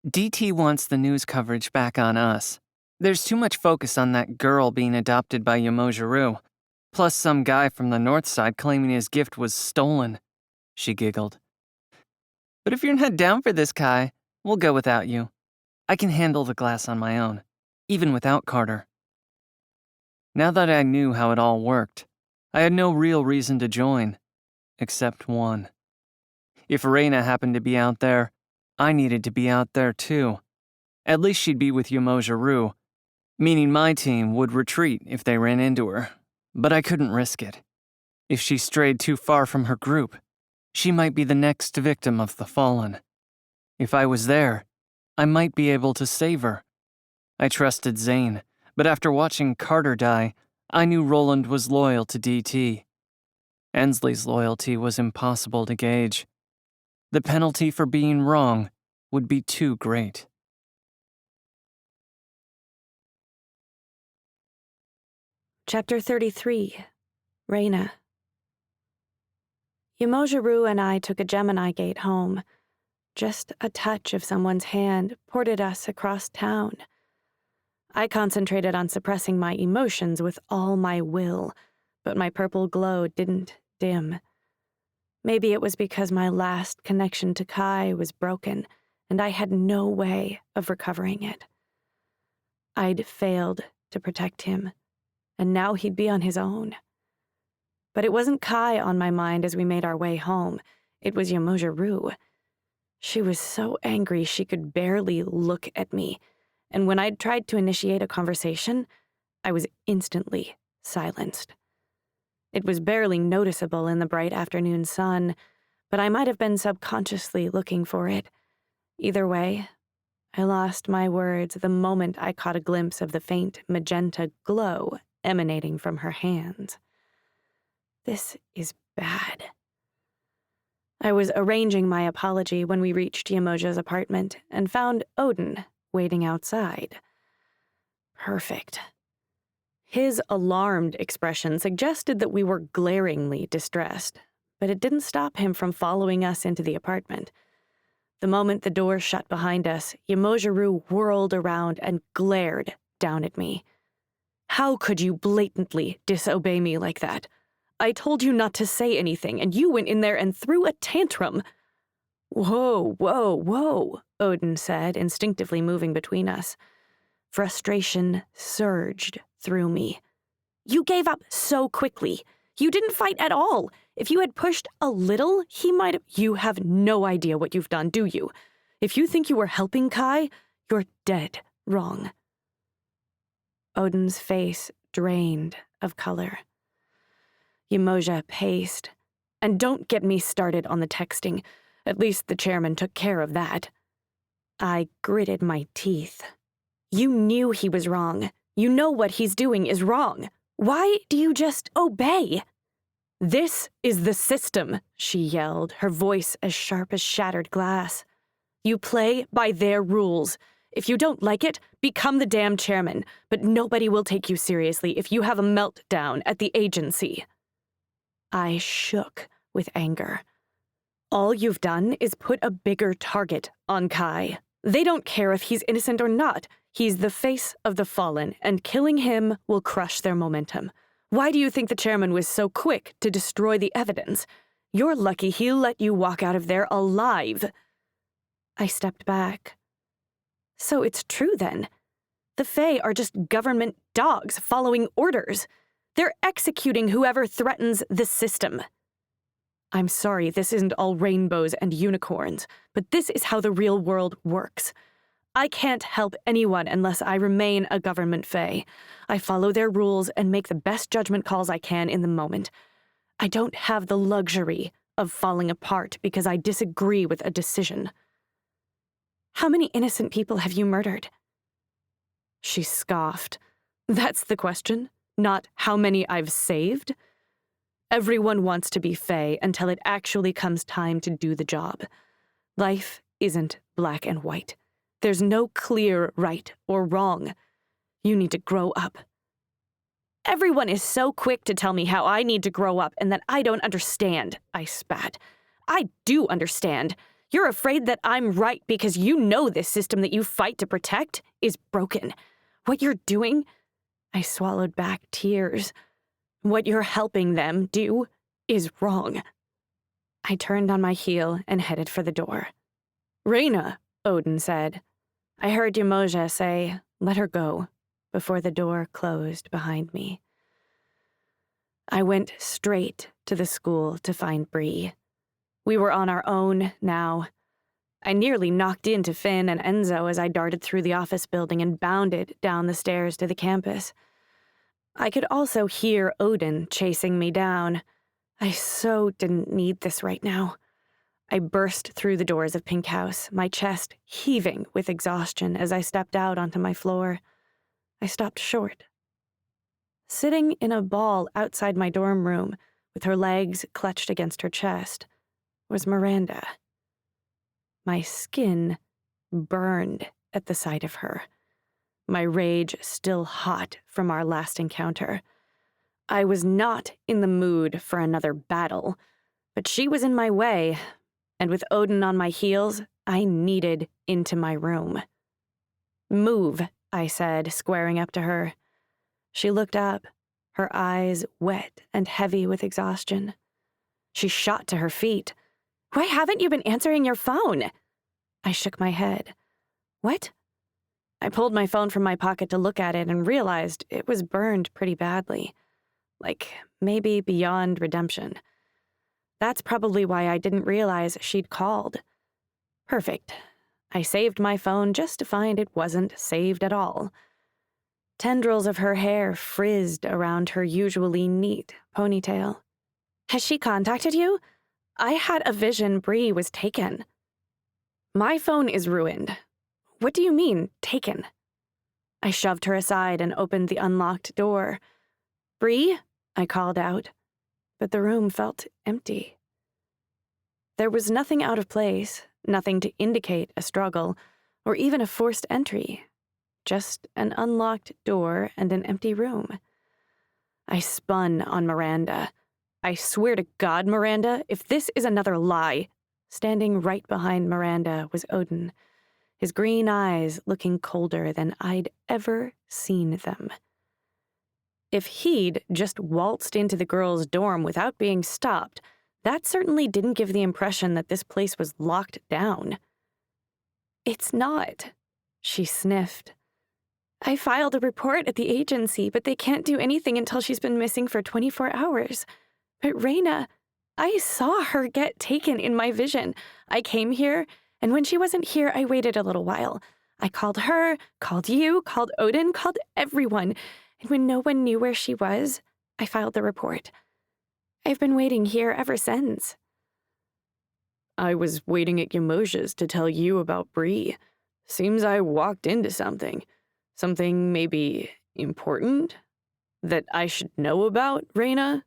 "DT wants the news coverage back on us. There's too much focus on that girl being adopted by Yamoja Rue. Plus some guy from the north side claiming his gift was stolen, she giggled. But if you're not down for this, Kai, we'll go without you. I can handle the glass on my own, even without Carter. Now that I knew how it all worked, I had no real reason to join, except one. If Reina happened to be out there, I needed to be out there too. At least she'd be with Yomoja-ru, meaning my team would retreat if they ran into her. But I couldn't risk it. If she strayed too far from her group, she might be the next victim of the Fallen. If I was there, I might be able to save her. I trusted Zane, but after watching Carter die, I knew Roland was loyal to DT. Ensley's loyalty was impossible to gauge. The penalty for being wrong would be too great. Chapter 33, Reina. Yomoja-ru and I took a Gemini Gate home. Just a touch of someone's hand ported us across town. I concentrated on suppressing my emotions with all my will, but my purple glow didn't dim. Maybe it was because my last connection to Kai was broken, and I had no way of recovering it. I'd failed to protect him, and now he'd be on his own. But it wasn't Kai on my mind as we made our way home. It was Yomoja-ru. She was so angry she could barely look at me, and when I'd tried to initiate a conversation, I was instantly silenced. It was barely noticeable in the bright afternoon sun, but I might have been subconsciously looking for it. Either way, I lost my words the moment I caught a glimpse of the faint magenta glow emanating from her hands. This is bad. I was arranging my apology when we reached Yomoja's apartment and found Odin waiting outside. Perfect. His alarmed expression suggested that we were glaringly distressed, but it didn't stop him from following us into the apartment. The moment the door shut behind us, Yomoja-ru whirled around and glared down at me. How could you blatantly disobey me like that? I told you not to say anything, and you went in there and threw a tantrum. Whoa, whoa, whoa, Odin said, instinctively moving between us. Frustration surged through me. You gave up so quickly. You didn't fight at all. If you had pushed a little, he might have— You have no idea what you've done, do you? If you think you were helping Kai, you're dead wrong. Odin's face drained of color. Yomoja paced. And don't get me started on the texting. At least the chairman took care of that. I gritted my teeth. You knew he was wrong. You know what he's doing is wrong. Why do you just obey? This is the system, she yelled, her voice as sharp as shattered glass. You play by their rules. If you don't like it, become the damn chairman, but nobody will take you seriously if you have a meltdown at the agency. I shook with anger. All you've done is put a bigger target on Kai. They don't care if he's innocent or not. He's the face of the Fallen, and killing him will crush their momentum. Why do you think the chairman was so quick to destroy the evidence? You're lucky he'll let you walk out of there alive. I stepped back. So it's true then. The Fae are just government dogs following orders. They're executing whoever threatens the system. I'm sorry this isn't all rainbows and unicorns, but this is how the real world works. I can't help anyone unless I remain a government Fae. I follow their rules and make the best judgment calls I can in the moment. I don't have the luxury of falling apart because I disagree with a decision. How many innocent people have you murdered? She scoffed. That's the question, not how many I've saved. Everyone wants to be Fae until it actually comes time to do the job. Life isn't black and white. There's no clear right or wrong. You need to grow up. Everyone is so quick to tell me how I need to grow up and that I don't understand, I spat. I do understand. You're afraid that I'm right because you know this system that you fight to protect is broken. What you're doing, I swallowed back tears. What you're helping them do is wrong. I turned on my heel and headed for the door. Reyna, Odin said. I heard Yamoja say, let her go, before the door closed behind me. I went straight to the school to find Bree. We were on our own now. I nearly knocked into Finn and Enzo as I darted through the office building and bounded down the stairs to the campus. I could also hear Odin chasing me down. I so didn't need this right now. I burst through the doors of Pink House, my chest heaving with exhaustion as I stepped out onto my floor. I stopped short. Sitting in a ball outside my dorm room, with her legs clutched against her chest, was Miranda. My skin burned at the sight of her, my rage still hot from our last encounter. I was not in the mood for another battle, but she was in my way, and with Odin on my heels, I needed into my room. Move, I said, squaring up to her. She looked up, her eyes wet and heavy with exhaustion. She shot to her feet. Why haven't you been answering your phone? I shook my head. What? I pulled my phone from my pocket to look at it and realized it was burned pretty badly. Like, maybe beyond redemption. That's probably why I didn't realize she'd called. Perfect. I saved my phone just to find it wasn't saved at all. Tendrils of her hair frizzed around her usually neat ponytail. Has she contacted you? I had a vision Bree was taken. My phone is ruined. What do you mean, taken? I shoved her aside and opened the unlocked door. Bree? I called out, but the room felt empty. There was nothing out of place, nothing to indicate a struggle, or even a forced entry. Just an unlocked door and an empty room. I spun on Miranda. I swear to God, Miranda, if this is another lie. Standing right behind Miranda was Odin, his green eyes looking colder than I'd ever seen them. If he'd just waltzed into the girls' dorm without being stopped, that certainly didn't give the impression that this place was locked down. It's not, she sniffed. I filed a report at the agency, but they can't do anything until she's been missing for 24 hours. But Reyna, I saw her get taken in my vision. I came here, and when she wasn't here, I waited a little while. I called her, called you, called Odin, called everyone. And when no one knew where she was, I filed the report. I've been waiting here ever since. I was waiting at Yamoja's to tell you about Bree. Seems I walked into something. Something maybe important? That I should know about, Reyna?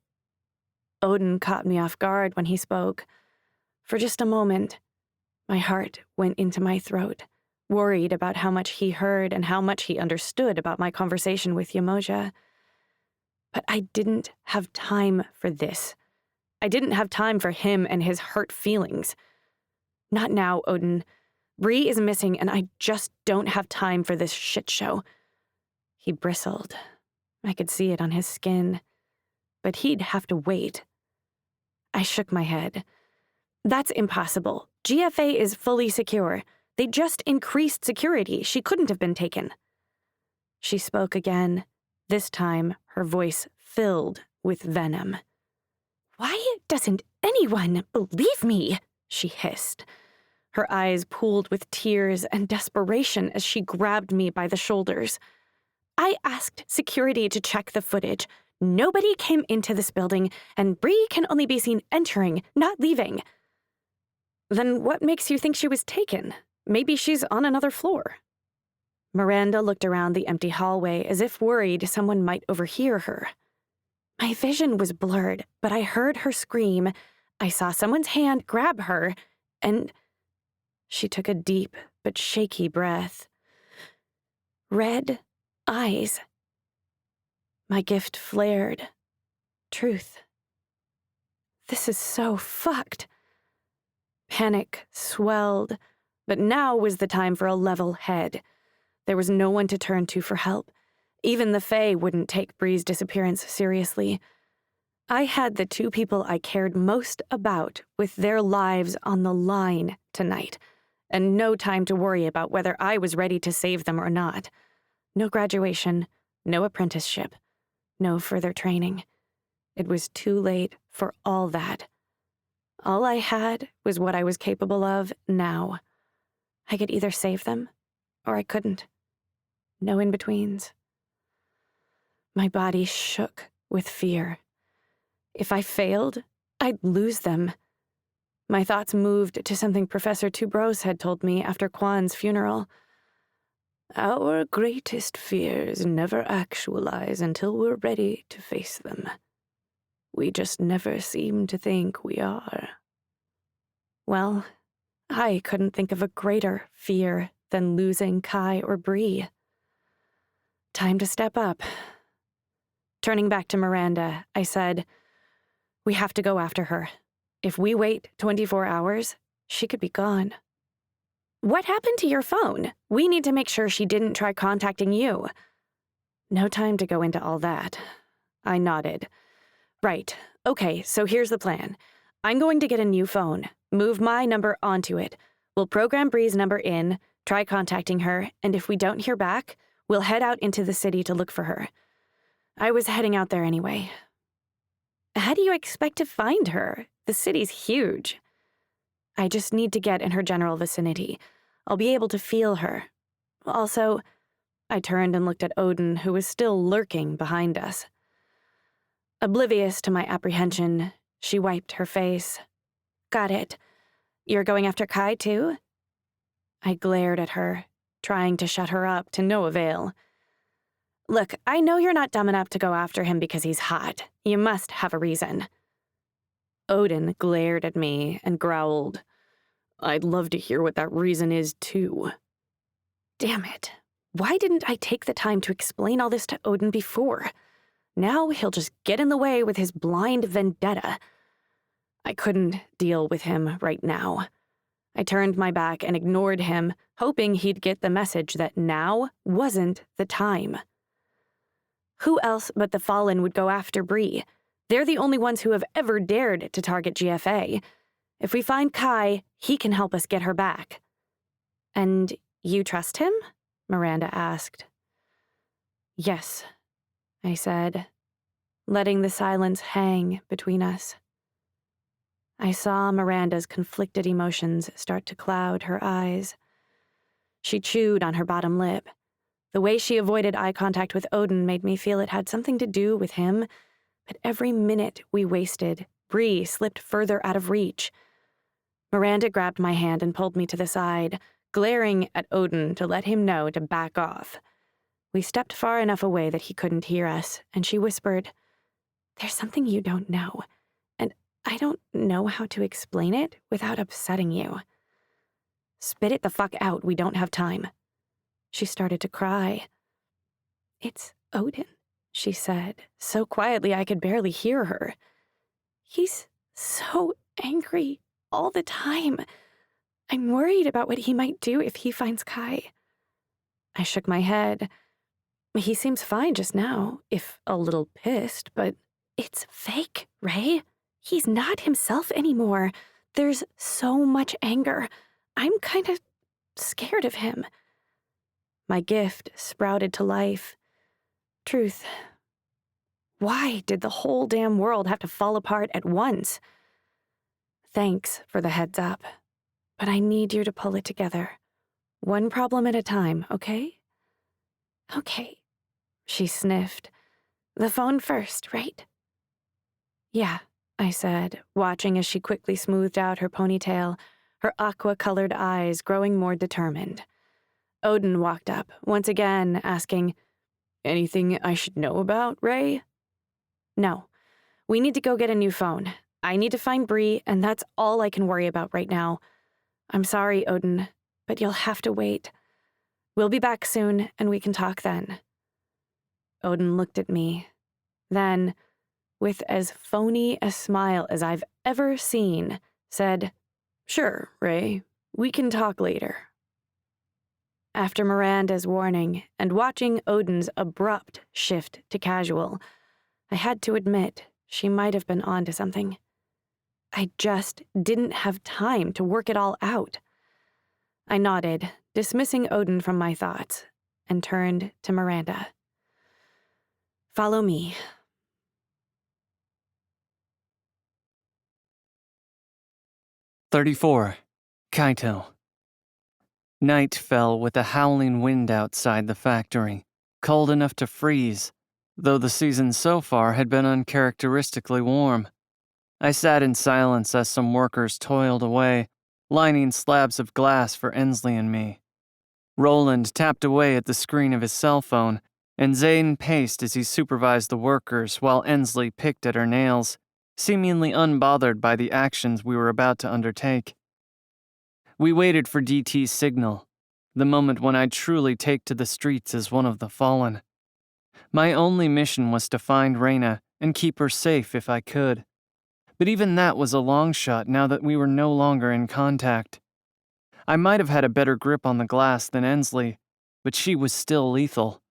Odin caught me off guard when he spoke. For just a moment, my heart went into my throat, worried about how much he heard and how much he understood about my conversation with Yamoja. But I didn't have time for this. I didn't have time for him and his hurt feelings. Not now, Odin. Bree is missing, and I just don't have time for this shit show. He bristled. I could see it on his skin. But he'd have to wait. I shook my head. That's impossible. GFA is fully secure. They just increased security. She couldn't have been taken. She spoke again. This time, her voice filled with venom. Why doesn't anyone believe me? She hissed. Her eyes pooled with tears and desperation as she grabbed me by the shoulders. I asked security to check the footage. Nobody came into this building, and Bree can only be seen entering, not leaving. Then what makes you think she was taken? Maybe she's on another floor. Miranda looked around the empty hallway as if worried someone might overhear her. My vision was blurred, but I heard her scream. I saw someone's hand grab her, and she took a deep but shaky breath. Red eyes. My gift flared. Truth. This is so fucked. Panic swelled, but now was the time for a level head. There was no one to turn to for help. Even the Fae wouldn't take Bree's disappearance seriously. I had the two people I cared most about with their lives on the line tonight, and no time to worry about whether I was ready to save them or not. No graduation, no apprenticeship, no further training. It was too late for all that. All I had was what I was capable of now. I could either save them, or I couldn't. No in-betweens. My body shook with fear. If I failed, I'd lose them. My thoughts moved to something Professor Tubros had told me after Kwan's funeral. Our greatest fears never actualize until we're ready to face them. We just never seem to think we are. Well, I couldn't think of a greater fear than losing Kai or Bree. Time to step up. Turning back to Miranda, I said, "We have to go after her. If we wait 24 hours, she could be gone." "What happened to your phone? We need to make sure she didn't try contacting you." No time to go into all that. I nodded. "Right. Okay, so here's the plan. I'm going to get a new phone, move my number onto it. We'll program Bree's number in, try contacting her, and if we don't hear back, we'll head out into the city to look for her. I was heading out there anyway." "How do you expect to find her? The city's huge." "I just need to get in her general vicinity. I'll be able to feel her. Also," I turned and looked at Odin, who was still lurking behind us. Oblivious to my apprehension, she wiped her face. "Got it. You're going after Kai, too?" I glared at her, trying to shut her up to no avail. "Look, I know you're not dumb enough to go after him because he's hot. You must have a reason." Odin glared at me and growled, "I'd love to hear what that reason is, too." Damn it. Why didn't I take the time to explain all this to Odin before? Now he'll just get in the way with his blind vendetta. I couldn't deal with him right now. I turned my back and ignored him, hoping he'd get the message that now wasn't the time. Who else but the Fallen would go after Bree? They're the only ones who have ever dared to target GFA. If we find Kai, he can help us get her back. "And you trust him?" Miranda asked. "Yes," I said, letting the silence hang between us. I saw Miranda's conflicted emotions start to cloud her eyes. She chewed on her bottom lip. The way she avoided eye contact with Odin made me feel it had something to do with him, but every minute we wasted, Bree slipped further out of reach. Miranda grabbed my hand and pulled me to the side, glaring at Odin to let him know to back off. We stepped far enough away that he couldn't hear us, and she whispered, "There's something you don't know, and I don't know how to explain it without upsetting you." "Spit it the fuck out, we don't have time." She started to cry. "It's Odin," she said, so quietly I could barely hear her. "He's so angry all the time. I'm worried about what he might do if he finds Kai." I shook my head. "He seems fine just now, if a little pissed, but it's fake, Ray. He's not himself anymore. There's so much anger. I'm kind of scared of him." My gift sprouted to life. Truth. Why did the whole damn world have to fall apart at once? Thanks for the heads up, but I need you to pull it together. One problem at a time, okay? "Okay," she sniffed. "The phone first, right?" "Yeah," I said, watching as she quickly smoothed out her ponytail, her aqua-colored eyes growing more determined. Odin walked up, once again asking, "Anything I should know about, Ray?" "No. We need to go get a new phone. I need to find Bree, and that's all I can worry about right now. I'm sorry, Odin, but you'll have to wait. We'll be back soon, and we can talk then." Odin looked at me. Then, with as phony a smile as I've ever seen, said, "Sure, Ray. We can talk later." After Miranda's warning and watching Odin's abrupt shift to casual, I had to admit She might have been onto something. I just didn't have time to work it all out. I nodded, dismissing Odin from my thoughts, and turned to Miranda. Follow me. "34. Kaito." Night fell with a howling wind outside the factory, cold enough to freeze, though the season so far had been uncharacteristically warm. I sat in silence as some workers toiled away, lining slabs of glass for Ensley and me. Roland tapped away at the screen of his cell phone, and Zane paced as he supervised the workers while Ensley picked at her nails, seemingly unbothered by the actions we were about to undertake. We waited for DT's signal, the moment when I'd truly take to the streets as one of the fallen. My only mission was to find Reyna and keep her safe if I could. But even that was a long shot now that we were no longer in contact. I might have had a better grip on the glass than Ensley, but she was still lethal.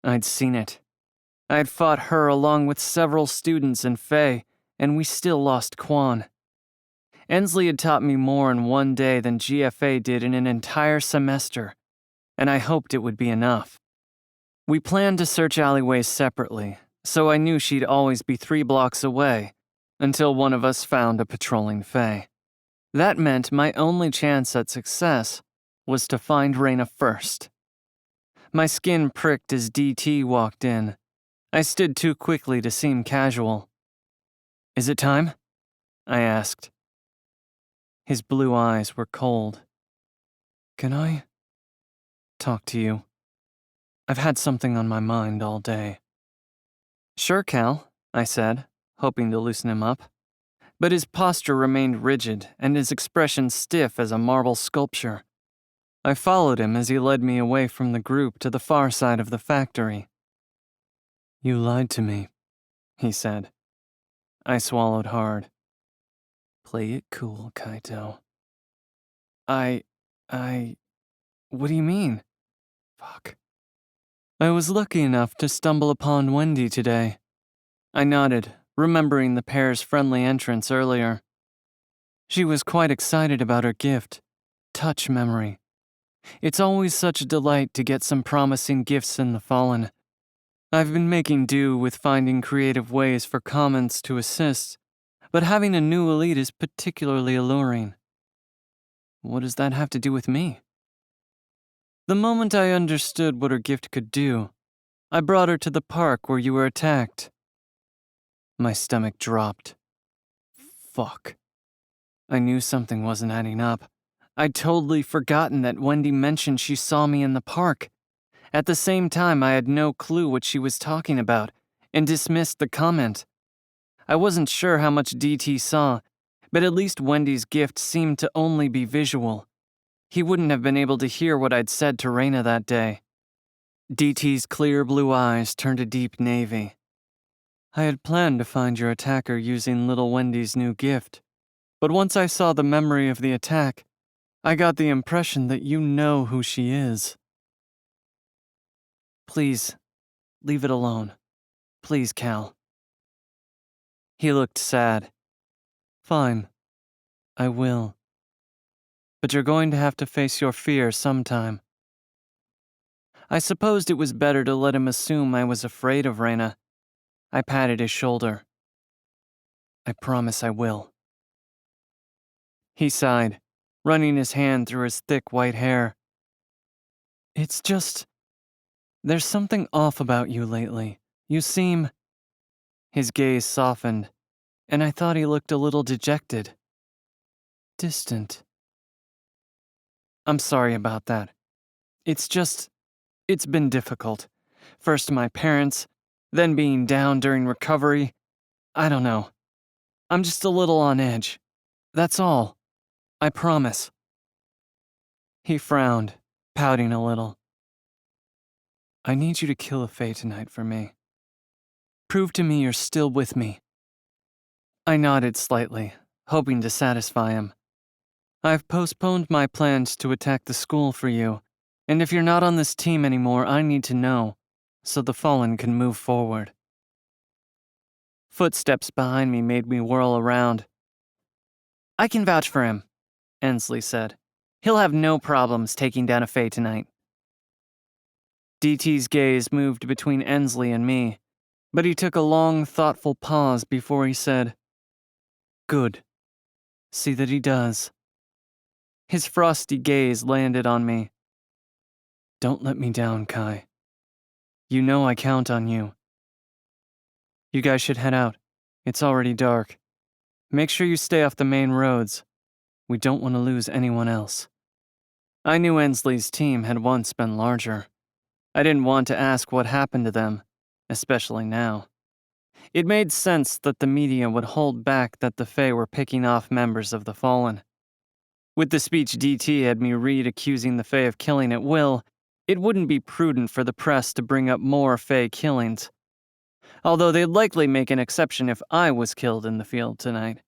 I'd seen it. I'd fought her along with several students in Faye, and we still lost Quan. Ensley had taught me more in one day than GFA did in an entire semester, and I hoped it would be enough. We planned to search alleyways separately, so I knew she'd always be 3 blocks away, until one of us found a patrolling Faye. That meant my only chance at success was to find Reyna first. My skin pricked as DT walked in. I stood too quickly to seem casual. "Is it time?" I asked. His blue eyes were cold. "Can I talk to you? I've had something on my mind all day." "Sure, Cal," I said, hoping to loosen him up. But his posture remained rigid and his expression stiff as a marble sculpture. I followed him as he led me away from the group to the far side of the factory. "You lied to me," he said. I swallowed hard. "Play it cool, Kaito." What do you mean? Fuck. "I was lucky enough to stumble upon Wendy today." I nodded, remembering the pair's friendly entrance earlier. She was quite excited about her gift, touch memory. It's always such a delight to get some promising gifts in the Fallen. I've been making do with finding creative ways for Commons to assist, but having a new elite is particularly alluring. What does that have to do with me? The moment I understood what her gift could do, I brought her to the park where you were attacked. My stomach dropped. Fuck. I knew something wasn't adding up. I'd totally forgotten that Wendy mentioned she saw me in the park. At the same time, I had no clue what she was talking about, and dismissed the comment. I wasn't sure how much DT saw, but at least Wendy's gift seemed to only be visual. He wouldn't have been able to hear what I'd said to Reyna that day. DT's clear blue eyes turned a deep navy. "I had planned to find your attacker using little Wendy's new gift, but once I saw the memory of the attack, I got the impression that you know who she is." "Please, leave it alone. Please, Cal." He looked sad. "Fine. I will. But you're going to have to face your fear sometime." I supposed it was better to let him assume I was afraid of Reyna. I patted his shoulder. "I promise I will." He sighed, running his hand through his thick white hair. "It's just... there's something off about you lately. You seem..." His gaze softened, and I thought he looked a little dejected. "Distant." "I'm sorry about that. It's been difficult. First my parents, then being down during recovery. I don't know. I'm just a little on edge. That's all. I promise." He frowned, pouting a little. "I need you to kill a Fae tonight for me. Prove to me you're still with me." I nodded slightly, hoping to satisfy him. "I've postponed my plans to attack the school for you, and if you're not on this team anymore, I need to know, so the Fallen can move forward." Footsteps behind me made me whirl around. "I can vouch for him," Ensley said. "He'll have no problems taking down a Fae tonight." DT's gaze moved between Ensley and me, but he took a long, thoughtful pause before he said, "Good. See that he does." His frosty gaze landed on me. "Don't let me down, Kai. You know I count on you. You guys should head out. It's already dark. Make sure you stay off the main roads. We don't want to lose anyone else." I knew Ensley's team had once been larger. I didn't want to ask what happened to them, especially now. It made sense that the media would hold back that the Fae were picking off members of the Fallen. With the speech DT had me read accusing the Fae of killing at will, it wouldn't be prudent for the press to bring up more Fae killings. Although they'd likely make an exception if I was killed in the field tonight.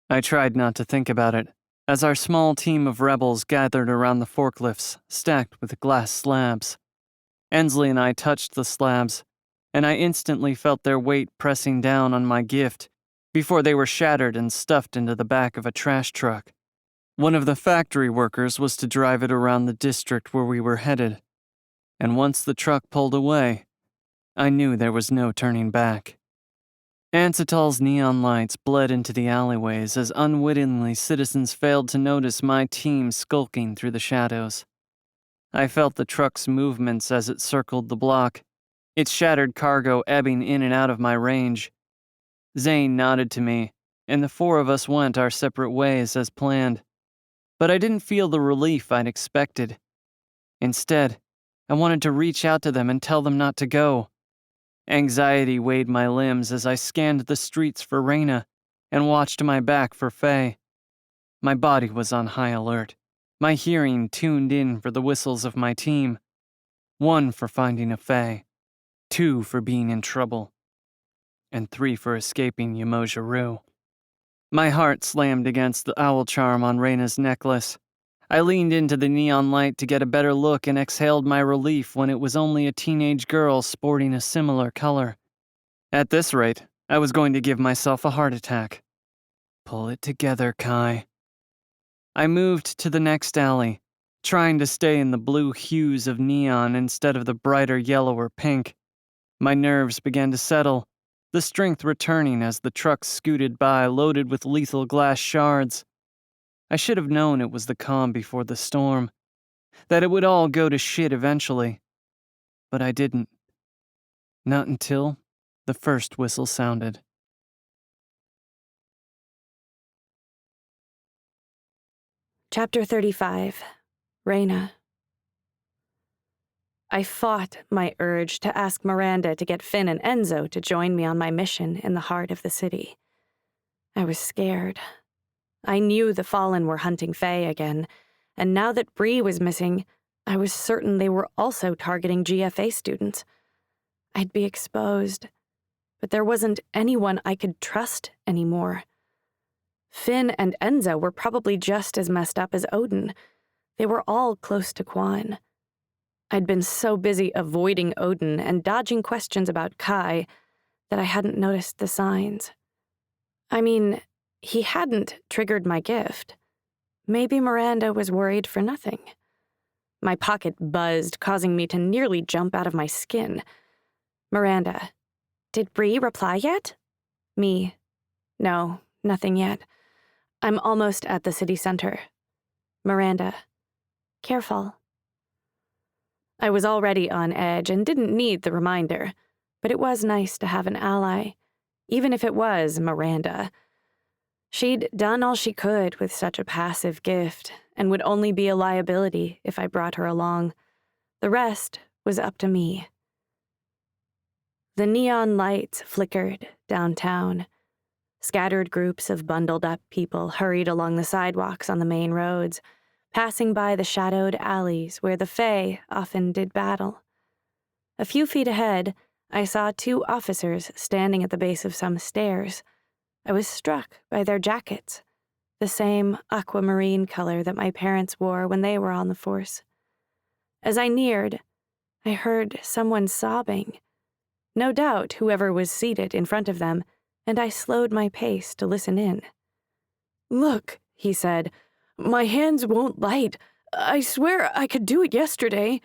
I tried not to think about it, as our small team of rebels gathered around the forklifts stacked with glass slabs. Ensley and I touched the slabs, and I instantly felt their weight pressing down on my gift before they were shattered and stuffed into the back of a trash truck. One of the factory workers was to drive it around the district where we were headed, and once the truck pulled away, I knew there was no turning back. Ansatol's neon lights bled into the alleyways as unwittingly citizens failed to notice my team skulking through the shadows. I felt the truck's movements as it circled the block, its shattered cargo ebbing in and out of my range. Zane nodded to me, and the four of us went our separate ways as planned. But I didn't feel the relief I'd expected. Instead, I wanted to reach out to them and tell them not to go. Anxiety weighed my limbs as I scanned the streets for Reyna and watched my back for Faye. My body was on high alert, my hearing tuned in for the whistles of my team. 1 for finding a Faye, 2 for being in trouble, and 3 for escaping Yamoja Rue. My heart slammed against the owl charm on Reyna's necklace. I leaned into the neon light to get a better look and exhaled my relief when it was only a teenage girl sporting a similar color. At this rate, I was going to give myself a heart attack. Pull it together, Kai. I moved to the next alley, trying to stay in the blue hues of neon instead of the brighter yellow or pink. My nerves began to settle, the strength returning as the truck scooted by loaded with lethal glass shards. I should have known it was the calm before the storm, that it would all go to shit eventually. But I didn't. Not until the first whistle sounded. Chapter 35. Reyna. I fought my urge to ask Miranda to get Finn and Enzo to join me on my mission in the heart of the city. I was scared. I knew the Fallen were hunting Faye again, and now that Bree was missing, I was certain they were also targeting GFA students. I'd be exposed, but there wasn't anyone I could trust anymore. Finn and Enzo were probably just as messed up as Odin. They were all close to Quan. I'd been so busy avoiding Odin and dodging questions about Kai that I hadn't noticed the signs. I mean, he hadn't triggered my gift. Maybe Miranda was worried for nothing. My pocket buzzed, causing me to nearly jump out of my skin. Miranda. Did Bree reply yet? Me. No, nothing yet. I'm almost at the city center. Miranda. Careful. I was already on edge and didn't need the reminder, but it was nice to have an ally, even if it was Miranda. She'd done all she could with such a passive gift and would only be a liability if I brought her along. The rest was up to me. The neon lights flickered downtown. Scattered groups of bundled-up people hurried along the sidewalks on the main roads, passing by the shadowed alleys where the Fae often did battle. A few feet ahead, I saw 2 officers standing at the base of some stairs. I was struck by their jackets, the same aquamarine color that my parents wore when they were on the force. As I neared, I heard someone sobbing. No doubt whoever was seated in front of them and I slowed my pace to listen in. "Look," he said, "my hands won't light. I swear I could do it yesterday."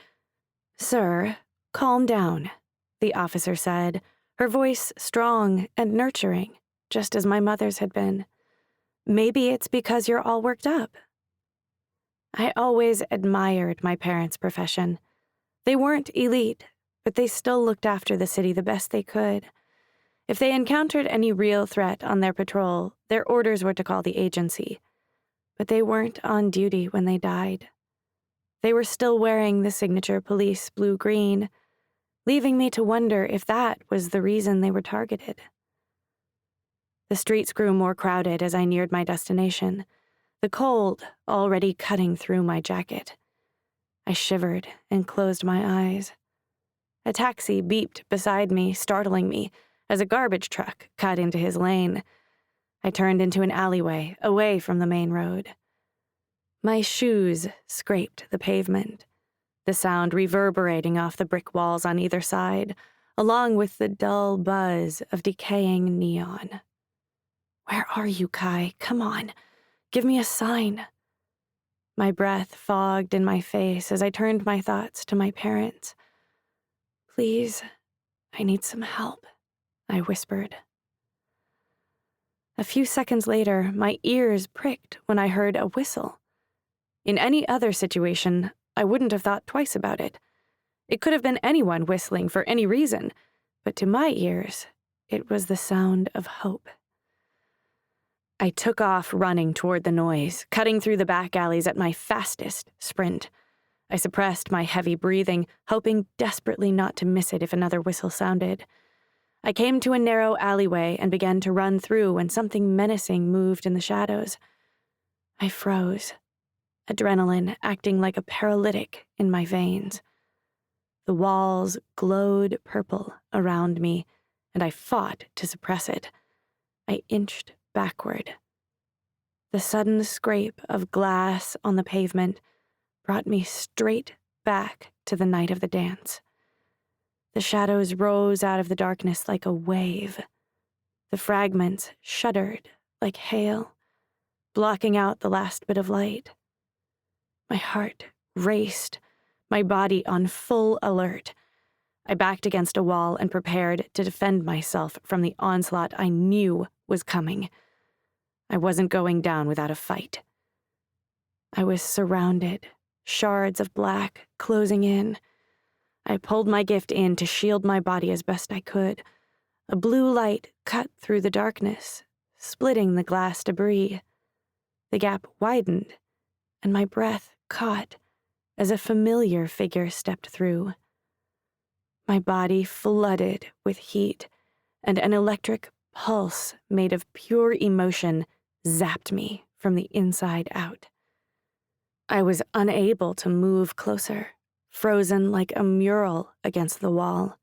"Sir, calm down," the officer said, her voice strong and nurturing, just as my mother's had been. "Maybe it's because you're all worked up." I always admired my parents' profession. They weren't elite, but they still looked after the city the best they could. If they encountered any real threat on their patrol, their orders were to call the agency. But they weren't on duty when they died. They were still wearing the signature police blue-green, leaving me to wonder if that was the reason they were targeted. The streets grew more crowded as I neared my destination, the cold already cutting through my jacket. I shivered and closed my eyes. A taxi beeped beside me, startling me, as a garbage truck cut into his lane. I turned into an alleyway, away from the main road. My shoes scraped the pavement, the sound reverberating off the brick walls on either side, along with the dull buzz of decaying neon. "Where are you, Kai? Come on. Give me a sign." My breath fogged in my face as I turned my thoughts to my parents. "Please, I need some help," I whispered. A few seconds later, my ears pricked when I heard a whistle. In any other situation, I wouldn't have thought twice about it. It could have been anyone whistling for any reason, but to my ears, it was the sound of hope. I took off running toward the noise, cutting through the back alleys at my fastest sprint. I suppressed my heavy breathing, hoping desperately not to miss it if another whistle sounded. I came to a narrow alleyway and began to run through when something menacing moved in the shadows. I froze, adrenaline acting like a paralytic in my veins. The walls glowed purple around me, and I fought to suppress it. I inched backward. The sudden scrape of glass on the pavement brought me straight back to the night of the dance. The shadows rose out of the darkness like a wave. The fragments shuddered like hail, blocking out the last bit of light. My heart raced, my body on full alert. I backed against a wall and prepared to defend myself from the onslaught I knew was coming. I wasn't going down without a fight. I was surrounded, shards of black closing in. I pulled my gift in to shield my body as best I could. A blue light cut through the darkness, splitting the glass debris. The gap widened, and my breath caught as a familiar figure stepped through. My body flooded with heat, and an electric pulse made of pure emotion zapped me from the inside out. I was unable to move closer, frozen like a mural against the wall.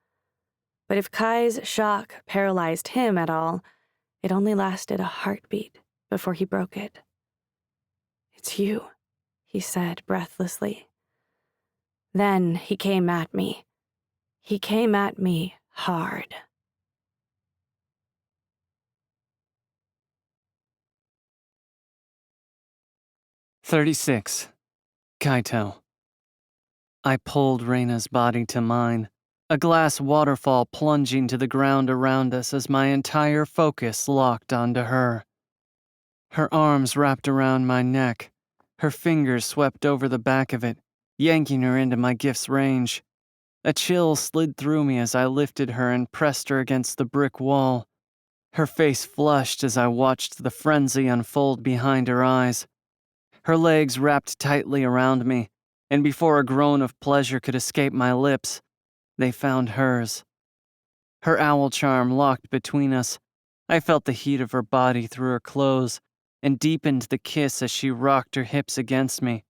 But if Kai's shock paralyzed him at all, it only lasted a heartbeat before he broke it. "It's you," he said breathlessly. Then he came at me. He came at me hard. "36. Kaito." I pulled Reina's body to mine, a glass waterfall plunging to the ground around us as my entire focus locked onto her. Her arms wrapped around my neck, her fingers swept over the back of it, yanking her into my gift's range. A chill slid through me as I lifted her and pressed her against the brick wall. Her face flushed as I watched the frenzy unfold behind her eyes. Her legs wrapped tightly around me, and before a groan of pleasure could escape my lips, they found hers. Her owl charm locked between us. I felt the heat of her body through her clothes and deepened the kiss as she rocked her hips against me.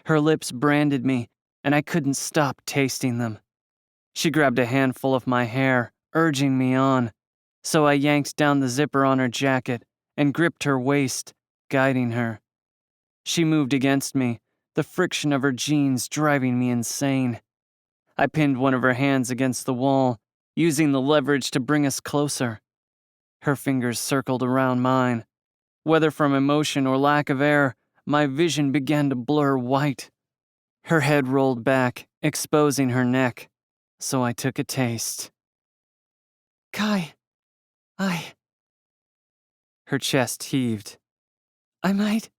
Her lips branded me, and I couldn't stop tasting them. She grabbed a handful of my hair, urging me on, so I yanked down the zipper on her jacket and gripped her waist, guiding her. She moved against me, the friction of her jeans driving me insane. I pinned one of her hands against the wall, using the leverage to bring us closer. Her fingers circled around mine. Whether from emotion or lack of air, my vision began to blur white. Her head rolled back, exposing her neck, so I took a taste. Kai, I... Her chest heaved. I might...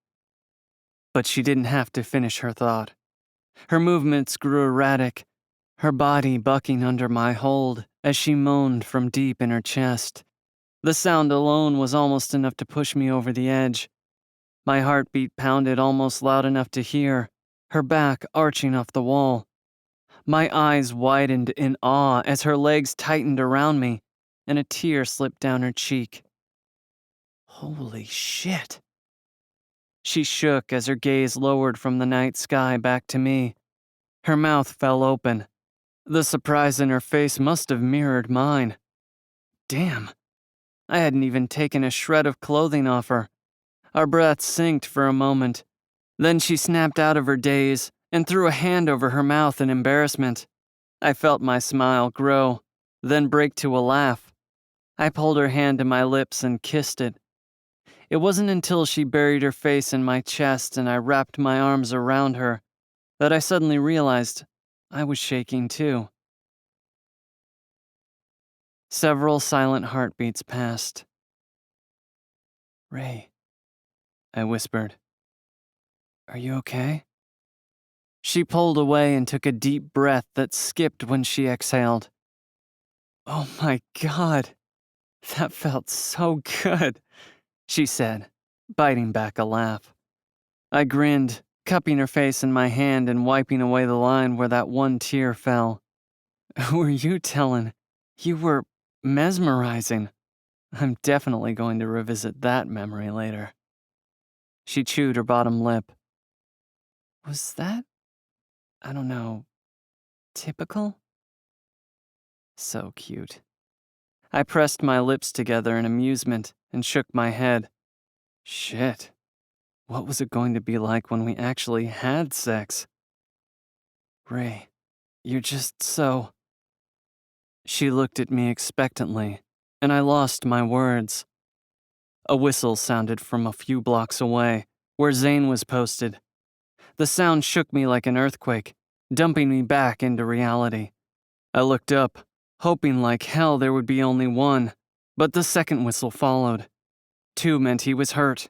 But she didn't have to finish her thought. Her movements grew erratic, her body bucking under my hold as she moaned from deep in her chest. The sound alone was almost enough to push me over the edge. My heartbeat pounded almost loud enough to hear, her back arching off the wall. My eyes widened in awe as her legs tightened around me, and a tear slipped down her cheek. Holy shit. She shook as her gaze lowered from the night sky back to me. Her mouth fell open. The surprise in her face must have mirrored mine. Damn. I hadn't even taken a shred of clothing off her. Our breaths synced for a moment. Then she snapped out of her daze and threw a hand over her mouth in embarrassment. I felt my smile grow, then break to a laugh. I pulled her hand to my lips and kissed it. It wasn't until she buried her face in my chest and I wrapped my arms around her that I suddenly realized I was shaking too. Several silent heartbeats passed. Ray, I whispered. Are you okay? She pulled away and took a deep breath that skipped when she exhaled. Oh my God, that felt so good, she said, biting back a laugh. I grinned, cupping her face in my hand and wiping away the line where that one tear fell. Who are you telling? You were mesmerizing. I'm definitely going to revisit that memory later. She chewed her bottom lip. Was that, I don't know, typical? So cute. I pressed my lips together in amusement and shook my head. Shit. What was it going to be like when we actually had sex? Ray, you're just so... She looked at me expectantly, and I lost my words. A whistle sounded from a few blocks away, where Zane was posted. The sound shook me like an earthquake, dumping me back into reality. I looked up, hoping like hell there would be only one, but the second whistle followed. 2 meant he was hurt.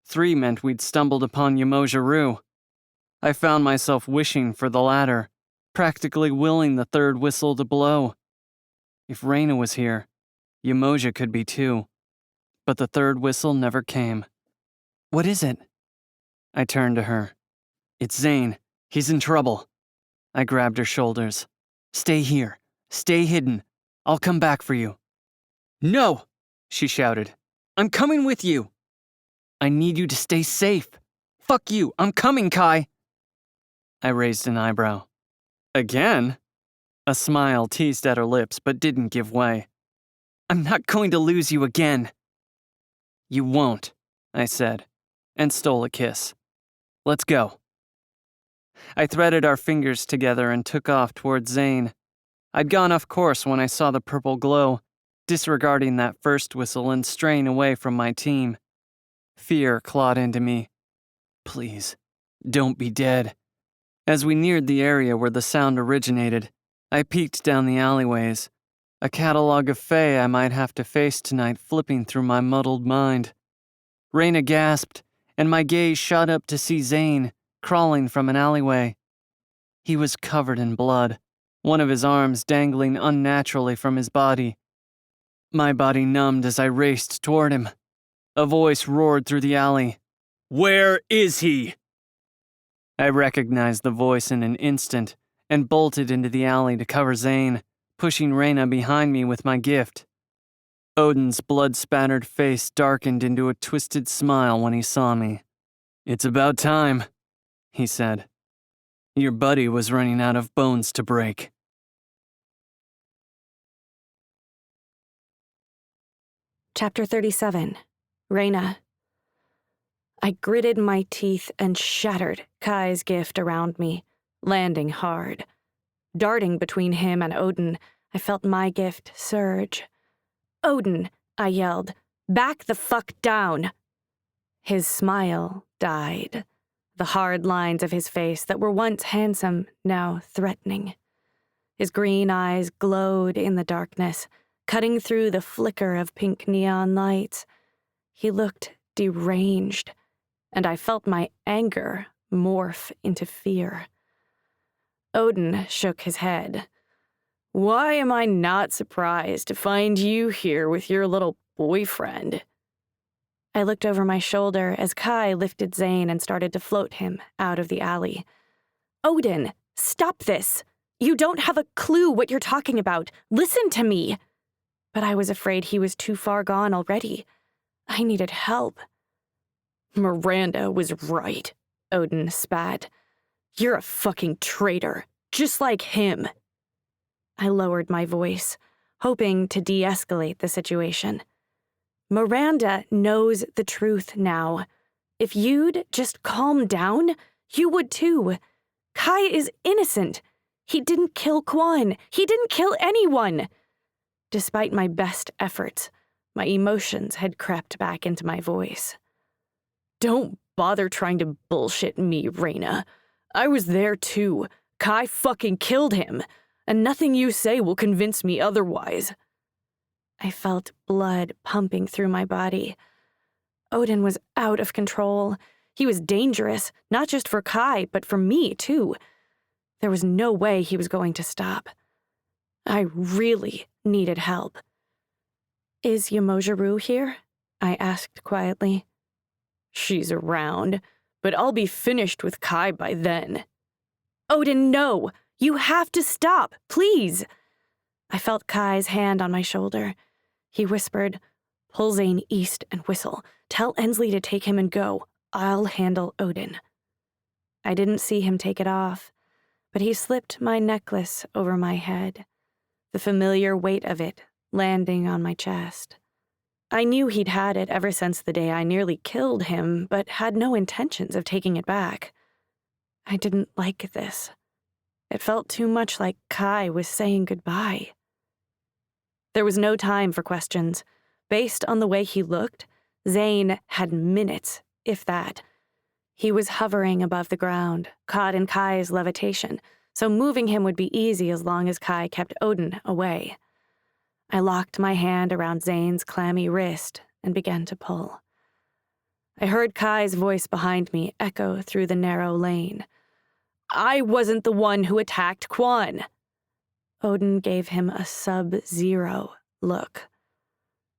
3 meant we'd stumbled upon Yamoja-Rue. I found myself wishing for the latter, practically willing the third whistle to blow. If Raina was here, Yamoja could be too. But the third whistle never came. What is it? I turned to her. It's Zane. He's in trouble. I grabbed her shoulders. Stay here. Stay hidden. I'll come back for you. No, she shouted. I'm coming with you. I need you to stay safe. Fuck you. I'm coming, Kai. I raised an eyebrow. Again? A smile teased at her lips but didn't give way. I'm not going to lose you again. You won't, I said, and stole a kiss. Let's go. I threaded our fingers together and took off towards Zane. I'd gone off course when I saw the purple glow, disregarding that first whistle and straying away from my team. Fear clawed into me. Please, don't be dead. As we neared the area where the sound originated, I peeked down the alleyways, a catalog of fae I might have to face tonight flipping through my muddled mind. Raina gasped, and my gaze shot up to see Zane, crawling from an alleyway. He was covered in blood, one of his arms dangling unnaturally from his body. My body numbed as I raced toward him. A voice roared through the alley. Where is he? I recognized the voice in an instant and bolted into the alley to cover Zane, pushing Raina behind me with my gift. Odin's blood-spattered face darkened into a twisted smile when he saw me. It's about time, he said. Your buddy was running out of bones to break. Chapter 37. Raina. I gritted my teeth and shattered Kai's gift around me, landing hard. Darting between him and Odin, I felt my gift surge. Odin, I yelled. Back the fuck down. His smile died. The hard lines of his face that were once handsome, now threatening. His green eyes glowed in the darkness, cutting through the flicker of pink neon lights. He looked deranged, and I felt my anger morph into fear. Odin shook his head. Why am I not surprised to find you here with your little boyfriend? I looked over my shoulder as Kai lifted Zane and started to float him out of the alley. Odin, stop this! You don't have a clue what you're talking about. Listen to me! But I was afraid he was too far gone already. I needed help. Miranda was right, Odin spat. You're a fucking traitor, just like him. I lowered my voice, hoping to de-escalate the situation. Miranda knows the truth now. If you'd just calm down, you would too. Kai is innocent. He didn't kill Quan. He didn't kill anyone. Despite my best efforts, my emotions had crept back into my voice. Don't bother trying to bullshit me, Reyna. I was there too. Kai fucking killed him, and nothing you say will convince me otherwise. I felt blood pumping through my body. Odin was out of control. He was dangerous, not just for Kai, but for me, too. There was no way he was going to stop. I really needed help. Is Yamojiru here? I asked quietly. She's around, but I'll be finished with Kai by then. Odin, no! You have to stop, please! I felt Kai's hand on my shoulder. He whispered, Pull Zane east and whistle. Tell Ensley to take him and go. I'll handle Odin. I didn't see him take it off, but he slipped my necklace over my head, the familiar weight of it landing on my chest. I knew he'd had it ever since the day I nearly killed him, but had no intentions of taking it back. I didn't like this. It felt too much like Kai was saying goodbye. There was no time for questions. Based on the way he looked, Zane had minutes, if that. He was hovering above the ground, caught in Kai's levitation, so moving him would be easy as long as Kai kept Odin away. I locked my hand around Zane's clammy wrist and began to pull. I heard Kai's voice behind me echo through the narrow lane. I wasn't the one who attacked Quan. Odin gave him a sub-zero look.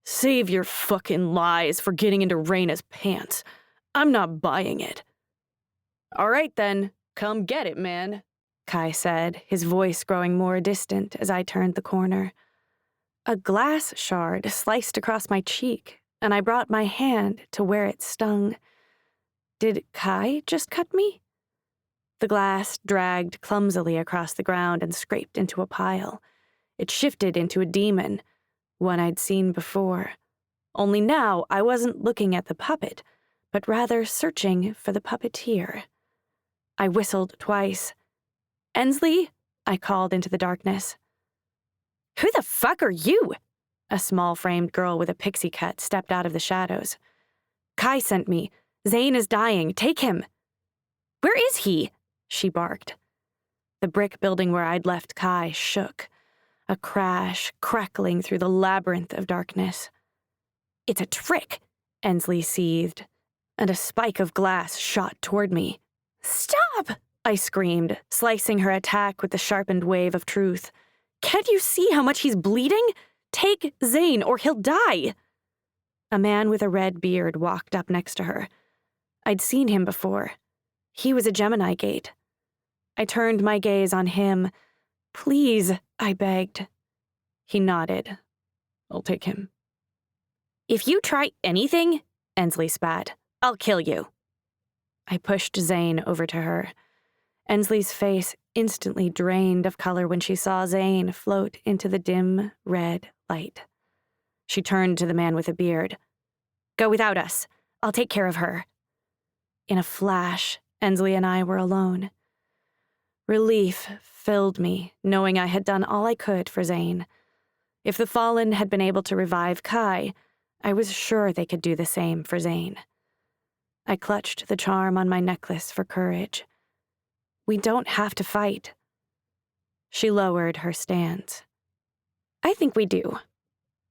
Save your fucking lies for getting into Reyna's pants. I'm not buying it. All right then, come get it, man, Kai said, his voice growing more distant as I turned the corner. A glass shard sliced across my cheek, and I brought my hand to where it stung. Did Kai just cut me? The glass dragged clumsily across the ground and scraped into a pile. It shifted into a demon, one I'd seen before. Only now I wasn't looking at the puppet, but rather searching for the puppeteer. I whistled twice. Ensley, I called into the darkness. Who the fuck are you? A small-framed girl with a pixie cut stepped out of the shadows. Kai sent me. Zane is dying. Take him. Where is he? She barked. The brick building where I'd left Kai shook, a crash crackling through the labyrinth of darkness. It's a trick, Ensley seethed, and a spike of glass shot toward me. Stop! I screamed, slicing her attack with the sharpened wave of truth. Can't you see how much he's bleeding? Take Zane or he'll die. A man with a red beard walked up next to her. I'd seen him before. He was a Gemini Gate. I turned my gaze on him. Please, I begged. He nodded. I'll take him. If you try anything, Ensley spat, I'll kill you. I pushed Zane over to her. Ensley's face instantly drained of color when she saw Zane float into the dim, red light. She turned to the man with the beard. Go without us. I'll take care of her. In a flash, Ensley and I were alone. Relief filled me, knowing I had done all I could for Zane. If the Fallen had been able to revive Kai, I was sure they could do the same for Zane. I clutched the charm on my necklace for courage. We don't have to fight. She lowered her stance. I think we do.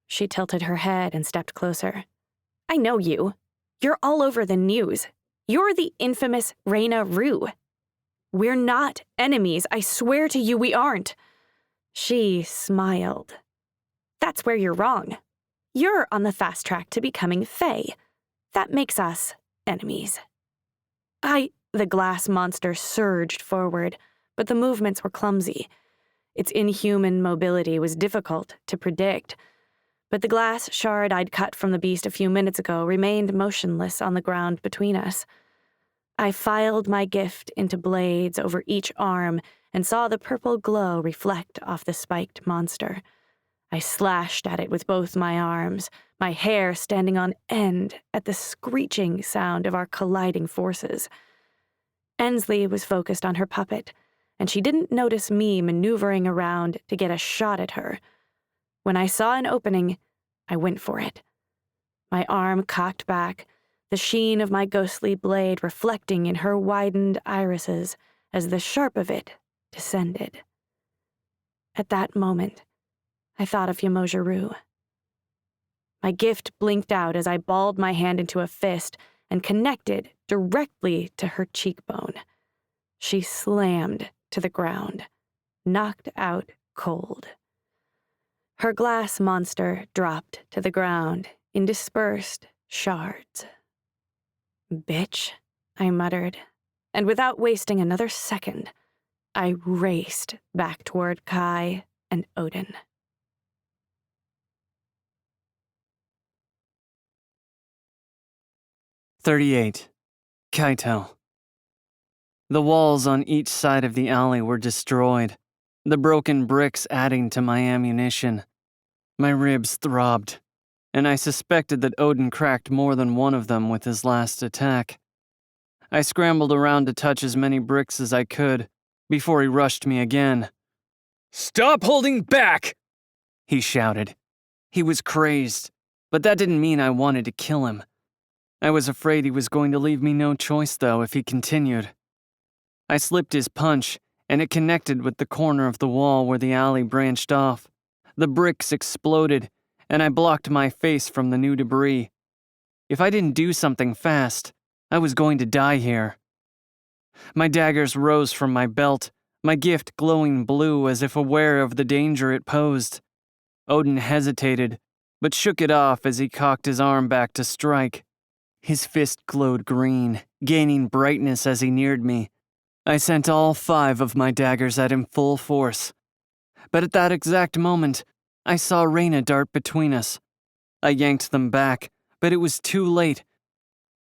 She tilted her head and stepped closer. I know you. You're all over the news. You're the infamous Reyna Rue. We're not enemies. I swear to you we aren't. She smiled. That's where you're wrong. You're on the fast track to becoming Fae. That makes us enemies. The glass monster surged forward, but the movements were clumsy. Its inhuman mobility was difficult to predict, but the glass shard I'd cut from the beast a few minutes ago remained motionless on the ground between us. I filed my gift into blades over each arm and saw the purple glow reflect off the spiked monster. I slashed at it with both my arms, my hair standing on end at the screeching sound of our colliding forces. Ensley was focused on her puppet, and she didn't notice me maneuvering around to get a shot at her. When I saw an opening, I went for it. My arm cocked back, the sheen of my ghostly blade reflecting in her widened irises as the sharp of it descended. At that moment, I thought of Yamoja Rue. My gift blinked out as I balled my hand into a fist and connected directly to her cheekbone. She slammed to the ground, knocked out cold. Her glass monster dropped to the ground in dispersed shards. Bitch, I muttered, and without wasting another second, I raced back toward Kai and Odin. "38. Kaito." The walls on each side of the alley were destroyed, the broken bricks adding to my ammunition. My ribs throbbed, and I suspected that Odin cracked more than one of them with his last attack. I scrambled around to touch as many bricks as I could before he rushed me again. "Stop holding back!" he shouted. He was crazed, but that didn't mean I wanted to kill him. I was afraid he was going to leave me no choice, though, if he continued. I slipped his punch, and it connected with the corner of the wall where the alley branched off. The bricks exploded, and I blocked my face from the new debris. If I didn't do something fast, I was going to die here. My daggers rose from my belt, my gift glowing blue as if aware of the danger it posed. Odin hesitated, but shook it off as he cocked his arm back to strike. His fist glowed green, gaining brightness as he neared me. I sent all 5 of my daggers at him full force. But at that exact moment, I saw Reyna dart between us. I yanked them back, but it was too late.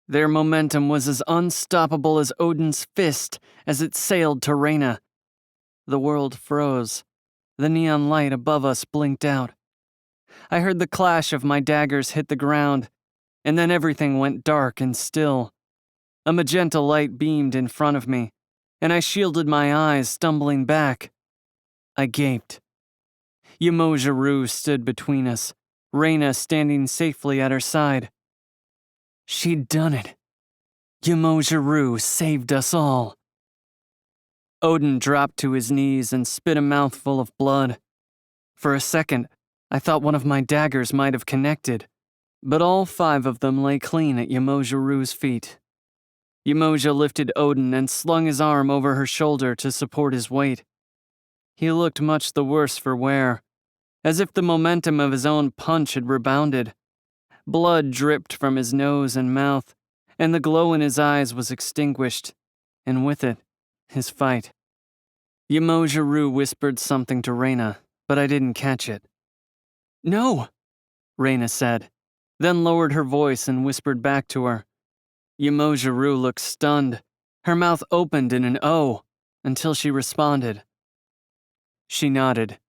Their momentum was as unstoppable as Odin's fist as it sailed to Reyna. The world froze. The neon light above us blinked out. I heard the clash of my daggers hit the ground, and then everything went dark and still. A magenta light beamed in front of me, and I shielded my eyes, stumbling back. I gaped. Yamoja Rue stood between us, Reyna standing safely at her side. She'd done it. Yamoja Rue saved us all. Odin dropped to his knees and spit a mouthful of blood. For a second, I thought one of my daggers might have connected, but all 5 of them lay clean at Yamoja Rue's feet. Yamoja lifted Odin and slung his arm over her shoulder to support his weight. He looked much the worse for wear, as if the momentum of his own punch had rebounded. Blood dripped from his nose and mouth, and the glow in his eyes was extinguished, and with it, his fight. Yamoja Rue whispered something to Reyna, but I didn't catch it. "No," Reyna said, then lowered her voice and whispered back to her. Yamoja Rue looked stunned. Her mouth opened in an O until she responded. She nodded.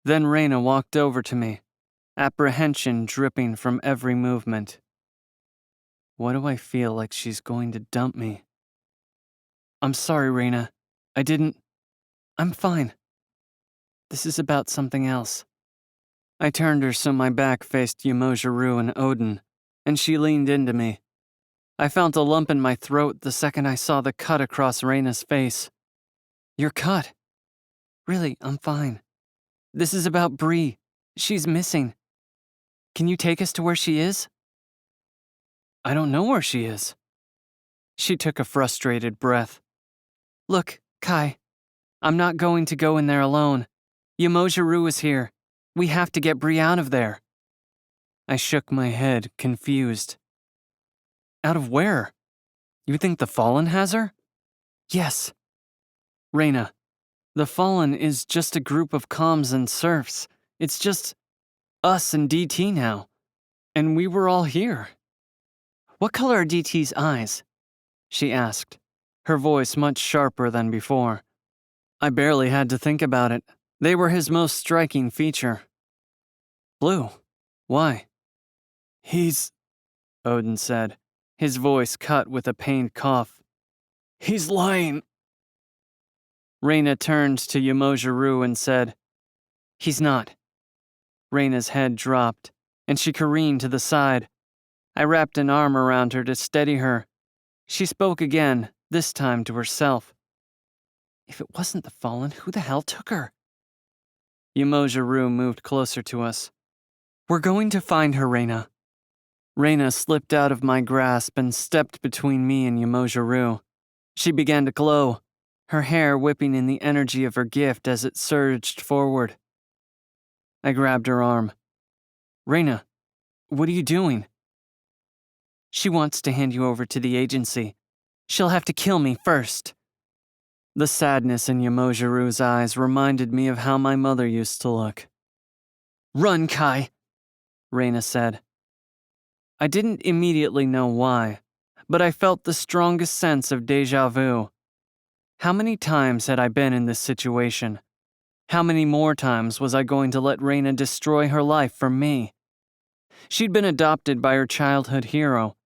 Then Reyna walked over to me, apprehension dripping from every movement. Why do I feel like she's going to dump me? "I'm sorry, Reyna. I'm fine. This is about something else." I turned her so my back faced Yamozharu and Odin, and she leaned into me. I felt a lump in my throat the second I saw the cut across Reyna's face. "You're cut." "Really, I'm fine. This is about Bree. She's missing. Can you take us to where she is?" "I don't know where she is." She took a frustrated breath. "Look, Kai, I'm not going to go in there alone. Yamozharu is here. We have to get Bree out of there." I shook my head, confused. "Out of where? You think the Fallen has her?" "Yes." "Reyna, the Fallen is just a group of comms and serfs. It's just us and DT now. And we were all here." "What color are DT's eyes?" she asked, her voice much sharper than before. I barely had to think about it. They were his most striking feature. "Blue. Why?" "He's," Odin said, his voice cut with a pained cough. "He's lying." Reyna turned to Yamozharu and said, "He's not." Reyna's head dropped, and she careened to the side. I wrapped an arm around her to steady her. She spoke again, this time to herself. "If it wasn't the Fallen, who the hell took her?" Yamozharu moved closer to us. "We're going to find her, Reyna." Reyna slipped out of my grasp and stepped between me and Yamozharu. She began to glow, her hair whipping in the energy of her gift as it surged forward. I grabbed her arm. "Reyna, what are you doing?" "She wants to hand you over to the agency. She'll have to kill me first." The sadness in Yamozharu's eyes reminded me of how my mother used to look. "Run, Kai," Reyna said. I didn't immediately know why, but I felt the strongest sense of déjà vu. How many times had I been in this situation? How many more times was I going to let Reyna destroy her life for me? She'd been adopted by her childhood hero.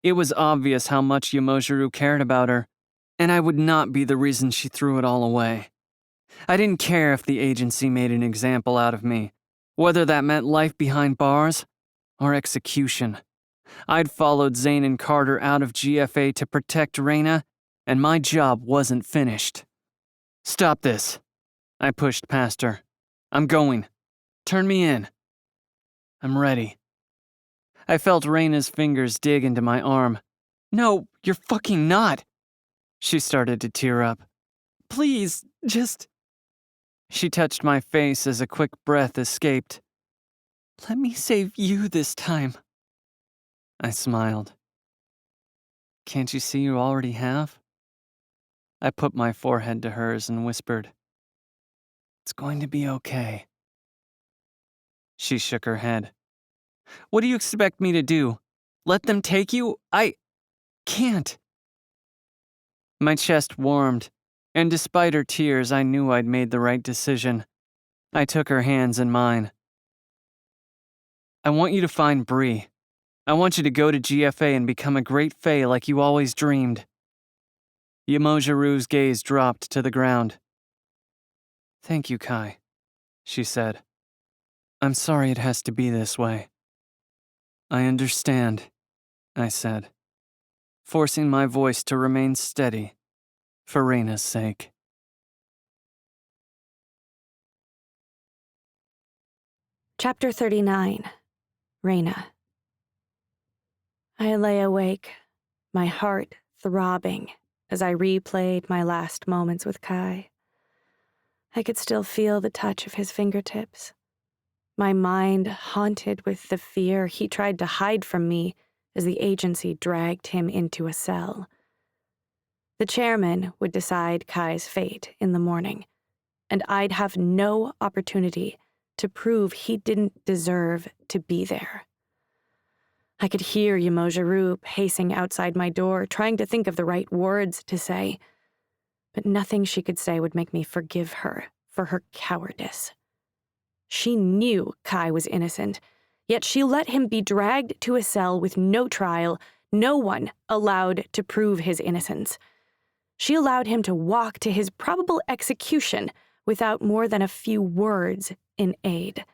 It was obvious how much Yamozharu cared about her, and I would not be the reason she threw it all away. I didn't care if the agency made an example out of me, whether that meant life behind bars or execution. I'd followed Zane and Carter out of GFA to protect Reyna, and my job wasn't finished. "Stop this." I pushed past her. "I'm going. Turn me in." "I'm ready." I felt Reyna's fingers dig into my arm. "No, you're fucking not." She started to tear up. "Please, just..." She touched my face as a quick breath escaped. "Let me save you this time." I smiled. "Can't you see you already have?" I put my forehead to hers and whispered, "It's going to be okay." She shook her head. "What do you expect me to do? Let them take you? I can't." My chest warmed, and despite her tears, I knew I'd made the right decision. I took her hands in mine. "I want you to find Bree. I want you to go to GFA and become a great Fae like you always dreamed." Yamozharu's gaze dropped to the ground. "Thank you, Kai," she said. "I'm sorry it has to be this way." "I understand," I said, forcing my voice to remain steady for Reyna's sake. Chapter 39. Reyna. I lay awake, my heart throbbing as I replayed my last moments with Kai. I could still feel the touch of his fingertips. My mind haunted with the fear he tried to hide from me as the agency dragged him into a cell. The chairman would decide Kai's fate in the morning, and I'd have no opportunity to prove he didn't deserve to be there. I could hear Yamozharu pacing outside my door, trying to think of the right words to say, but nothing she could say would make me forgive her for her cowardice. She knew Kai was innocent, yet she let him be dragged to a cell with no trial, no one allowed to prove his innocence. She allowed him to walk to his probable execution without more than a few words in aid.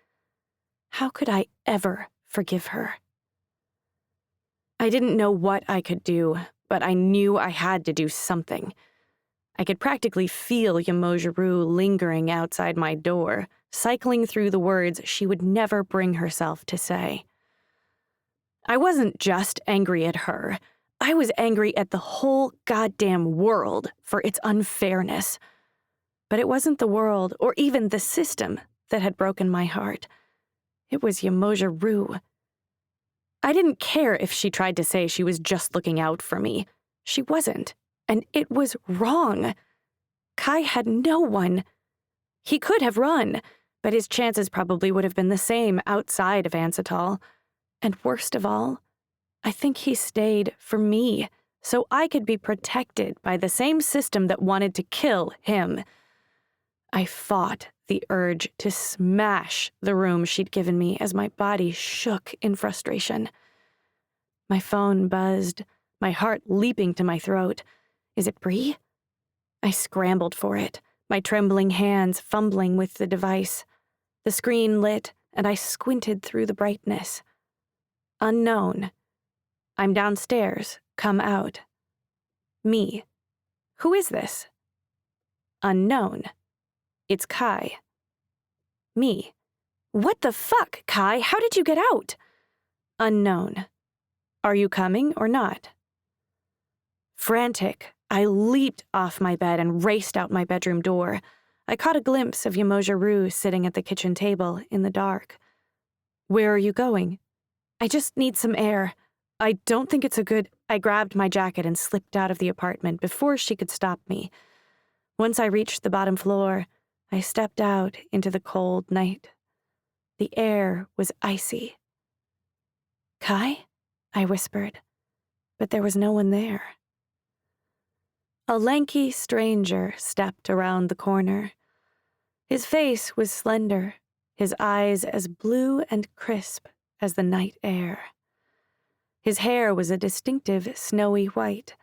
How could I ever forgive her? I didn't know what I could do, but I knew I had to do something. I could practically feel Yamojiru lingering outside my door, cycling through the words she would never bring herself to say. I wasn't just angry at her. I was angry at the whole goddamn world for its unfairness. But it wasn't the world, or even the system, that had broken my heart. It was Yamojiru. I didn't care if she tried to say she was just looking out for me. She wasn't, and it was wrong. Kai had no one. He could have run, but his chances probably would have been the same outside of Ansatol. And worst of all, I think he stayed for me, so I could be protected by the same system that wanted to kill him. I fought the urge to smash the room she'd given me as my body shook in frustration. My phone buzzed, my heart leaping to my throat. Is it Bree? I scrambled for it, my trembling hands fumbling with the device. The screen lit, and I squinted through the brightness. Unknown. I'm downstairs. Come out. Me. Who is this? Unknown. It's Kai. Me. What the fuck, Kai? How did you get out? Unknown. Are you coming or not? Frantic, I leaped off my bed and raced out my bedroom door. I caught a glimpse of Yamojiru sitting at the kitchen table in the dark. Where are you going? I just need some air. I don't think it's a good... I grabbed my jacket and slipped out of the apartment before she could stop me. Once I reached the bottom floor, I stepped out into the cold night. The air was icy. Kai? I whispered, but there was no one there. A lanky stranger stepped around the corner. His face was slender, his eyes as blue and crisp as the night air. His hair was a distinctive snowy white.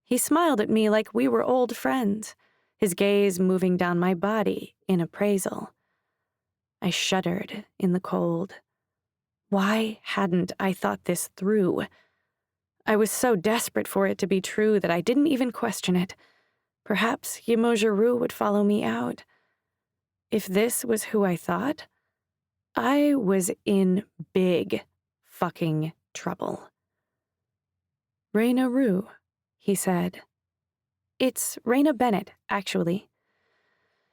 He smiled at me like we were old friends, his gaze moving down my body in appraisal. I shuddered in the cold. Why hadn't I thought this through? I was so desperate for it to be true that I didn't even question it. Perhaps Yamojiru would follow me out. If this was who I thought, I was in big fucking trouble. Raina Rue, he said. It's Raina Bennett, actually.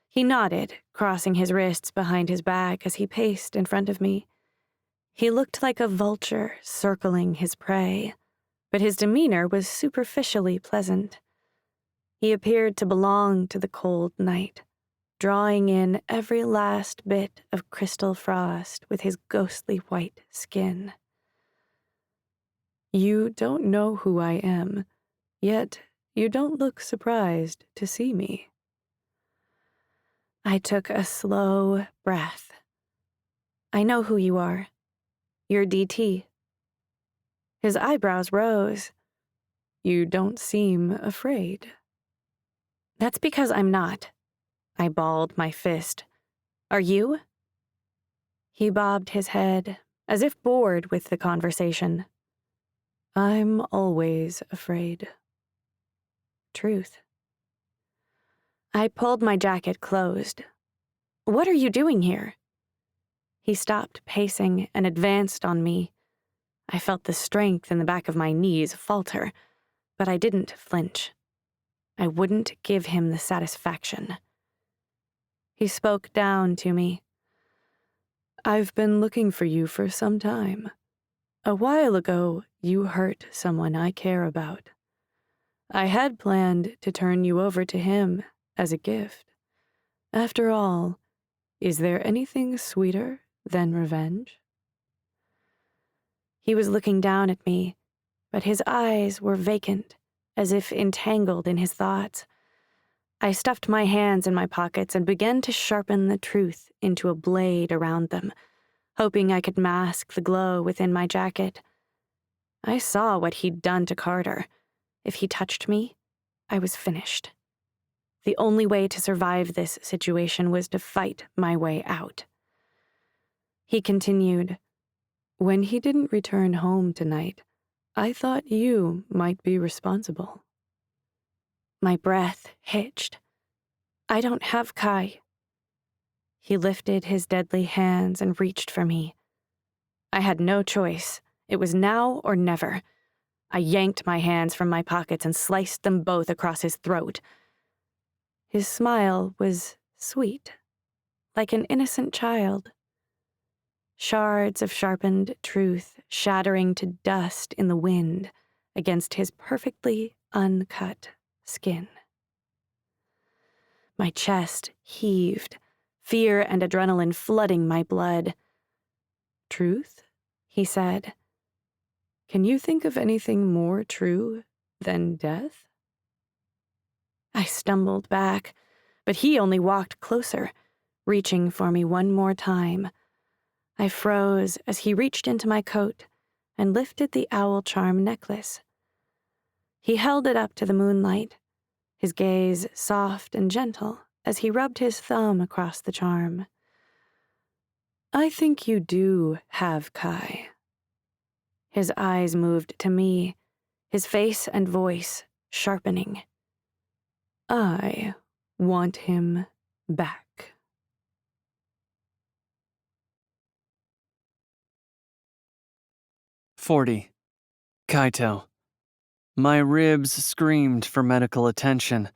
He nodded, crossing his wrists behind his back as he paced in front of me. He looked like a vulture circling his prey, but his demeanor was superficially pleasant. He appeared to belong to the cold night, drawing in every last bit of crystal frost with his ghostly white skin. You don't know who I am, yet you don't look surprised to see me. I took a slow breath. I know who you are. You're DT. His eyebrows rose. You don't seem afraid. That's because I'm not. I balled my fist. Are you? He bobbed his head, as if bored with the conversation. I'm always afraid. Truth. I pulled my jacket closed. What are you doing here? He stopped pacing and advanced on me. I felt the strength in the back of my knees falter, but I didn't flinch. I wouldn't give him the satisfaction. He spoke down to me. I've been looking for you for some time. A while ago, you hurt someone I care about. I had planned to turn you over to him as a gift. After all, is there anything sweeter than revenge? He was looking down at me, but his eyes were vacant, as if entangled in his thoughts. I stuffed my hands in my pockets and began to sharpen the truth into a blade around them, hoping I could mask the glow within my jacket. I saw what he'd done to Carter. If he touched me, I was finished. The only way to survive this situation was to fight my way out. He continued, "When he didn't return home tonight, I thought you might be responsible." My breath hitched. "I don't have Kai." He lifted his deadly hands and reached for me. I had no choice. It was now or never. I yanked my hands from my pockets and sliced them both across his throat. His smile was sweet, like an innocent child. Shards of sharpened truth shattering to dust in the wind against his perfectly uncut skin. My chest heaved, fear and adrenaline flooding my blood. "Truth?" he said. "Can you think of anything more true than death?" I stumbled back, but he only walked closer, reaching for me one more time. I froze as he reached into my coat and lifted the owl charm necklace. He held it up to the moonlight, his gaze soft and gentle as he rubbed his thumb across the charm. "I think you do have Kai." His eyes moved to me, his face and voice sharpening. "I want him back." "40. Kaito." My ribs screamed for medical attention,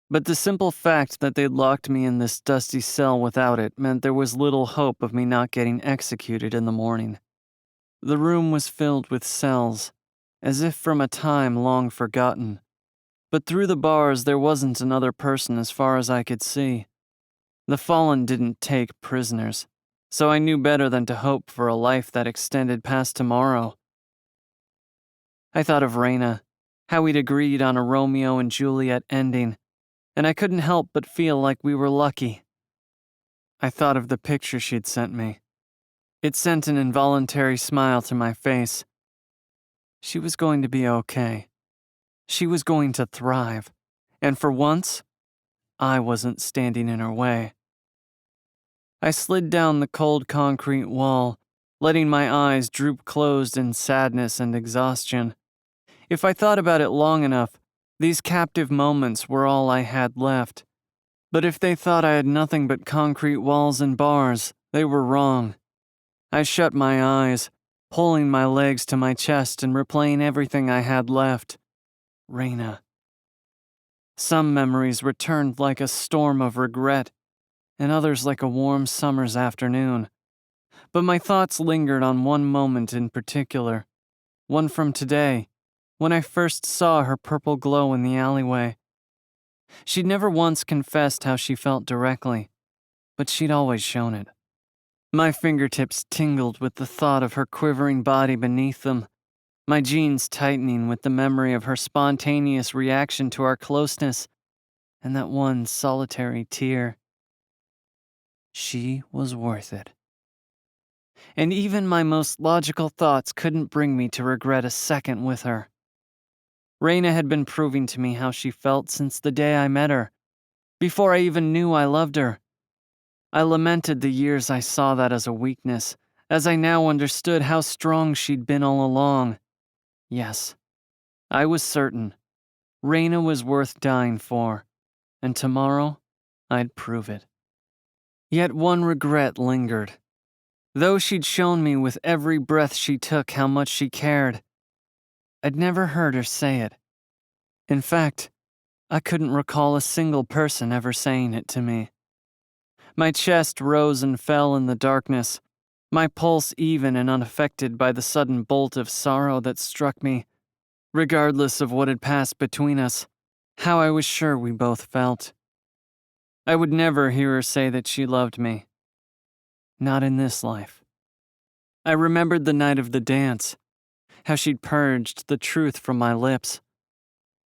but the simple fact that they'd locked me in this dusty cell without it meant there was little hope of me not getting executed in the morning. The room was filled with cells, as if from a time long forgotten, but through the bars there wasn't another person as far as I could see. The Fallen didn't take prisoners, so I knew better than to hope for a life that extended past tomorrow. I thought of Reyna, how we'd agreed on a Romeo and Juliet ending, and I couldn't help but feel like we were lucky. I thought of the picture she'd sent me. It sent an involuntary smile to my face. She was going to be okay. She was going to thrive, and for once, I wasn't standing in her way. I slid down the cold concrete wall, letting my eyes droop closed in sadness and exhaustion. If I thought about it long enough, these captive moments were all I had left. But if they thought I had nothing but concrete walls and bars, they were wrong. I shut my eyes, pulling my legs to my chest and replaying everything I had left. Reyna. Some memories returned like a storm of regret, and others like a warm summer's afternoon. But my thoughts lingered on one moment in particular, one from today, when I first saw her purple glow in the alleyway. She'd never once confessed how she felt directly, but she'd always shown it. My fingertips tingled with the thought of her quivering body beneath them, my jeans tightening with the memory of her spontaneous reaction to our closeness, and that one solitary tear. She was worth it. And even my most logical thoughts couldn't bring me to regret a second with her. Reyna had been proving to me how she felt since the day I met her, before I even knew I loved her. I lamented the years I saw that as a weakness, as I now understood how strong she'd been all along. Yes, I was certain. Reyna was worth dying for, and tomorrow I'd prove it. Yet one regret lingered. Though she'd shown me with every breath she took how much she cared, I'd never heard her say it. In fact, I couldn't recall a single person ever saying it to me. My chest rose and fell in the darkness, my pulse even and unaffected by the sudden bolt of sorrow that struck me. Regardless of what had passed between us, how I was sure we both felt. I would never hear her say that she loved me. Not in this life. I remembered the night of the dance, how she'd purged the truth from my lips.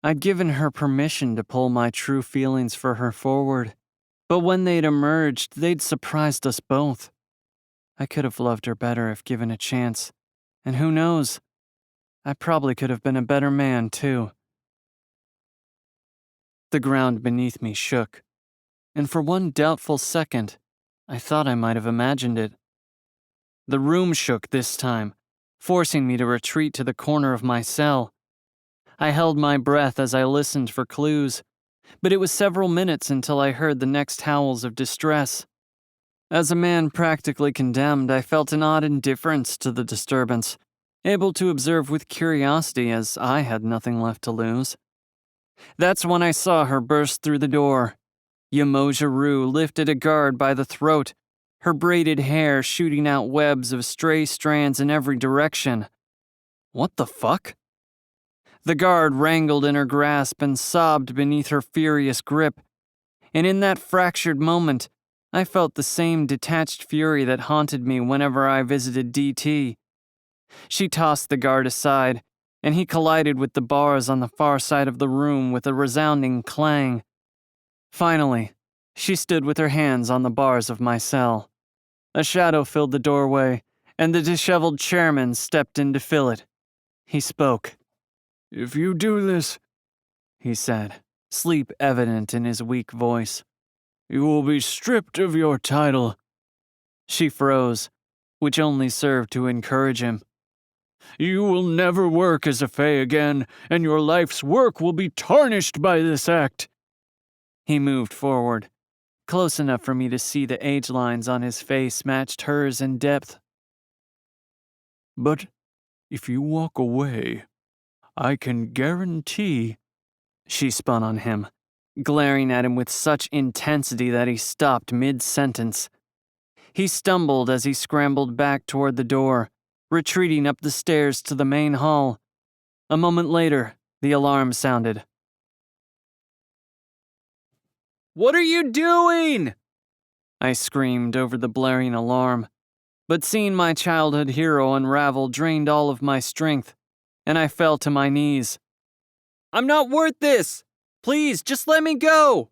I'd given her permission to pull my true feelings for her forward, but when they'd emerged, they'd surprised us both. I could have loved her better if given a chance, and who knows, I probably could have been a better man, too. The ground beneath me shook, and for one doubtful second, I thought I might have imagined it. The room shook this time, forcing me to retreat to the corner of my cell. I held my breath as I listened for clues, but it was several minutes until I heard the next howls of distress. As a man practically condemned, I felt an odd indifference to the disturbance, able to observe with curiosity as I had nothing left to lose. That's when I saw her burst through the door. Yamoja Rue lifted a guard by the throat, her braided hair shooting out webs of stray strands in every direction. What the fuck? The guard wrangled in her grasp and sobbed beneath her furious grip, and in that fractured moment, I felt the same detached fury that haunted me whenever I visited DT. She tossed the guard aside, and he collided with the bars on the far side of the room with a resounding clang. Finally, she stood with her hands on the bars of my cell. A shadow filled the doorway, and the disheveled chairman stepped in to fill it. He spoke. "If you do this," he said, sleep evident in his weak voice, "you will be stripped of your title." She froze, which only served to encourage him. "You will never work as a Fae again, and your life's work will be tarnished by this act." He moved forward, close enough for me to see the age lines on his face matched hers in depth. "But if you walk away, I can guarantee—" She spun on him, glaring at him with such intensity that he stopped mid-sentence. He stumbled as he scrambled back toward the door, retreating up the stairs to the main hall. A moment later, the alarm sounded. "What are you doing?" I screamed over the blaring alarm, but seeing my childhood hero unravel drained all of my strength, and I fell to my knees. "I'm not worth this! Please, just let me go!"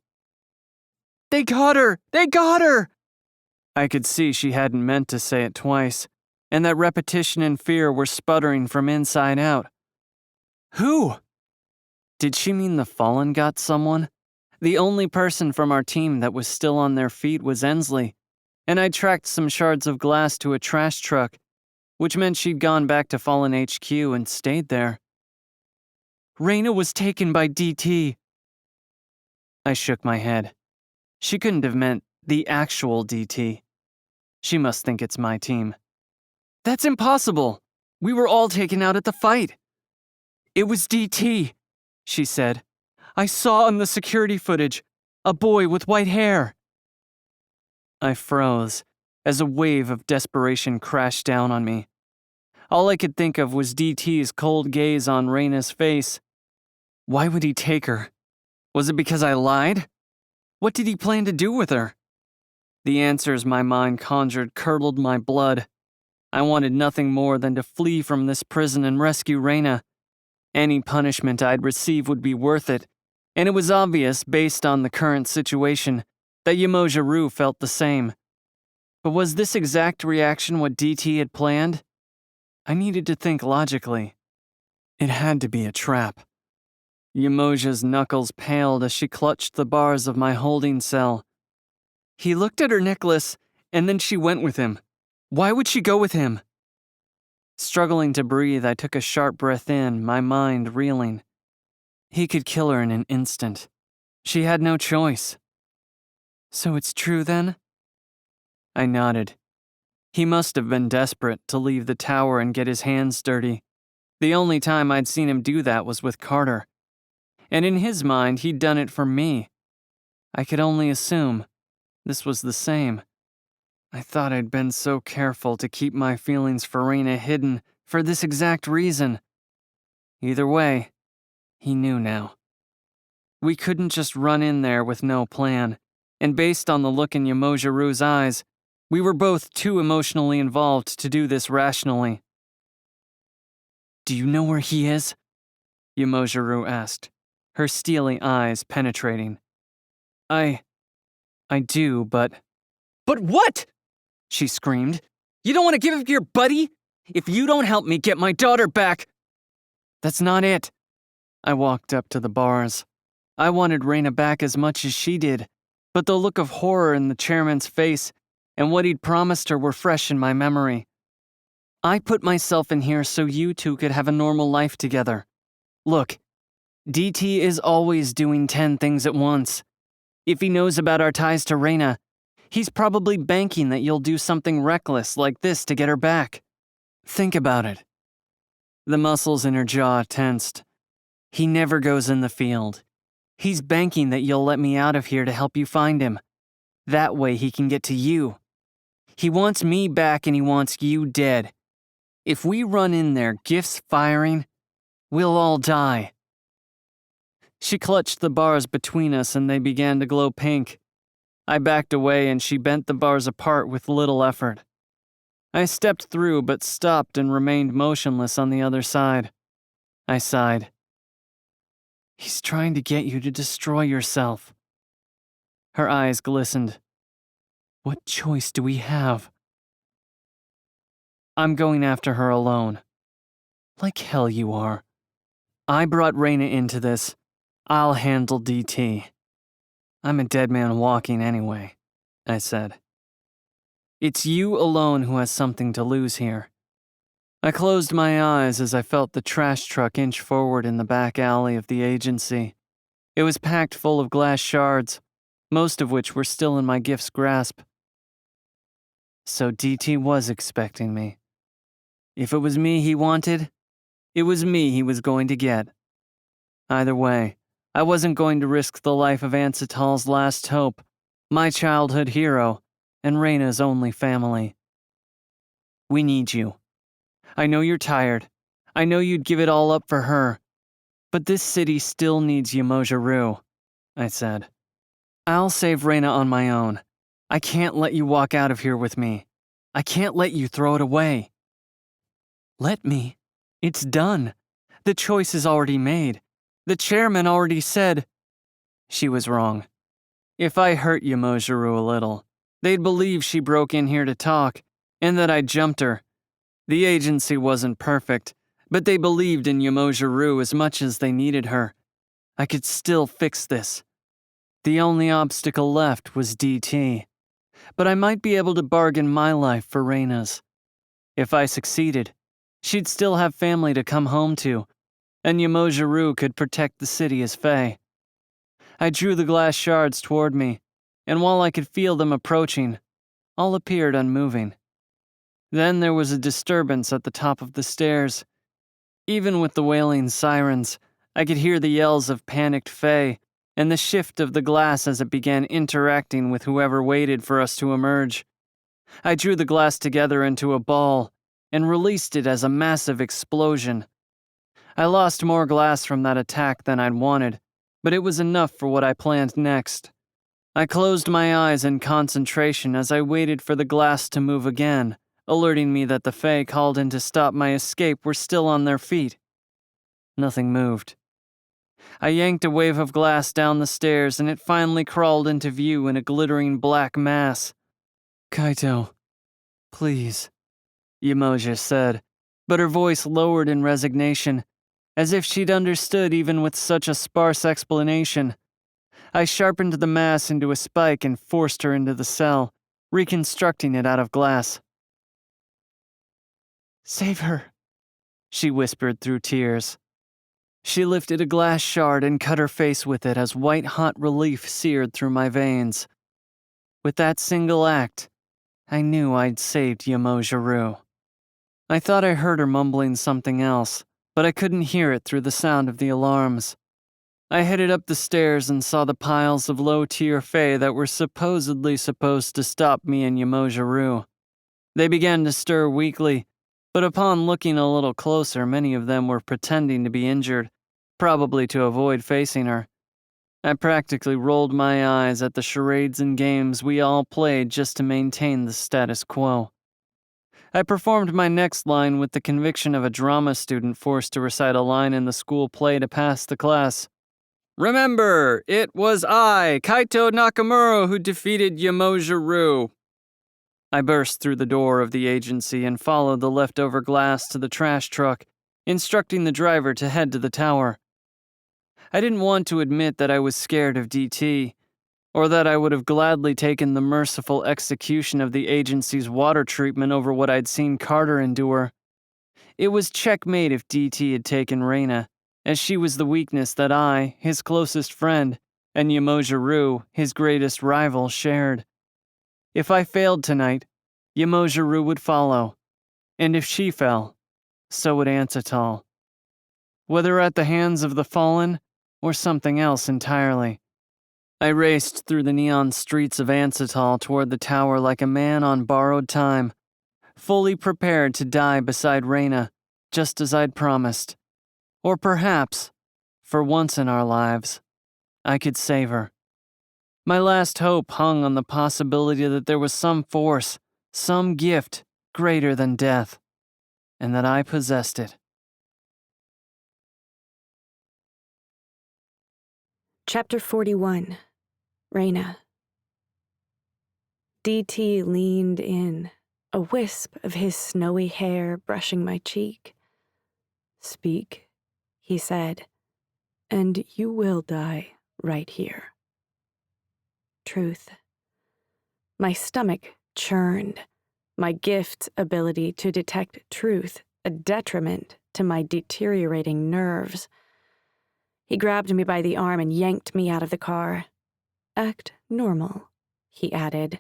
"They got her! They got her!" I could see she hadn't meant to say it twice, and that repetition and fear were sputtering from inside out. Who? Did she mean the Fallen got someone? The only person from our team that was still on their feet was Ensley, and I tracked some shards of glass to a trash truck, which meant she'd gone back to Fallen HQ and stayed there. Reyna was taken by DT. I shook my head. She couldn't have meant the actual DT. She must think it's my team. That's impossible. We were all taken out at the fight. It was DT, she said. I saw on the security footage a boy with white hair. I froze as a wave of desperation crashed down on me. All I could think of was DT's cold gaze on Reyna's face. Why would he take her? Was it because I lied? What did he plan to do with her? The answers my mind conjured curdled my blood. I wanted nothing more than to flee from this prison and rescue Reyna. Any punishment I'd receive would be worth it, and it was obvious, based on the current situation, that Yamoja Rue felt the same. But was this exact reaction what DT had planned? I needed to think logically. It had to be a trap. Yamoja's knuckles paled as she clutched the bars of my holding cell. He looked at her necklace, and then she went with him. Why would she go with him? Struggling to breathe, I took a sharp breath in, my mind reeling. He could kill her in an instant. She had no choice. So it's true then? I nodded. He must have been desperate to leave the tower and get his hands dirty. The only time I'd seen him do that was with Carter. And in his mind, he'd done it for me. I could only assume this was the same. I thought I'd been so careful to keep my feelings for Reyna hidden for this exact reason. Either way, he knew now. We couldn't just run in there with no plan, and based on the look in Yamoja Rue's eyes, we were both too emotionally involved to do this rationally. Do you know where he is? Yamoja Rue asked, her steely eyes penetrating. I do, but... But what? She screamed. You don't want to give up your buddy? If you don't help me get my daughter back... That's not it. I walked up to the bars. I wanted Reyna back as much as she did, but the look of horror in the chairman's face and what he'd promised her were fresh in my memory. I put myself in here so you two could have a normal life together. Look, DT is always doing 10 things at once. If he knows about our ties to Reyna, he's probably banking that you'll do something reckless like this to get her back. Think about it. The muscles in her jaw tensed. He never goes in the field. He's banking that you'll let me out of here to help you find him. That way he can get to you. He wants me back and he wants you dead. If we run in there, gifts firing, we'll all die. She clutched the bars between us and they began to glow pink. I backed away and she bent the bars apart with little effort. I stepped through but stopped and remained motionless on the other side. I sighed. He's trying to get you to destroy yourself. Her eyes glistened. What choice do we have? I'm going after her alone. Like hell you are. I brought Reyna into this. I'll handle DT. I'm a dead man walking anyway, I said. It's you alone who has something to lose here. I closed my eyes as I felt the trash truck inch forward in the back alley of the agency. It was packed full of glass shards, most of which were still in my gift's grasp. So DT was expecting me. If it was me he wanted, it was me he was going to get. Either way, I wasn't going to risk the life of Ancetal's last hope, my childhood hero, and Reyna's only family. We need you. I know you're tired. I know you'd give it all up for her. But this city still needs Yamoja Rue, I said. I'll save Reyna on my own. I can't let you walk out of here with me. I can't let you throw it away. Let me. It's done. The choice is already made. The chairman already said. She was wrong. If I hurt Yamoja Rue a little, they'd believe she broke in here to talk, and that I jumped her. The agency wasn't perfect, but they believed in Yamoja Rue as much as they needed her. I could still fix this. The only obstacle left was DT, but I might be able to bargain my life for Reyna's. If I succeeded, she'd still have family to come home to, and Yamoja Rue could protect the city as Fae. I drew the glass shards toward me, and while I could feel them approaching, all appeared unmoving. Then there was a disturbance at the top of the stairs. Even with the wailing sirens, I could hear the yells of panicked Fae and the shift of the glass as it began interacting with whoever waited for us to emerge. I drew the glass together into a ball and released it as a massive explosion. I lost more glass from that attack than I'd wanted, but it was enough for what I planned next. I closed my eyes in concentration as I waited for the glass to move again, alerting me that the Fae called in to stop my escape were still on their feet. Nothing moved. I yanked a wave of glass down the stairs and it finally crawled into view in a glittering black mass. Kaito, please, Yamoja said, but her voice lowered in resignation, as if she'd understood even with such a sparse explanation. I sharpened the mass into a spike and forced her into the cell, reconstructing it out of glass. Save her, she whispered through tears. She lifted a glass shard and cut her face with it as white-hot relief seared through my veins. With that single act, I knew I'd saved Yamoja Rue. I thought I heard her mumbling something else, but I couldn't hear it through the sound of the alarms. I headed up the stairs and saw the piles of low-tier Fae that were supposedly supposed to stop me and Yamoja Rue. They began to stir weakly, but upon looking a little closer, many of them were pretending to be injured, probably to avoid facing her. I practically rolled my eyes at the charades and games we all played just to maintain the status quo. I performed my next line with the conviction of a drama student forced to recite a line in the school play to pass the class. Remember, it was I, Kaito Nakamura, who defeated Yamoja Rue. I burst through the door of the agency and followed the leftover glass to the trash truck, instructing the driver to head to the tower. I didn't want to admit that I was scared of DT, or that I would have gladly taken the merciful execution of the agency's water treatment over what I'd seen Carter endure. It was checkmate if DT had taken Reyna, as she was the weakness that I, his closest friend, and Yamojiru, his greatest rival, shared. If I failed tonight, Yamojiru would follow, and if she fell, so would Ansatal. Whether at the hands of the fallen or something else entirely. I raced through the neon streets of Ansatal toward the tower like a man on borrowed time, fully prepared to die beside Reyna, just as I'd promised. Or perhaps, for once in our lives, I could save her. My last hope hung on the possibility that there was some force, some gift greater than death, and that I possessed it. Chapter 41. Reyna. DT leaned in, a wisp of his snowy hair brushing my cheek. "Speak," he said, "and you will die right here." Truth. My stomach churned, my gift's ability to detect truth a detriment to my deteriorating nerves. He grabbed me by the arm and yanked me out of the car. "Act normal," he added.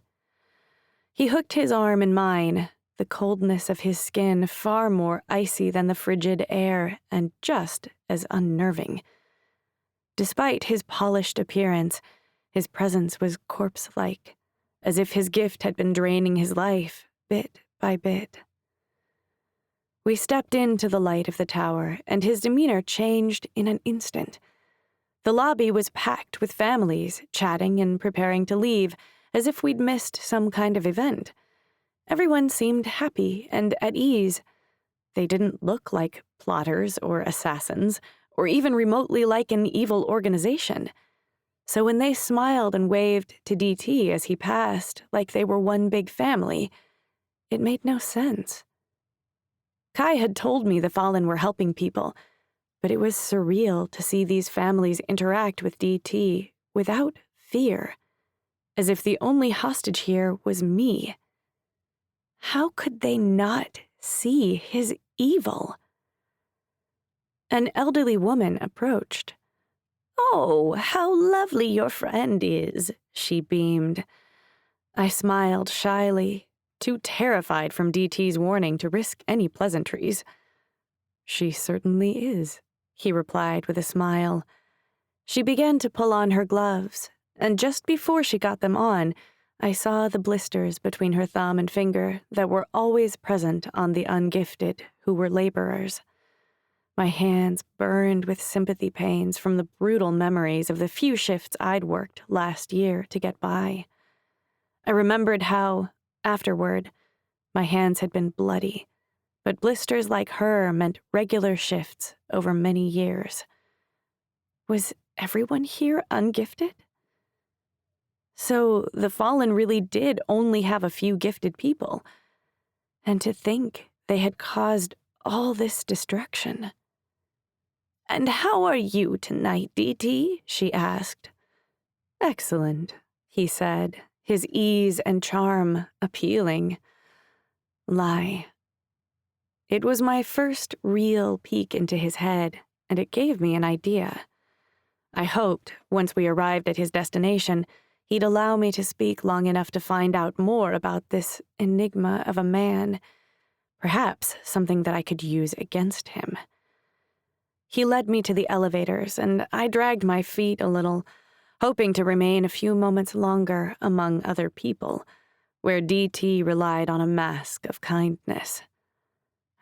He hooked his arm in mine, the coldness of his skin far more icy than the frigid air and just as unnerving. Despite his polished appearance, his presence was corpse-like, as if his gift had been draining his life, bit by bit. We stepped into the light of the tower, and his demeanor changed in an instant. The lobby was packed with families, chatting and preparing to leave, as if we'd missed some kind of event. Everyone seemed happy and at ease. They didn't look like plotters or assassins, or even remotely like an evil organization. So when they smiled and waved to DT as he passed, like they were one big family, it made no sense. Kai had told me the Fallen were helping people, but it was surreal to see these families interact with DT without fear, as if the only hostage here was me. How could they not see his evil? An elderly woman approached. "Oh, how lovely your friend is," she beamed. I smiled shyly, too terrified from DT's warning to risk any pleasantries. "She certainly is," he replied with a smile. She began to pull on her gloves, and just before she got them on, I saw the blisters between her thumb and finger that were always present on the ungifted who were laborers. My hands burned with sympathy pains from the brutal memories of the few shifts I'd worked last year to get by. I remembered how, afterward, my hands had been bloody, but blisters like her meant regular shifts over many years. Was everyone here ungifted? So the Fallen really did only have a few gifted people, and to think they had caused all this destruction. "And how are you tonight, DT?" she asked. "Excellent," he said, his ease and charm appealing. Lie. It was my first real peek into his head, and it gave me an idea. I hoped, once we arrived at his destination, he'd allow me to speak long enough to find out more about this enigma of a man, perhaps something that I could use against him. He led me to the elevators, and I dragged my feet a little, hoping to remain a few moments longer among other people, where DT relied on a mask of kindness.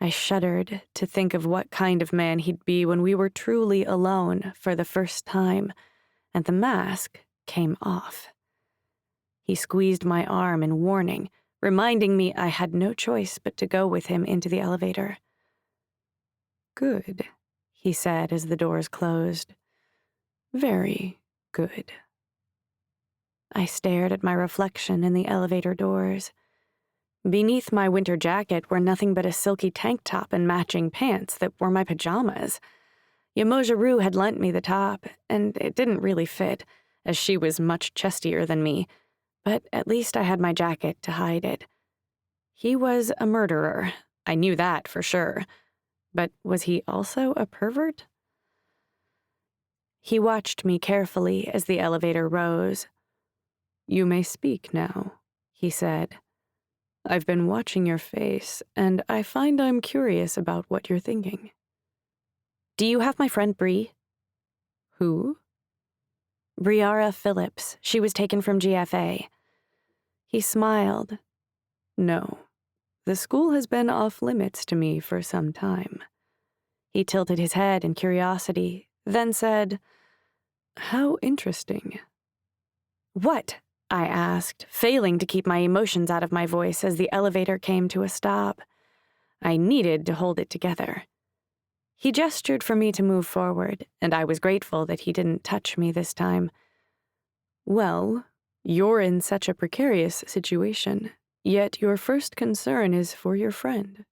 I shuddered to think of what kind of man he'd be when we were truly alone for the first time, and the mask came off. He squeezed my arm in warning, reminding me I had no choice but to go with him into the elevator. "Good," he said as the doors closed. "Very good." I stared at my reflection in the elevator doors. Beneath my winter jacket were nothing but a silky tank top and matching pants that were my pajamas. Yamojiru had lent me the top, and it didn't really fit, as she was much chestier than me, but at least I had my jacket to hide it. He was a murderer. I knew that for sure. But was he also a pervert? He watched me carefully as the elevator rose. "You may speak now," he said. "I've been watching your face, and I find I'm curious about what you're thinking." "Do you have my friend Bree?" "Who?" "Briara Phillips. She was taken from GFA." He smiled. "No. The school has been off limits to me for some time." He tilted his head in curiosity, then said, "How interesting." "What?" I asked, failing to keep my emotions out of my voice as the elevator came to a stop. I needed to hold it together. He gestured for me to move forward, and I was grateful that he didn't touch me this time. "Well, you're in such a precarious situation, yet your first concern is for your friend."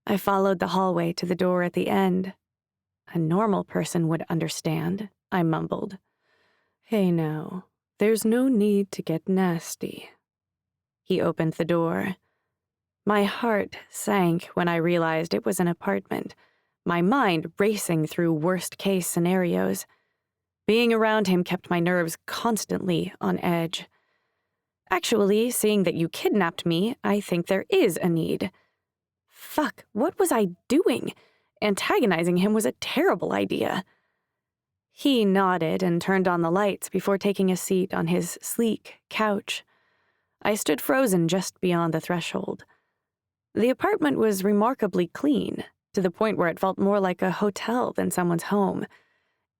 I followed the hallway to the door at the end. "A normal person would understand," I mumbled. "Hey now, there's no need to get nasty." He opened the door. My heart sank when I realized it was an apartment, my mind racing through worst-case scenarios. Being around him kept my nerves constantly on edge. Actually, seeing that you kidnapped me, I think there is a need. Fuck, what was I doing? Antagonizing him was a terrible idea. He nodded and turned on the lights before taking a seat on his sleek couch. I stood frozen just beyond the threshold. The apartment was remarkably clean, to the point where it felt more like a hotel than someone's home.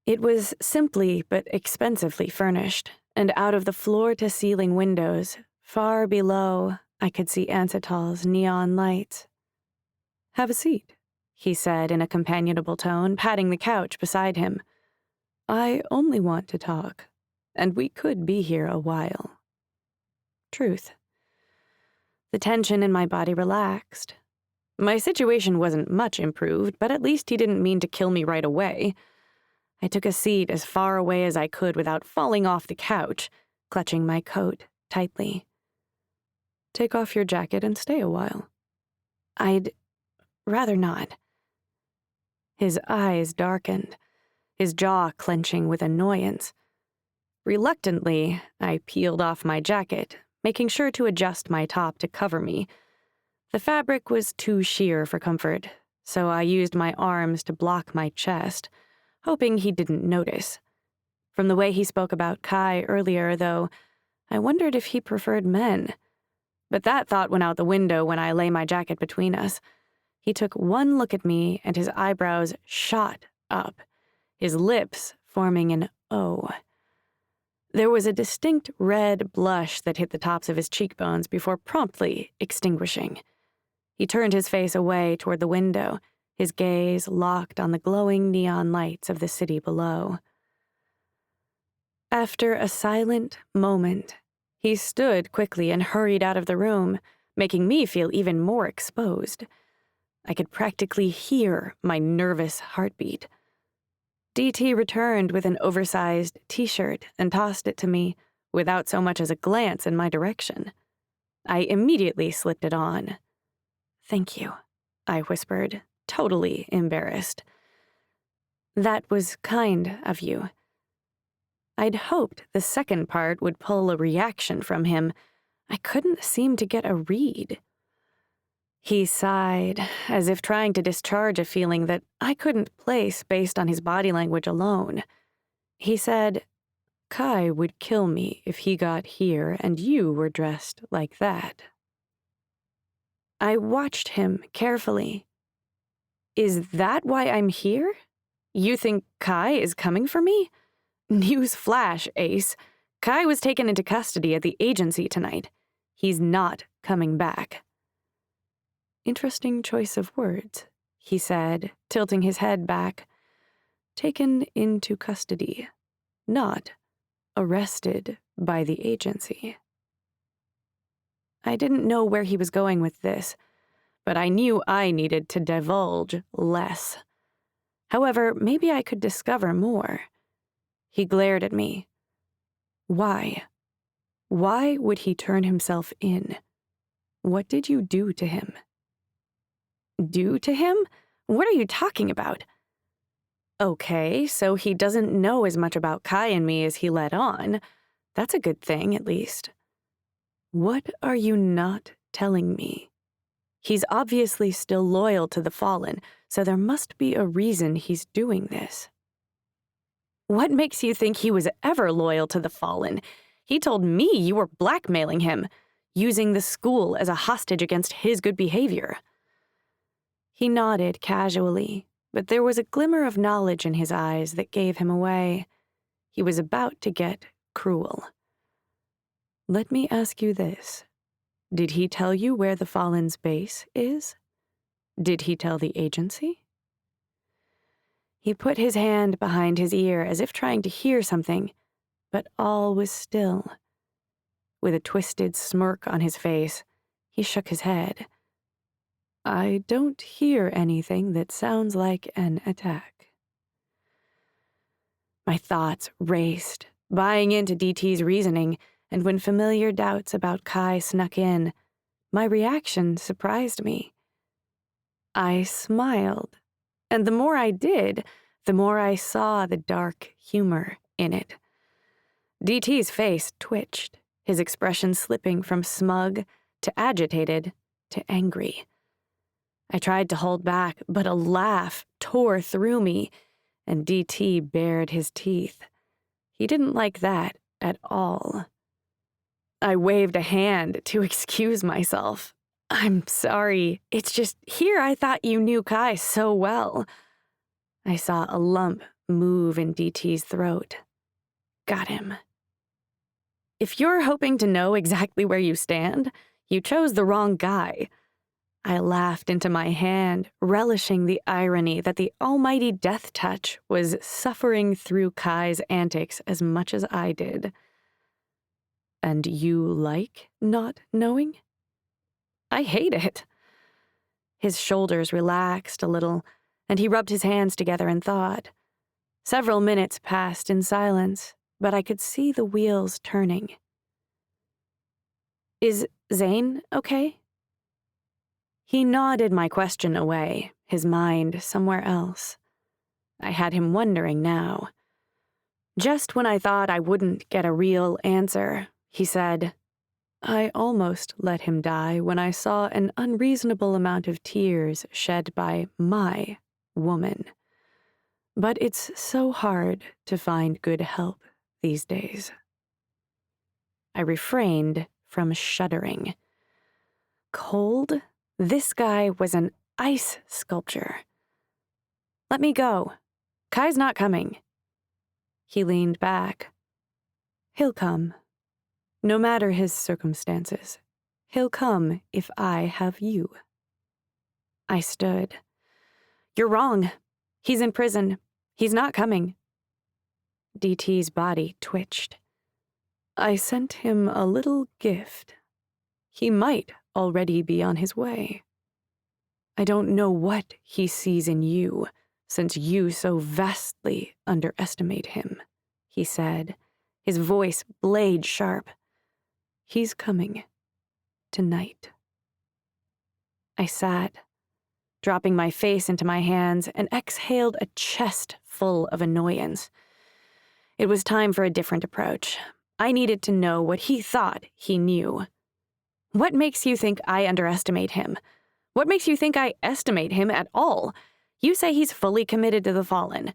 It was simply but expensively furnished, and out of the floor-to-ceiling windows, far below, I could see Ansatal's neon lights. "Have a seat," he said in a companionable tone, patting the couch beside him. "I only want to talk, and we could be here a while." Truth. The tension in my body relaxed. My situation wasn't much improved, but at least he didn't mean to kill me right away. I took a seat as far away as I could without falling off the couch, clutching my coat tightly. "Take off your jacket and stay a while." "I'd rather not." His eyes darkened, his jaw clenching with annoyance. Reluctantly, I peeled off my jacket, making sure to adjust my top to cover me. The fabric was too sheer for comfort, so I used my arms to block my chest, hoping he didn't notice. From the way he spoke about Kai earlier, though, I wondered if he preferred men. But that thought went out the window when I lay my jacket between us. He took one look at me, and his eyebrows shot up, his lips forming an O. There was a distinct red blush that hit the tops of his cheekbones before promptly extinguishing. He turned his face away toward the window, his gaze locked on the glowing neon lights of the city below. After a silent moment, he stood quickly and hurried out of the room, making me feel even more exposed. I could practically hear my nervous heartbeat. DT returned with an oversized t-shirt and tossed it to me, without so much as a glance in my direction. I immediately slipped it on. "Thank you," I whispered, totally embarrassed. "That was kind of you." I'd hoped the second part would pull a reaction from him. I couldn't seem to get a read. He sighed, as if trying to discharge a feeling that I couldn't place based on his body language alone. He said, "Kai would kill me if he got here and you were dressed like that." I watched him carefully. "Is that why I'm here? You think Kai is coming for me?" News flash, Ace. Kai was taken into custody at the agency tonight. He's not coming back. "Interesting choice of words," he said, tilting his head back. "Taken into custody, not arrested by the agency." I didn't know where he was going with this, but I knew I needed to divulge less. However, maybe I could discover more. He glared at me. Why? Why would he turn himself in? What did you do to him? Do to him? What are you talking about? Okay, so he doesn't know as much about Kai and me as he let on. That's a good thing, at least. What are you not telling me? He's obviously still loyal to the Fallen, so there must be a reason he's doing this. What makes you think he was ever loyal to the Fallen? He told me you were blackmailing him, using the school as a hostage against his good behavior. He nodded casually, but there was a glimmer of knowledge in his eyes that gave him away. He was about to get cruel. Let me ask you this. Did he tell you where the Fallen's base is? Did he tell the agency? He put his hand behind his ear as if trying to hear something, but all was still. With a twisted smirk on his face, he shook his head. I don't hear anything that sounds like an attack. My thoughts raced, buying into DT's reasoning, and when familiar doubts about Kai snuck in, my reaction surprised me. I smiled, and the more I did, the more I saw the dark humor in it. DT's face twitched, his expression slipping from smug to agitated to angry. I tried to hold back, but a laugh tore through me, and DT bared his teeth. He didn't like that at all. I waved a hand to excuse myself. I'm sorry. It's just here I thought you knew Kai so well. I saw a lump move in DT's throat. Got him. If you're hoping to know exactly where you stand, you chose the wrong guy. I laughed into my hand, relishing the irony that the almighty death touch was suffering through Kai's antics as much as I did. And you like not knowing? I hate it. His shoulders relaxed a little, and he rubbed his hands together in thought. Several minutes passed in silence, but I could see the wheels turning. Is Zane okay? He nodded my question away, his mind somewhere else. I had him wondering now. Just when I thought I wouldn't get a real answer, he said, I almost let him die when I saw an unreasonable amount of tears shed by my woman. But it's so hard to find good help these days. I refrained from shuddering. Cold? This guy was an ice sculpture. Let me go. Kai's not coming. He leaned back. He'll come. No matter his circumstances, he'll come if I have you. I stood. You're wrong. He's in prison. He's not coming. DT's body twitched. I sent him a little gift. He might already be on his way. I don't know what he sees in you, since you so vastly underestimate him, he said, his voice blade sharp. He's coming. Tonight. I sat, dropping my face into my hands, and exhaled a chest full of annoyance. It was time for a different approach. I needed to know what he thought he knew. What makes you think I underestimate him? What makes you think I estimate him at all? You say he's fully committed to the Fallen.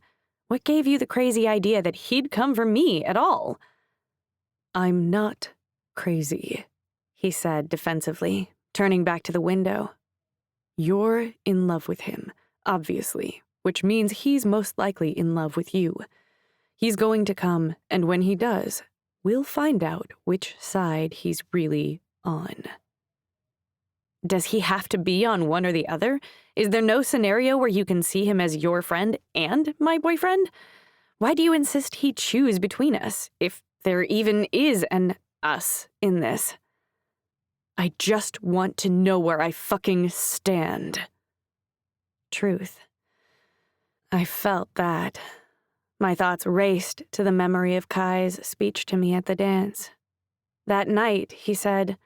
What gave you the crazy idea that he'd come for me at all? I'm not crazy, he said defensively, turning back to the window. You're in love with him, obviously, which means he's most likely in love with you. He's going to come, and when he does, we'll find out which side he's really on. Does he have to be on one or the other? Is there no scenario where you can see him as your friend and my boyfriend? Why do you insist he choose between us, if there even is an us in this? I just want to know where I fucking stand. Truth. I felt that. My thoughts raced to the memory of Kai's speech to me at the dance. That night, he said,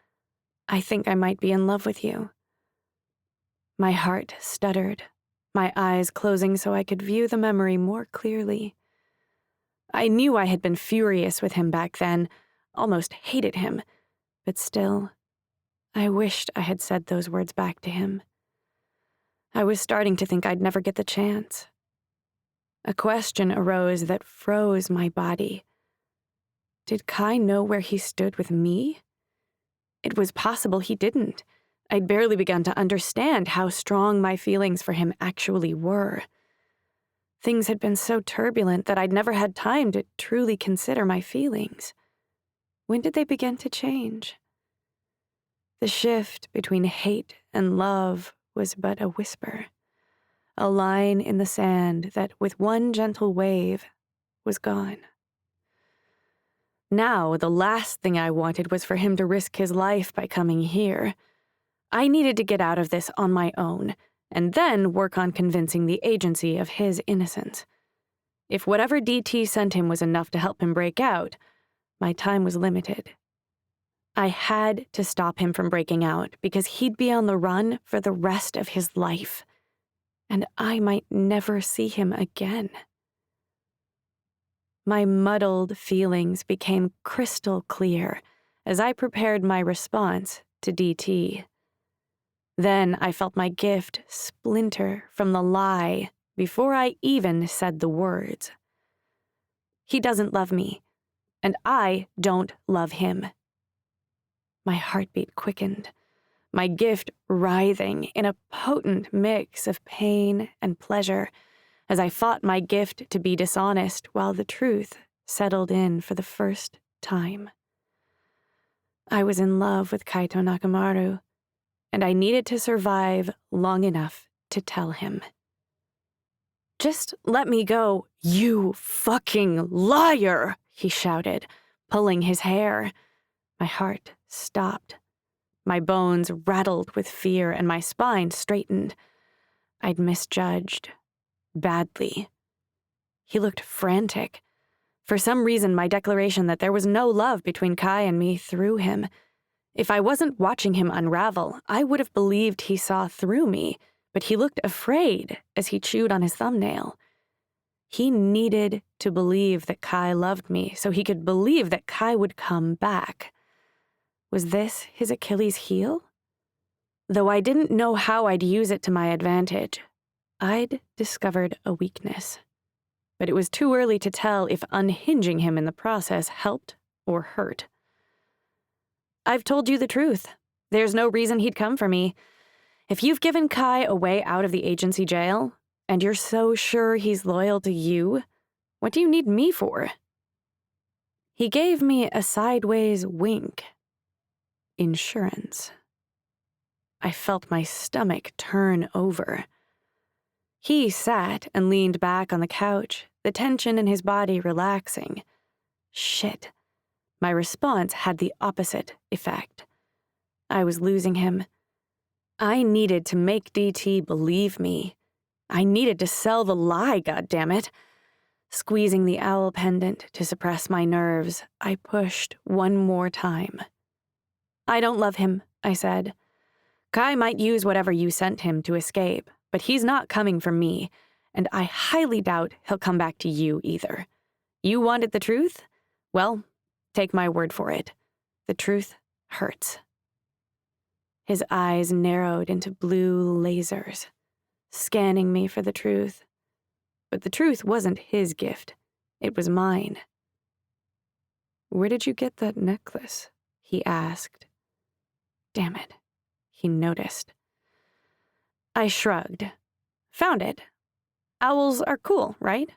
"I think I might be in love with you." My heart stuttered, my eyes closing so I could view the memory more clearly. I knew I had been furious with him back then, almost hated him, but still, I wished I had said those words back to him. I was starting to think I'd never get the chance. A question arose that froze my body. Did Kai know where he stood with me? It was possible he didn't. I'd barely begun to understand how strong my feelings for him actually were. Things had been so turbulent that I'd never had time to truly consider my feelings. When did they begin to change? The shift between hate and love was but a whisper, a line in the sand that, with one gentle wave, was gone. Now, the last thing I wanted was for him to risk his life by coming here. I needed to get out of this on my own, and then work on convincing the agency of his innocence. If whatever DT sent him was enough to help him break out, my time was limited. I had to stop him from breaking out because he'd be on the run for the rest of his life, and I might never see him again. My muddled feelings became crystal clear as I prepared my response to DT. Then I felt my gift splinter from the lie before I even said the words. He doesn't love me, and I don't love him. My heartbeat quickened, my gift writhing in a potent mix of pain and pleasure as I fought my gift to be dishonest while the truth settled in for the first time. I was in love with Kaito Nakamaru, and I needed to survive long enough to tell him. "Just let me go, you fucking liar!" he shouted, pulling his hair. My heart stopped. My bones rattled with fear and my spine straightened. I'd misjudged. Badly. He looked frantic. For some reason, my declaration that there was no love between Kai and me threw him. If I wasn't watching him unravel, I would have believed he saw through me, but he looked afraid as he chewed on his thumbnail. He needed to believe that Kai loved me so he could believe that Kai would come back. Was this his Achilles heel? Though I didn't know how I'd use it to my advantage, I'd discovered a weakness. But it was too early to tell if unhinging him in the process helped or hurt. "I've told you the truth. There's no reason he'd come for me. If you've given Kai a way out of the agency jail, and you're so sure he's loyal to you, what do you need me for?" He gave me a sideways wink. Insurance. I felt my stomach turn over. He sat and leaned back on the couch, the tension in his body relaxing. Shit. My response had the opposite effect. I was losing him. I needed to make DT believe me. I needed to sell the lie, goddammit. Squeezing the owl pendant to suppress my nerves, I pushed one more time. "I don't love him," I said. "Kai might use whatever you sent him to escape, but he's not coming for me, and I highly doubt he'll come back to you either. You wanted the truth? Well, take my word for it. The truth hurts." His eyes narrowed into blue lasers, scanning me for the truth. But the truth wasn't his gift. It was mine. "Where did you get that necklace?" he asked. Damn it. He noticed. I shrugged. "Found it. Owls are cool, right?"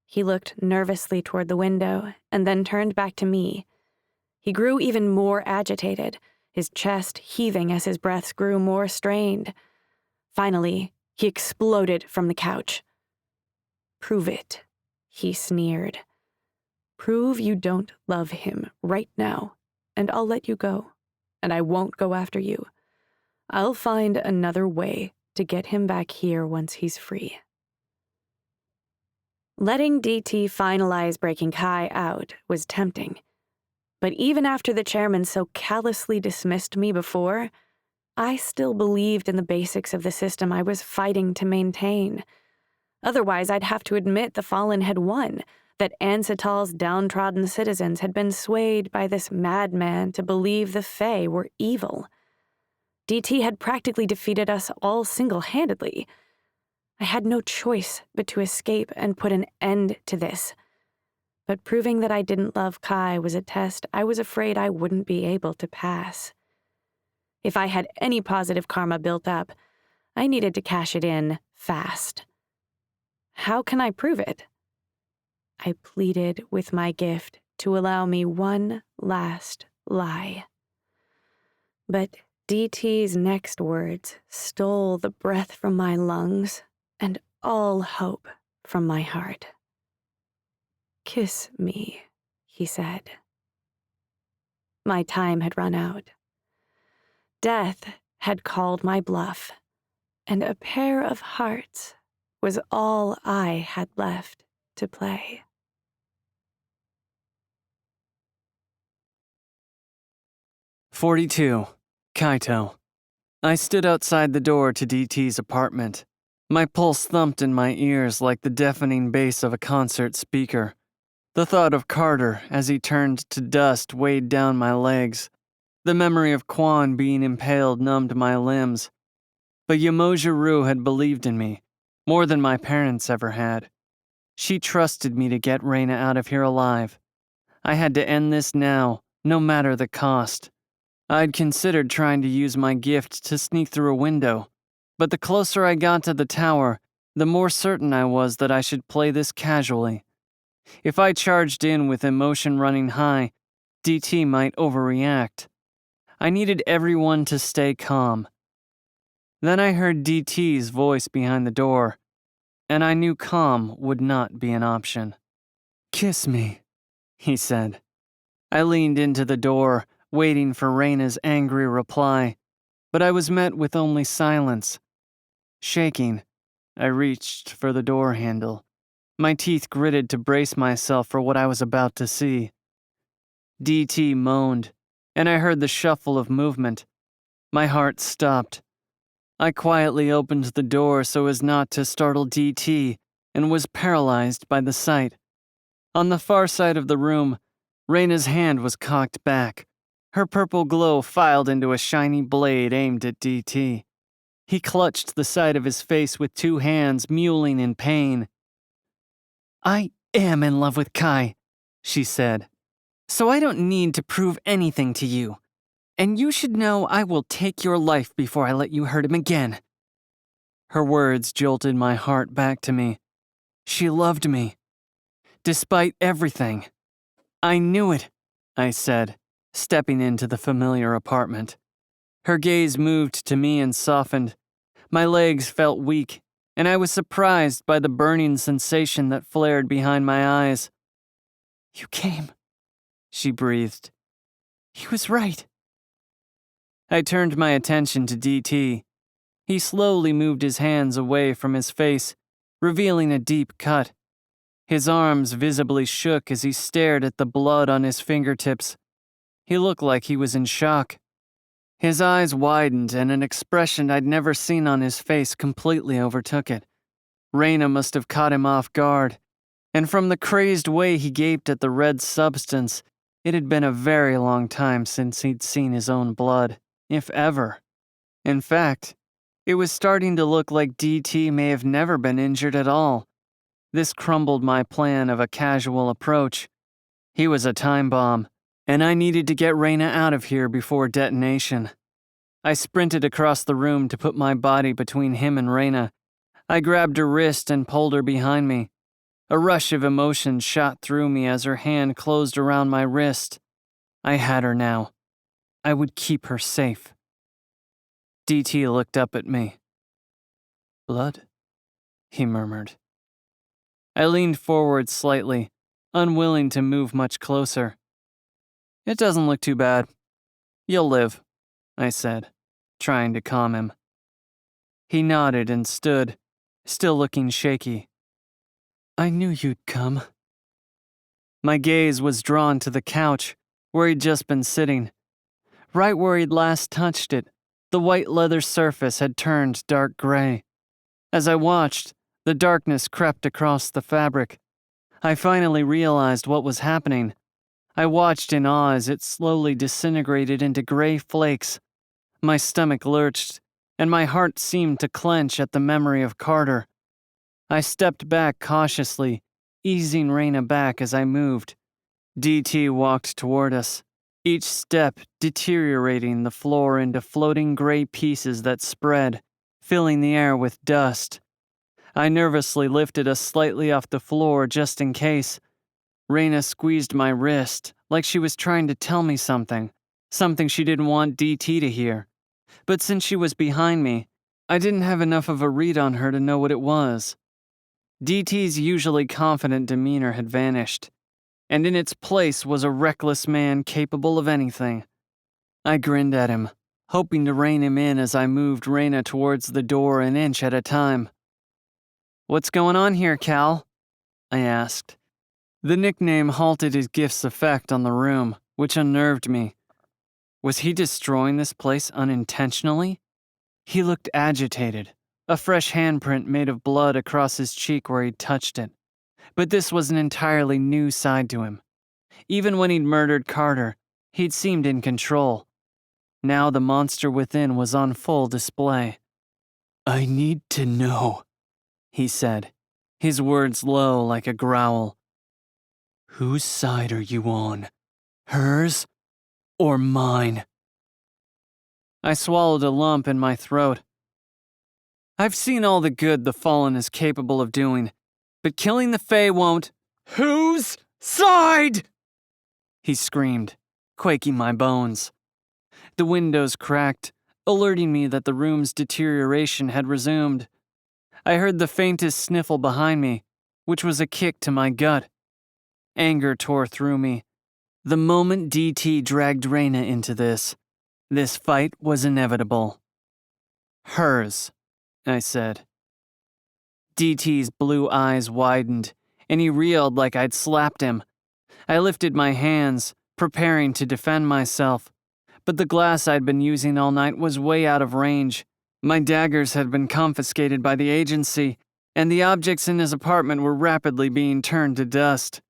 He looked nervously toward the window and then turned back to me. He grew even more agitated, his chest heaving as his breaths grew more strained. Finally, he exploded from the couch. "Prove it," he sneered. "Prove you don't love him right now, and I'll let you go, and I won't go after you. I'll find another way to get him back here once he's free." Letting DT finalize breaking Kai out was tempting. But even after the chairman so callously dismissed me before, I still believed in the basics of the system I was fighting to maintain. Otherwise, I'd have to admit the Fallen had won, that Ansatal's downtrodden citizens had been swayed by this madman to believe the Fae were evil. DT had practically defeated us all single-handedly. I had no choice but to escape and put an end to this. But proving that I didn't love Kai was a test I was afraid I wouldn't be able to pass. If I had any positive karma built up, I needed to cash it in fast. How can I prove it? I pleaded with my gift to allow me one last lie. But DT's next words stole the breath from my lungs and all hope from my heart. "Kiss me," he said. My time had run out. Death had called my bluff, and a pair of hearts was all I had left to play. "42. Kaito." I stood outside the door to DT's apartment. My pulse thumped in my ears like the deafening bass of a concert speaker. The thought of Carter as he turned to dust weighed down my legs. The memory of Quan being impaled numbed my limbs. But Yamoja-Ryu had believed in me, more than my parents ever had. She trusted me to get Reina out of here alive. I had to end this now, no matter the cost. I'd considered trying to use my gift to sneak through a window, but the closer I got to the tower, the more certain I was that I should play this casually. If I charged in with emotion running high, DT might overreact. I needed everyone to stay calm. Then I heard DT's voice behind the door, and I knew calm would not be an option. "Kiss me," he said. I leaned into the door, waiting for Reina's angry reply, but I was met with only silence. Shaking, I reached for the door handle. My teeth gritted to brace myself for what I was about to see. DT moaned, and I heard the shuffle of movement. My heart stopped. I quietly opened the door so as not to startle DT and was paralyzed by the sight. On the far side of the room, Reina's hand was cocked back. Her purple glow filed into a shiny blade aimed at DT. He clutched the side of his face with two hands, mewling in pain. "I am in love with Kai," she said, "so I don't need to prove anything to you. And you should know I will take your life before I let you hurt him again." Her words jolted my heart back to me. She loved me. Despite everything. "I knew it," I said, stepping into the familiar apartment. Her gaze moved to me and softened. My legs felt weak, and I was surprised by the burning sensation that flared behind my eyes. "You came," she breathed. "He was right." I turned my attention to DT. He slowly moved his hands away from his face, revealing a deep cut. His arms visibly shook as he stared at the blood on his fingertips. He looked like he was in shock. His eyes widened, and an expression I'd never seen on his face completely overtook it. Reina must have caught him off guard, and from the crazed way he gaped at the red substance, it had been a very long time since he'd seen his own blood, if ever. In fact, it was starting to look like DT may have never been injured at all. This crumbled my plan of a casual approach. He was a time bomb, and I needed to get Reina out of here before detonation. I sprinted across the room to put my body between him and Reina. I grabbed her wrist and pulled her behind me. A rush of emotion shot through me as her hand closed around my wrist. I had her now. I would keep her safe. DT looked up at me. "Blood?" he murmured. I leaned forward slightly, unwilling to move much closer. "It doesn't look too bad. You'll live," I said, trying to calm him. He nodded and stood, still looking shaky. I knew you'd come. My gaze was drawn to the couch, where he'd just been sitting. Right where he'd last touched it, the white leather surface had turned dark gray. As I watched, the darkness crept across the fabric. I finally realized what was happening. I watched in awe as it slowly disintegrated into gray flakes. My stomach lurched, and my heart seemed to clench at the memory of Carter. I stepped back cautiously, easing Raina back as I moved. DT walked toward us, each step deteriorating the floor into floating gray pieces that spread, filling the air with dust. I nervously lifted us slightly off the floor just in case. Raina squeezed my wrist, like she was trying to tell me something she didn't want DT to hear. But since she was behind me, I didn't have enough of a read on her to know what it was. DT's usually confident demeanor had vanished, and in its place was a reckless man capable of anything. I grinned at him, hoping to rein him in as I moved Raina towards the door an inch at a time. "What's going on here, Cal?" I asked. The nickname halted his gift's effect on the room, which unnerved me. Was he destroying this place unintentionally? He looked agitated, a fresh handprint made of blood across his cheek where he'd touched it. But this was an entirely new side to him. Even when he'd murdered Carter, he'd seemed in control. Now the monster within was on full display. "I need to know," he said, his words low like a growl. "Whose side are you on? Hers or mine?" I swallowed a lump in my throat. I've seen all the good the Fallen is capable of doing, but killing the Fae won't. "Whose side?" he screamed, quaking my bones. The windows cracked, alerting me that the room's deterioration had resumed. I heard the faintest sniffle behind me, which was a kick to my gut. Anger tore through me. The moment DT dragged Raina into this fight was inevitable. "Hers," I said. DT's blue eyes widened, and he reeled like I'd slapped him. I lifted my hands, preparing to defend myself, but the glass I'd been using all night was way out of range. My daggers had been confiscated by the agency, and the objects in his apartment were rapidly being turned to dust.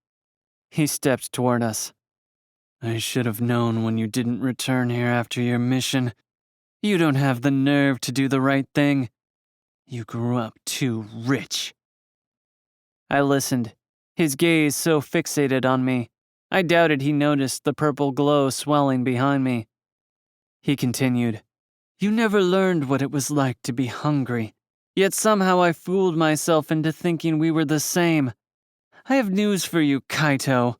He stepped toward us. "I should have known when you didn't return here after your mission. You don't have the nerve to do the right thing. You grew up too rich." I listened, his gaze so fixated on me, I doubted he noticed the purple glow swelling behind me. He continued, "You never learned what it was like to be hungry, yet somehow I fooled myself into thinking we were the same. I have news for you, Kaito."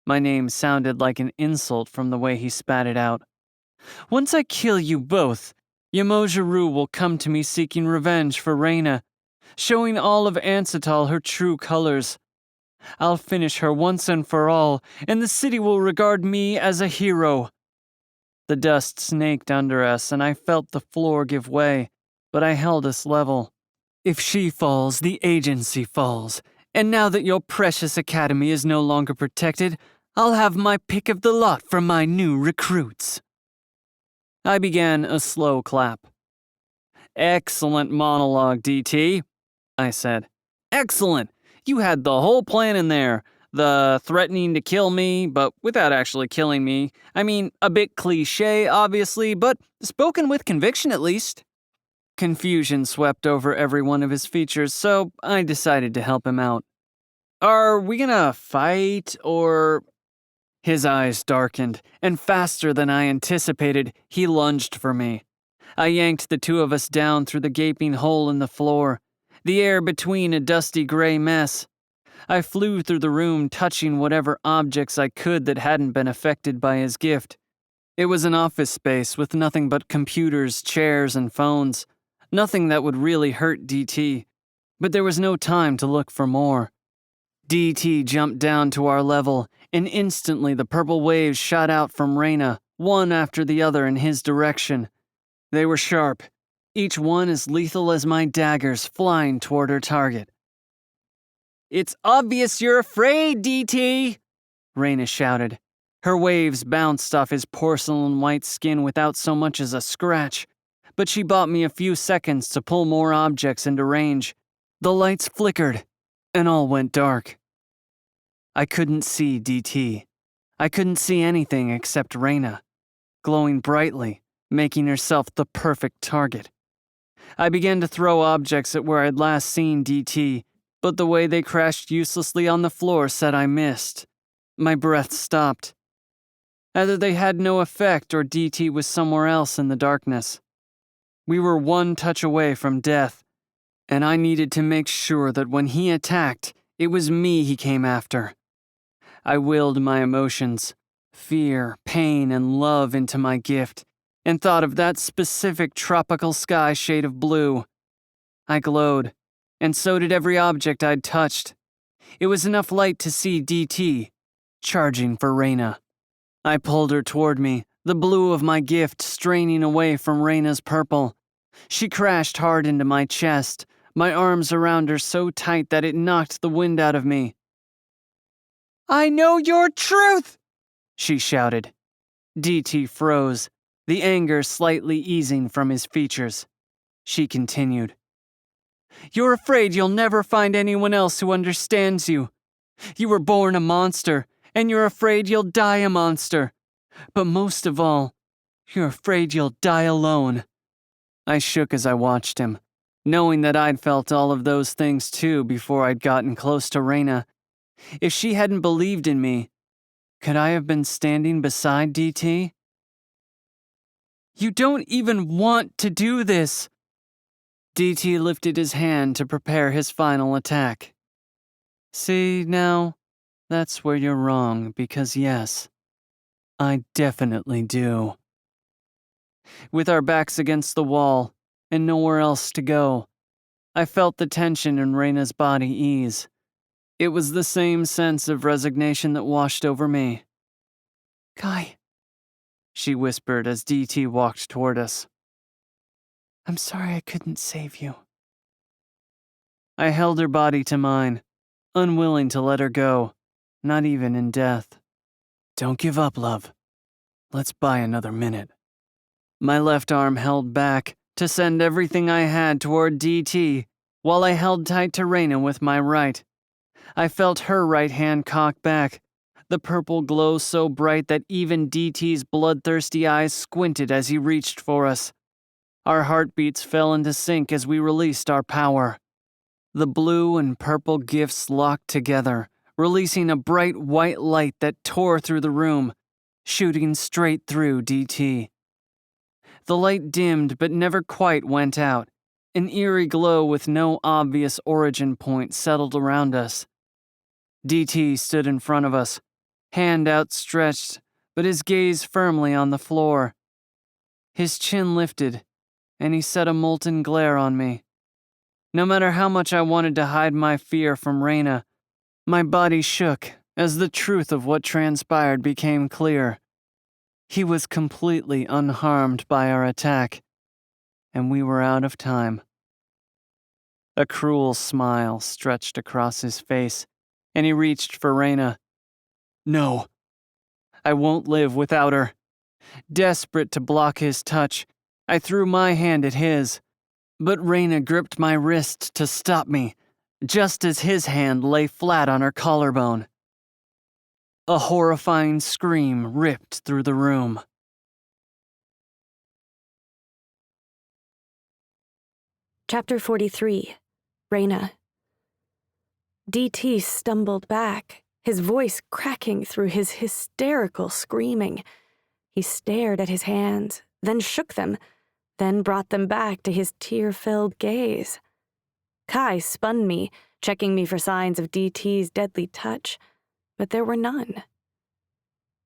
My name sounded like an insult from the way he spat it out. "Once I kill you both, Yamojiru will come to me seeking revenge for Raina, showing all of Ansatal her true colors. I'll finish her once and for all, and the city will regard me as a hero." The dust snaked under us, and I felt the floor give way, but I held us level. "If she falls, the agency falls. And now that your precious academy is no longer protected, I'll have my pick of the lot for my new recruits." I began a slow clap. "Excellent monologue, DT," I said. "Excellent. You had the whole plan in there. The threatening to kill me, but without actually killing me. I mean, a bit cliché, obviously, but spoken with conviction at least." Confusion swept over every one of his features, so I decided to help him out. "Are we gonna fight, or—" His eyes darkened, and faster than I anticipated, he lunged for me. I yanked the two of us down through the gaping hole in the floor, the air between a dusty gray mess. I flew through the room, touching whatever objects I could that hadn't been affected by his gift. It was an office space with nothing but computers, chairs, and phones. Nothing that would really hurt DT. But there was no time to look for more. DT jumped down to our level, and instantly the purple waves shot out from Raina, one after the other in his direction. They were sharp, each one as lethal as my daggers flying toward her target. It's obvious you're afraid, DT, Reyna shouted. Her waves bounced off his porcelain white skin without so much as a scratch, but she bought me a few seconds to pull more objects into range. The lights flickered, and all went dark. I couldn't see DT. I couldn't see anything except Reyna, glowing brightly, making herself the perfect target. I began to throw objects at where I'd last seen DT, but the way they crashed uselessly on the floor said I missed. My breath stopped. Either they had no effect or DT was somewhere else in the darkness. We were one touch away from death, and I needed to make sure that when he attacked, it was me he came after. I willed my emotions, fear, pain, and love into my gift, and thought of that specific tropical sky shade of blue. I glowed, and so did every object I'd touched. It was enough light to see DT, charging for Reyna. I pulled her toward me, the blue of my gift straining away from Reyna's purple. She crashed hard into my chest, my arms around her so tight that it knocked the wind out of me. "I know your truth!" she shouted. DT froze, the anger slightly easing from his features. She continued. "You're afraid you'll never find anyone else who understands you. You were born a monster, and you're afraid you'll die a monster. But most of all, you're afraid you'll die alone." I shook as I watched him, knowing that I'd felt all of those things too before I'd gotten close to Reyna. If she hadn't believed in me, could I have been standing beside DT? "You don't even want to do this." DT lifted his hand to prepare his final attack. "See, now, that's where you're wrong, because yes, I definitely do." With our backs against the wall, and nowhere else to go, I felt the tension in Reyna's body ease. It was the same sense of resignation that washed over me. "Kai," she whispered as DT walked toward us. "I'm sorry I couldn't save you." I held her body to mine, unwilling to let her go, not even in death. "Don't give up, love. Let's buy another minute." My left arm held back to send everything I had toward DT, while I held tight to Reyna with my right. I felt her right hand cock back, the purple glow so bright that even DT's bloodthirsty eyes squinted as he reached for us. Our heartbeats fell into sync as we released our power. The blue and purple gifts locked together, releasing a bright white light that tore through the room, shooting straight through DT. The light dimmed but never quite went out. An eerie glow with no obvious origin point settled around us. DT stood in front of us, hand outstretched, but his gaze firmly on the floor. His chin lifted, and he set a molten glare on me. No matter how much I wanted to hide my fear from Reyna, my body shook as the truth of what transpired became clear. He was completely unharmed by our attack, and we were out of time. A cruel smile stretched across his face, and he reached for Reyna. "No, I won't live without her." Desperate to block his touch, I threw my hand at his, but Reyna gripped my wrist to stop me, just as his hand lay flat on her collarbone. A horrifying scream ripped through the room. Chapter 43. Reyna. DT stumbled back, his voice cracking through his hysterical screaming. He stared at his hands, then shook them, then brought them back to his tear-filled gaze. Kai spun me, checking me for signs of DT's deadly touch, but there were none.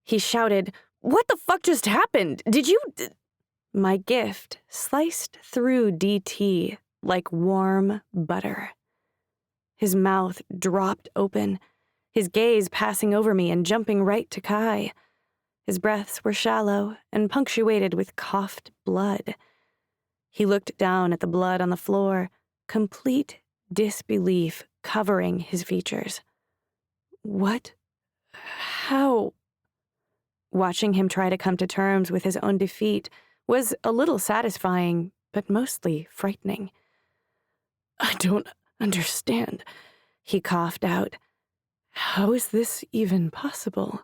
He shouted, "What the fuck just happened? Did you—" My gift sliced through DT like warm butter. His mouth dropped open, his gaze passing over me and jumping right to Kai. His breaths were shallow and punctuated with coughed blood. He looked down at the blood on the floor, complete disbelief covering his features. What? How? Watching him try to come to terms with his own defeat was a little satisfying, but mostly frightening. I don't understand, he coughed out. How is this even possible?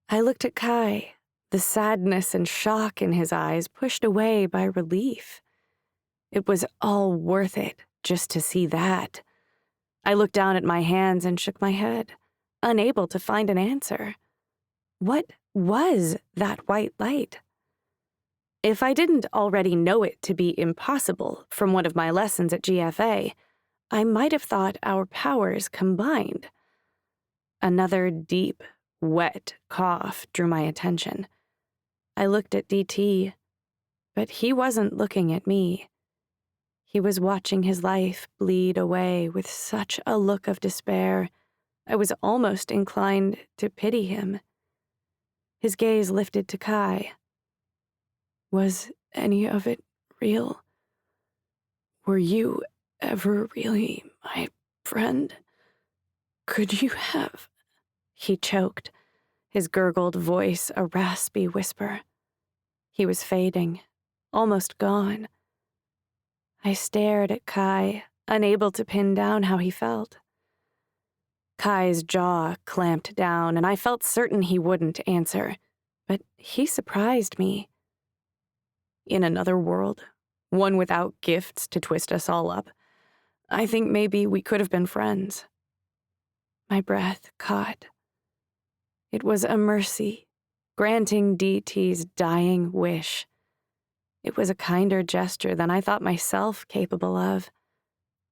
I looked at Kai, the sadness and shock in his eyes pushed away by relief. It was all worth it just to see that. I looked down at my hands and shook my head, unable to find an answer. What was that white light? If I didn't already know it to be impossible from one of my lessons at GFA, I might have thought our powers combined. Another deep, wet cough drew my attention. I looked at DT, but he wasn't looking at me. He was watching his life bleed away with such a look of despair, I was almost inclined to pity him. His gaze lifted to Kai. Was any of it real? Were you ever really my friend? Could you have? He choked, his gurgled voice a raspy whisper. He was fading, almost gone. I stared at Kai, unable to pin down how he felt. Kai's jaw clamped down, and I felt certain he wouldn't answer, but he surprised me. In another world, one without gifts to twist us all up, I think maybe we could have been friends. My breath caught. It was a mercy, granting DT's dying wish. It was a kinder gesture than I thought myself capable of.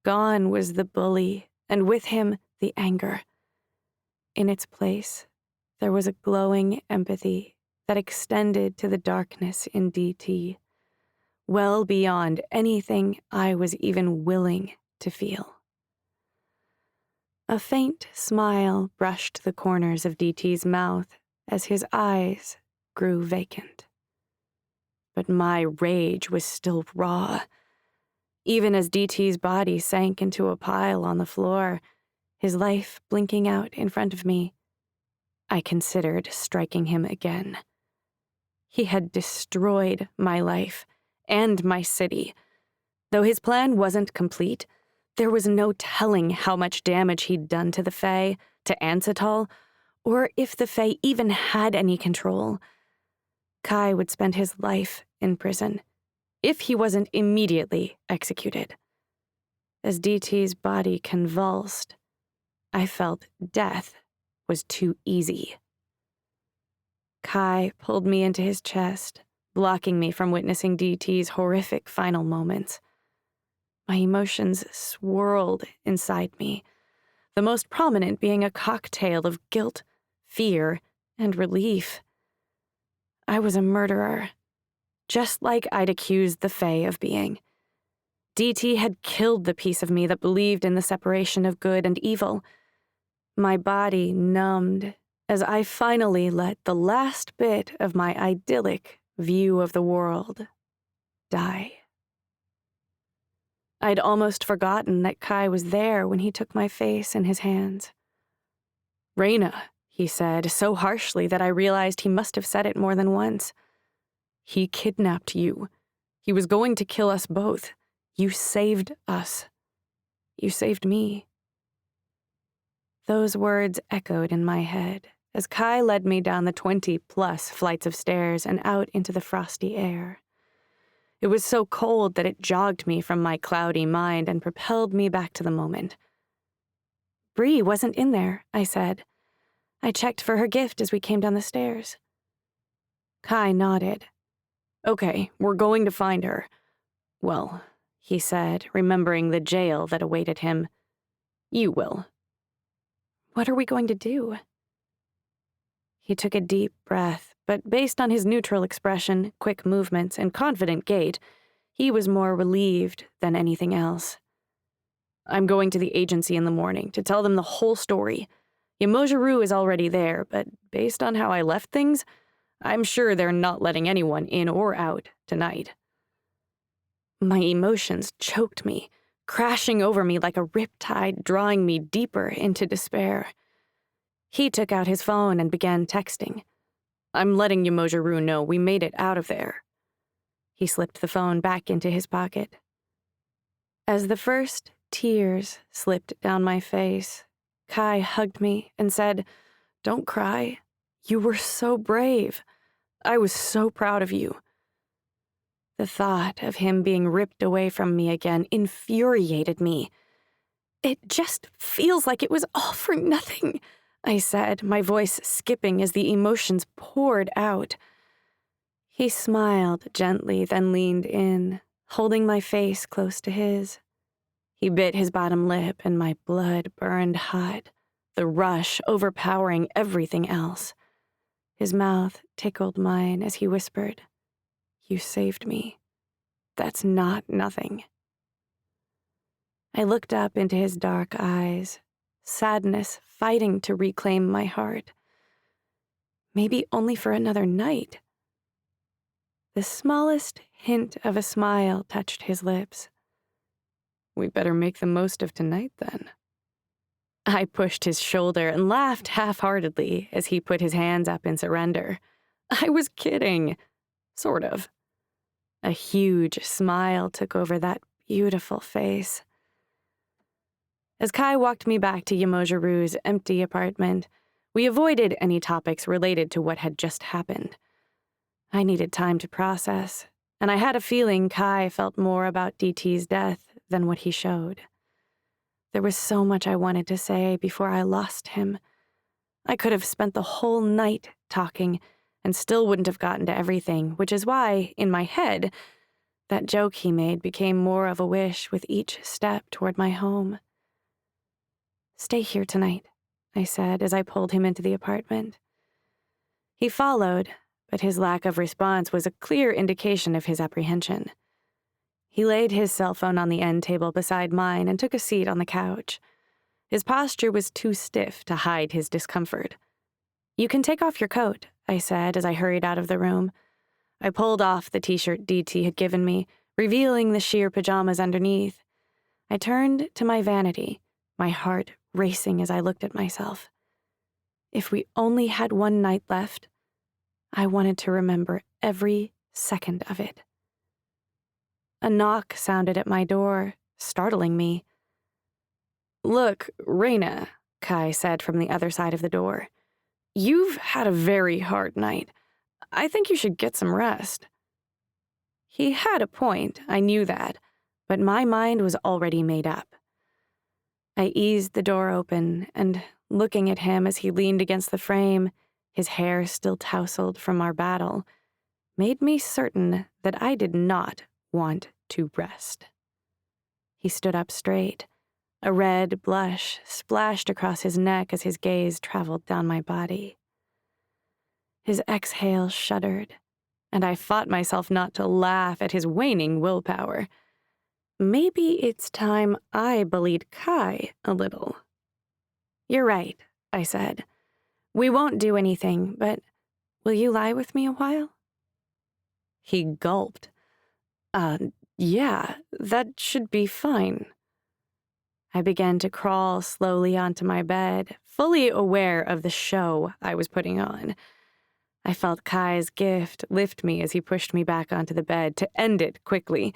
Gone was the bully, and with him, the anger. In its place, there was a glowing empathy that extended to the darkness in DT, well beyond anything I was even willing to feel. A faint smile brushed the corners of DT's mouth as his eyes grew vacant. But my rage was still raw. Even as DT's body sank into a pile on the floor, his life blinking out in front of me, I considered striking him again. He had destroyed my life and my city. Though his plan wasn't complete, there was no telling how much damage he'd done to the Fae, to Ansatol, or if the Fae even had any control. Kai would spend his life in prison, if he wasn't immediately executed. As DT's body convulsed, I felt death was too easy. Kai pulled me into his chest, blocking me from witnessing DT's horrific final moments. My emotions swirled inside me, the most prominent being a cocktail of guilt, fear, and relief. I was a murderer, just like I'd accused the Fae of being. DT had killed the piece of me that believed in the separation of good and evil. My body numbed as I finally let the last bit of my idyllic view of the world die. I'd almost forgotten that Kai was there when he took my face in his hands. "Reyna," he said, so harshly that I realized he must have said it more than once. "He kidnapped you. He was going to kill us both. You saved us. You saved me." Those words echoed in my head as Kai led me down the 20+ flights of stairs and out into the frosty air. It was so cold that it jogged me from my cloudy mind and propelled me back to the moment. "Bree wasn't in there," I said. "I checked for her gift as we came down the stairs." Kai nodded. "Okay, we're going to find her. Well," he said, remembering the jail that awaited him, "you will." "What are we going to do?" He took a deep breath, but based on his neutral expression, quick movements, and confident gait, he was more relieved than anything else. "I'm going to the agency in the morning to tell them the whole story. Yamojiru is already there, but based on how I left things, I'm sure they're not letting anyone in or out tonight." My emotions choked me, crashing over me like a riptide, drawing me deeper into despair. He took out his phone and began texting. "I'm letting Yamojiro know we made it out of there." He slipped the phone back into his pocket. As the first tears slipped down my face, Kai hugged me and said, "Don't cry. You were so brave. I was so proud of you." The thought of him being ripped away from me again infuriated me. "It just feels like it was all for nothing," I said, my voice skipping as the emotions poured out. He smiled gently, then leaned in, holding my face close to his. He bit his bottom lip, and my blood burned hot, the rush overpowering everything else. His mouth tickled mine as he whispered, "You saved me. That's not nothing." I looked up into his dark eyes, sadness fighting to reclaim my heart. Maybe only for another night. The smallest hint of a smile touched his lips. "We better make the most of tonight, then." I pushed his shoulder and laughed half-heartedly as he put his hands up in surrender. I was kidding. Sort of. A huge smile took over that beautiful face. As Kai walked me back to Yamojiru's empty apartment, we avoided any topics related to what had just happened. I needed time to process, and I had a feeling Kai felt more about DT's death than what he showed. There was so much I wanted to say before I lost him. I could have spent the whole night talking and still wouldn't have gotten to everything, which is why, in my head, that joke he made became more of a wish with each step toward my home. "Stay here tonight," I said as I pulled him into the apartment. He followed, but his lack of response was a clear indication of his apprehension. He laid his cell phone on the end table beside mine and took a seat on the couch. His posture was too stiff to hide his discomfort. "You can take off your coat," I said as I hurried out of the room. I pulled off the t-shirt DT had given me, revealing the sheer pajamas underneath. I turned to my vanity, my heart racing as I looked at myself. If we only had one night left, I wanted to remember every second of it. A knock sounded at my door, startling me. "Look, Reina," Kai said from the other side of the door. "You've had a very hard night. I think you should get some rest." He had a point, I knew that, but my mind was already made up. I eased the door open, and looking at him as he leaned against the frame, his hair still tousled from our battle, made me certain that I did not want to rest. He stood up straight. A red blush splashed across his neck as his gaze traveled down my body. His exhale shuddered, and I fought myself not to laugh at his waning willpower. Maybe it's time I bullied Kai a little. "You're right," I said. "We won't do anything, but will you lie with me a while?" He gulped. Yeah, that should be fine." I began to crawl slowly onto my bed, fully aware of the show I was putting on. I felt Kai's gift lift me as he pushed me back onto the bed to end it quickly.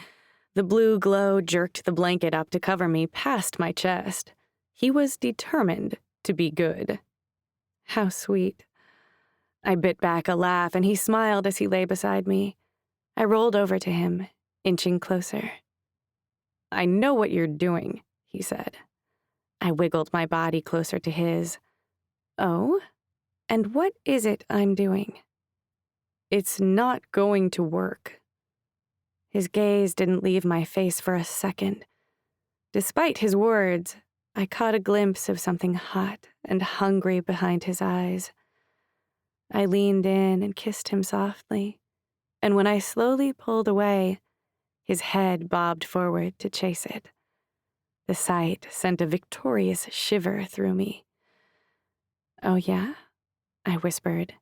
The blue glow jerked the blanket up to cover me past my chest. He was determined to be good. How sweet. I bit back a laugh, and he smiled as he lay beside me. I rolled over to him, inching closer. "I know what you're doing," he said. I wiggled my body closer to his. "Oh? And what is it I'm doing?" "It's not going to work." His gaze didn't leave my face for a second. Despite his words, I caught a glimpse of something hot and hungry behind his eyes. I leaned in and kissed him softly, and when I slowly pulled away, his head bobbed forward to chase it. The sight sent a victorious shiver through me. "Oh, yeah?" I whispered.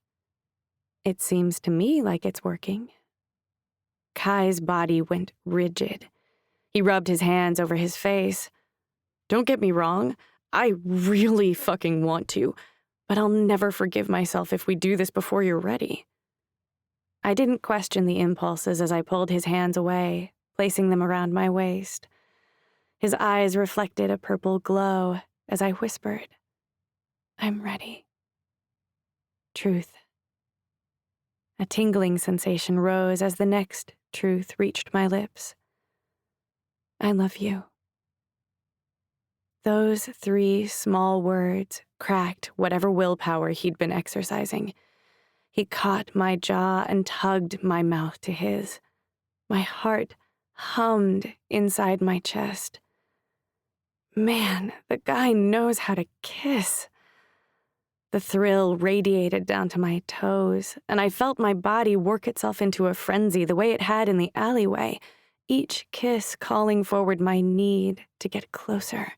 "It seems to me like it's working." Kai's body went rigid. He rubbed his hands over his face. "Don't get me wrong, I really fucking want to, but I'll never forgive myself if we do this before you're ready." I didn't question the impulses as I pulled his hands away, placing them around my waist. His eyes reflected a purple glow as I whispered, "I'm ready." Truth. A tingling sensation rose as the next truth reached my lips. "I love you." Those 3 small words cracked whatever willpower he'd been exercising. He caught my jaw and tugged my mouth to his. My heart hummed inside my chest. Man, the guy knows how to kiss. The thrill radiated down to my toes, and I felt my body work itself into a frenzy the way it had in the alleyway, each kiss calling forward my need to get closer.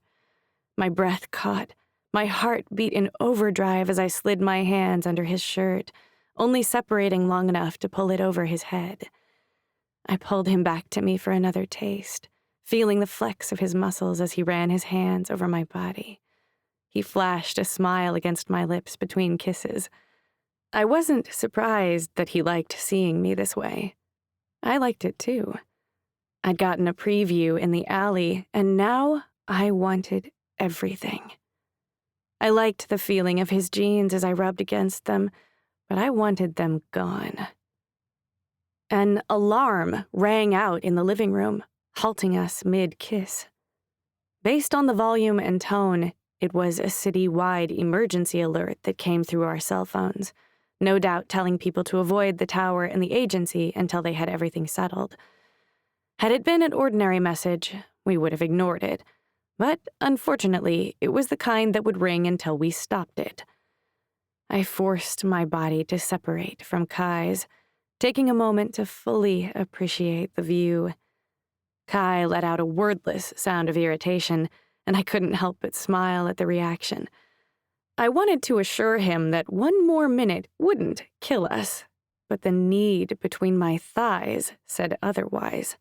My breath caught. My heart beat in overdrive as I slid my hands under his shirt, only separating long enough to pull it over his head. I pulled him back to me for another taste, feeling the flex of his muscles as he ran his hands over my body. He flashed a smile against my lips between kisses. I wasn't surprised that he liked seeing me this way. I liked it too. I'd gotten a preview in the alley, and now I wanted everything. I liked the feeling of his jeans as I rubbed against them, but I wanted them gone. An alarm rang out in the living room, halting us mid-kiss. Based on the volume and tone, it was a city-wide emergency alert that came through our cell phones, no doubt telling people to avoid the tower and the agency until they had everything settled. Had it been an ordinary message, we would have ignored it, but unfortunately, it was the kind that would ring until we stopped it. I forced my body to separate from Kai's, taking a moment to fully appreciate the view. Kai let out a wordless sound of irritation, and I couldn't help but smile at the reaction. I wanted to assure him that one more minute wouldn't kill us, but the need between my thighs said otherwise.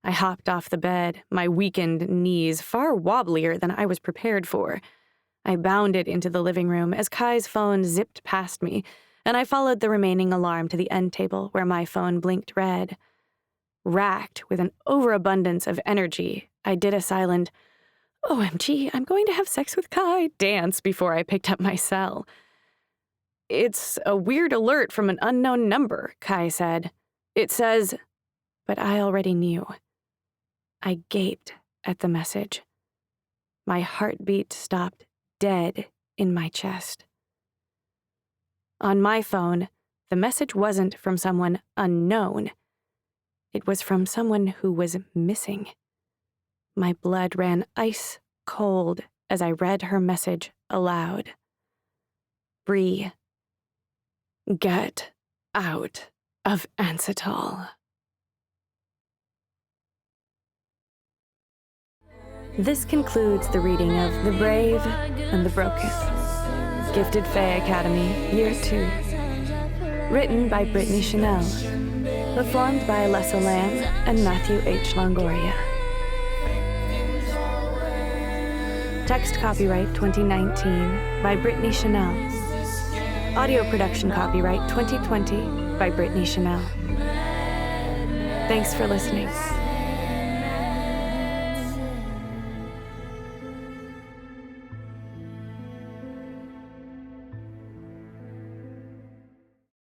I hopped off the bed, my weakened knees far wobblier than I was prepared for. I bounded into the living room as Kai's phone zipped past me, and I followed the remaining alarm to the end table where my phone blinked red. Racked with an overabundance of energy, I did a silent, "OMG, I'm going to have sex with Kai" dance before I picked up my cell. "It's a weird alert from an unknown number," Kai said. "It says," but I already knew. I gaped at the message. My heartbeat stopped dead in my chest. On my phone, the message wasn't from someone unknown. It was from someone who was missing. My blood ran ice cold as I read her message aloud. "Bree, get out of Ansatol." This concludes the reading of The Brave and the Broken, Gifted Fae Academy, Year 2. Written by Brittany Chanel. Performed by Alessa Lamb and Matthew H. Longoria. Text copyright 2019 by Brittany Chanel. Audio production copyright 2020 by Brittany Chanel. Thanks for listening.